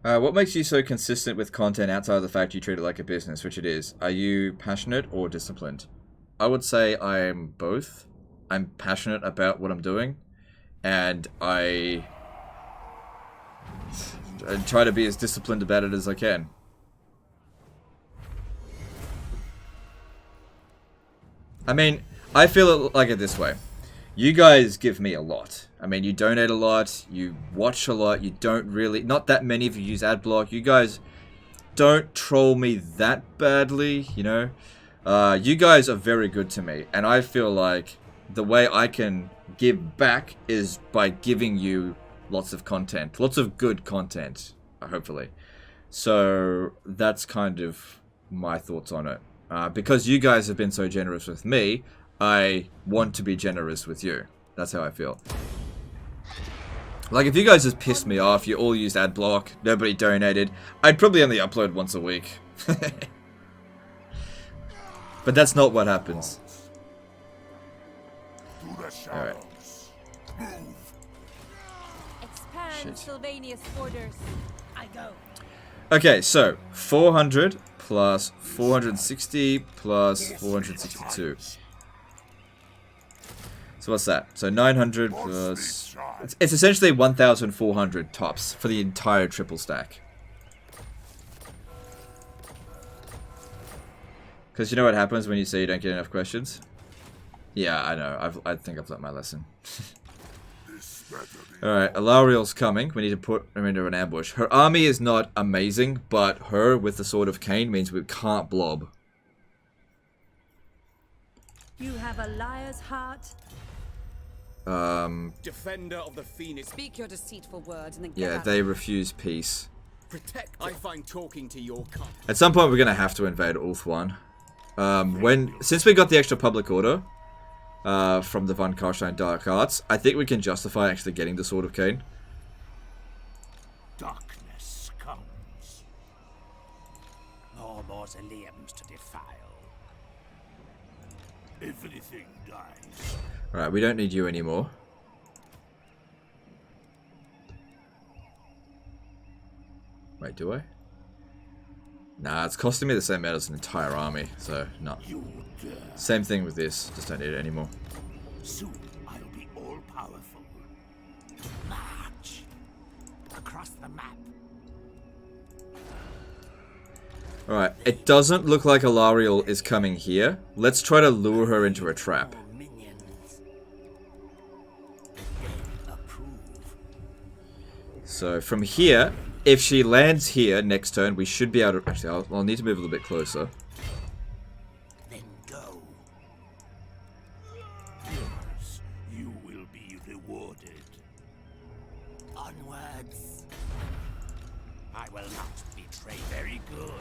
What makes you so consistent with content outside of the fact you treat it like a business, which it is? Are you passionate or disciplined? I would say I am both. I'm passionate about what I'm doing, and I try to be as disciplined about it as I can. I mean, I feel it like it this way. You guys give me a lot. I mean, you donate a lot, you watch a lot, you don't really... Not that many of you use adblock. You guys don't troll me that badly, you know? You guys are very good to me, and I feel like the way I can give back is by giving you lots of content. Lots of good content, hopefully. So, that's kind of my thoughts on it. Because you guys have been so generous with me, I want to be generous with you. That's how I feel. Like, if you guys just pissed me off, you all used adblock, nobody donated, I'd probably only upload once a week. But that's not what happens. Alright. Expand Sylvania's borders. I go. Okay, so 400 plus 460 plus 462. So what's that? So 900 plus... It's essentially 1,400 tops for the entire triple stack. Because you know what happens when you say you don't get enough questions? Yeah, I know. I think I've learnt my lesson. Alright, Alariel's coming. We need to put her into an ambush. Her army is not amazing, but her with the Sword of Cain means we can't blob. You have a liar's heart. Defender of the Phoenix. Speak your deceitful words and then get Yeah, out. they refuse peace. Protect. I find talking to your kind. At some point, we're gonna have to invade Ulthuan. Since we got the extra public order from the von Karstein Dark Arts, I think we can justify actually getting the Sword of Cain. Darkness comes. More mausoleums to defile. Everything dies. Alright, we don't need you anymore. Wait, do I? Nah, it's costing me the same amount as an entire army, so no. Same thing with this, just don't need it anymore. Soon I'll be all powerful. March across the map. Alright, it doesn't look like Alariel is coming here. Let's try to lure her into a trap. So from here, if she lands here next turn, we should be able to... Actually, I'll need to move a little bit closer. Then go. Yes, you will be rewarded. Onwards. I will not betray. Very good.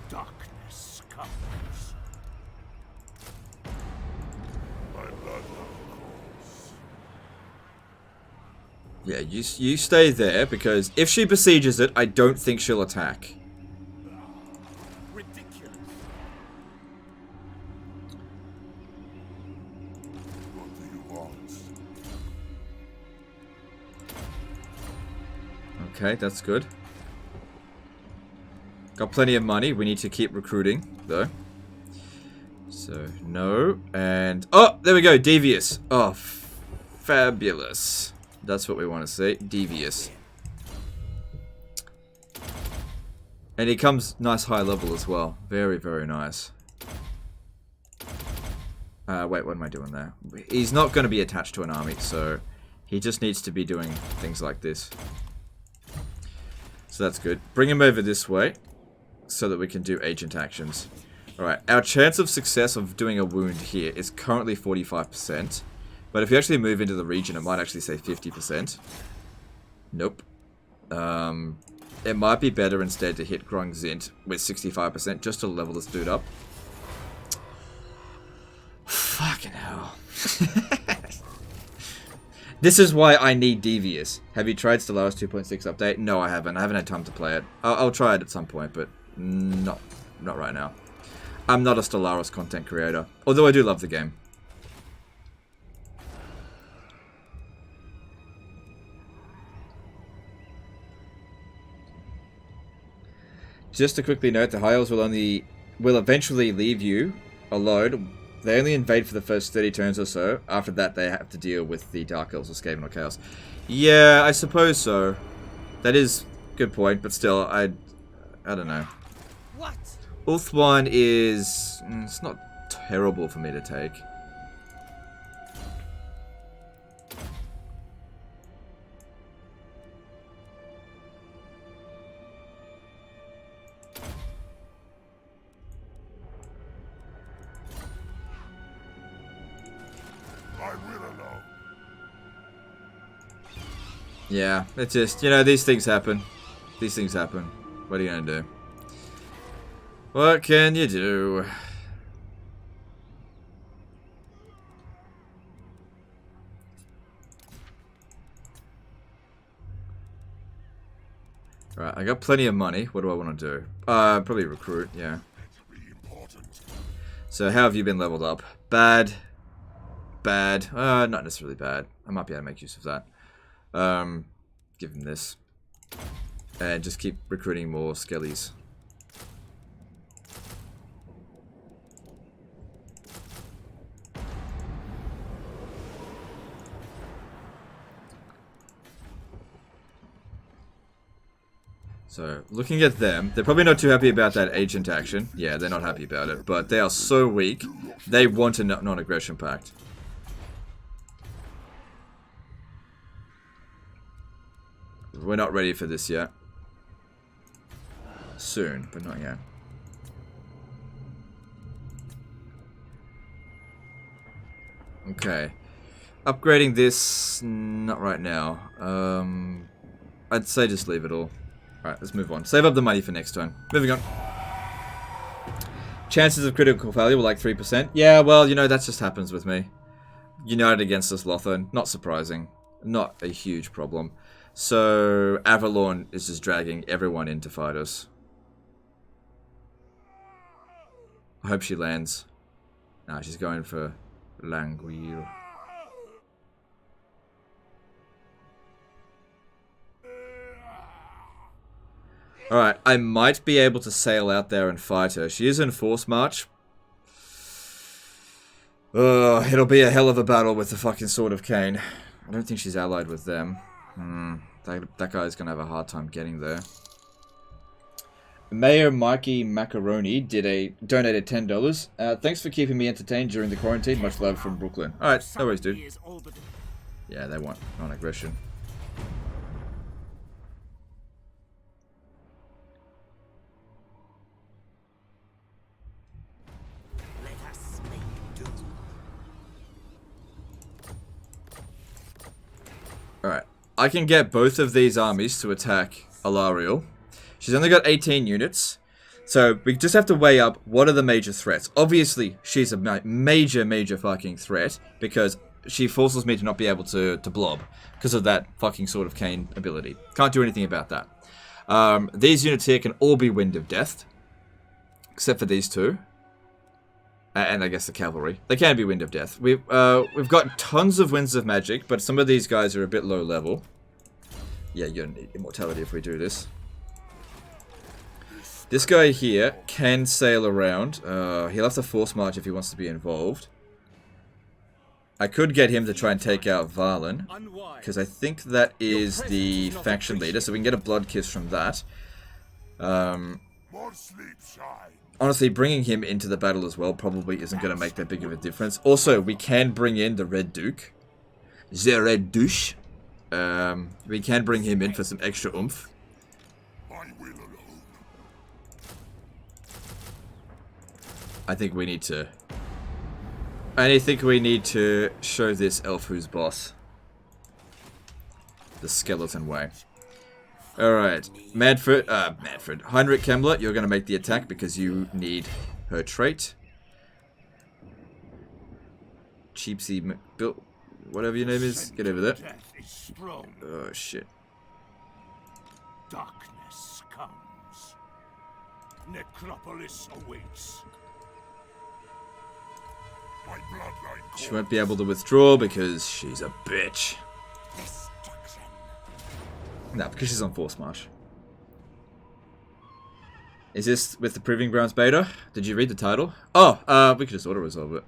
Darkness comes. My blood calls. Yeah, you stay there, because if she besieges it, I don't think she'll attack. Ridiculous. What do you want? Okay, that's good. Got plenty of money. We need to keep recruiting, though. So, no. And... Oh, there we go. Devious. Oh, fabulous. That's what we want to see. Devious. And he comes nice high level as well. Very, very nice. Wait, what am I doing there? He's not going to be attached to an army, so he just needs to be doing things like this. So that's good. Bring him over this way so that we can do agent actions. Alright, our chance of success of doing a wound here is currently 45%. But if you actually move into the region, it might actually say 50%. Nope. It might be better instead to hit Grung Zint with 65% just to level this dude up. Fucking hell. This is why I need Devious. Have you tried Stellaris 2.6 update? No, I haven't. I haven't had time to play it. I'll try it at some point, but not right now. I'm not a Stellaris content creator, although I do love the game. Just to quickly note, the High Elves will eventually leave you alone. They only invade for the first 30 turns or so. After that, they have to deal with the Dark Elves or Skaven or Chaos. Yeah, I suppose so. That is a good point, but still, I don't know. What? Ulthuan is... it's not terrible for me to take. Yeah, it's just, you know, these things happen. These things happen. What are you gonna do? What can you do? Right, I got plenty of money. What do I want to do? Probably recruit, yeah. So how have you been leveled up? Bad. Bad. Not necessarily bad. I might be able to make use of that. Give him this. And just keep recruiting more skellies. So, looking at them, they're probably not too happy about that agent action. Yeah, they're not happy about it, but they are so weak, they want a non-aggression pact. We're not ready for this yet. Soon, but not yet. Okay. Upgrading this, not right now. I'd say just leave it all. Alright, let's move on. Save up the money for next turn. Moving on. Chances of critical failure were like 3%. Yeah, well, you know, that just happens with me. United against us, Lothar. Not surprising. Not a huge problem. So, Avalon is just dragging everyone in to fight us. I hope she lands. Nah, she's going for Languille. Alright, I might be able to sail out there and fight her. She is in force march. It'll be a hell of a battle with the fucking Sword of Cain. I don't think she's allied with them. That guy's gonna have a hard time getting there. Mayor Mikey Macaroni donated $10. Thanks for keeping me entertained during the quarantine. Much love from Brooklyn. Alright, no worries, dude. Yeah, they want non-aggression. Alright, I can get both of these armies to attack Alariel. She's only got 18 units, so we just have to weigh up what are the major threats. Obviously, she's a major fucking threat, because she forces me to not be able to blob, because of that fucking Sword of Cain ability. Can't do anything about that. These units here can all be Wind of Death, except for these two. And I guess the cavalry. They can be Wind of Death. We've got tons of Winds of Magic, but some of these guys are a bit low level. Yeah, you're gonna need immortality if we do this. This guy here can sail around. He'll have to force march if he wants to be involved. I could get him to try and take out Valen, because I think that is the faction leader, so we can get a blood kiss from that. Honestly, bringing him into the battle as well probably isn't going to make that big of a difference. Also, we can bring in the Red Duke. The Red Douche. We can bring him in for some extra oomph. I think we need to... I think we need to show this elf who's boss. The skeleton way. Alright, Heinrich Kemler, you're going to make the attack because you need her trait. cheapsy built, whatever your name is. Get over there. Death is strong. Oh shit. Darkness comes. Necropolis awaits. My bloodline. She won't be able to withdraw because she's a bitch. Destruction. No, because she's on Force March. Is this with the Proving Grounds beta? Did you read the title? Oh, we could just auto-resolve it.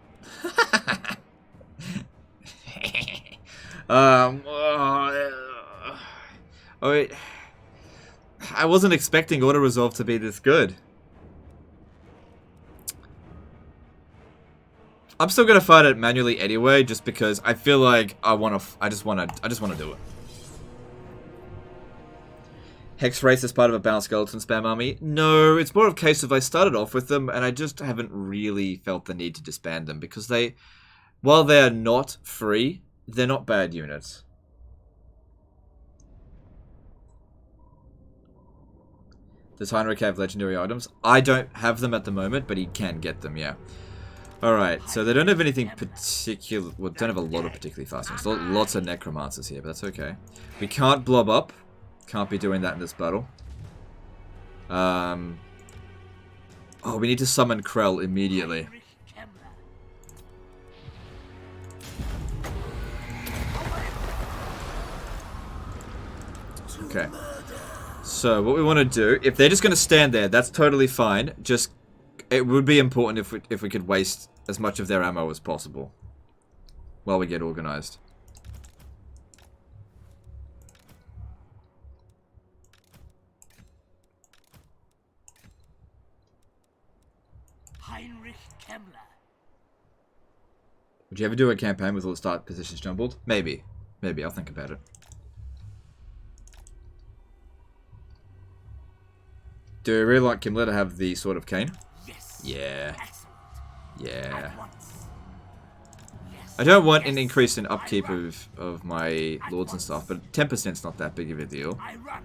Wait. I wasn't expecting auto-resolve to be this good. I'm still gonna fight it manually anyway, just because I feel like I just wanna do it. Hex race as part of a balanced skeleton spam army? No, it's more of a case of I started off with them and I just haven't really felt the need to disband them because while they are not free, they're not bad units. Does Heinrich have legendary items? I don't have them at the moment, but he can get them, yeah. Alright, so they don't have anything particular, well, don't have a lot of particularly fast ones. Lots of necromancers here, but that's okay. We can't blob up. Can't be doing that in this battle. Oh, we need to summon Krell immediately. Okay. So, what we want to do, if they're just going to stand there, that's totally fine. Just, it would be important if we could waste as much of their ammo as possible while we get organized. Heinrich Kemler. Would you ever do a campaign with all the start positions jumbled? Maybe. Maybe, I'll think about it. Do you really like Kemler to have the Sword of Cain? Yes. Yeah. Excellent. Yeah. At once. Yes. I don't want an increase in upkeep of my lords and stuff, but 10%'s not that big of a deal. I run.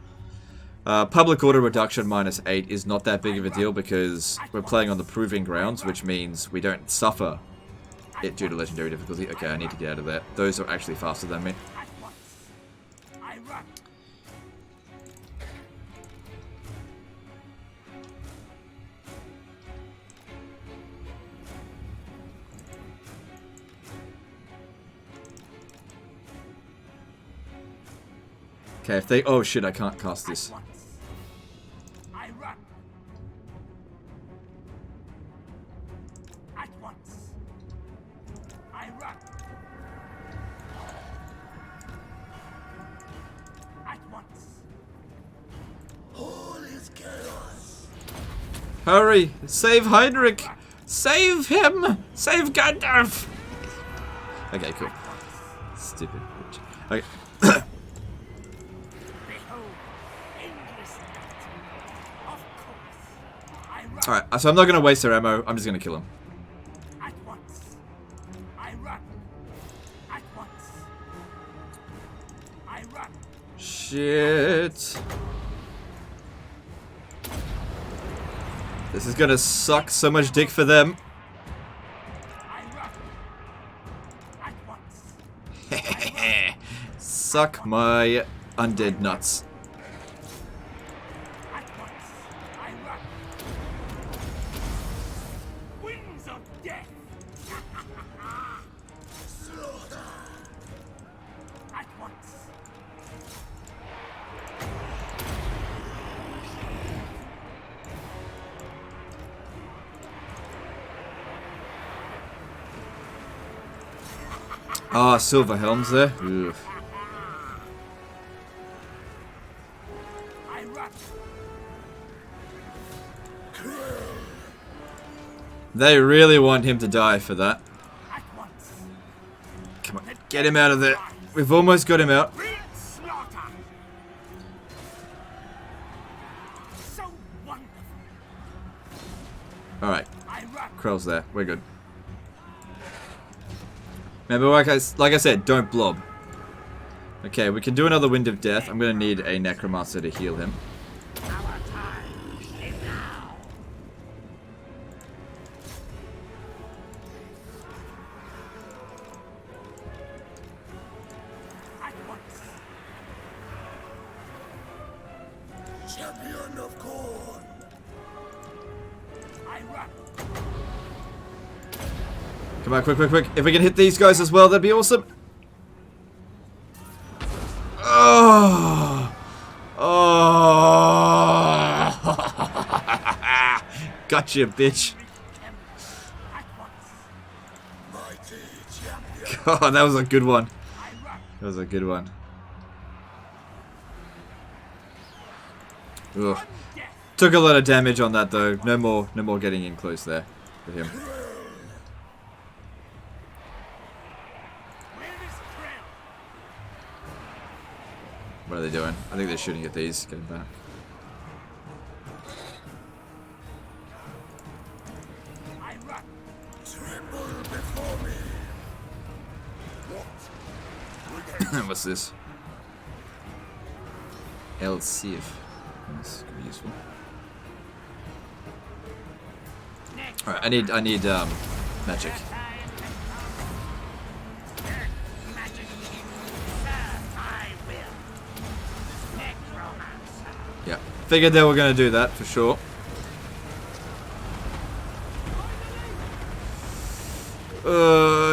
Public order reduction -8 is not that big of a deal because we're playing on the Proving Grounds, which means we don't suffer it due to legendary difficulty. Okay, I need to get out of there. Those are actually faster than me. At once. I run. Okay, if they... Oh shit, I can't cast this. I run. At once. I run. At once. All is chaos. Hurry! Save Heinrich! Save him! Save Gandalf! Okay, cool. Stupid bitch. Okay. Alright, so I'm not going to waste their ammo. I'm just going to kill him. At once. I run. At once. I run. Shit. This is going to suck so much dick for them. I run. At once. Suck my undead nuts. At once. I run. Winds of death. Slaughter. At once. Ah, silver helms there. Ugh. I run. They really want him to die for that. At once. Come on, get him out of there. We've almost got him out. Great slaughter. So wonderful. Alright, I run. Krell's there. We're good. Remember, like I said, don't blob. Okay, we can do another Wind of Death. I'm going to need a Necromancer to heal him. Our time is now. Come on, quick, quick, quick. If we can hit these guys as well, that'd be awesome. Oh. Oh. Gotcha, bitch. God, that was a good one. That was a good one. Ugh. Took a lot of damage on that though. No more getting in close there for him. What are they doing? I think they're shooting at these. Get him back. What's this? LCF. That's gonna be useful. Alright, I need magic. Yeah. Figured they were gonna do that for sure.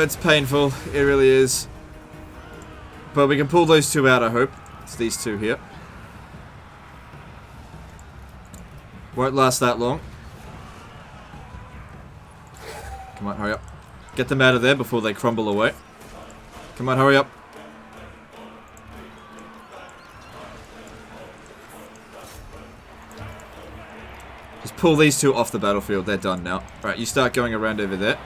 It's painful. It really is. But we can pull those two out, I hope. It's these two here. Won't last that long. Come on, hurry up. Get them out of there before they crumble away. Come on, hurry up. Just pull these two off the battlefield. They're done now. Alright, you start going around over there.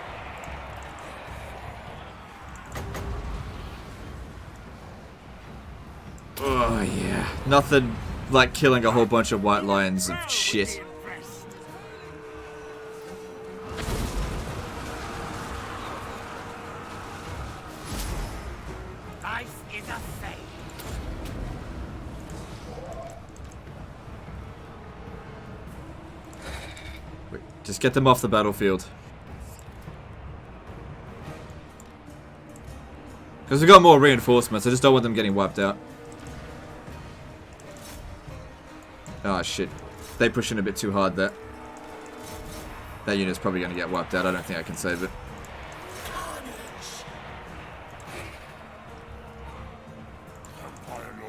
Oh, yeah. Nothing like killing a whole bunch of white lions of shit. Wait, just get them off the battlefield. Because we've got more reinforcements, I just don't want them getting wiped out. Oh shit. They pushing a bit too hard there. That unit's probably going to get wiped out. I don't think I can save it.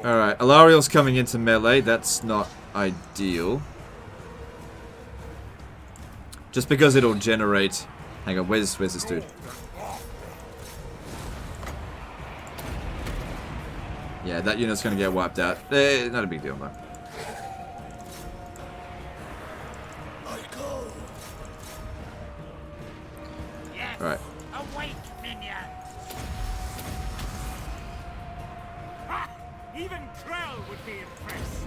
Alright, Alariel's coming into melee. That's not ideal. Just because it'll generate... Hang on, where's this dude? Yeah, that unit's going to get wiped out. Not a big deal, though. Right. Awake, minions! Ha! Even Krell would be impressed.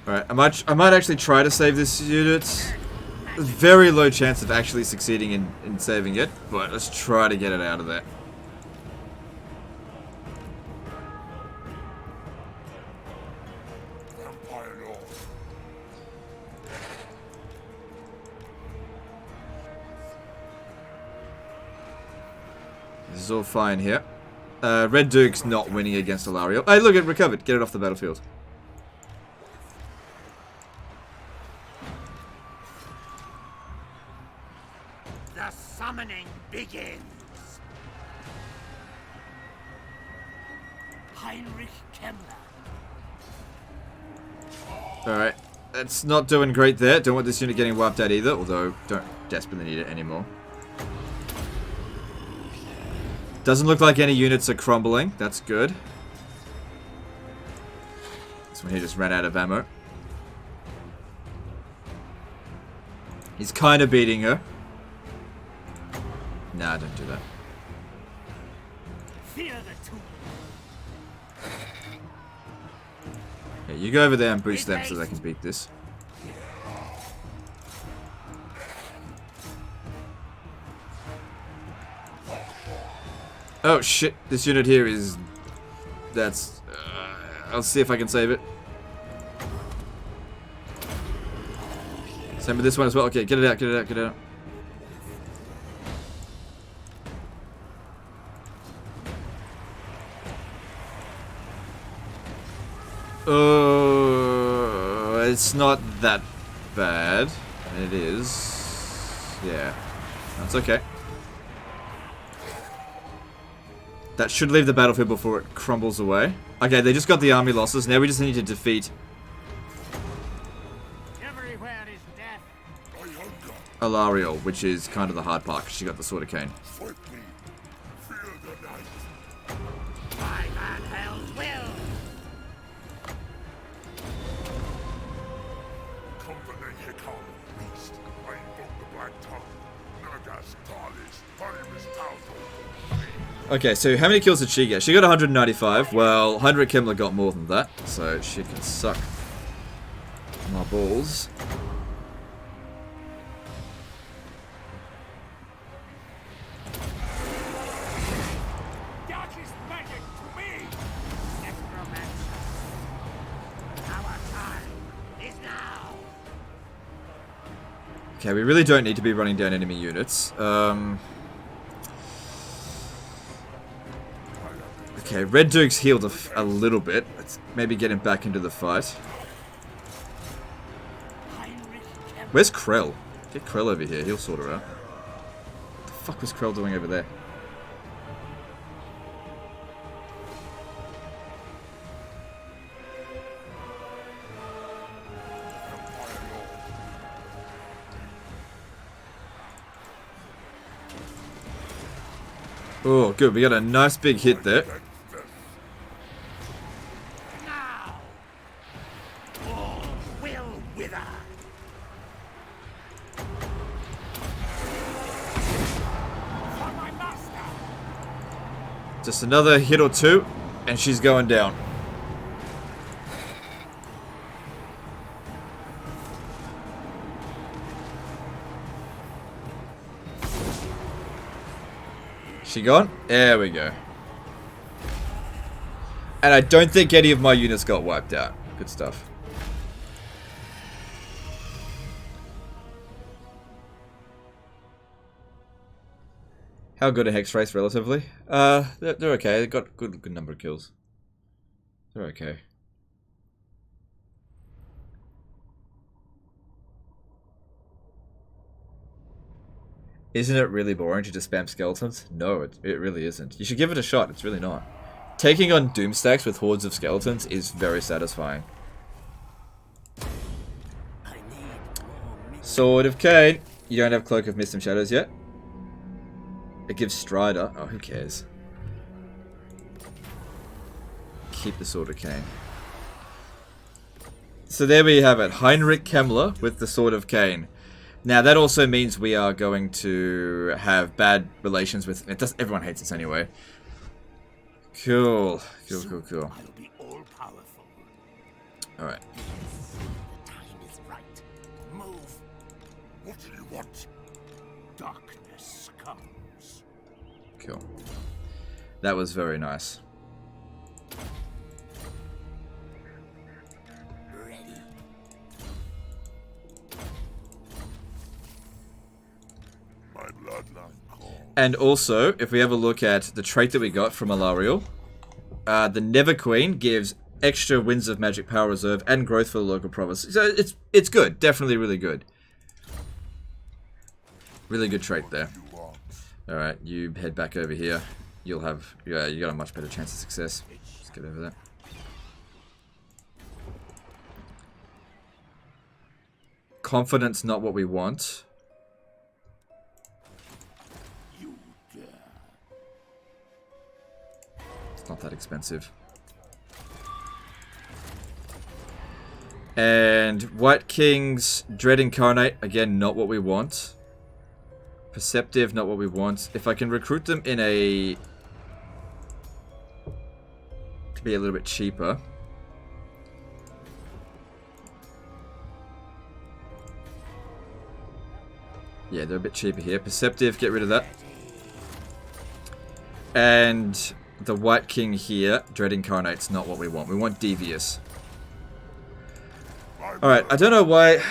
Alright, I might actually try to save this unit. There's very low chance of actually succeeding in saving it, but let's try to get it out of there. This is all fine here. Red Duke's not winning against Alariel. Hey, look, it recovered. Get it off the battlefield. The summoning begins. Heinrich Kemler. Alright. That's not doing great there. Don't want this unit getting wiped out either, although don't desperately need it anymore. Doesn't look like any units are crumbling. That's good. This one here just ran out of ammo. He's kind of beating her. Nah, don't do that. Fear the tomb. Yeah, you go over there and boost them so they can beat this. Oh shit, this unit here is... That's... I'll see if I can save it. Same with this one as well. Okay, get it out, get it out, get it out. It's not that bad. It is. Yeah. That's okay. That should leave the battlefield before it crumbles away. Okay, they just got the army losses. Now we just need to defeat Everywhere is death. Alariel, which is kind of the hard part, because she got the Sword of Cain. My man held will. Okay, so how many kills did she get? She got 195. Well, Heinrich Kemler got more than that, so she can suck my balls. That is magic to me. Necromancer. Our time is now. Okay, we really don't need to be running down enemy units. Okay, Red Duke's healed a little bit. Let's maybe get him back into the fight. Where's Krell? Get Krell over here, he'll sort her out. What the fuck was Krell doing over there? Oh, good, we got a nice big hit there. Just another hit or two, and she's going down. She gone? There we go. And I don't think any of my units got wiped out. Good stuff. How good are Hex Race relatively? They're okay. They got good number of kills. They're okay. Isn't it really boring to just spam skeletons? No, it really isn't. You should give it a shot. It's really not. Taking on doom stacks with hordes of skeletons is very satisfying. Sword of Cain. You don't have Cloak of Mist and Shadows yet? It gives Strider. Oh, who cares? Keep the Sword of Cain. So there we have it. Heinrich Kemler with the Sword of Cain. Now that also means we are going to have bad relations with... everyone hates us anyway. Cool. Cool. Alright. The time is right. Move. What do you want? Darkness comes. Cool. That was very nice. And also, if we have a look at the trait that we got from Alariel, the Never Queen gives extra Winds of Magic Power Reserve and growth for the local province. So it's good, definitely really good. Really good trait there. All right, you head back over here. You'll have you got a much better chance of success. Let's get over there. Confidence, not what we want. Not that expensive. And White King's Dread Incarnate, again, not what we want. Perceptive, not what we want. If I can recruit them in a... to be a little bit cheaper. Yeah, they're a bit cheaper here. Perceptive, get rid of that. And... the White King here, Dread Incarnate's not what we want. We want Devious. Alright, I don't know why...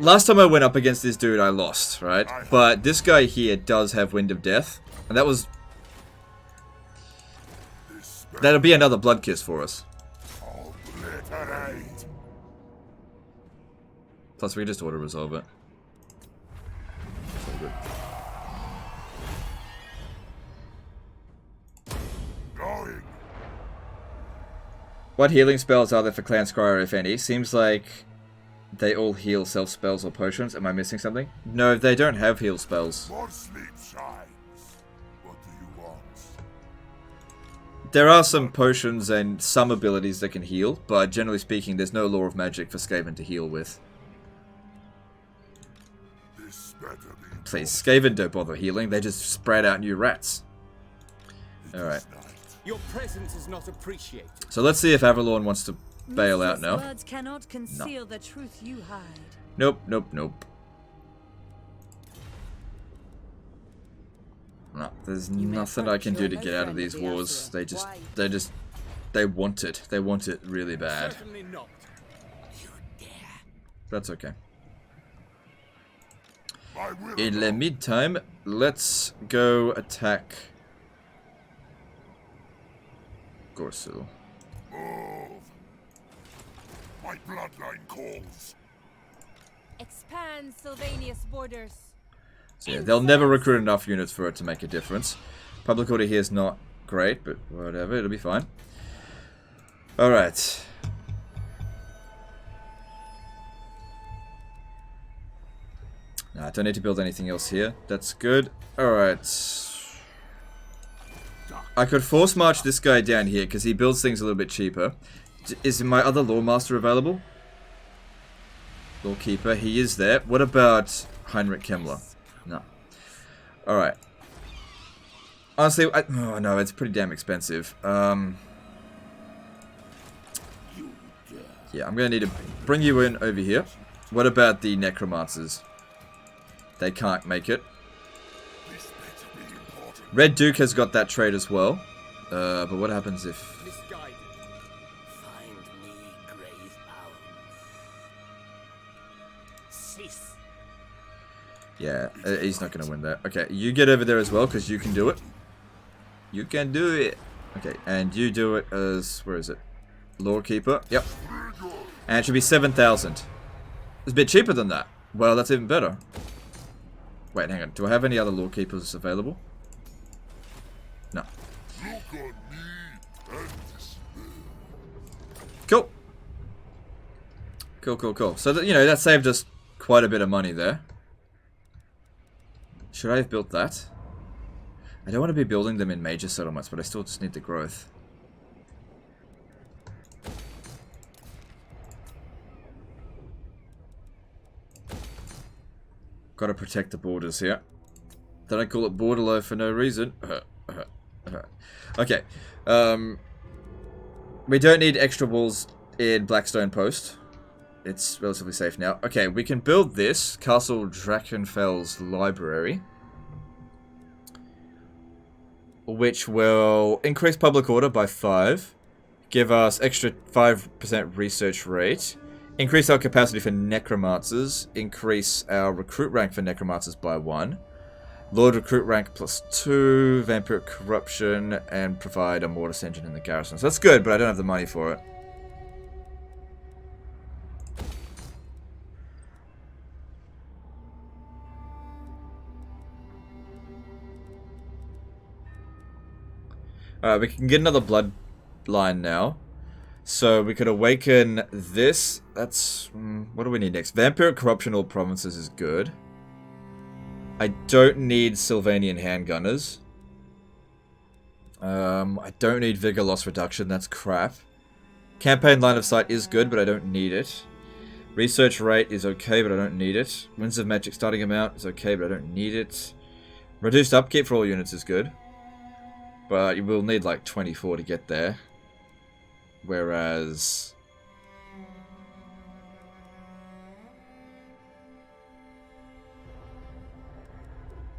last time I went up against this dude, I lost, right? But this guy here does have Wind of Death. And that was... that'll be another Blood Kiss for us. Obliterate. Plus, we just auto-resolve it. It's all good. Going. What healing spells are there for Clan Scryer, if any? Seems like they all heal self-spells or potions. Am I missing something? No, they don't have heal spells. More sleep shines. What do you want? There are some potions and some abilities that can heal, but generally speaking, there's no law of magic for Skaven to heal with. This better be. Please, Skaven don't bother healing, they just spread out new rats. Alright. Your presence is not appreciated. So let's see if Avalorn wants to bail out now. Words cannot conceal the truth you hide. Nope, nope, nope. No, there's nothing I can do to get out of these wars. They want it. They want it really bad. Certainly not. That's okay. I will. In the meantime, let's go attack Gorsul. Move. My bloodline calls. Expand Sylvania's borders. So yeah, they'll never recruit enough units for it to make a difference. Public order here is not great, but whatever, it'll be fine. Alright. Nah, I don't need to build anything else here. That's good. Alright. I could force march this guy down here because he builds things a little bit cheaper. Is my other Lawmaster available? Lawkeeper, he is there. What about Heinrich Kemler? No. Alright. Honestly, oh no, it's pretty damn expensive. Yeah, I'm gonna need to bring you in over here. What about the Necromancers? They can't make it. Red Duke has got that trait as well. But what happens if... Misguided. Find me grave bound. Cease. Yeah, he's not going to win that. Okay, you get over there as well, because you can do it. You can do it. Okay, and you do it as... Where is it? Lawkeeper. Yep. And it should be 7,000. It's a bit cheaper than that. Well, that's even better. Wait, hang on. Do I have any other Lawkeepers available? No. Cool. Cool, cool, cool. So, that, you know, that saved us quite a bit of money there. Should I have built that? I don't want to be building them in major settlements, but I still just need the growth. Gotta protect the borders here. Did I call it Borderlo for no reason? Okay. We don't need extra walls in Blackstone Post. It's relatively safe now. Okay, we can build this. Castle Drachenfell's Library. Which will increase public order by 5. Give us extra 5% research rate. Increase our capacity for necromancers. Increase our recruit rank for necromancers by 1. Lord recruit rank +2. Vampiric corruption. And provide a mortis engine in the garrison. So that's good, but I don't have the money for it. Alright, we can get another bloodline now. So we could awaken this. That's... what do we need next? Vampiric corruption all provinces is good. I don't need Sylvanian handgunners. I don't need vigor loss reduction. That's crap. Campaign line of sight is good, but I don't need it. Research rate is okay, but I don't need it. Winds of magic starting amount is okay, but I don't need it. Reduced upkeep for all units is good. But you will need like 24 to get there. Whereas...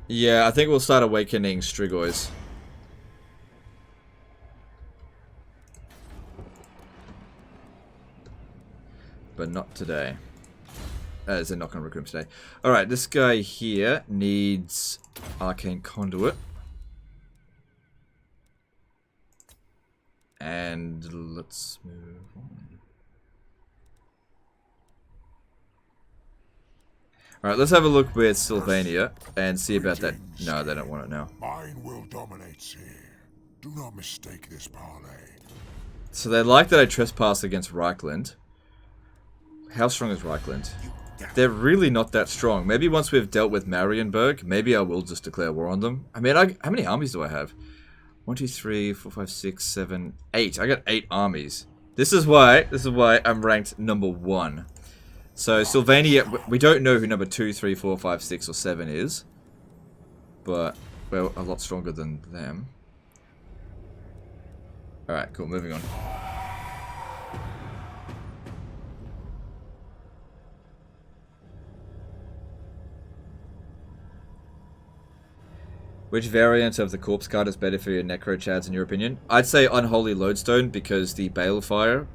yeah, I think we'll start awakening Strigoi. But not today. As in not going to recruit today. Alright, this guy here needs Arcane Conduit. And let's move on. Alright, let's have a look with Sylvania and see about that. No, they don't want it now. Mine will dominate here. Do not mistake this parley. So they like that I trespass against Reichland. How strong is Reichland? They're really not that strong. Maybe once we've dealt with Marienburg, maybe I will just declare war on them. I mean, how many armies do I have? 1, 2, 3, 4, 5, 6, 7, 8. I got 8 armies. This is why I'm ranked number 1. So Sylvania, we don't know who number 2, 3, 4, 5, 6, or 7 is. But we're a lot stronger than them. Alright, cool, moving on. Which variant of the corpse card is better for your necro chads in your opinion? I'd say Unholy Lodestone because the Balefire,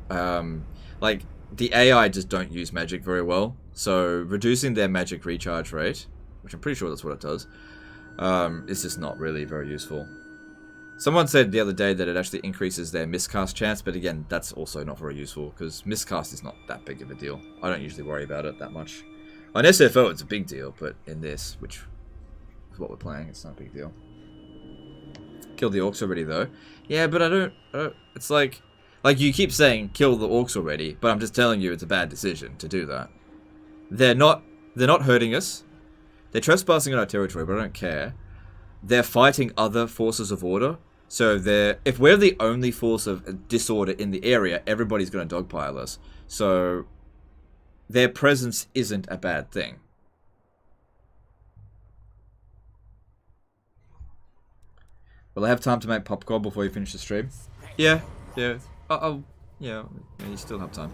like, the AI just don't use magic very well. So reducing their magic recharge rate, which I'm pretty sure that's what it does, is just not really very useful. Someone said the other day that it actually increases their miscast chance, but again, that's also not very useful, because miscast is not that big of a deal. I don't usually worry about it that much. On SFO, it's a big deal, but in this, which is what we're playing, it's not a big deal. Killed the orcs already, though. Yeah, but I don't it's like you keep saying, kill the orcs already, but I'm just telling you it's a bad decision to do that. They're not hurting us. They're trespassing on our territory, but I don't care. They're fighting other forces of order. So if we're the only force of disorder in the area, everybody's going to dogpile us. So their presence isn't a bad thing. Will I have time to make popcorn before you finish the stream? Yeah. Yeah, you still have time.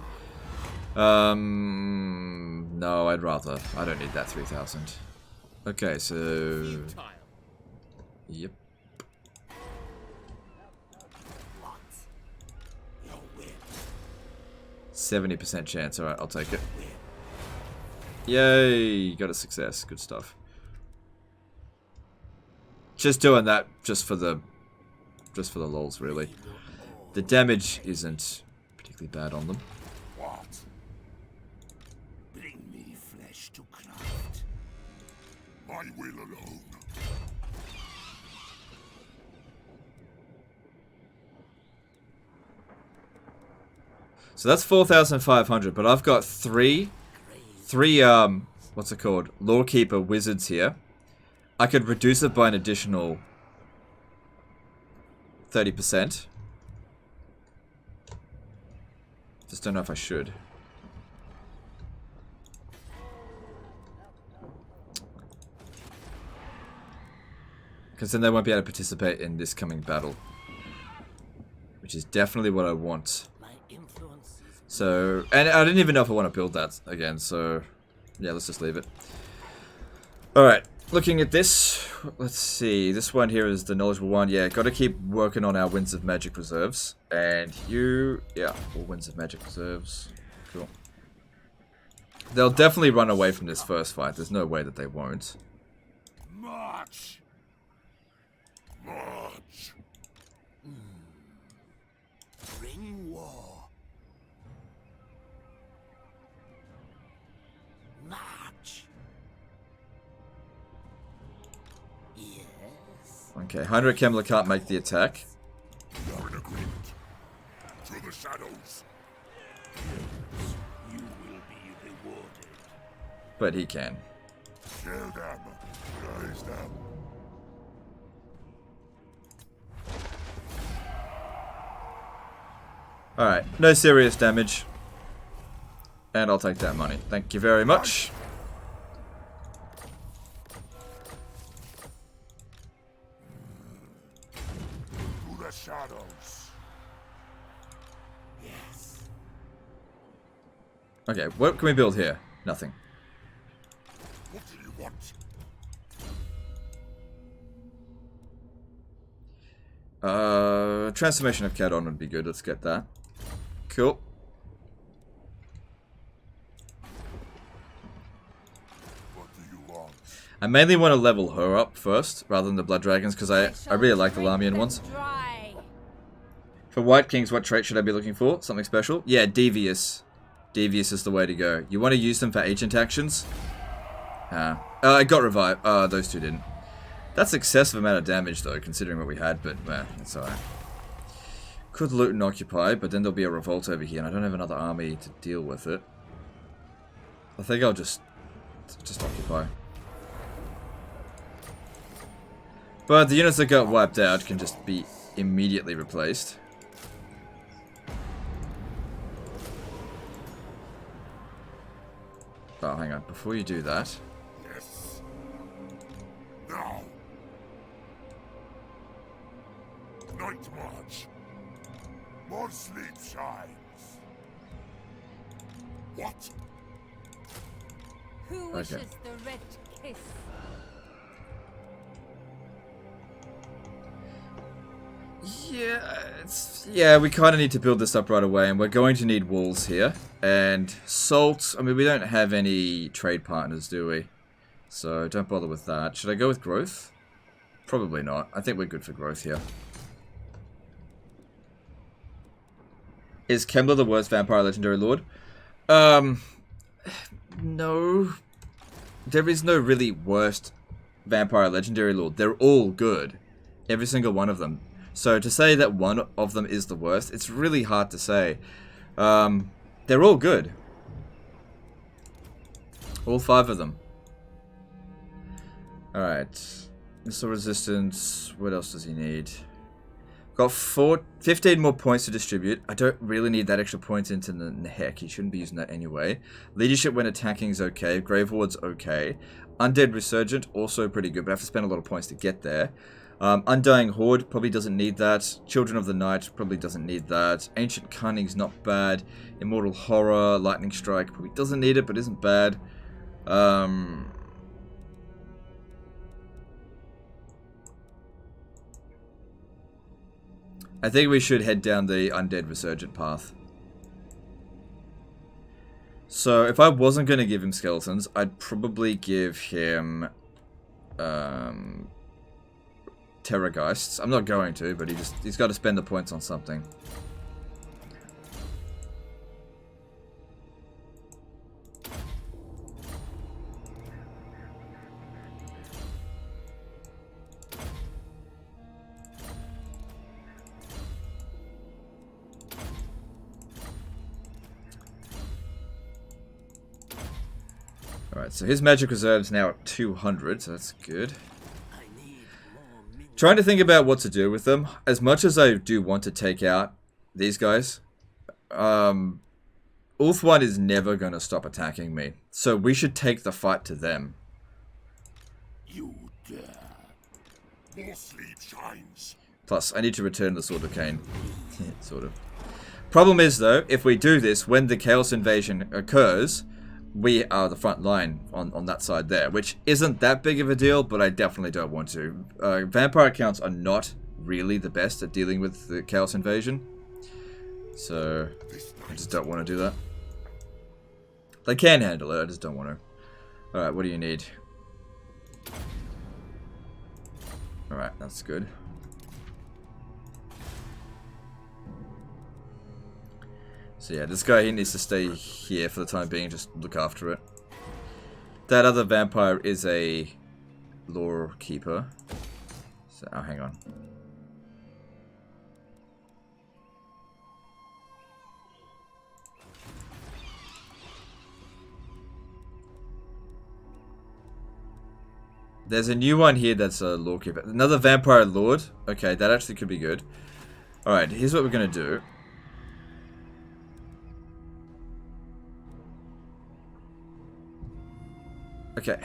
No, I don't need that 3,000. Okay, so... Yep. 70% chance. Alright, I'll take it. Yay! Got a success. Good stuff. Just doing that just for the lols, really. The damage isn't particularly bad on them. What? Bring me flesh to craft. My will alone. So that's 4,500, but I've got three, what's it called? Lawkeeper wizards here. I could reduce it by an additional 30%. Just don't know if I should. Because then they won't be able to participate in this coming battle. Which is definitely what I want. So, and I didn't even know if I want to build that again, so yeah, let's just leave it. Alright, looking at this, let's see, this one here is the knowledgeable one. Yeah, got to keep working on our Winds of Magic reserves. And you, yeah, all Winds of Magic reserves. Cool. They'll definitely run away from this first fight, there's no way that they won't. March! March! Bring war. March. Yes. Okay, Heinrich Kemler can't make the attack. We are in agreement. Through the shadows. You will be rewarded. But he can. Kill them. Raise them. Alright, no serious damage. And I'll take that money. Thank you very much. Through the shadows. Yes. Okay, what can we build here? Nothing. What do you want? Transformation of Couronne would be good. Let's get that. Cool. What do you want? I mainly want to level her up first, rather than the Blood Dragons, because I really like the Lamian ones. For White Kings, what trait should I be looking for? Something special? Yeah, Devious. Devious is the way to go. You want to use them for agent actions. It got revived. Those two didn't. That's excessive amount of damage though, considering what we had, but that's alright. Could loot and occupy, but then there'll be a revolt over here, and I don't have another army to deal with it. I think I'll just occupy. But the units that got wiped out can just be immediately replaced. Oh, hang on. Before you do that... Yes. Now. Night march. More sleep shines. What? Who wishes the red kiss? Yeah, we kind of need to build this up right away, and we're going to need walls here. And salt, I mean, we don't have any trade partners, do we? So don't bother with that. Should I go with growth? Probably not. I think we're good for growth here. Is Kemler the worst vampire legendary lord? No. There is no really worst vampire legendary lord. They're all good. Every single one of them. So to say that one of them is the worst, it's really hard to say. They're all good. All 5 of them. Alright. Missile resistance. What else does he need? Got 15 more points to distribute. I don't really need that extra points into the heck. He shouldn't be using that anyway. Leadership when attacking is okay. Grave Ward's okay. Undead Resurgent, also pretty good, but I have to spend a lot of points to get there. Undying Horde probably doesn't need that. Children of the Night probably doesn't need that. Ancient Cunning's not bad. Immortal Horror, Lightning Strike probably doesn't need it, but isn't bad. I think we should head down the Undead Resurgent path. So, if I wasn't going to give him skeletons, I'd probably give him Terrorgeists. I'm not going to, but he's got to spend the points on something. Alright, so his magic reserve's now at 200, so that's good. Trying to think about what to do with them. As much as I do want to take out these guys, Ulth 1 is never going to stop attacking me. So we should take the fight to them. You dare. More sleep shines. Plus, I need to return the Sword of Cain. Sort of. Problem is, though, if we do this, when the Chaos Invasion occurs, we are the front line on that side there, which isn't that big of a deal, but I definitely don't want to. Vampire accounts are not really the best at dealing with the Chaos Invasion, so I just don't want to do that. They can handle it, I just don't want to. Alright, what do you need? Alright, that's good. So yeah, this guy, he needs to stay here for the time being, just look after it. That other vampire is a lore keeper. So, oh, hang on. There's a new one here that's a lore keeper. Another vampire lord. Okay, that actually could be good. Alright, here's what we're going to do. Okay.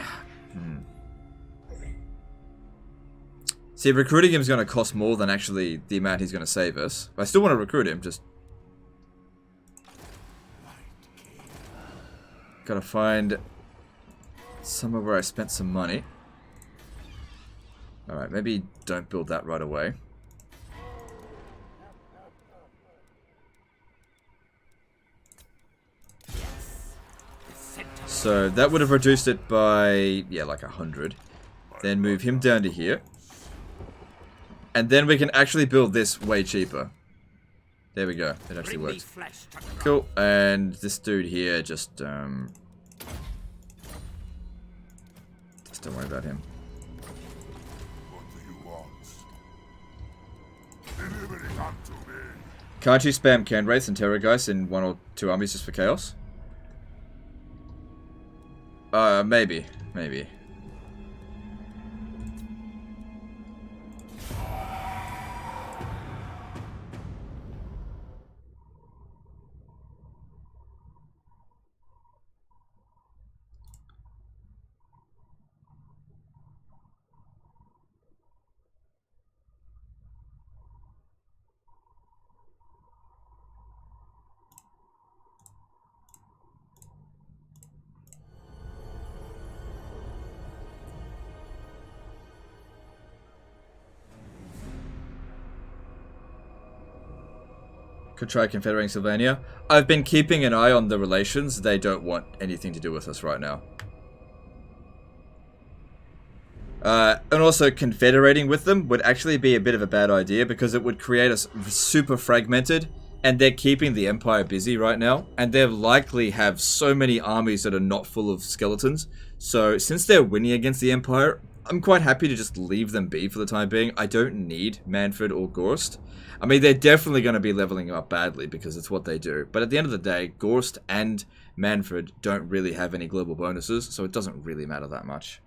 See, recruiting him is going to cost more than actually the amount he's going to save us. I still want to recruit him, just... Gotta find somewhere where I spent some money. Alright, maybe don't build that right away. So that would have reduced it by, yeah, like 100. Then move him down to here. And then we can actually build this way cheaper. There we go. It actually works. Cool. And this dude here just, Just don't worry about him. What do you want? Deliver it unto me. Can't you spam Canwraiths and Terrorgeist in 1 or 2 armies just for chaos? Maybe. Maybe. Could try confederating Sylvania. I've been keeping an eye on the relations. They don't want anything to do with us right now. And also confederating with them would actually be a bit of a bad idea because it would create us super fragmented, and they're keeping the Empire busy right now, and they likely have so many armies that are not full of skeletons. So since they're winning against the Empire, I'm quite happy to just leave them be for the time being. I don't need Manfred or Gorst. I mean, they're definitely going to be leveling up badly because it's what they do. But at the end of the day, Gorst and Manfred don't really have any global bonuses, so it doesn't really matter that much.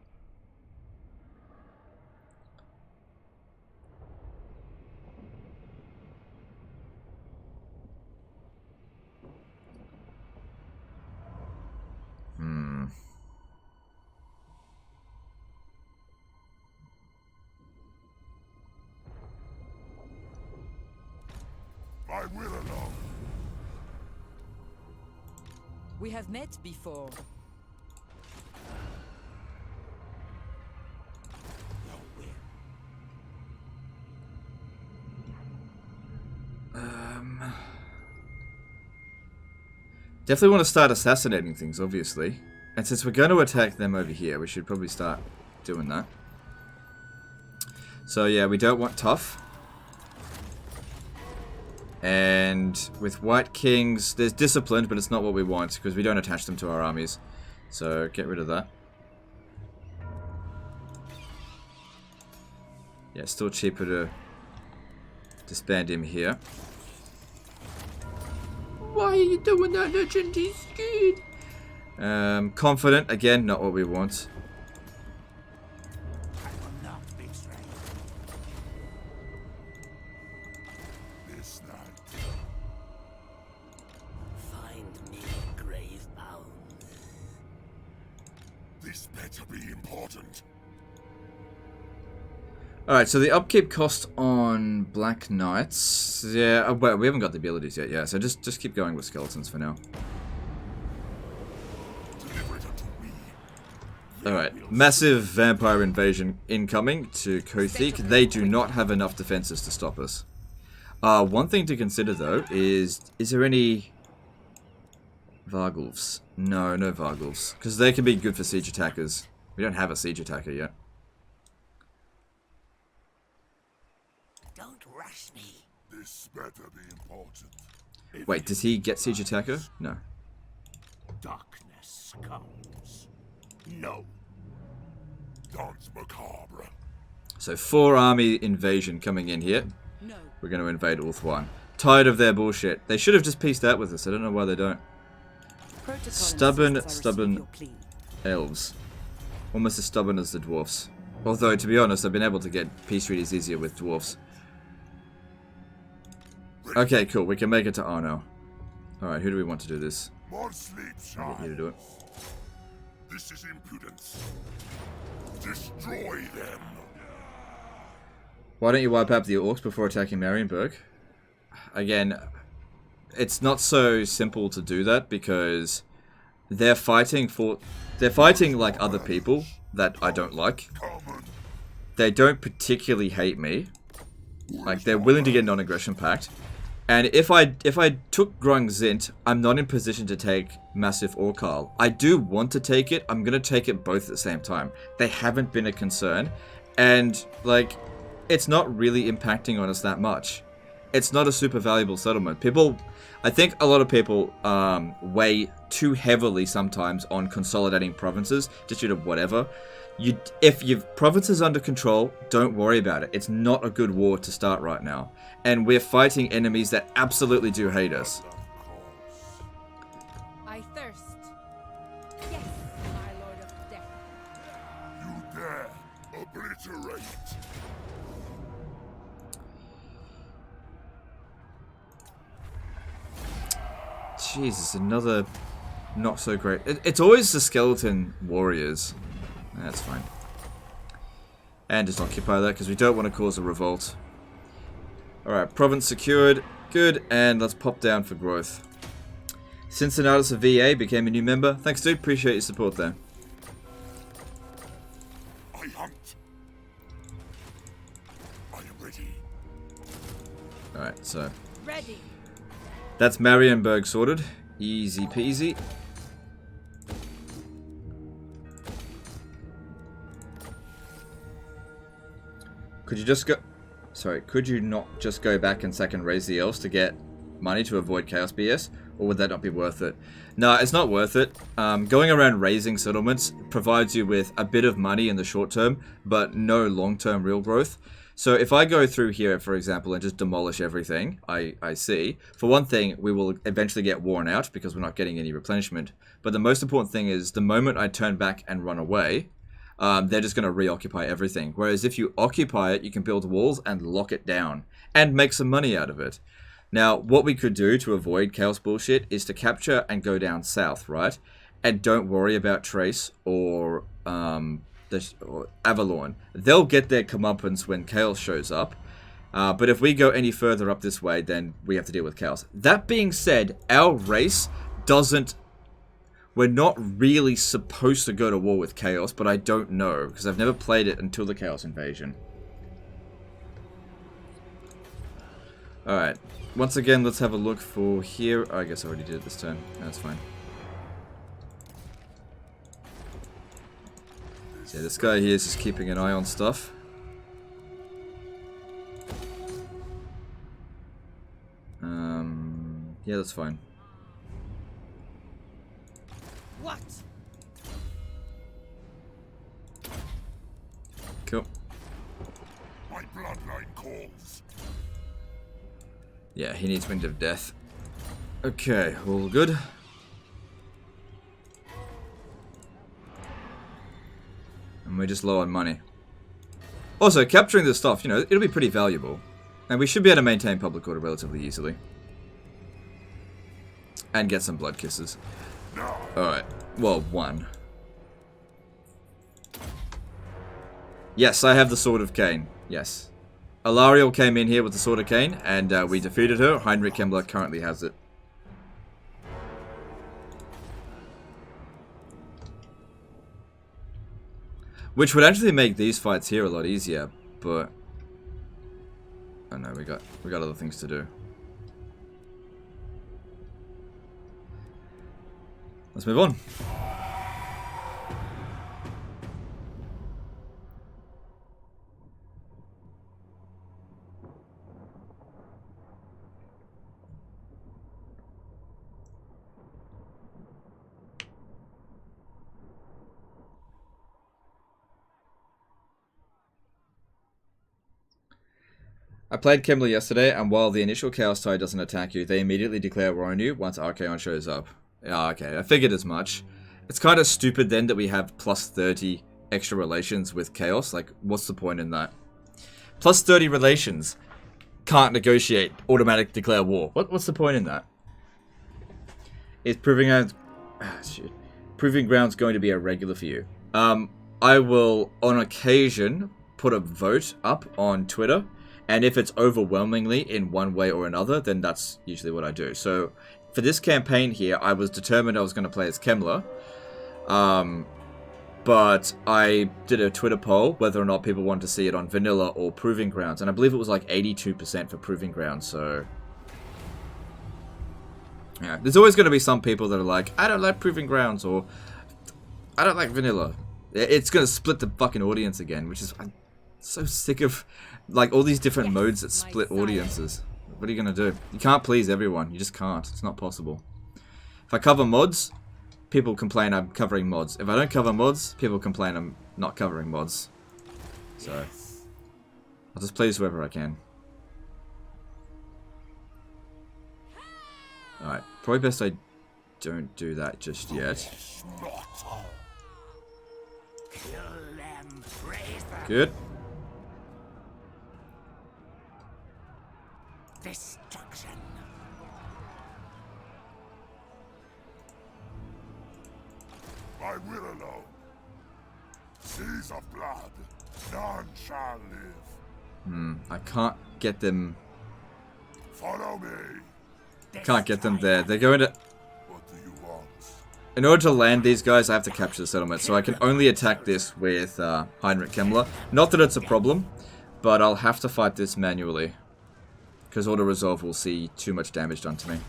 I will alone. We have met before. Definitely want to start assassinating things, obviously. And since we're going to attack them over here, we should probably start doing that. So yeah, we don't want tough. And with White Kings, there's disciplined, but it's not what we want because we don't attach them to our armies. So get rid of that. Yeah, still cheaper to disband him here. Why are you doing that, Legend? He's good. Confident, again, not what we want. Alright, so the upkeep cost on Black Knights... Yeah, well, we haven't got the abilities yet, yeah, so just keep going with skeletons for now. Alright, massive vampire invasion incoming to Kothik. They do not have enough defenses to stop us. One thing to consider, though, is there any... Vargulfs? No, no Vargulfs, because they can be good for siege attackers. We don't have a siege attacker yet. This better be important. Wait, does he get siege attacker? No. Darkness comes. No. Dance macabre. So 4 army invasion coming in here. No. We're going to invade Ulth-1. Tired of their bullshit. They should have just pieced out with us. I don't know why they don't. Stubborn elves. Almost as stubborn as the dwarfs. Although, to be honest, I've been able to get peace treaties easier with dwarfs. Okay, cool. We can make it to Arno. Alright, who do we want to do this? More sleep, I'll get you to do it. This is impudence. Destroy them. Why don't you wipe out the orcs before attacking Marienburg? Again, it's not so simple to do that because they're fighting like other people that I don't like. They don't particularly hate me. Like, they're willing to get non-aggression pact. And if I took Grung Zint, I'm not in position to take Massive Orcal. I do want to take it. I'm going to take it both at the same time. They haven't been a concern. And, like, it's not really impacting on us that much. It's not a super valuable settlement. I think a lot of people weigh too heavily sometimes on consolidating provinces, just due to whatever. If your province is under control, don't worry about it. It's not a good war to start right now. And we're fighting enemies that absolutely do hate us. I thirst. Yes, my lord of death. You dare obliterate. Jesus, another not so great. It's always the skeleton warriors. That's fine. And just occupy that because we don't want to cause a revolt. Alright, province secured. Good, and let's pop down for growth. Cincinnatus of VA became a new member. Thanks, dude. Appreciate your support there. I hunt. I am ready. Alright, so. Ready. That's Marienburg sorted. Easy peasy. Could you just go... Sorry, could you not just go back and second raise the elves to get money to avoid chaos BS? Or would that not be worth it? No, it's not worth it. Going around raising settlements provides you with a bit of money in the short term, but no long-term real growth. So if I go through here, for example, and just demolish everything I see, for one thing, we will eventually get worn out because we're not getting any replenishment. But the most important thing is the moment I turn back and run away, they're just going to reoccupy everything. Whereas if you occupy it, you can build walls and lock it down and make some money out of it. Now, what we could do to avoid chaos bullshit is to capture and go down south, right? And don't worry about Trace or Avalon. They'll get their comeuppance when chaos shows up. But if we go any further up this way, then we have to deal with chaos. That being said, our race doesn't... We're not really supposed to go to war with chaos, but I don't know, because I've never played it until the chaos invasion. Alright. Once again, let's have a look for here. Oh, I guess I already did it this turn. That's fine. So yeah, this guy here is just keeping an eye on stuff. Yeah, that's fine. What? Cool. My bloodline calls. Yeah, he needs Wind of Death. Okay, all good. And we're just low on money. Also, capturing this stuff, you know, it'll be pretty valuable. And we should be able to maintain public order relatively easily. And get some blood kisses. Alright. Well, one. Yes, I have the Sword of Cain. Yes. Alariel came in here with the Sword of Cain, and we defeated her. Heinrich Kemler currently has it. Which would actually make these fights here a lot easier, but... Oh no, we got other things to do. Let's move on. I played Kemler yesterday, and while the initial Chaos Tide doesn't attack you, they immediately declare war on you once Archaon shows up. Yeah, okay, I figured as much. It's kind of stupid then that we have plus 30 extra relations with Chaos. Like, what's the point in that? Plus 30 relations. Can't negotiate. Automatic declare war. What's the point in that? Is Proving Grounds... Proving Grounds going to be a regular for you? I will, on occasion, put a vote up on Twitter. And if it's overwhelmingly in one way or another, then that's usually what I do. So, for this campaign here, I was determined I was going to play as Kemler. But I did a Twitter poll whether or not people wanted to see it on Vanilla or Proving Grounds. And I believe it was like 82% for Proving Grounds, so... Yeah, there's always going to be some people that are like, I don't like Proving Grounds, or I don't like Vanilla. It's going to split the fucking audience again, which is... I'm so sick of... Like, all these different modes that split audiences. What are you going to do? You can't please everyone. You just can't. It's not possible. If I cover mods, people complain I'm covering mods. If I don't cover mods, people complain I'm not covering mods. So, I'll just please whoever I can. Alright, probably best I don't do that just yet. Good. Destruction. I will alone. Seas of blood, none shall live. I can't get them. Follow me. Can't get them there. They're going to. What do you want? In order to land these guys, I have to capture the settlement. So I can only attack this with Heinrich Kemler. Not that it's a problem, but I'll have to fight this manually. Because auto-resolve will see too much damage done to me.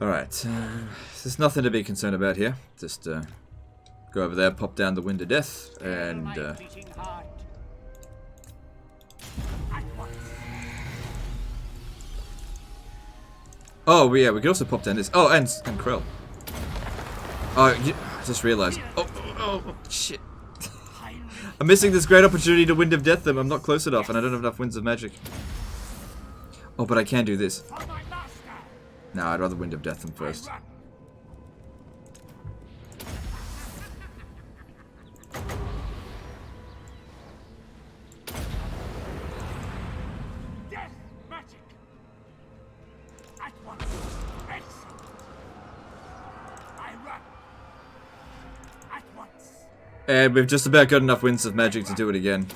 Alright, there's nothing to be concerned about here. Just go over there, pop down the Wind of Death, and... Oh, yeah, we could also pop down this. Oh, and Krell. Oh, I just realized. Oh, shit. I'm missing this great opportunity to Wind of Death them. I'm not close enough, and I don't have enough Winds of Magic. Oh, but I can do this. No, I'd rather Wind of Death them first. Death magic. At once. Excellent. I run. At once. And we've just about got enough Winds of Magic to do it again.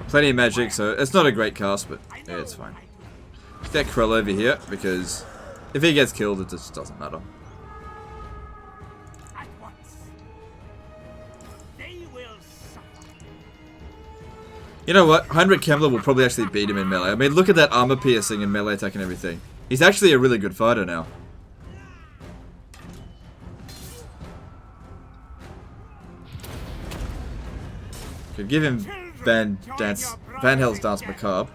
Plenty of magic, so it's not a great cast, but yeah, it's fine. Get Krell over here, because if he gets killed, it just doesn't matter. You know what? Heinrich Kemler will probably actually beat him in melee. I mean, look at that armor piercing and melee attack and everything. He's actually a really good fighter now. Could give him Van Hell's Dance Macabre.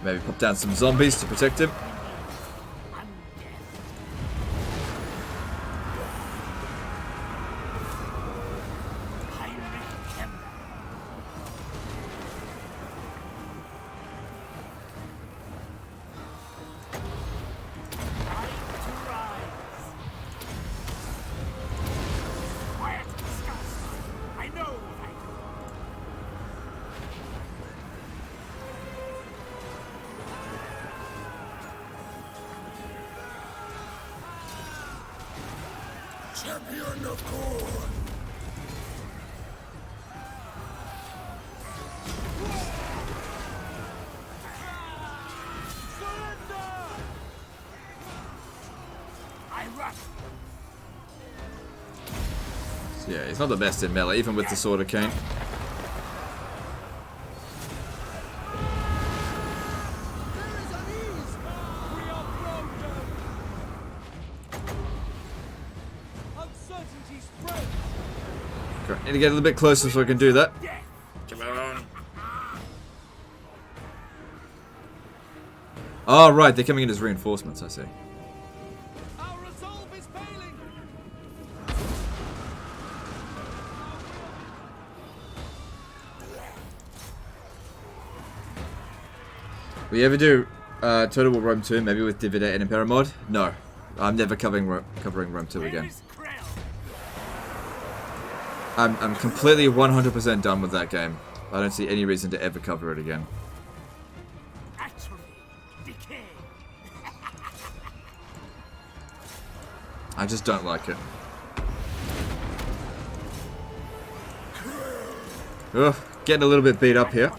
Maybe pop down some zombies to protect him. Champion of Couronne. So yeah, he's not the best in melee, even with the Sword of Cain. Need to get a little bit closer so I can do that. Come on. Oh, right, they're coming in as reinforcements, I see. Our resolve is failing. Will you ever do Total War Rome 2, maybe with Dividend and Impera mod? No. I'm never covering Rome 2 again. I'm completely 100% done with that game. I don't see any reason to ever cover it again. I just don't like it. Ugh, getting a little bit beat up here.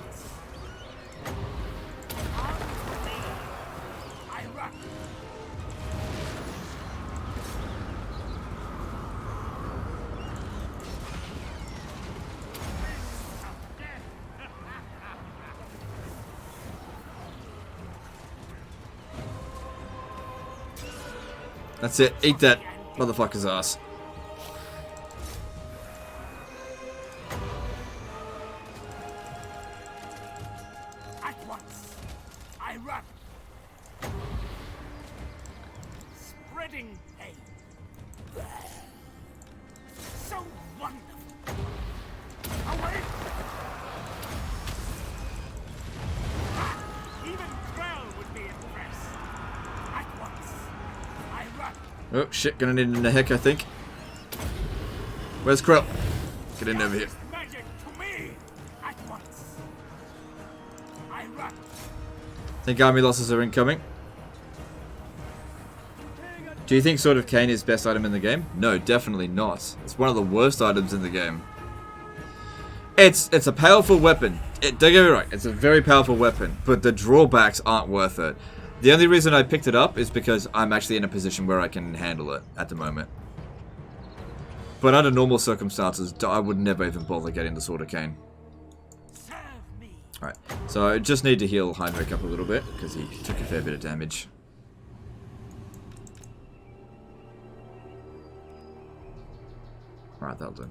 That's it. Eat that motherfucker's ass. At once, I run. Spreading pain. So wonderful. Away. Even Krell would be impressed. At once. Oh shit, gonna need in the heck, I think. Where's Krill? Get in over here. Magic to me at once. I run. Think army losses are incoming. Do you think Sword of Cain is best item in the game? No, definitely not. It's one of the worst items in the game. It's a powerful weapon. Don't get me wrong, it's a very powerful weapon, but the drawbacks aren't worth it. The only reason I picked it up is because I'm actually in a position where I can handle it at the moment. But under normal circumstances, I would never even bother getting the Sword of Cain. Alright, so I just need to heal Heinrich up a little bit, because he took a fair bit of damage. Alright, that'll do.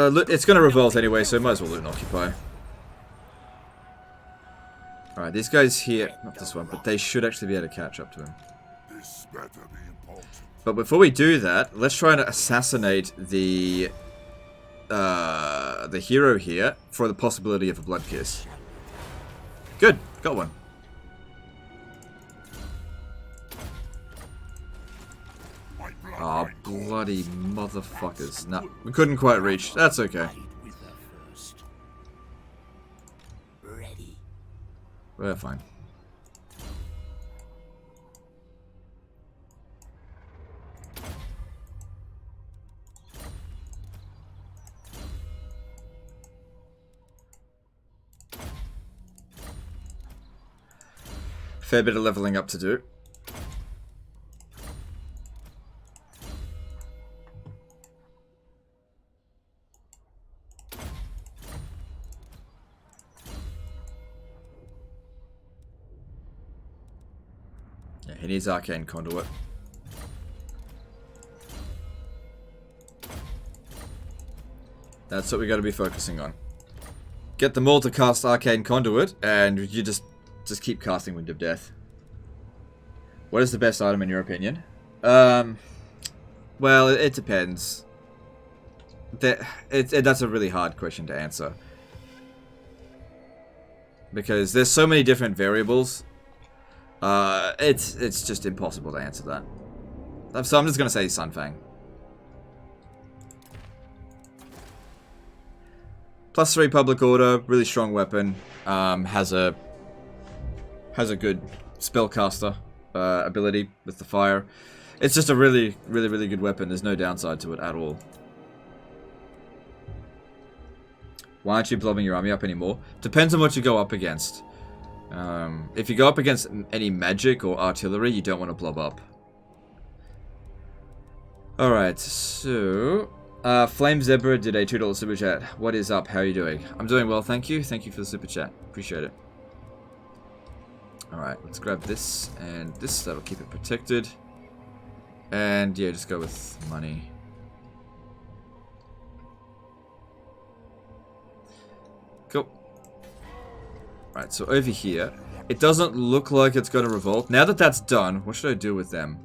Look, it's gonna revolt anyway, so might as well loot and occupy. Alright, these guys here, not this one, but they should actually be able to catch up to him. This better be important. But before we do that, let's try and assassinate the hero here for the possibility of a blood kiss. Good, got one. Oh, bloody motherfuckers. No, we couldn't quite reach. That's okay. We're fine. Fair bit of leveling up to do. Yeah, he needs Arcane Conduit. That's what we got to be focusing on. Get them all to cast Arcane Conduit, and you just keep casting Wind of Death. What is the best item in your opinion? Well, it depends. That's a really hard question to answer. Because there's so many different variables. It's just impossible to answer that. So I'm just gonna say Sunfang. +3 public order, really strong weapon. Has a good spellcaster ability with the fire. It's just a really good weapon. There's no downside to it at all. Why aren't you blowing your army up anymore? Depends on what you go up against. If you go up against any magic or artillery, you don't want to blob up. Alright, so... Flame Zebra did a $2 super chat. What is up? How are you doing? I'm doing well, thank you. Thank you for the super chat. Appreciate it. Alright, let's grab this and this. That'll keep it protected. And yeah, just go with money. Cool. Alright, so over here, it doesn't look like it's going to revolt. Now that that's done, what should I do with them?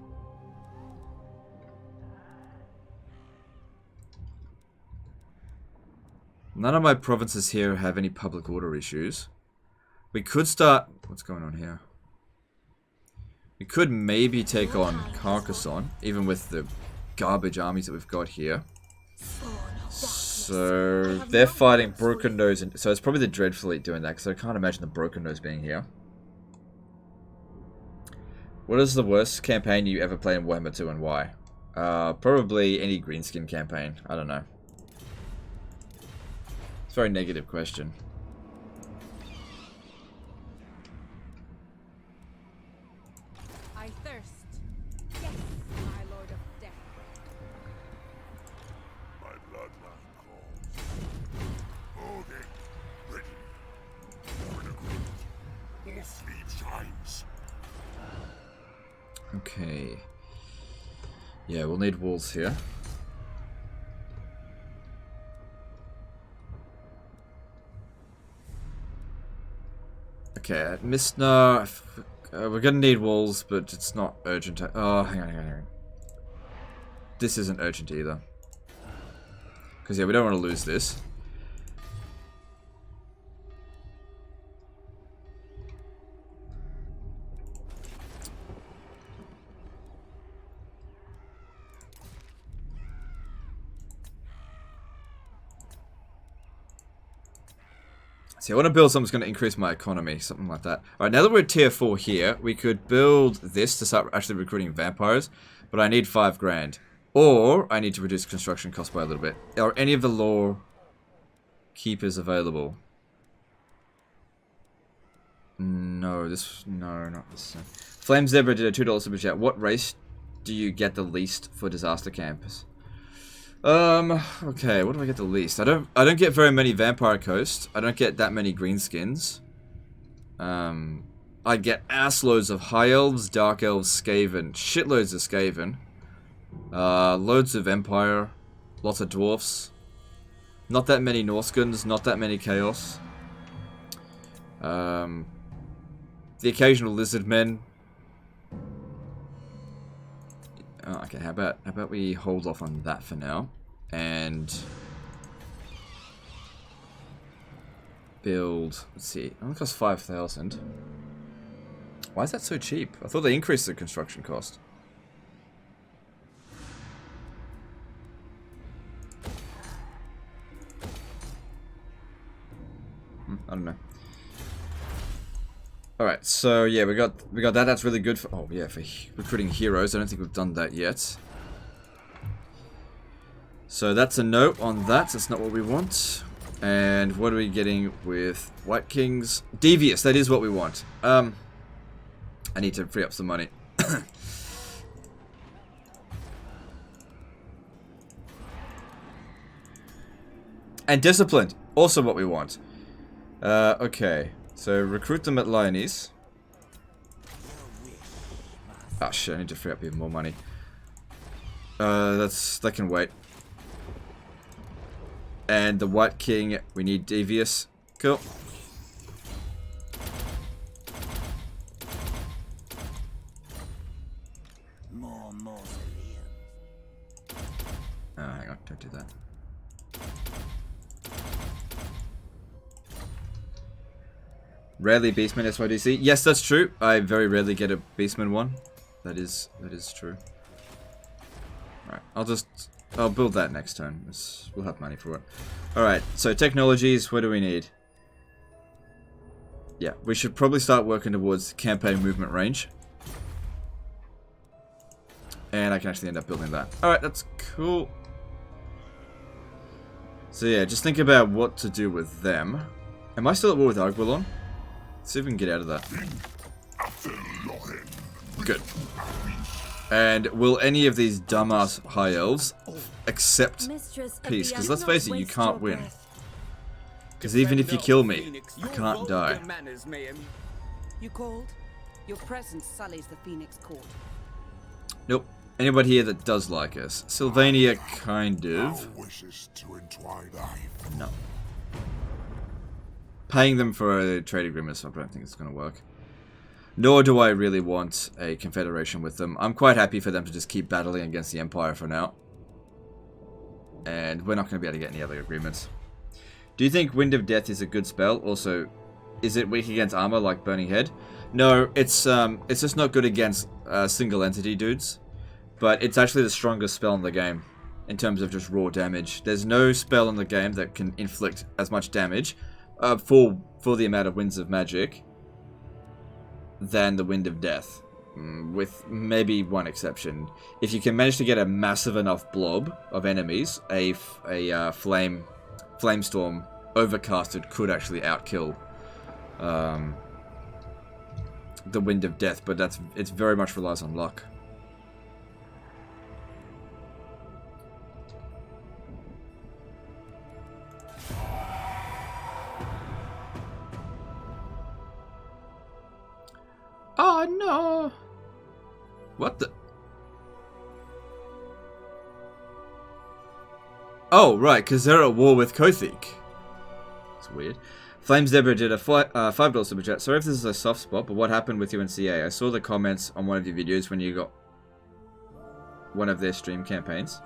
None of my provinces here have any public order issues. We could start... What's going on here? We could maybe take on Carcassonne, even with the garbage armies that we've got here. So, they're fighting Broken Nose, and so it's probably the Dread Fleet doing that, because I can't imagine the Broken Nose being here. What is the worst campaign you ever played in Warhammer 2 and why? Probably any Greenskin campaign. I don't know. It's a very negative question. I thirst. Yes, my lord of death. My bloodline calls. Holding. Ready. For an agreement. All sleep shines. Okay. Yeah, we'll need walls here. Okay, at Mistnar, we're gonna need walls, but it's not urgent. Oh, hang on. This isn't urgent either. Because, yeah, we don't want to lose this. See, I want to build something that's going to increase my economy, something like that. Alright, now that we're at tier 4 here, we could build this to start actually recruiting vampires, but I need 5 grand. Or, I need to reduce construction costs by a little bit. Are any of the law keepers available? No, not this. Flame Zebra did a $2 super chat. What race do you get the least for disaster camps? Okay, what do I get the least? I don't get very many Vampire Coast. I don't get that many Greenskins. I get assloads of High Elves, Dark Elves, Skaven, shitloads of Skaven. Loads of Empire, lots of Dwarfs. Not that many Norskins, not that many Chaos. The occasional Lizard Men. Okay, how about we hold off on that for now, and build. Let's see, it only costs 5,000. Why is that so cheap? I thought they increased the construction cost. I don't know. Alright, so yeah, we got that. That's really good for, oh yeah, for recruiting heroes. I don't think we've done that yet. So that's a no on that. That's not what we want. And what are we getting with White Kings? Devious, that is what we want. I need to free up some money. And Disciplined, also what we want. Okay. So, recruit them at Lyonese. Oh shit, I need to free up even more money. That can wait. And the White King, we need Devious. Cool. More mausoleums. Oh, hang on, don't do that. Rarely Beastman SYDC. Yes, that's true. I very rarely get a Beastman one. That is true. Alright, I'll build that next turn. We'll have money for it. Alright, so technologies, what do we need? Yeah, we should probably start working towards campaign movement range. And I can actually end up building that. Alright, that's cool. So yeah, just think about what to do with them. Am I still at war with Aguilon? Let's see if we can get out of that. Good. And will any of these dumbass High Elves accept peace? Because let's face it, you can't win. Because even if you kill me, I can't die. You called? Your presence sullies the Phoenix Court. Nope. Anybody here that does like us? Sylvania, kind of. No. Paying them for a trade agreement, so I don't think it's going to work. Nor do I really want a confederation with them. I'm quite happy for them to just keep battling against the Empire for now. And we're not going to be able to get any other agreements. Do you think Wind of Death is a good spell? Also, is it weak against armor like Burning Head? No, it's just not good against single entity dudes. But it's actually the strongest spell in the game in terms of just raw damage. There's no spell in the game that can inflict as much damage for the amount of Winds of Magic than the Wind of Death, with maybe one exception. If you can manage to get a massive enough blob of enemies, a flamestorm overcasted could actually outkill the Wind of Death, but it's very much relies on luck. Oh no! What the? Oh, right, because they're at war with Kothik. It's weird. Flames Deborah did a $5 super chat. Sorry if this is a soft spot, but what happened with you and CA? I saw the comments on one of your videos when you got one of their stream campaigns.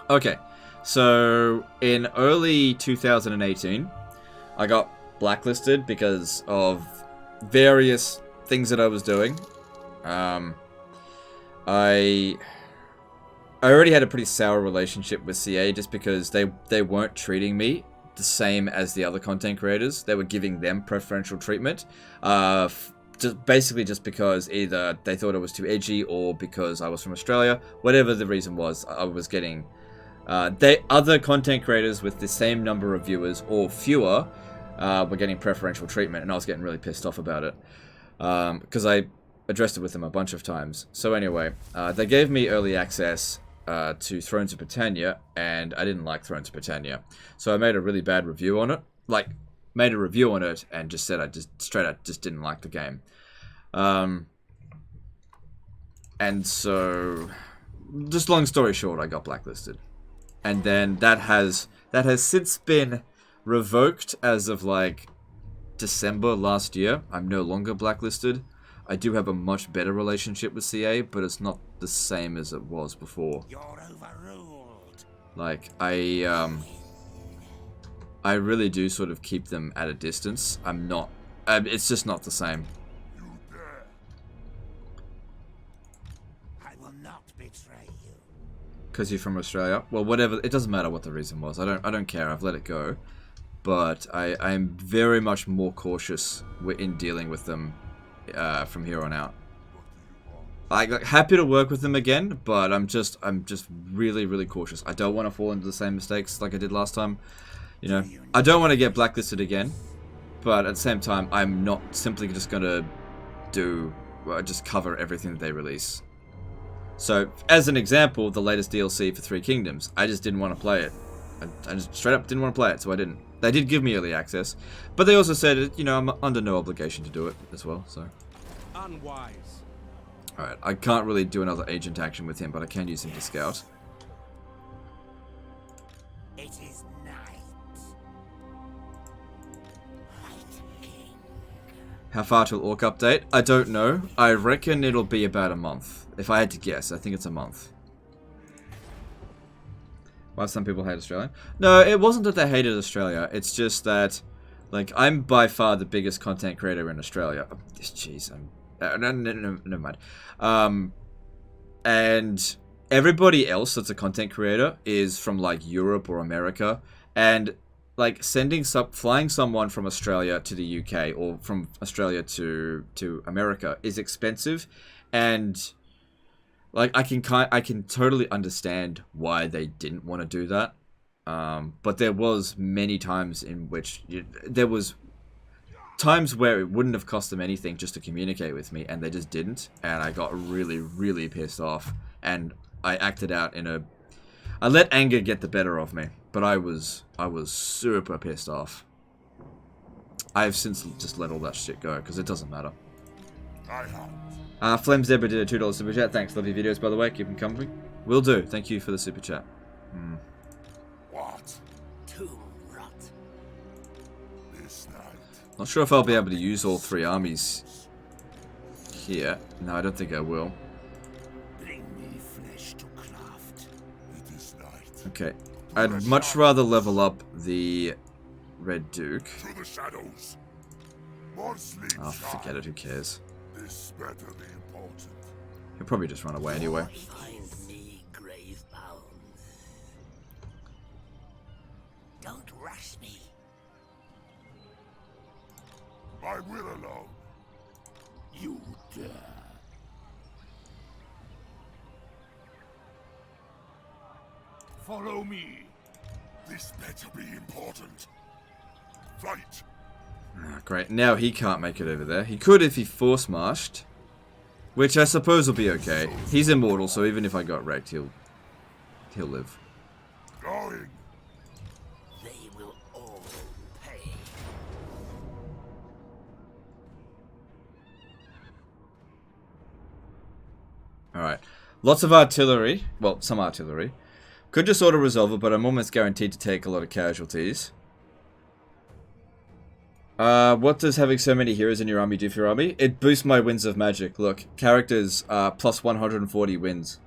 Okay, so in early 2018, I got blacklisted because of various things that I was doing. I already had a pretty sour relationship with CA just because they weren't treating me the same as the other content creators. They were giving them preferential treatment. Basically just because either they thought I was too edgy or because I was from Australia. Whatever the reason was, I was getting other content creators with the same number of viewers or fewer were getting preferential treatment, and I was getting really pissed off about it because I addressed it with them a bunch of times. So anyway, they gave me early access to Thrones of Britannia, and I didn't like Thrones of Britannia, so I made a really bad review on it. Made a review on it and just said I just straight out just didn't like the game. And so, just long story short, I got blacklisted, and then that has since been revoked as of like December last year. I'm no longer blacklisted. I do have a much better relationship with CA, but it's not the same as it was before. You're overruled. Like I really do sort of keep them at a distance. I'm not. It's just not the same. You dare. I will not betray you. Because you're from Australia. Well, whatever. It doesn't matter what the reason was. I don't care. I've let it go. But I'm very much more cautious in dealing with them from here on out. I'm happy to work with them again, but I'm just really, really cautious. I don't want to fall into the same mistakes like I did last time. You know, I don't want to get blacklisted again, but at the same time, I'm not simply just gonna just cover everything that they release. So, as an example, the latest DLC for Three Kingdoms, I just didn't want to play it. I just straight up didn't want to play it, so I didn't. They did give me early access, but they also said, you know, I'm under no obligation to do it as well, so. Unwise. Alright, I can't really do another agent action with him, but I can use him to scout. It is night. White King. How far till Orc update? I don't know. I reckon it'll be about a month. If I had to guess, I think it's a month. Why some people hate Australia? No, it wasn't that they hated Australia. It's just that, like, I'm by far the biggest content creator in Australia. Jeez, never mind. And everybody else that's a content creator is from, like, Europe or America. And, like, flying someone from Australia to the UK or from Australia to America is expensive. And, like, I can totally understand why they didn't want to do that. But there was many times in which there was times where it wouldn't have cost them anything just to communicate with me, and they just didn't, and I got really, really pissed off, and I acted out in a... I let anger get the better of me, but I was super pissed off. I have since just let all that shit go, because it doesn't matter. Flames Zebra did a $2 super chat. Thanks, love your videos, by the way. Keep them coming. Will do. Thank you for the super chat. What? Tomb rot. This night. Not sure if I'll be able to use all 3 armies here. No, I don't think I will. Bring me flesh to craft. It is night. Okay. I'd much rather level up the Red Duke. To the shadows. More sleep. Oh, forget it. Who cares? This better be important. He'll probably just run away anyway. Find me grave bound. Don't rush me. My will alone. You dare. Follow me. This better be important. Fight. Ah, great. Now he can't make it over there. He could if he force-marched. Which I suppose will be okay. He's immortal, so even if I got wrecked, he'll live. Going. They will all pay. Alright. Lots of artillery. Well, some artillery. Could just auto-resolve it, but I'm almost guaranteed to take a lot of casualties. What does having so many heroes in your army do for your army? It boosts my wins of magic. Look, characters plus 140 wins.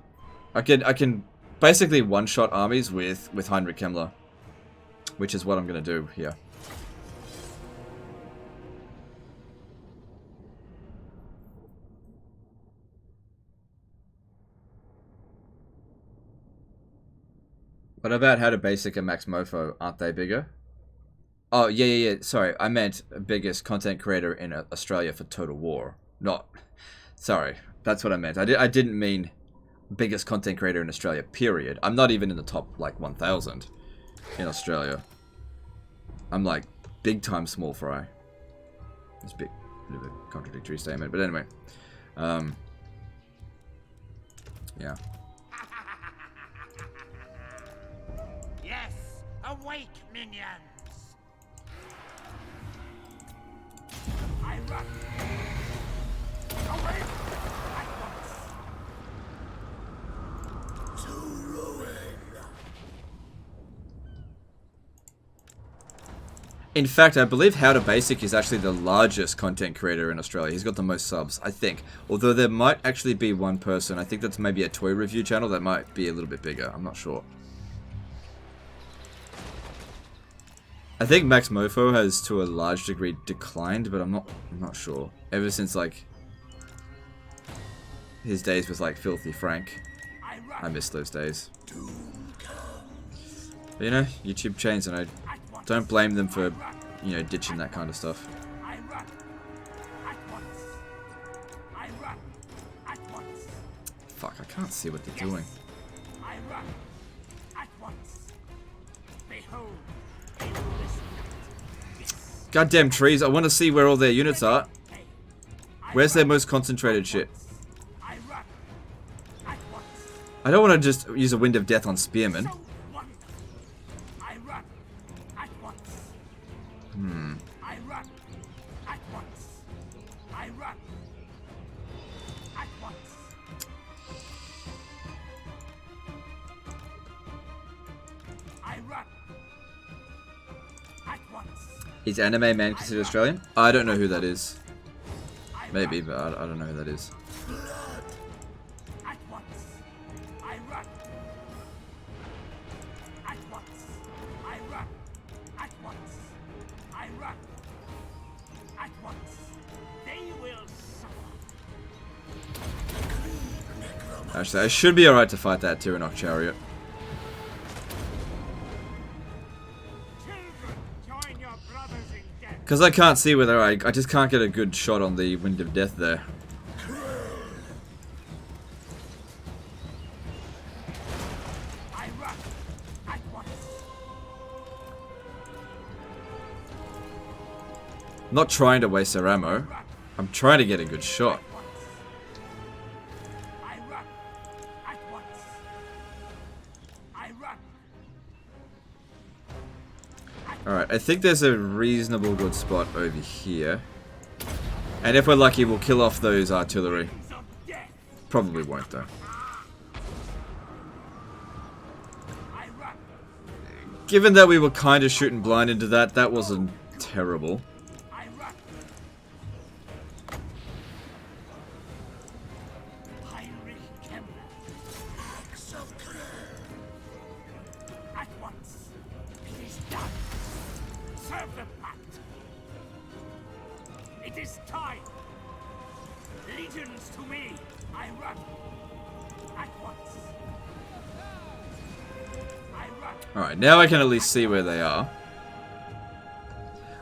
I can basically one-shot armies with Heinrich Kemler, which is what I'm gonna do here. What about how to basic and max mofo? Aren't they bigger? Oh, yeah. Sorry, I meant biggest content creator in Australia for Total War. Not... Sorry, that's what I meant. I didn't mean biggest content creator in Australia, period. I'm not even in the top, like, 1,000 in Australia. I'm, like, big time small fry. It's a bit of a contradictory statement, but anyway. Yeah. Yes, awake, minions! I run. Awake at once. To ruin. In fact, I believe How to Basic is actually the largest content creator in Australia. He's got the most subs, I think. Although there might actually be one person, I think that's maybe a toy review channel that might be a little bit bigger. I'm not sure. I think Max Mofo has, to a large degree, declined, but I'm not sure. Ever since, like, his days with, like, Filthy Frank. I miss those days. But, you know, YouTube chains, and I don't blame them for, you know, ditching that kind of stuff. I run. At once. I run. At once. Fuck, I can't see what they're doing. I run. At once. Behold. Goddamn trees, I want to see where all their units are. Where's their most concentrated shit? I don't want to just use a Wind of Death on Spearmen. Is Anime Man considered Australian? I don't know who that is. Maybe, but I don't know who that is. At once. I run. At once. I run. At once. I run. At once. They will suffer. Actually, I should be alright to fight that Tyrannok Chariot. Because I can't see whether I just can't get a good shot on the Wind of Death there. not trying to waste their ammo. I'm trying to get a good shot. I run at once. I run. Alright, I think there's a reasonable good spot over here. And if we're lucky, we'll kill off those artillery. Probably won't, though. Given that we were kind of shooting blind into that, that wasn't terrible. Heinrich Kemler. At once. It is done. Serve the pact. It is time. Legions to me. I run. At once. I run. Alright, now I can at least see where they are.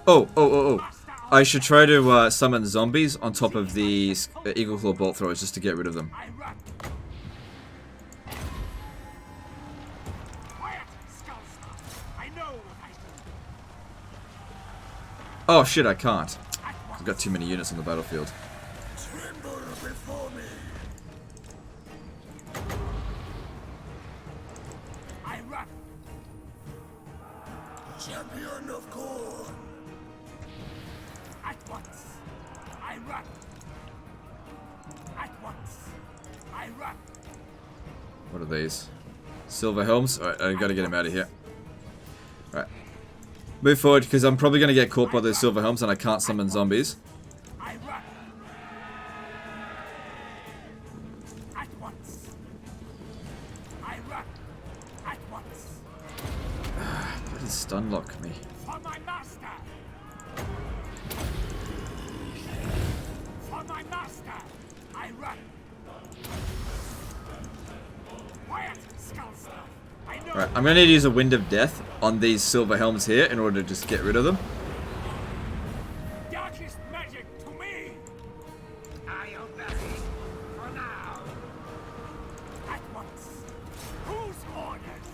Oh. I should try to summon zombies on top of the Eagle Claw bolt throwers just to get rid of them. I run. Quiet, Skullstar. I know what I do. Oh shit, I can't. I've got too many units on the battlefield. Tremble before me. I run. Champion of Couronne. At once. I run. At once. I run. What are these? Silver helms? Alright, I gotta get him out of here. Alright. Move forward, because I'm probably gonna get caught by those silver helms and I can't summon zombies. I run. At once. I run. At once. Bloody stun lock me. For my master. For my master. I run. Quiet, Skullstar. I know. Alright, I'm gonna need to use a Wind of Death on these silver helms here in order to just get rid of them. Darkest magic to me. I obey for now. At once. Whose orders?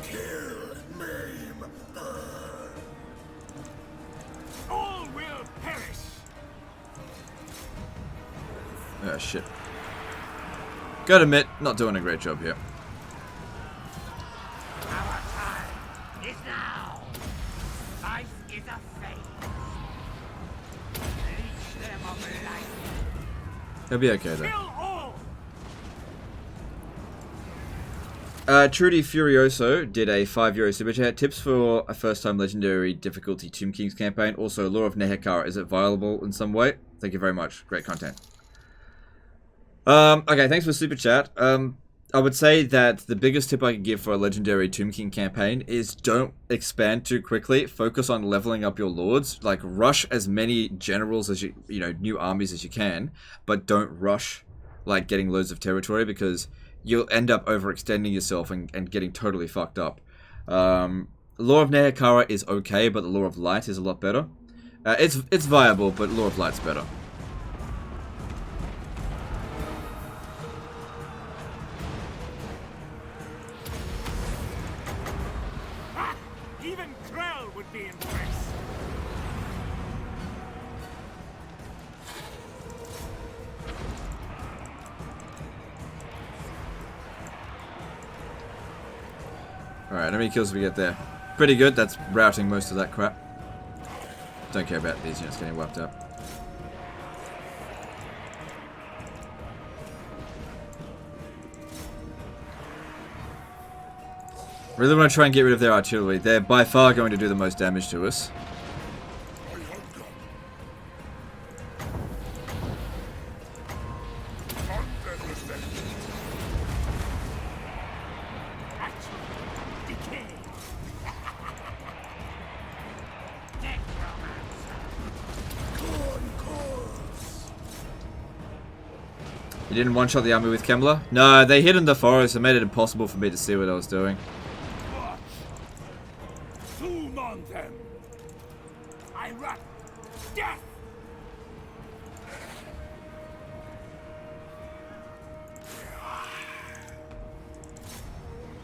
Kill, maim, burn. All will perish. Oh shit. Gotta admit, not doing a great job here. Our time is now. Life is a phase. Leech them of life. He'll be okay though. Kill all. Trudy Furioso did a €5 super chat. Tips for a first-time legendary difficulty Tomb Kings campaign. Also, Lore of Nehekara, is it viable in some way? Thank you very much. Great content. Okay, thanks for super chat. I would say that the biggest tip I could give for a legendary Tomb King campaign is don't expand too quickly. Focus on leveling up your lords. Like, rush as many generals as you know, new armies as you can, but don't rush, like, getting loads of territory because you'll end up overextending yourself and getting totally fucked up. Lore of Nehekara is okay, but the Lore of Light is a lot better. It's viable, but Lore of Light's better. Ah, even Krell would be impressed. Alright, how many kills do we get there? Pretty good, that's routing most of that crap. Don't care about these units getting wiped out. Really want to try and get rid of their artillery. They're by far going to do the most damage to us. You didn't one-shot the army with Kemler? No, they hid in the forest and made it impossible for me to see what I was doing. Zoom on them. I run. Death.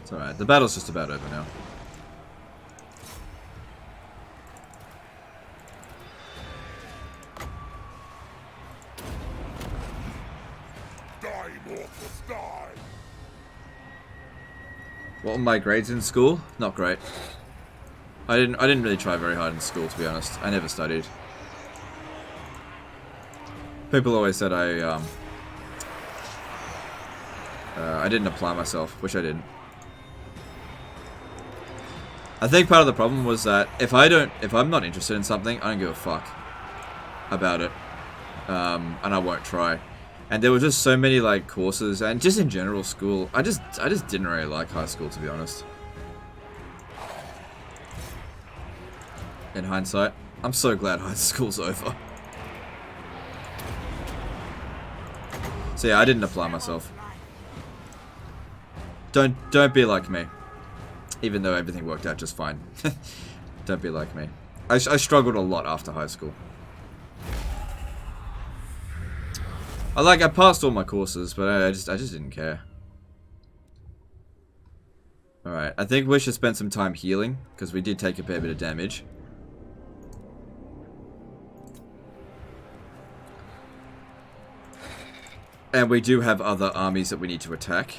It's alright, the battle's just about over now. mortals die. What were my grades in school? Not great. I didn't really try very hard in school, to be honest. I never studied. People always said I didn't apply myself, which I didn't. I think part of the problem was that if I'm not interested in something, I don't give a fuck about it, and I won't try. And there were just so many like courses, and just in general school, I just didn't really like high school, to be honest. In hindsight, I'm so glad high school's over. So yeah, I didn't apply myself. Don't be like me. Even though everything worked out just fine. Don't be like me. I struggled a lot after high school. I passed all my courses, but I just didn't care. Alright, I think we should spend some time healing, because we did take a fair bit of damage. And we do have other armies that we need to attack.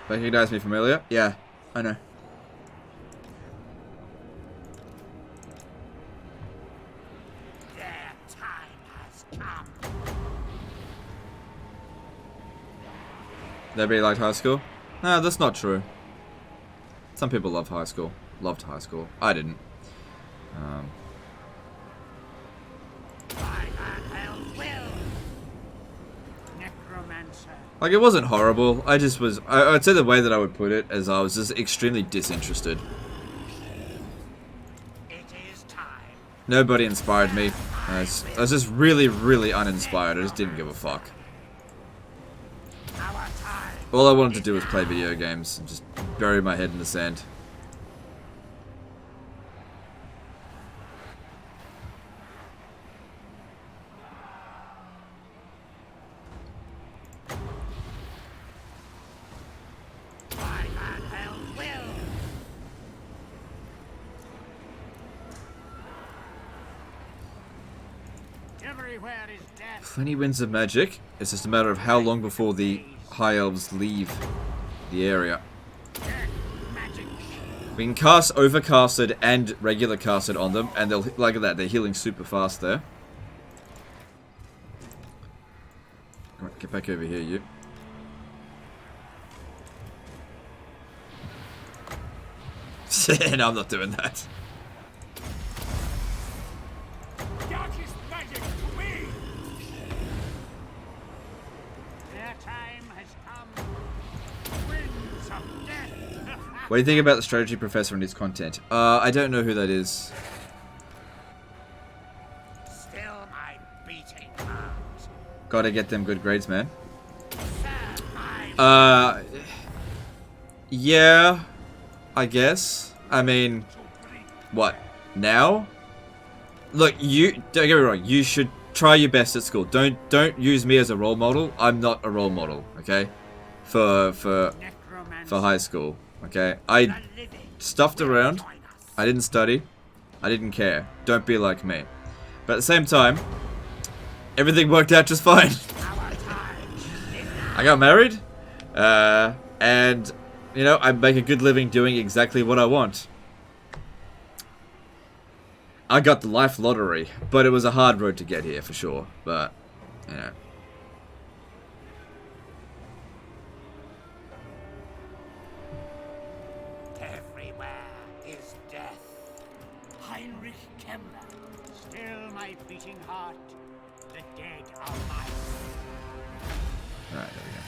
Recognize me from earlier? Yeah, I know. Their time has come. Nobody liked high school? No, that's not true. Some people love high school. Loved high school. I didn't. Like, it wasn't horrible. I just was... I'd say the way that I would put it is I was just extremely disinterested. It is time. Nobody inspired me. I was just really, really uninspired. I just didn't give a fuck. Our time. All I wanted to do was play video games and just bury my head in the sand. Everywhere is death. Plenty winds of magic. It's just a matter of how long before the High Elves leave the area. Magic. We can cast Overcasted and regular casted on them, and they'll, like that, they're healing super fast there. Alright, get back over here, you. No, I'm not doing that. Darkest magic to me. Their time has come. Winds of death. What do you think about the strategy professor and his content? I don't know who that is. Still my beating heart. Gotta get them good grades, man. Serve my Yeah, I guess. I mean, what, now? Look, don't get me wrong, you should try your best at school. Don't use me as a role model. I'm not a role model, okay? For high school, okay? I stuffed around. I didn't study. I didn't care. Don't be like me. But at the same time, everything worked out just fine. I got married, and, you know, I make a good living doing exactly what I want. I got the life lottery, but it was a hard road to get here for sure, but, you know. Everywhere is death. Heinrich Kemler. Still my beating heart. The dead are mine. Alright, there we go.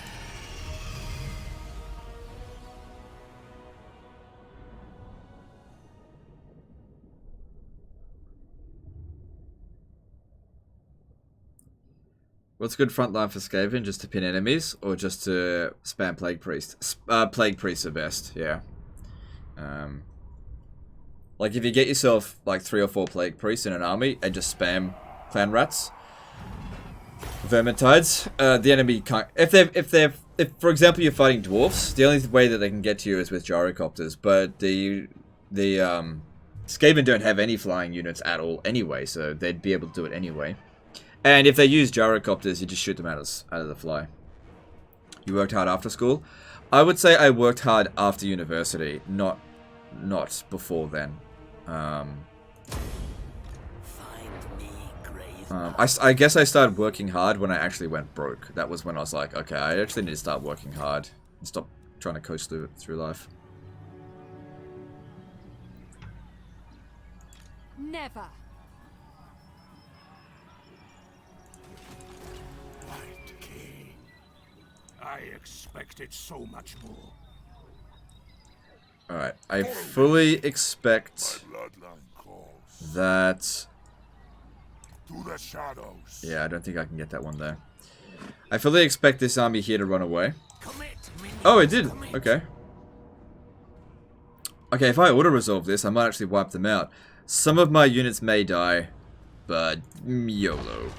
What's a good front line for Skaven? Just to pin enemies, or just to spam Plague Priest? Plague Priests are best, yeah. Like if you get yourself like 3 or 4 Plague Priests in an army and just spam Clan Rats, Vermintides, the enemy can't. If for example you're fighting dwarfs, the only way that they can get to you is with gyrocopters. But the Skaven don't have any flying units at all anyway, so they'd be able to do it anyway. And if they use gyrocopters, you just shoot them out of the fly. You worked hard after school? I would say I worked hard after university, not before then. I guess I started working hard when I actually went broke. That was when I was like, okay, I actually need to start working hard and stop trying to coast through life. Never. Right, King. I expected so much more. Alright, I fully expect that... To the shadows. Yeah, I don't think I can get that one there. I fully expect this army here to run away. Oh, it did! Okay. Okay, if I auto-resolve this, I might actually wipe them out. Some of my units may die, but YOLO.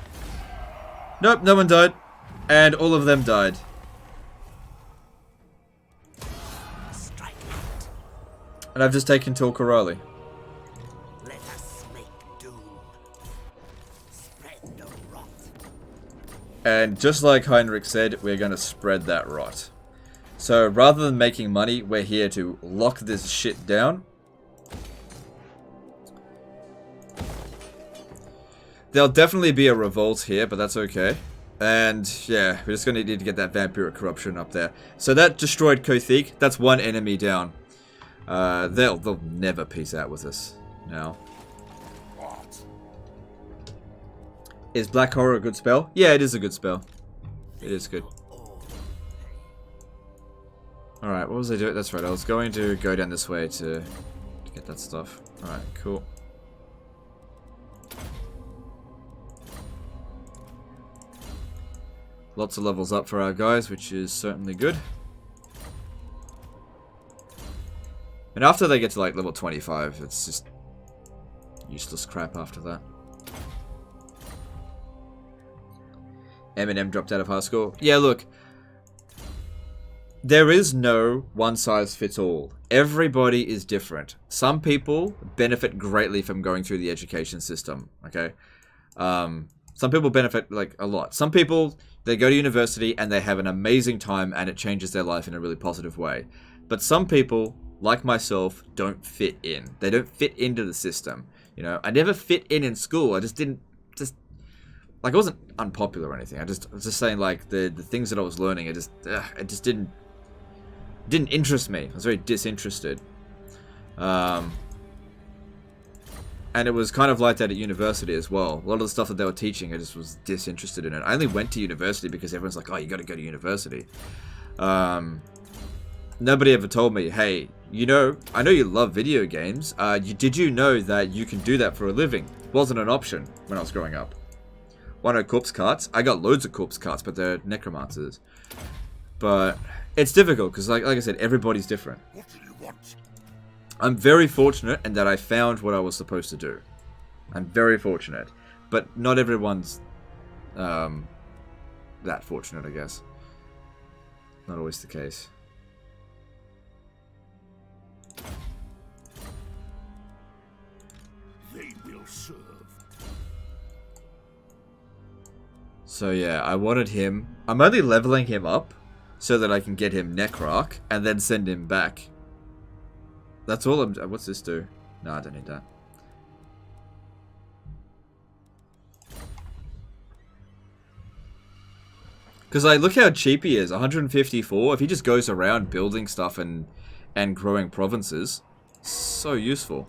Nope, no one died. And all of them died. And I've just taken Corrali. Let us make doom. Spread the rot. And just like Heinrich said, we're going to spread that rot. So rather than making money, we're here to lock this shit down. There'll definitely be a revolt here, but that's okay. And yeah, we're just going to need to get that vampiric corruption up there. So that destroyed Kothik. That's one enemy down. They'll never peace out with us now. Is Black Horror a good spell? Yeah, it is a good spell. It is good. Alright, what was I doing? That's right, I was going to go down this way to get that stuff. Alright, cool. Lots of levels up for our guys, which is certainly good. And after they get to like level 25, it's just useless crap after that. Eminem dropped out of high school. Yeah, look. There is no one size fits all. Everybody is different. Some people benefit greatly from going through the education system, okay? Some people benefit like a lot. Some people, they go to university and they have an amazing time and it changes their life in a really positive way. But some people, like myself, don't fit in. They don't fit into the system. You know, I never fit in school. I just didn't, like, I wasn't unpopular or anything. I was just saying, like, the things that I was learning, it just didn't interest me. I was very disinterested. And it was kind of like that at university as well. A lot of the stuff that they were teaching, I just was disinterested in it. I only went to university because everyone's like, oh, you got to go to university. Nobody ever told me, hey, you know, I know you love video games. Did you know that you can do that for a living? It wasn't an option when I was growing up. Want to corpse carts? I got loads of corpse carts, but they're necromancers. But it's difficult because, like I said, everybody's different. What do you want? I'm very fortunate in that I found what I was supposed to do. I'm very fortunate. But not everyone's that fortunate, I guess. Not always the case. They will serve. So yeah, I wanted him. I'm only leveling him up so that I can get him Necroc and then send him back. That's all I'm... What's this do? No, I don't need that. Because, like, look how cheap he is. 154. If he just goes around building stuff and growing provinces. So useful.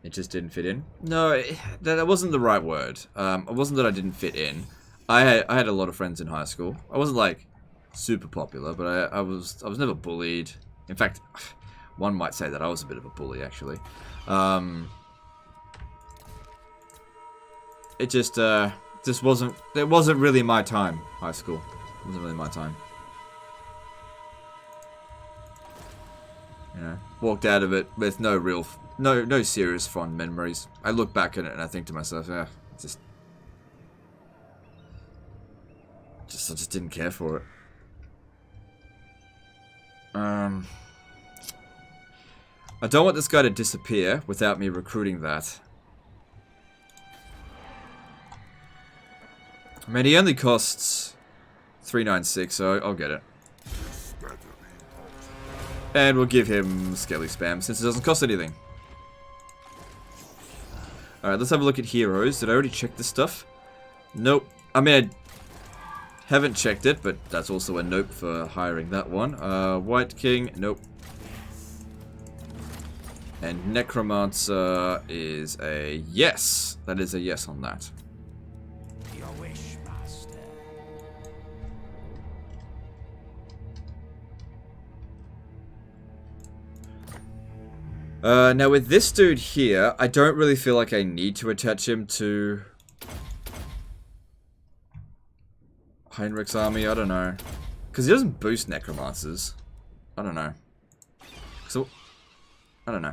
It just didn't fit in? No, that wasn't the right word. It wasn't that I didn't fit in. I had a lot of friends in high school. I wasn't, like, super popular, but I was never bullied. In fact, one might say that I was a bit of a bully, actually. It just wasn't... It wasn't really my time, high school. It wasn't really my time. You know, walked out of it with no real... No serious fond memories. I look back at it and I think to myself, yeah, I just didn't care for it. I don't want this guy to disappear without me recruiting that. I mean, he only costs 396, so I'll get it. And we'll give him Skelly Spam, since it doesn't cost anything. Alright, let's have a look at heroes. Did I already check this stuff? Nope. I mean, I haven't checked it, but that's also a nope for hiring that one. White King, nope. And Necromancer is a yes. That is a yes on that. Your wish, master. Now with this dude here, I don't really feel like I need to attach him to Heinrich's army. I don't know. Because he doesn't boost Necromancers. I don't know. So, I don't know.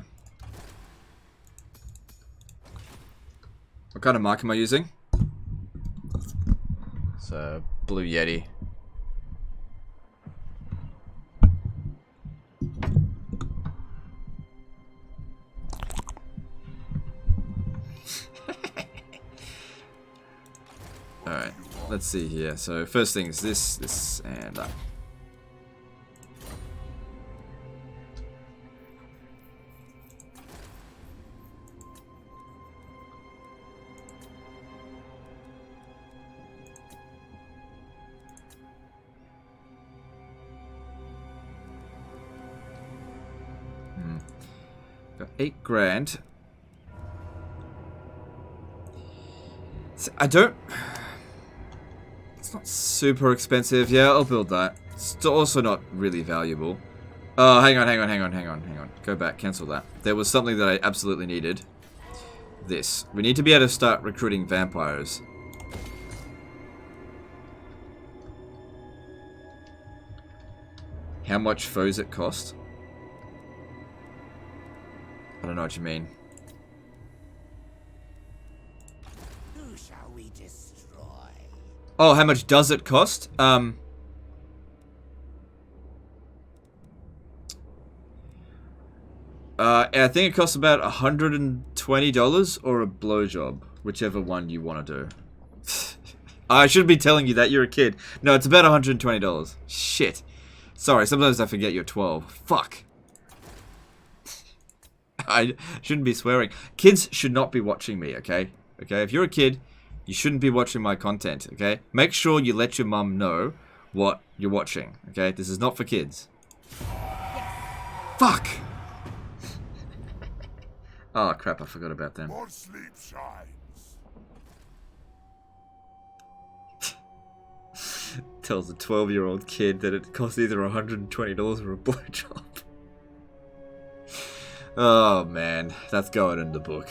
What kind of mark am I using? It's a Blue Yeti. Alright, let's see here. So, first thing is this, and that. Got 8 grand. So I don't... It's not super expensive. Yeah, I'll build that. It's also not really valuable. Oh, hang on. Go back, cancel that. There was something that I absolutely needed. This. We need to be able to start recruiting vampires. How much foes it cost? I don't know what you mean. Who shall we destroy? Oh, how much does it cost? I think it costs about $120 or a blowjob, whichever one you want to do. I should be telling you that, you're a kid. No, it's about $120. Shit. Sorry, sometimes I forget you're 12. Fuck. I shouldn't be swearing. Kids should not be watching me, okay? Okay, if you're a kid, you shouldn't be watching my content, okay? Make sure you let your mum know what you're watching, okay? This is not for kids. Fuck! Oh, crap, I forgot about them. More sleep shines. Tells a 12-year-old kid that it costs either $120 or a blowjob. Oh, man. That's going in the book.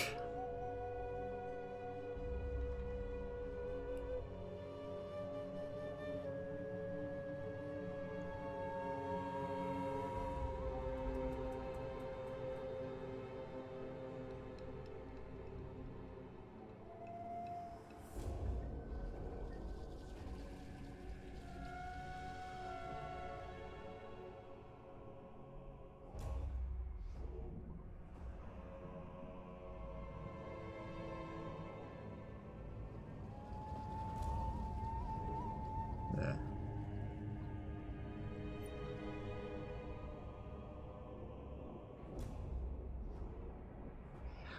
Yeah.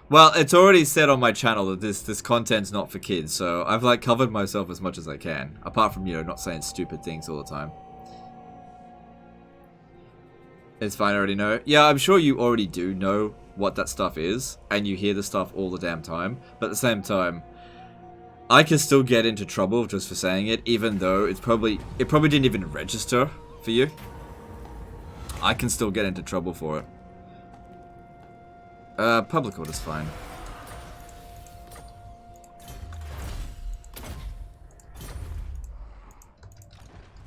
Well, it's already said on my channel that this content's not for kids, so I've like covered myself as much as I can. Apart from, you know, not saying stupid things all the time. It's fine, I already know. Yeah, I'm sure you already do know what that stuff is, and you hear the stuff all the damn time. But at the same time, I can still get into trouble just for saying it, even though it probably didn't even register for you. I can still get into trouble for it. Public order's fine.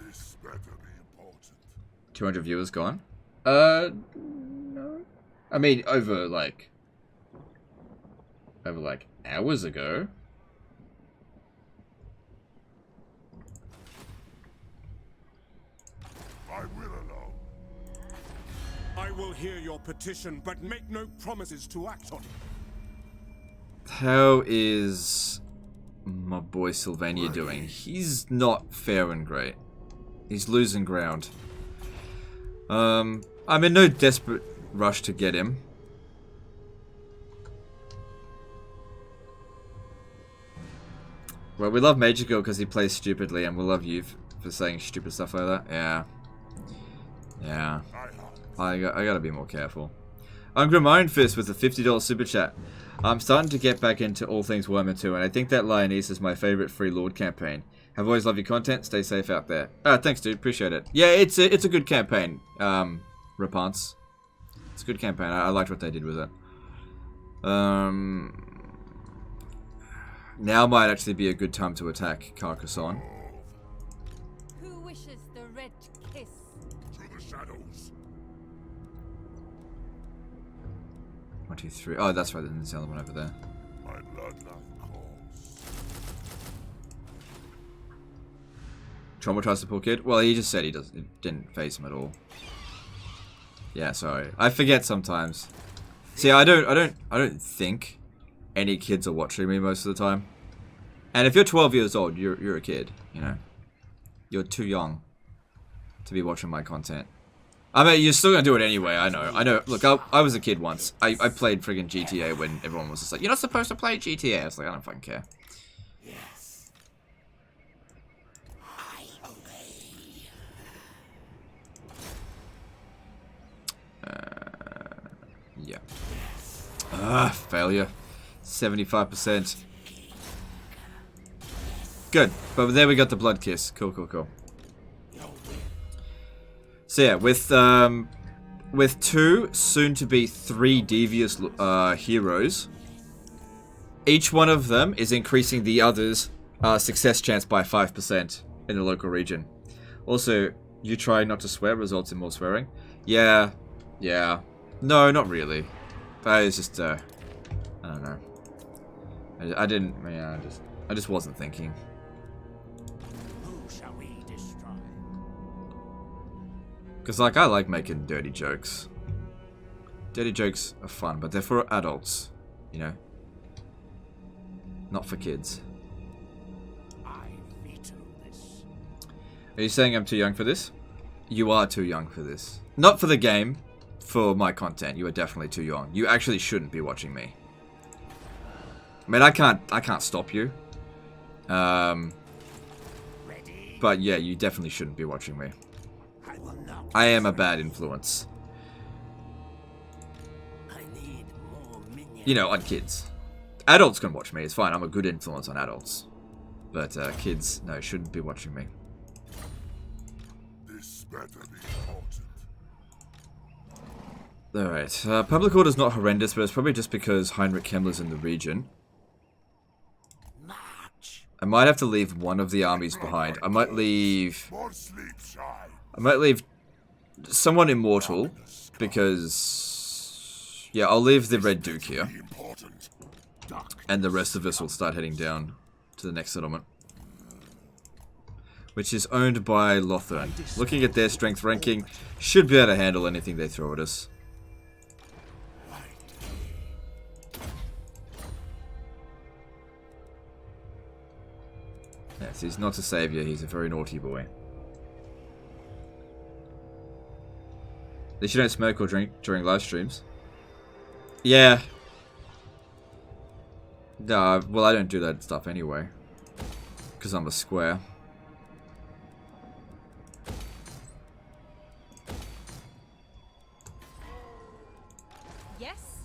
This better be important. 200 viewers gone? No. I mean, over like hours ago. I will alone. I will hear your petition, but make no promises to act on it. How is my boy Sylvania doing? He's not faring great. He's losing ground. I'm in no desperate rush to get him. Well, we love Major Girl because he plays stupidly, and we love you for saying stupid stuff like that. Yeah. Yeah. I gotta be more careful. Ungrim Iron Fist with a $50 super chat. I'm starting to get back into all things Warhammer 2, and I think that Lioness is my favorite Free Lord campaign. Have always loved your content. Stay safe out there. Thanks, dude. Appreciate it. Yeah, it's a good campaign. Repants. It's a good campaign. I liked what they did with it. Now might actually be a good time to attack Carcassonne. Who wishes the red kiss? Through the shadows. 1, 2, 3. Oh, that's right. There's the other one over there. My bloodline calls. Traumatized the poor kid. Well, he just said it didn't phase him at all. Yeah, sorry. I forget sometimes. See, I don't think any kids are watching me most of the time. And if you're 12 years old, you're a kid, you know. You're too young to be watching my content. I mean, you're still gonna do it anyway, I know. Look, I was a kid once. I played friggin' GTA when everyone was just like, you're not supposed to play GTA. I was like, I don't fucking care. Yes. I obey. Yeah. Failure. 75%. Good. But there we got the blood kiss. Cool. So yeah, with 2, soon to be 3 devious heroes, each one of them is increasing the other's success chance by 5% in the local region. Also, you try not to swear results in more swearing. Yeah. No, not really. That is just I don't know. I didn't. Yeah, I just wasn't thinking. Who shall we destroy? Because, like, I like making dirty jokes. Dirty jokes are fun, but they're for adults, you know? Not for kids. I veto this. Are you saying I'm too young for this? You are too young for this. Not for the game, for my content. You are definitely too young. You actually shouldn't be watching me. I mean, I can't stop you. But yeah, you definitely shouldn't be watching me. I am a bad influence. I need more minions. You know, on kids. Adults can watch me, it's fine. I'm a good influence on adults. But kids, no, shouldn't be watching me. This better be important. Alright, public order's not horrendous, but it's probably just because Heinrich Kemler's in the region. I might have to leave one of the armies behind. I might leave someone immortal, because yeah, I'll leave the Red Duke here, and the rest of us will start heading down to the next settlement, which is owned by Lothern. Looking at their strength ranking, should be able to handle anything they throw at us. Yes, he's not a savior, he's a very naughty boy. At least you don't smoke or drink during live streams. Yeah. No, well, I don't do that stuff anyway. Because I'm a square. Yes?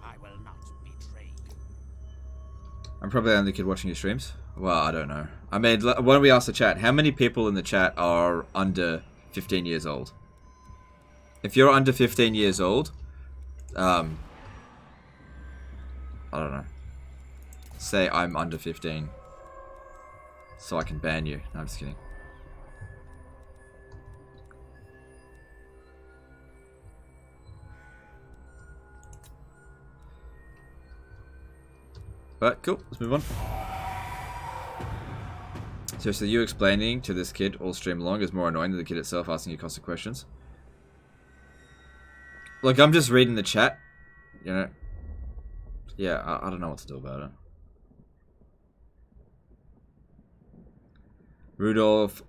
I will not betray you. I'm probably the only kid watching your streams. Well, I don't know. I mean, why don't we ask the chat? How many people in the chat are under 15 years old? If you're under 15 years old, I don't know. Say I'm under 15. So I can ban you. No, I'm just kidding. Alright, cool. Let's move on. So you explaining to this kid all stream long is more annoying than the kid itself asking you constant questions. Look, I'm just reading the chat, you know. Yeah, I don't know what to do about it. Rudolph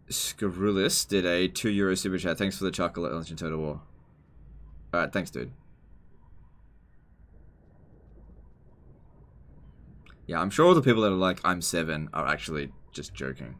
Skarulis did a €2 super chat. Thanks for the chocolate, Legend Total War. Alright, thanks, dude. Yeah, I'm sure all the people that are like, I'm 7 are actually just joking.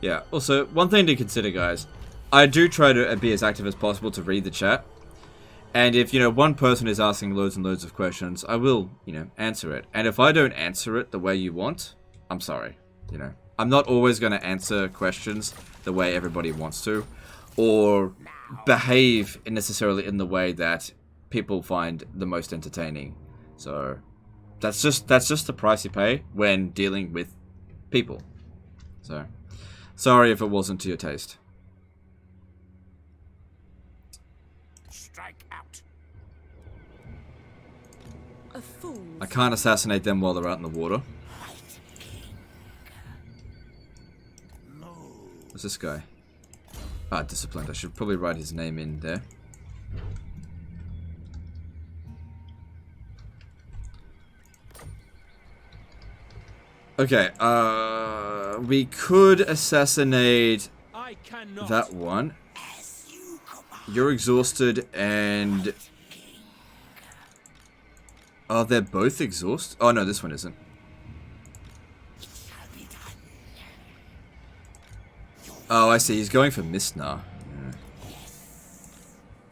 Yeah, also, one thing to consider, guys. I do try to be as active as possible to read the chat. And if, you know, one person is asking loads and loads of questions, I will, you know, answer it. And if I don't answer it the way you want, I'm sorry, you know. I'm not always going to answer questions the way everybody wants to. Or behave necessarily in the way that people find the most entertaining. So, that's just the price you pay when dealing with people. So... sorry if it wasn't to your taste. Strike out. A fool. I can't assassinate them while they're out in the water. What's this guy? Ah, disciplined. I should probably write his name in there. Okay, we could assassinate that one. You're exhausted and... oh, they're both exhausted? Oh, no, this one isn't. Oh, I see. He's going for Misnar.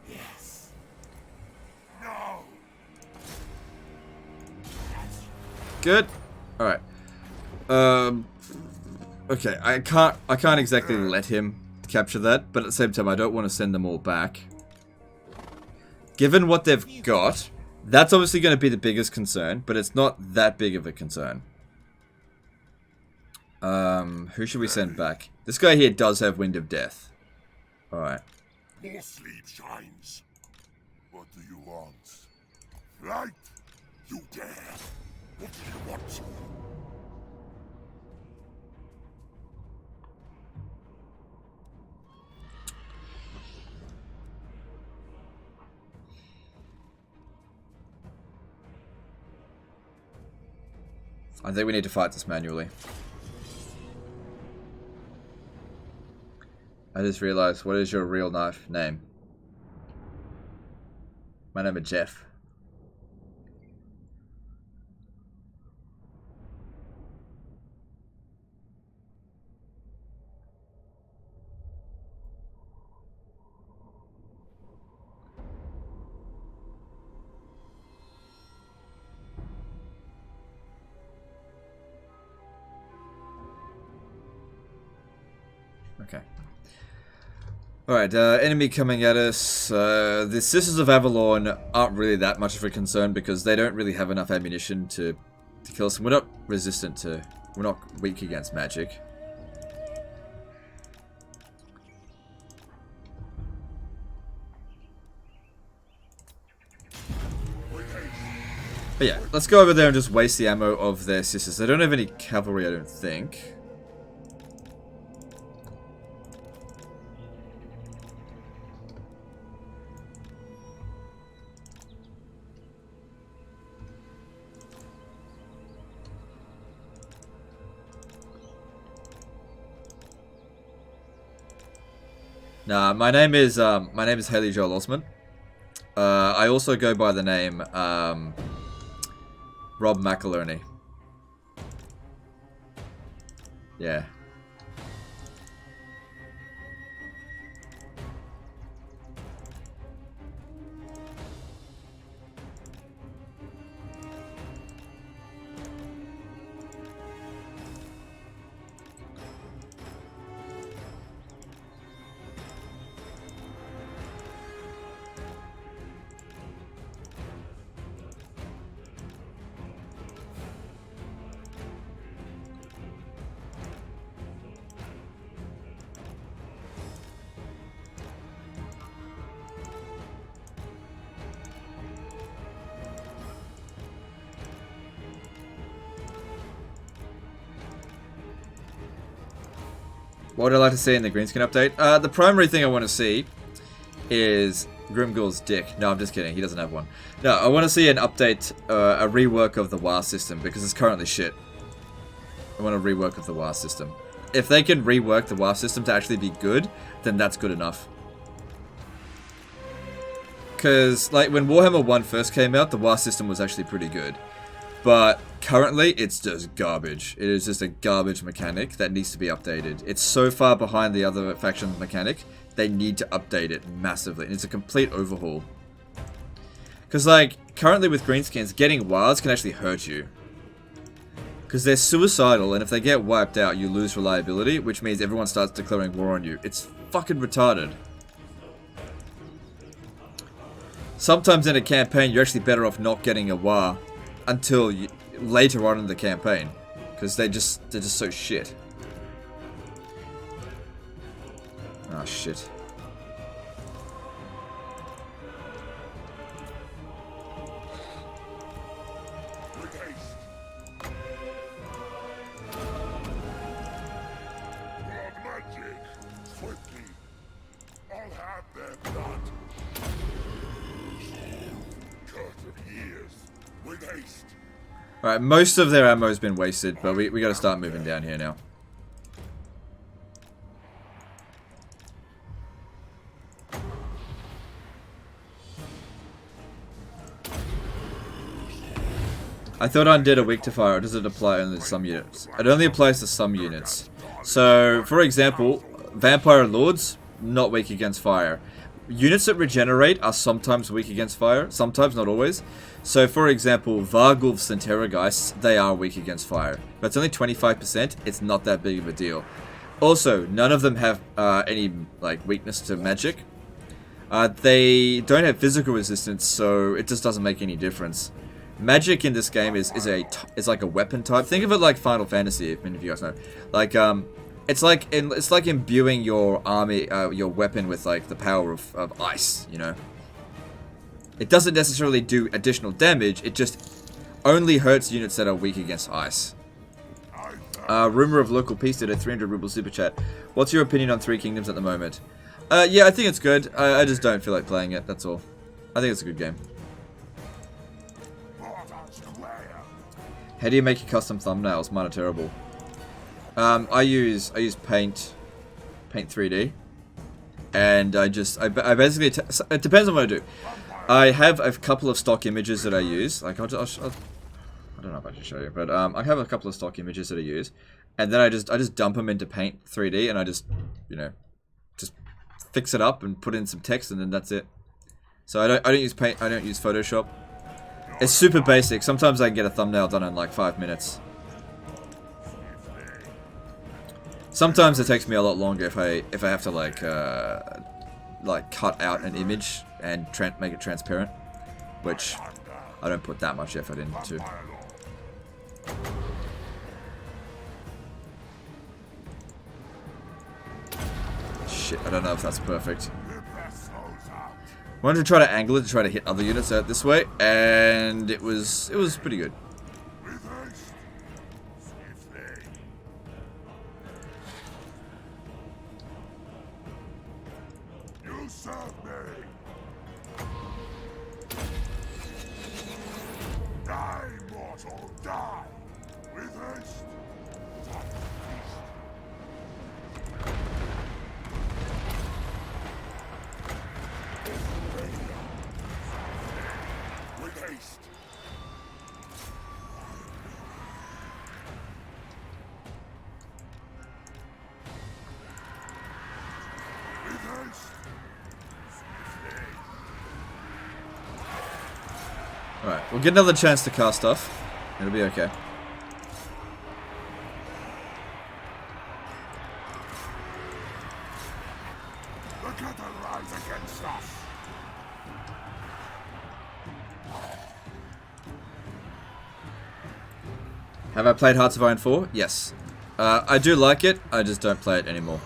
Yeah. Good. Alright. Okay, I can't exactly let him capture that, but at the same time, I don't want to send them all back. Given what they've got, that's obviously going to be the biggest concern, but it's not that big of a concern. Who should we send back? This guy here does have Wind of Death. Alright. More sleep shines. What do you want? Flight? You dare? What do you want? I think we need to fight this manually. I just realized, what is your real name? My name is Jeff. Okay. Alright, enemy coming at us. The Sisters of Avalon aren't really that much of a concern because they don't really have enough ammunition to kill us. We're not resistant to... we're not weak against magic. But yeah, let's go over there and just waste the ammo of their sisters. They don't have any cavalry, I don't think. Nah, my name is Haley Joel Osman. I also go by the name Rob McIlerney. Yeah. What would I like to see in the Greenskin update? The primary thing I want to see is Grimgul's dick. No, I'm just kidding. He doesn't have one. No, I want to see an update, a rework of the WAR system, because it's currently shit. I want a rework of the WAR system. If they can rework the WAR system to actually be good, then that's good enough. Because, like, when Warhammer 1 first came out, the WAR system was actually pretty good. But currently, it's just garbage. It is just a garbage mechanic that needs to be updated. It's so far behind the other faction mechanic, they need to update it massively. And it's a complete overhaul. Because, like, currently with greenskins, getting WARs can actually hurt you. Because they're suicidal, and if they get wiped out, you lose reliability, which means everyone starts declaring war on you. It's fucking retarded. Sometimes in a campaign, you're actually better off not getting a WAR until later on in the campaign, because they're just so shit. Oh shit. Alright, most of their ammo's been wasted, but we gotta start moving down here now. I thought Undead are weak to fire, or does it apply only to some units? It only applies to some units. So, for example, Vampire Lords, not weak against fire. Units that regenerate are sometimes weak against fire, sometimes, not always. So, for example, Vargulfs and Terrorgeists, they are weak against fire. But it's only 25%, it's not that big of a deal. Also, none of them have any like weakness to magic. They don't have physical resistance, so it just doesn't make any difference. Magic in this game is like a weapon type. Think of it like Final Fantasy, if many of you guys know. Like, it's like imbuing your army, your weapon with like the power of ice, you know. It doesn't necessarily do additional damage, it just only hurts units that are weak against ice. Rumor of Local Peace did a 300 ruble super chat. What's your opinion on Three Kingdoms at the moment? Yeah, I think it's good. I just don't feel like playing it, that's all. I think it's a good game. How do you make your custom thumbnails? Mine are terrible. I use Paint 3D, and I basically it depends on what I do. I have a couple of stock images that I use. Like I don't know if I should show you, but I have a couple of stock images that I use, and then I just dump them into Paint 3D, and I just just fix it up and put in some text, and then that's it. So I don't use Paint. I don't use Photoshop. It's super basic. Sometimes I can get a thumbnail done in like 5 minutes. Sometimes it takes me a lot longer if I have to like cut out an image and make it transparent, which I don't put that much effort into. Shit, I don't know if that's perfect. I wanted to try to angle it to try to hit other units out this way, and it was pretty good. You serve me. Die, mortal, die. With haste. Alright, we'll get another chance to cast stuff. It'll be okay. The curtain rise against us. Have I played Hearts of Iron 4? Yes. I do like it, I just don't play it anymore.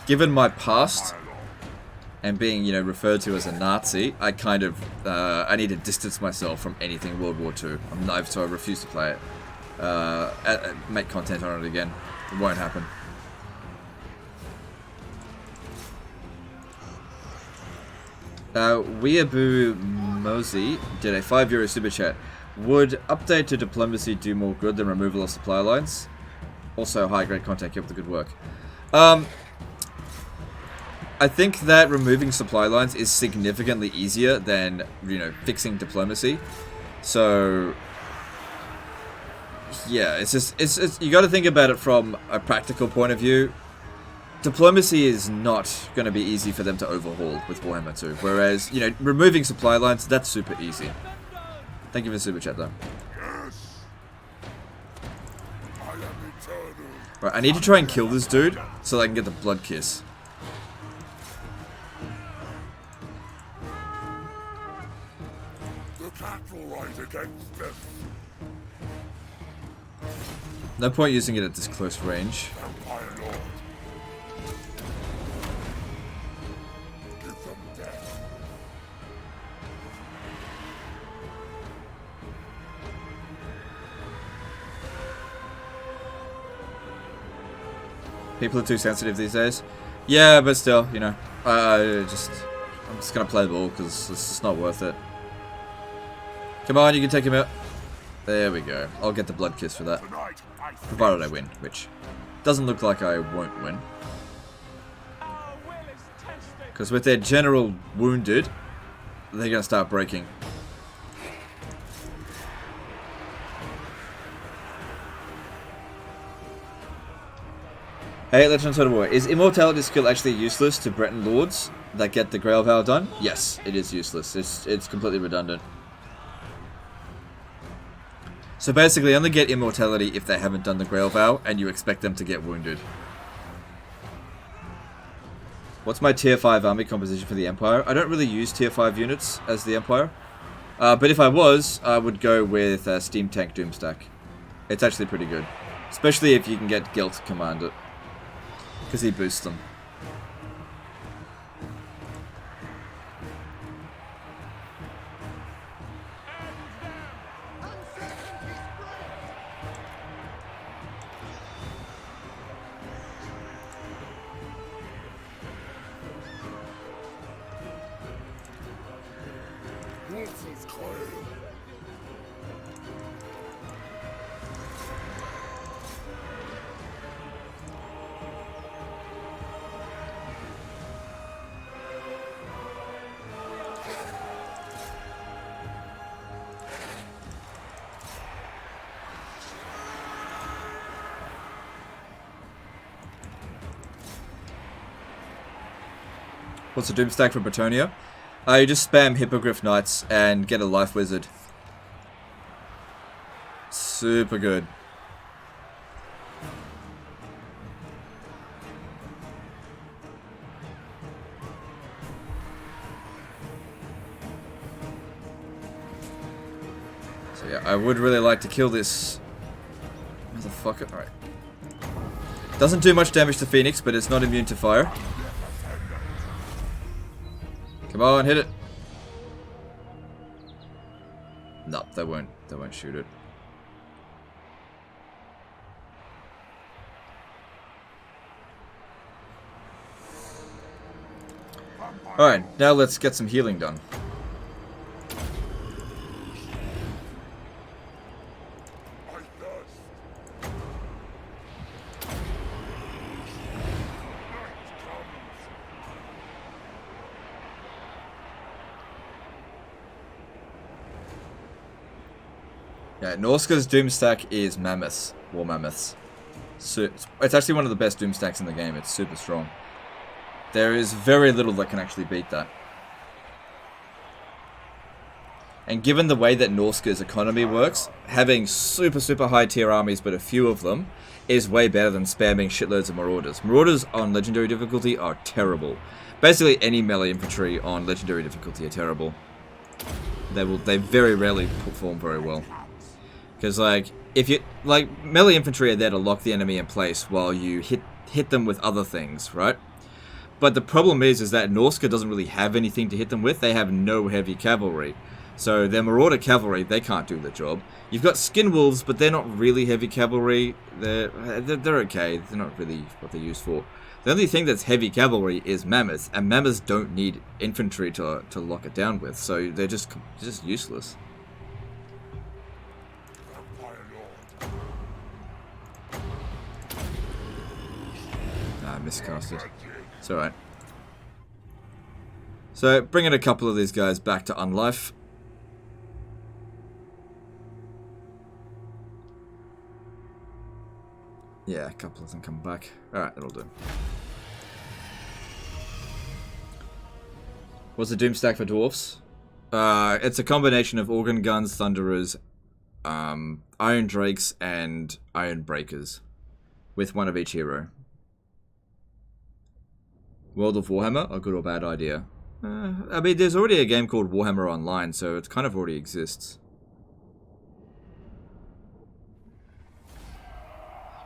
Given my past, and being, you know, referred to as a Nazi, I kind of, I need to distance myself from anything World War II. So I refuse to play it. Make content on it again. It won't happen. Weeaboo Mosey did a €5 super chat. Would update to diplomacy do more good than removal of supply lines? Also, high grade content, keep up the good work. I think that removing supply lines is significantly easier than, you know, fixing diplomacy. So, yeah, it's you got to think about it from a practical point of view. Diplomacy is not going to be easy for them to overhaul with Warhammer 2. Whereas, you know, removing supply lines, that's super easy. Thank you for the super chat, though. Yes. I am eternal. Right, I need to try and kill this dude so that I can get the blood kiss. The cattle right against them. No point using it at this close range. Empire Lord. Give them death. People are too sensitive these days. Yeah, but still, you know, I'm just gonna play the ball because it's just not worth it. Come on, you can take him out. There we go. I'll get the blood kiss for that. Tonight, I Provided I win, which doesn't look like I won't win. Because with their general wounded, they're gonna start breaking. Hey, Legend of Total War. Is Immortality skill actually useless to Breton Lords that get the Grail Vow done? Yes, it is useless. It's completely redundant. So basically, only get Immortality if they haven't done the Grail Vow, and you expect them to get wounded. What's my tier 5 army composition for the Empire? I don't really use tier 5 units as the Empire. But if I was, I would go with Steam Tank Doomstack. It's actually pretty good. Especially if you can get Gelt to command it. Because he boosts them. Wolf's coil. What's the Doomstack for Bretonia? You just spam Hippogriff Knights and get a Life Wizard. Super good. So yeah, I would really like to kill this motherfucker. Alright. Doesn't do much damage to Phoenix, but it's not immune to fire. Come on, hit it. No, they won't shoot it. Alright, now let's get some healing done. Yeah, Norska's Doomstack is mammoths. War mammoths. So, it's actually one of the best Doomstacks in the game. It's super strong. There is very little that can actually beat that. And given the way that Norska's economy works, having super high tier armies but a few of them is way better than spamming shitloads of Marauders. Marauders on Legendary difficulty are terrible. Basically any melee infantry on Legendary difficulty are terrible. They very rarely perform very well. Because, like, if you, like, melee infantry are there to lock the enemy in place while you hit them with other things, right? But the problem is that Norska doesn't really have anything to hit them with. They have no heavy cavalry. So their Marauder cavalry, they can't do the job. You've got Skin Wolves, but they're not really heavy cavalry. They're okay. They're not really what they're used for. The only thing that's heavy cavalry is Mammoths, and Mammoths don't need infantry to lock it down with. So they're just useless. Ah, miscasted. It's alright. So, bringing a couple of these guys back to Unlife. Yeah, a couple of them come back. Alright, that'll do. What's the Doom stack for Dwarfs? It's a combination of Organ Guns, Thunderers, Iron Drakes, and Iron Breakers. With one of each hero. World of Warhammer? A good or bad idea? I mean, there's already a game called Warhammer Online, so it kind of already exists.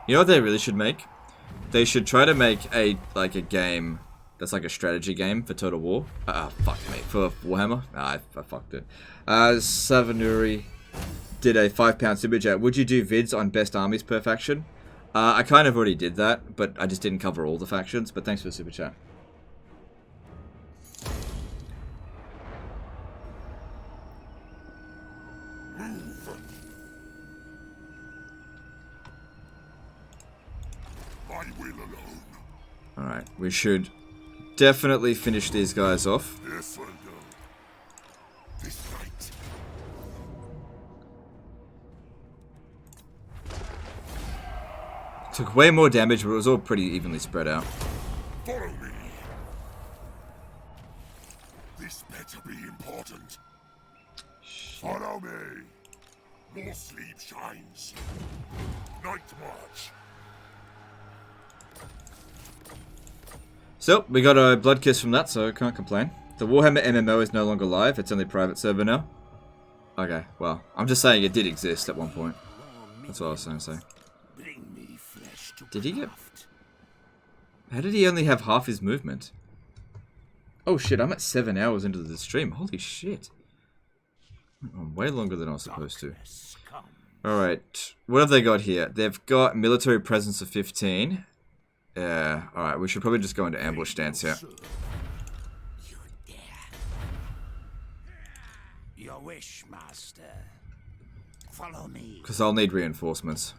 You know what they really should make? They should try to make a game that's like a strategy game for Total War. Fuck me. For Warhammer? I fucked it. Savanuri did a £5 super chat. Would you do vids on best armies per faction? I kind of already did that, but I just didn't cover all the factions. But thanks for the super chat. Alright, we should definitely finish these guys off. This will go. This night. Took way more damage, but it was all pretty evenly spread out. Follow me. This better be important. Follow me. More sleep shines. Night march. So, we got a blood kiss from that, so can't complain. The Warhammer MMO is no longer live, it's only private server now. Okay, well, I'm just saying it did exist at one point. That's what I was trying to say. Did he get... How did he only have half his movement? Oh shit, I'm at 7 hours into the stream. Holy shit. I'm way longer than I was supposed to. Alright, what have they got here? They've got military presence of 15. Yeah, alright, we should probably just go into ambush stance here. Your wish, master. Follow me. Because I'll need reinforcements.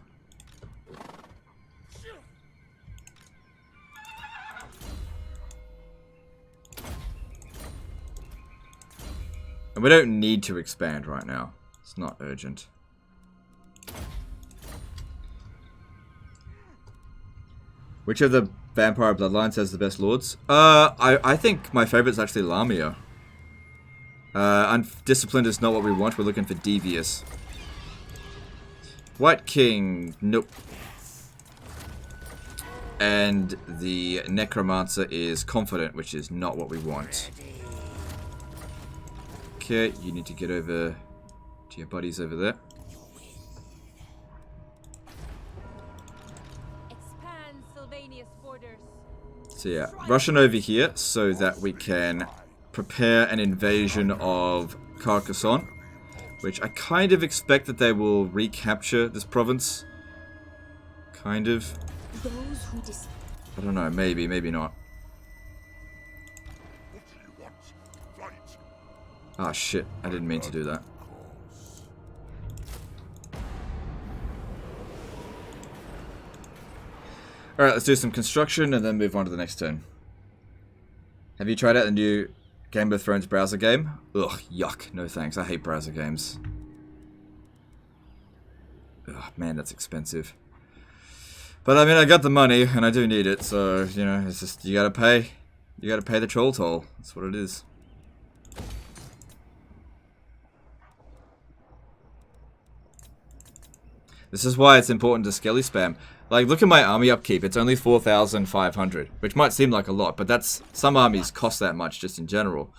And we don't need to expand right now. It's not urgent. Which of the vampire bloodlines has the best lords? I think my favorite is actually Lamia. Undisciplined is not what we want. We're looking for devious. White King, nope. And the Necromancer is confident, which is not what we want. Okay, you need to get over to your buddies over there. So yeah, Russian over here so that we can prepare an invasion of Carcassonne, which I kind of expect that they will recapture this province. Kind of. I don't know, maybe, maybe not. Ah, shit, I didn't mean to do that. Alright, let's do some construction and then move on to the next turn. Have you tried out the new Game of Thrones browser game? Ugh, yuck. No thanks. I hate browser games. Ugh, man, that's expensive. But I mean, I got the money and I do need it, so, you know, it's just, you gotta pay. You gotta pay the troll toll. That's what it is. This is why it's important to skelly spam. Like, look at my army upkeep. It's only 4,500, which might seem like a lot, but that's, some armies cost that much just in general.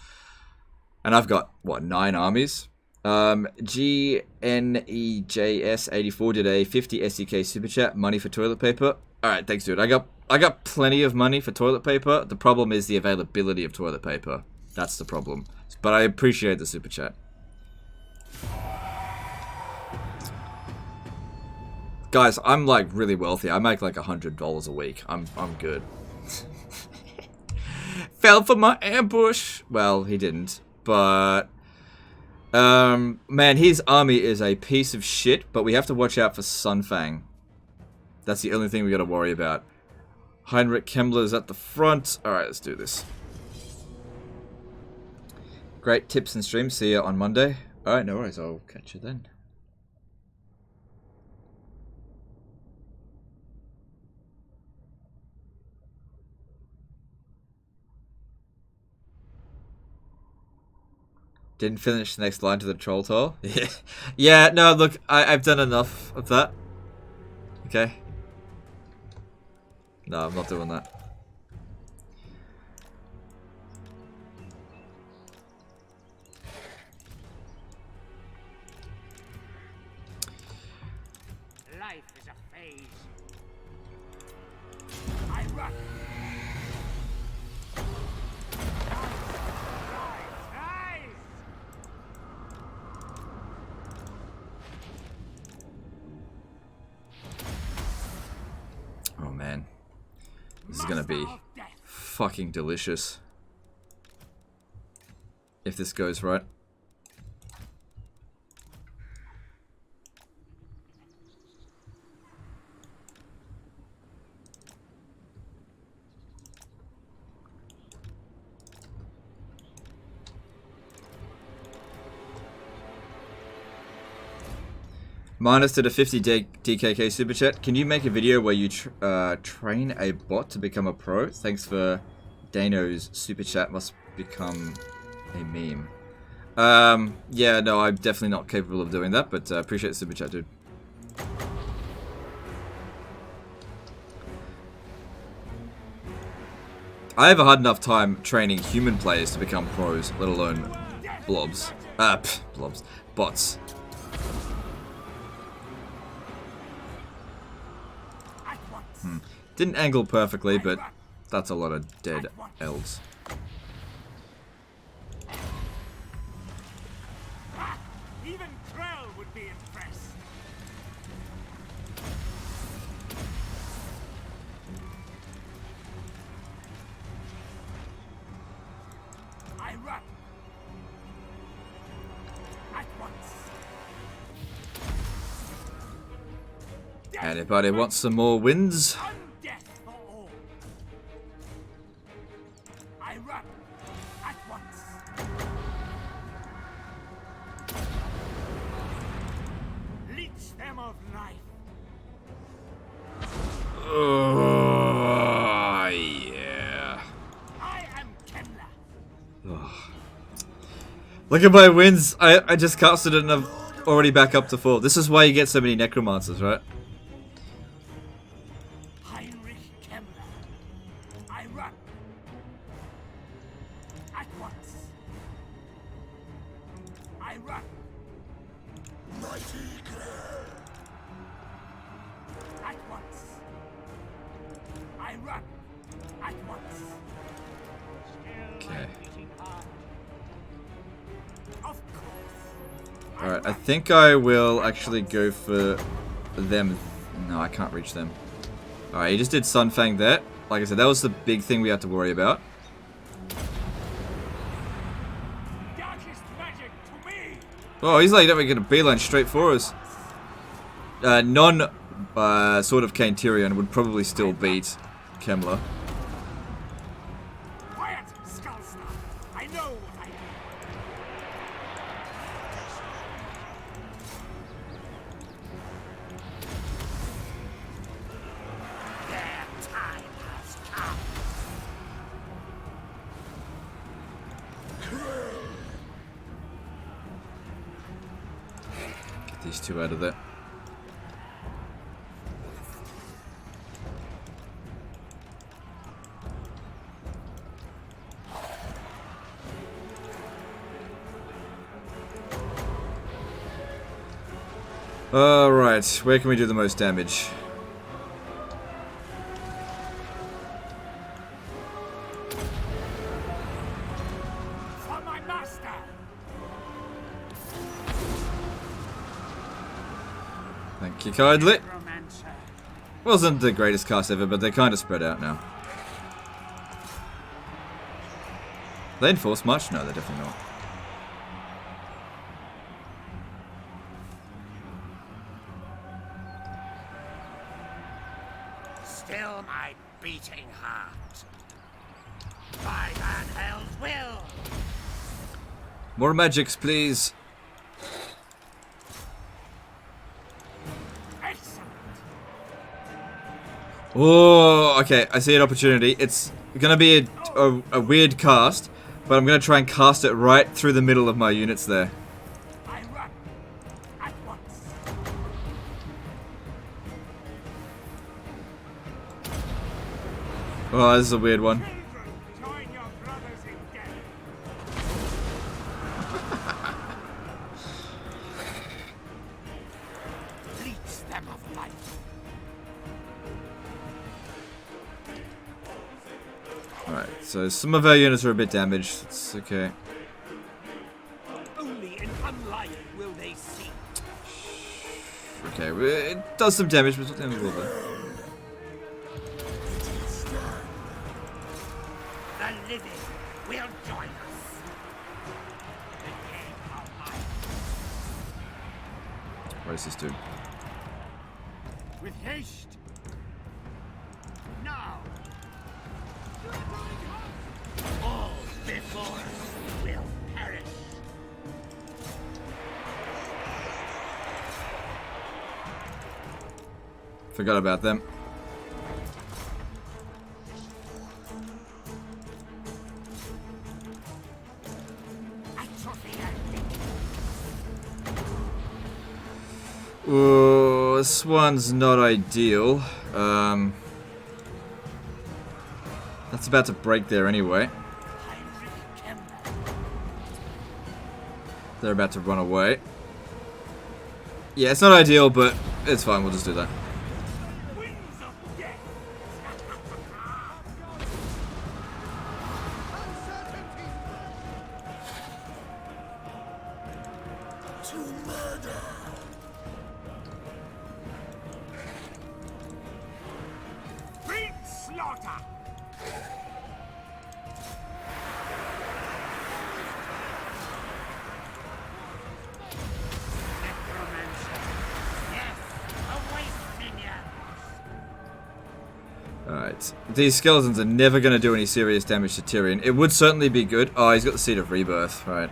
And I've got, what, 9 armies? GNEJS84 did a 50 SEK super chat, money for toilet paper. Alright, thanks dude. I got I got plenty of money for toilet paper. The problem is the availability of toilet paper. That's the problem. But I appreciate the super chat. Guys, I'm like really wealthy. I make like $100 a week. I'm good. Fell for my ambush. Well, he didn't, but man, his army is a piece of shit. But we have to watch out for Sunfang. That's the only thing we got to worry about. Heinrich Kemler is at the front. All right, let's do this. Great tips and streams. See you on Monday. All right, no worries. I'll catch you then. Didn't finish the next line to the troll toll. Yeah. Yeah, no, look, I've done enough of that. Okay. No, I'm not doing that. Life is a phase. I run. Oh man, this is gonna be fucking delicious if this goes right. Minus did a 50 DKK super chat. Can you make a video where you train a bot to become a pro? Thanks for Dano's super chat. Must become a meme. Yeah, no, I'm definitely not capable of doing that, but appreciate the super chat, dude. I have a hard enough time training human players to become pros, let alone blobs. Blobs. Bots. Didn't angle perfectly, but that's a lot of dead elves. Even Krell would be impressed. I run. At once. Anybody want some more wins? Yeah. I am Kemler. Look at my wins. I just casted it and I'm already back up to 4. This is why you get so many necromancers, right? Heinrich Kemler. I run. At once. I run. Mighty Krell. At once. I run. At once. Okay. Of course. Alright, I think I will actually go for them. No, I can't reach them. Alright, he just did Sunfang there. Like I said, that was the big thing we had to worry about. Darkest magic to me. Oh, he's like, going to beeline straight for us. Sort of Cainterion would probably still beat Kemler. Quiet, Skullstar. I know what I do. Their time has come. Get these two out of there. Alright, where can we do the most damage? Thank you kindly. Necromancer. Wasn't the greatest cast ever, but they're kind of spread out now. They enforce much? No, they're definitely not. Still my beating heart. By that hell's will. More magics, please. Excellent. Oh, okay. I see an opportunity. It's gonna be a weird cast, but I'm gonna try and cast it right through the middle of my units there. I run at once. Oh, this is a weird one. Children, join your brothers in death. Leech them of life. Alright, so some of our units are a bit damaged. It's okay. Only in unlife will they see. Okay, it does some damage, but it's not damage over. The living will join us. The game of life. What does this do? With haste. Now. All before us will perish. Forgot about them. Atrophy and Ooh, this one's not ideal. That's about to break there anyway. Heinrich Kemler. They're about to run away. Yeah, it's not ideal, but it's fine. We'll just do that. Wings of death. To murder. Great slaughter. Necromancer. Yes, await minions. Alright. These skeletons are never going to do any serious damage to Tyrion. It would certainly be good. Oh, he's got the Seed of Rebirth. Right.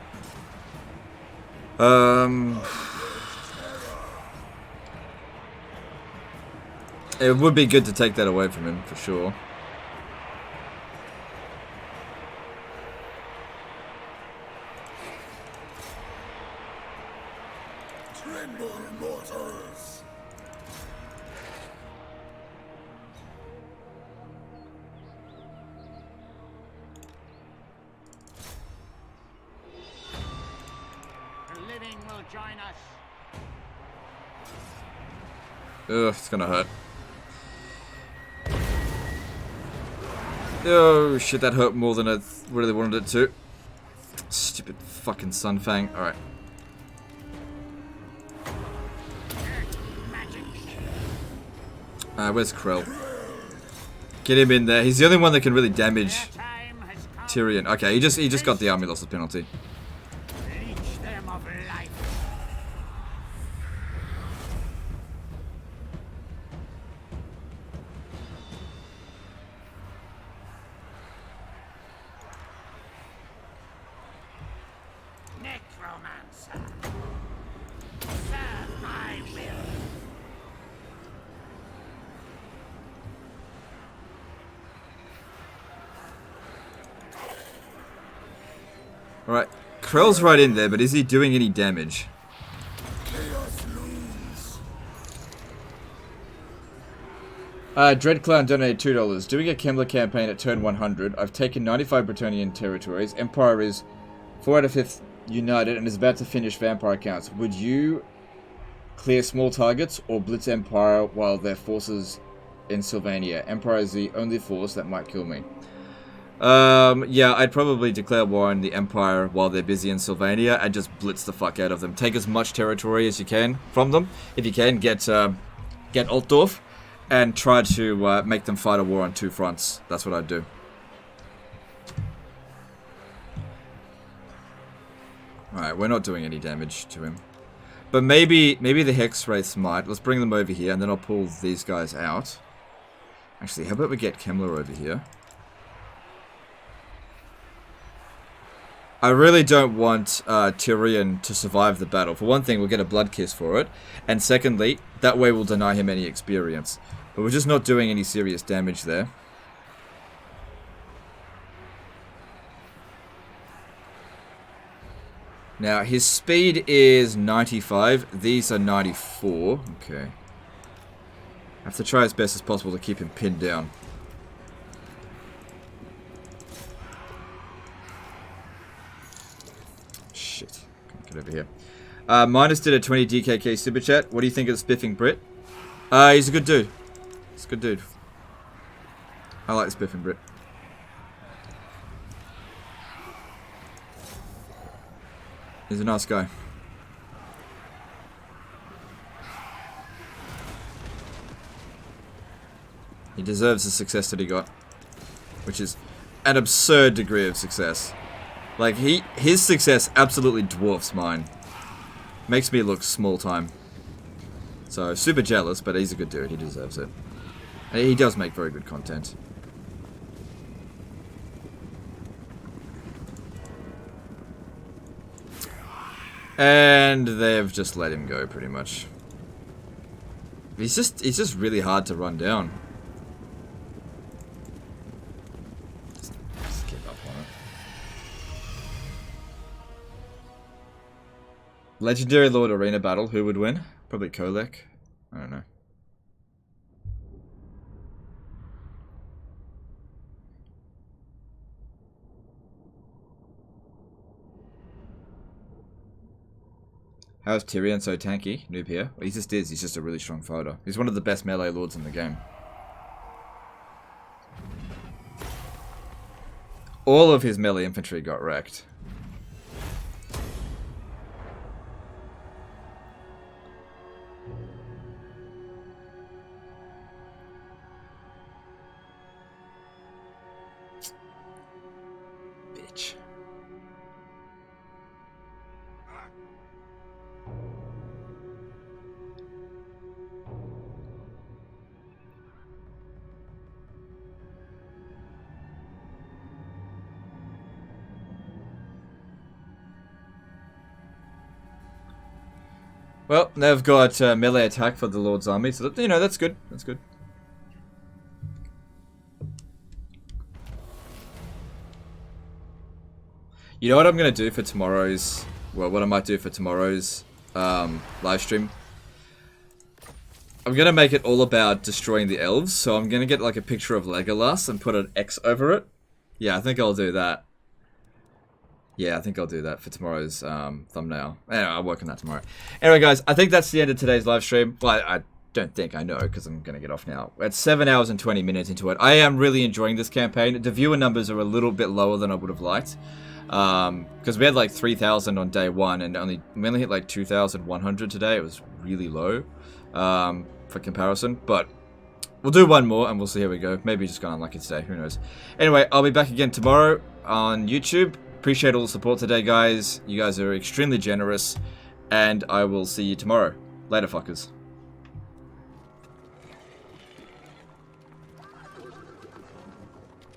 It would be good to take that away from him, for sure. Tremble, mortals. The living will join us. Ugh, it's gonna hurt. Oh shit, that hurt more than I really wanted it to. Stupid fucking Sunfang. Alright. Where's Krell? Get him in there. He's the only one that can really damage Time has come. Tyrion. Okay, he just got the army losses penalty. Leech them of life. Necromancer. Serve my will. Alright, Krell's right in there, but is he doing any damage? Chaos looms. Dreadclown donated $2. Doing a Kemler campaign at turn 100. I've taken 95 Bretonnian territories. Empire is 4 out of 5th united and is about to finish vampire counts. Would you clear small targets or blitz Empire while their forces in Sylvania? Empire is the only force that might kill me. Yeah, I'd probably declare war on the Empire while they're busy in Sylvania and just blitz the fuck out of them. Take as much territory as you can from them. If you can, get Altdorf and try to make them fight a war on 2 fronts. That's what I'd do. Alright, we're not doing any damage to him. But maybe the Hex Wraiths might. Let's bring them over here and then I'll pull these guys out. Actually, how about we get Kemler over here? I really don't want Tyrion to survive the battle. For one thing, we'll get a blood kiss for it. And secondly, that way we'll deny him any experience. But we're just not doing any serious damage there. Now, his speed is 95. These are 94. Okay. I have to try as best as possible to keep him pinned down. Shit. Get over here. Minus did a 20 DKK super chat. What do you think of the Spiffing Brit? He's a good dude. He's a good dude. I like the Spiffing Brit. He's a nice guy. He deserves the success that he got. Which is an absurd degree of success. Like, his success absolutely dwarfs mine. Makes me look small time. So, super jealous, but he's a good dude. He deserves it. And he does make very good content. And they've just let him go, pretty much. He's just really hard to run down. Just give up on it. Legendary Lord Arena Battle, who would win? Probably Kolek. I don't know. How is Tyrion so tanky? Noob here. Well, he just is. He's just a really strong fighter. He's one of the best melee lords in the game. All of his melee infantry got wrecked. Bitch. Well, they've got melee attack for the Lord's army, so that, you know, that's good. That's good. You know what I'm going to do for tomorrow's... Well, what I might do for tomorrow's live stream? I'm going to make it all about destroying the elves, so I'm going to get like a picture of Legolas and put an X over it. Yeah, I think I'll do that. Yeah, I think I'll do that for tomorrow's thumbnail. Anyway, I'll work on that tomorrow. Anyway, guys, I think that's the end of today's live stream. Well, I don't think, I know, because I'm going to get off now. It's 7 hours and 20 minutes into it. I am really enjoying this campaign. The viewer numbers are a little bit lower than I would have liked. Because we had like 3,000 on day 1, and we only hit like 2,100 today. It was really low for comparison. But we'll do one more, and we'll see how we go. Maybe just got unlucky today. Who knows? Anyway, I'll be back again tomorrow on YouTube. Appreciate all the support today, guys. You guys are extremely generous. And I will see you tomorrow. Later, fuckers.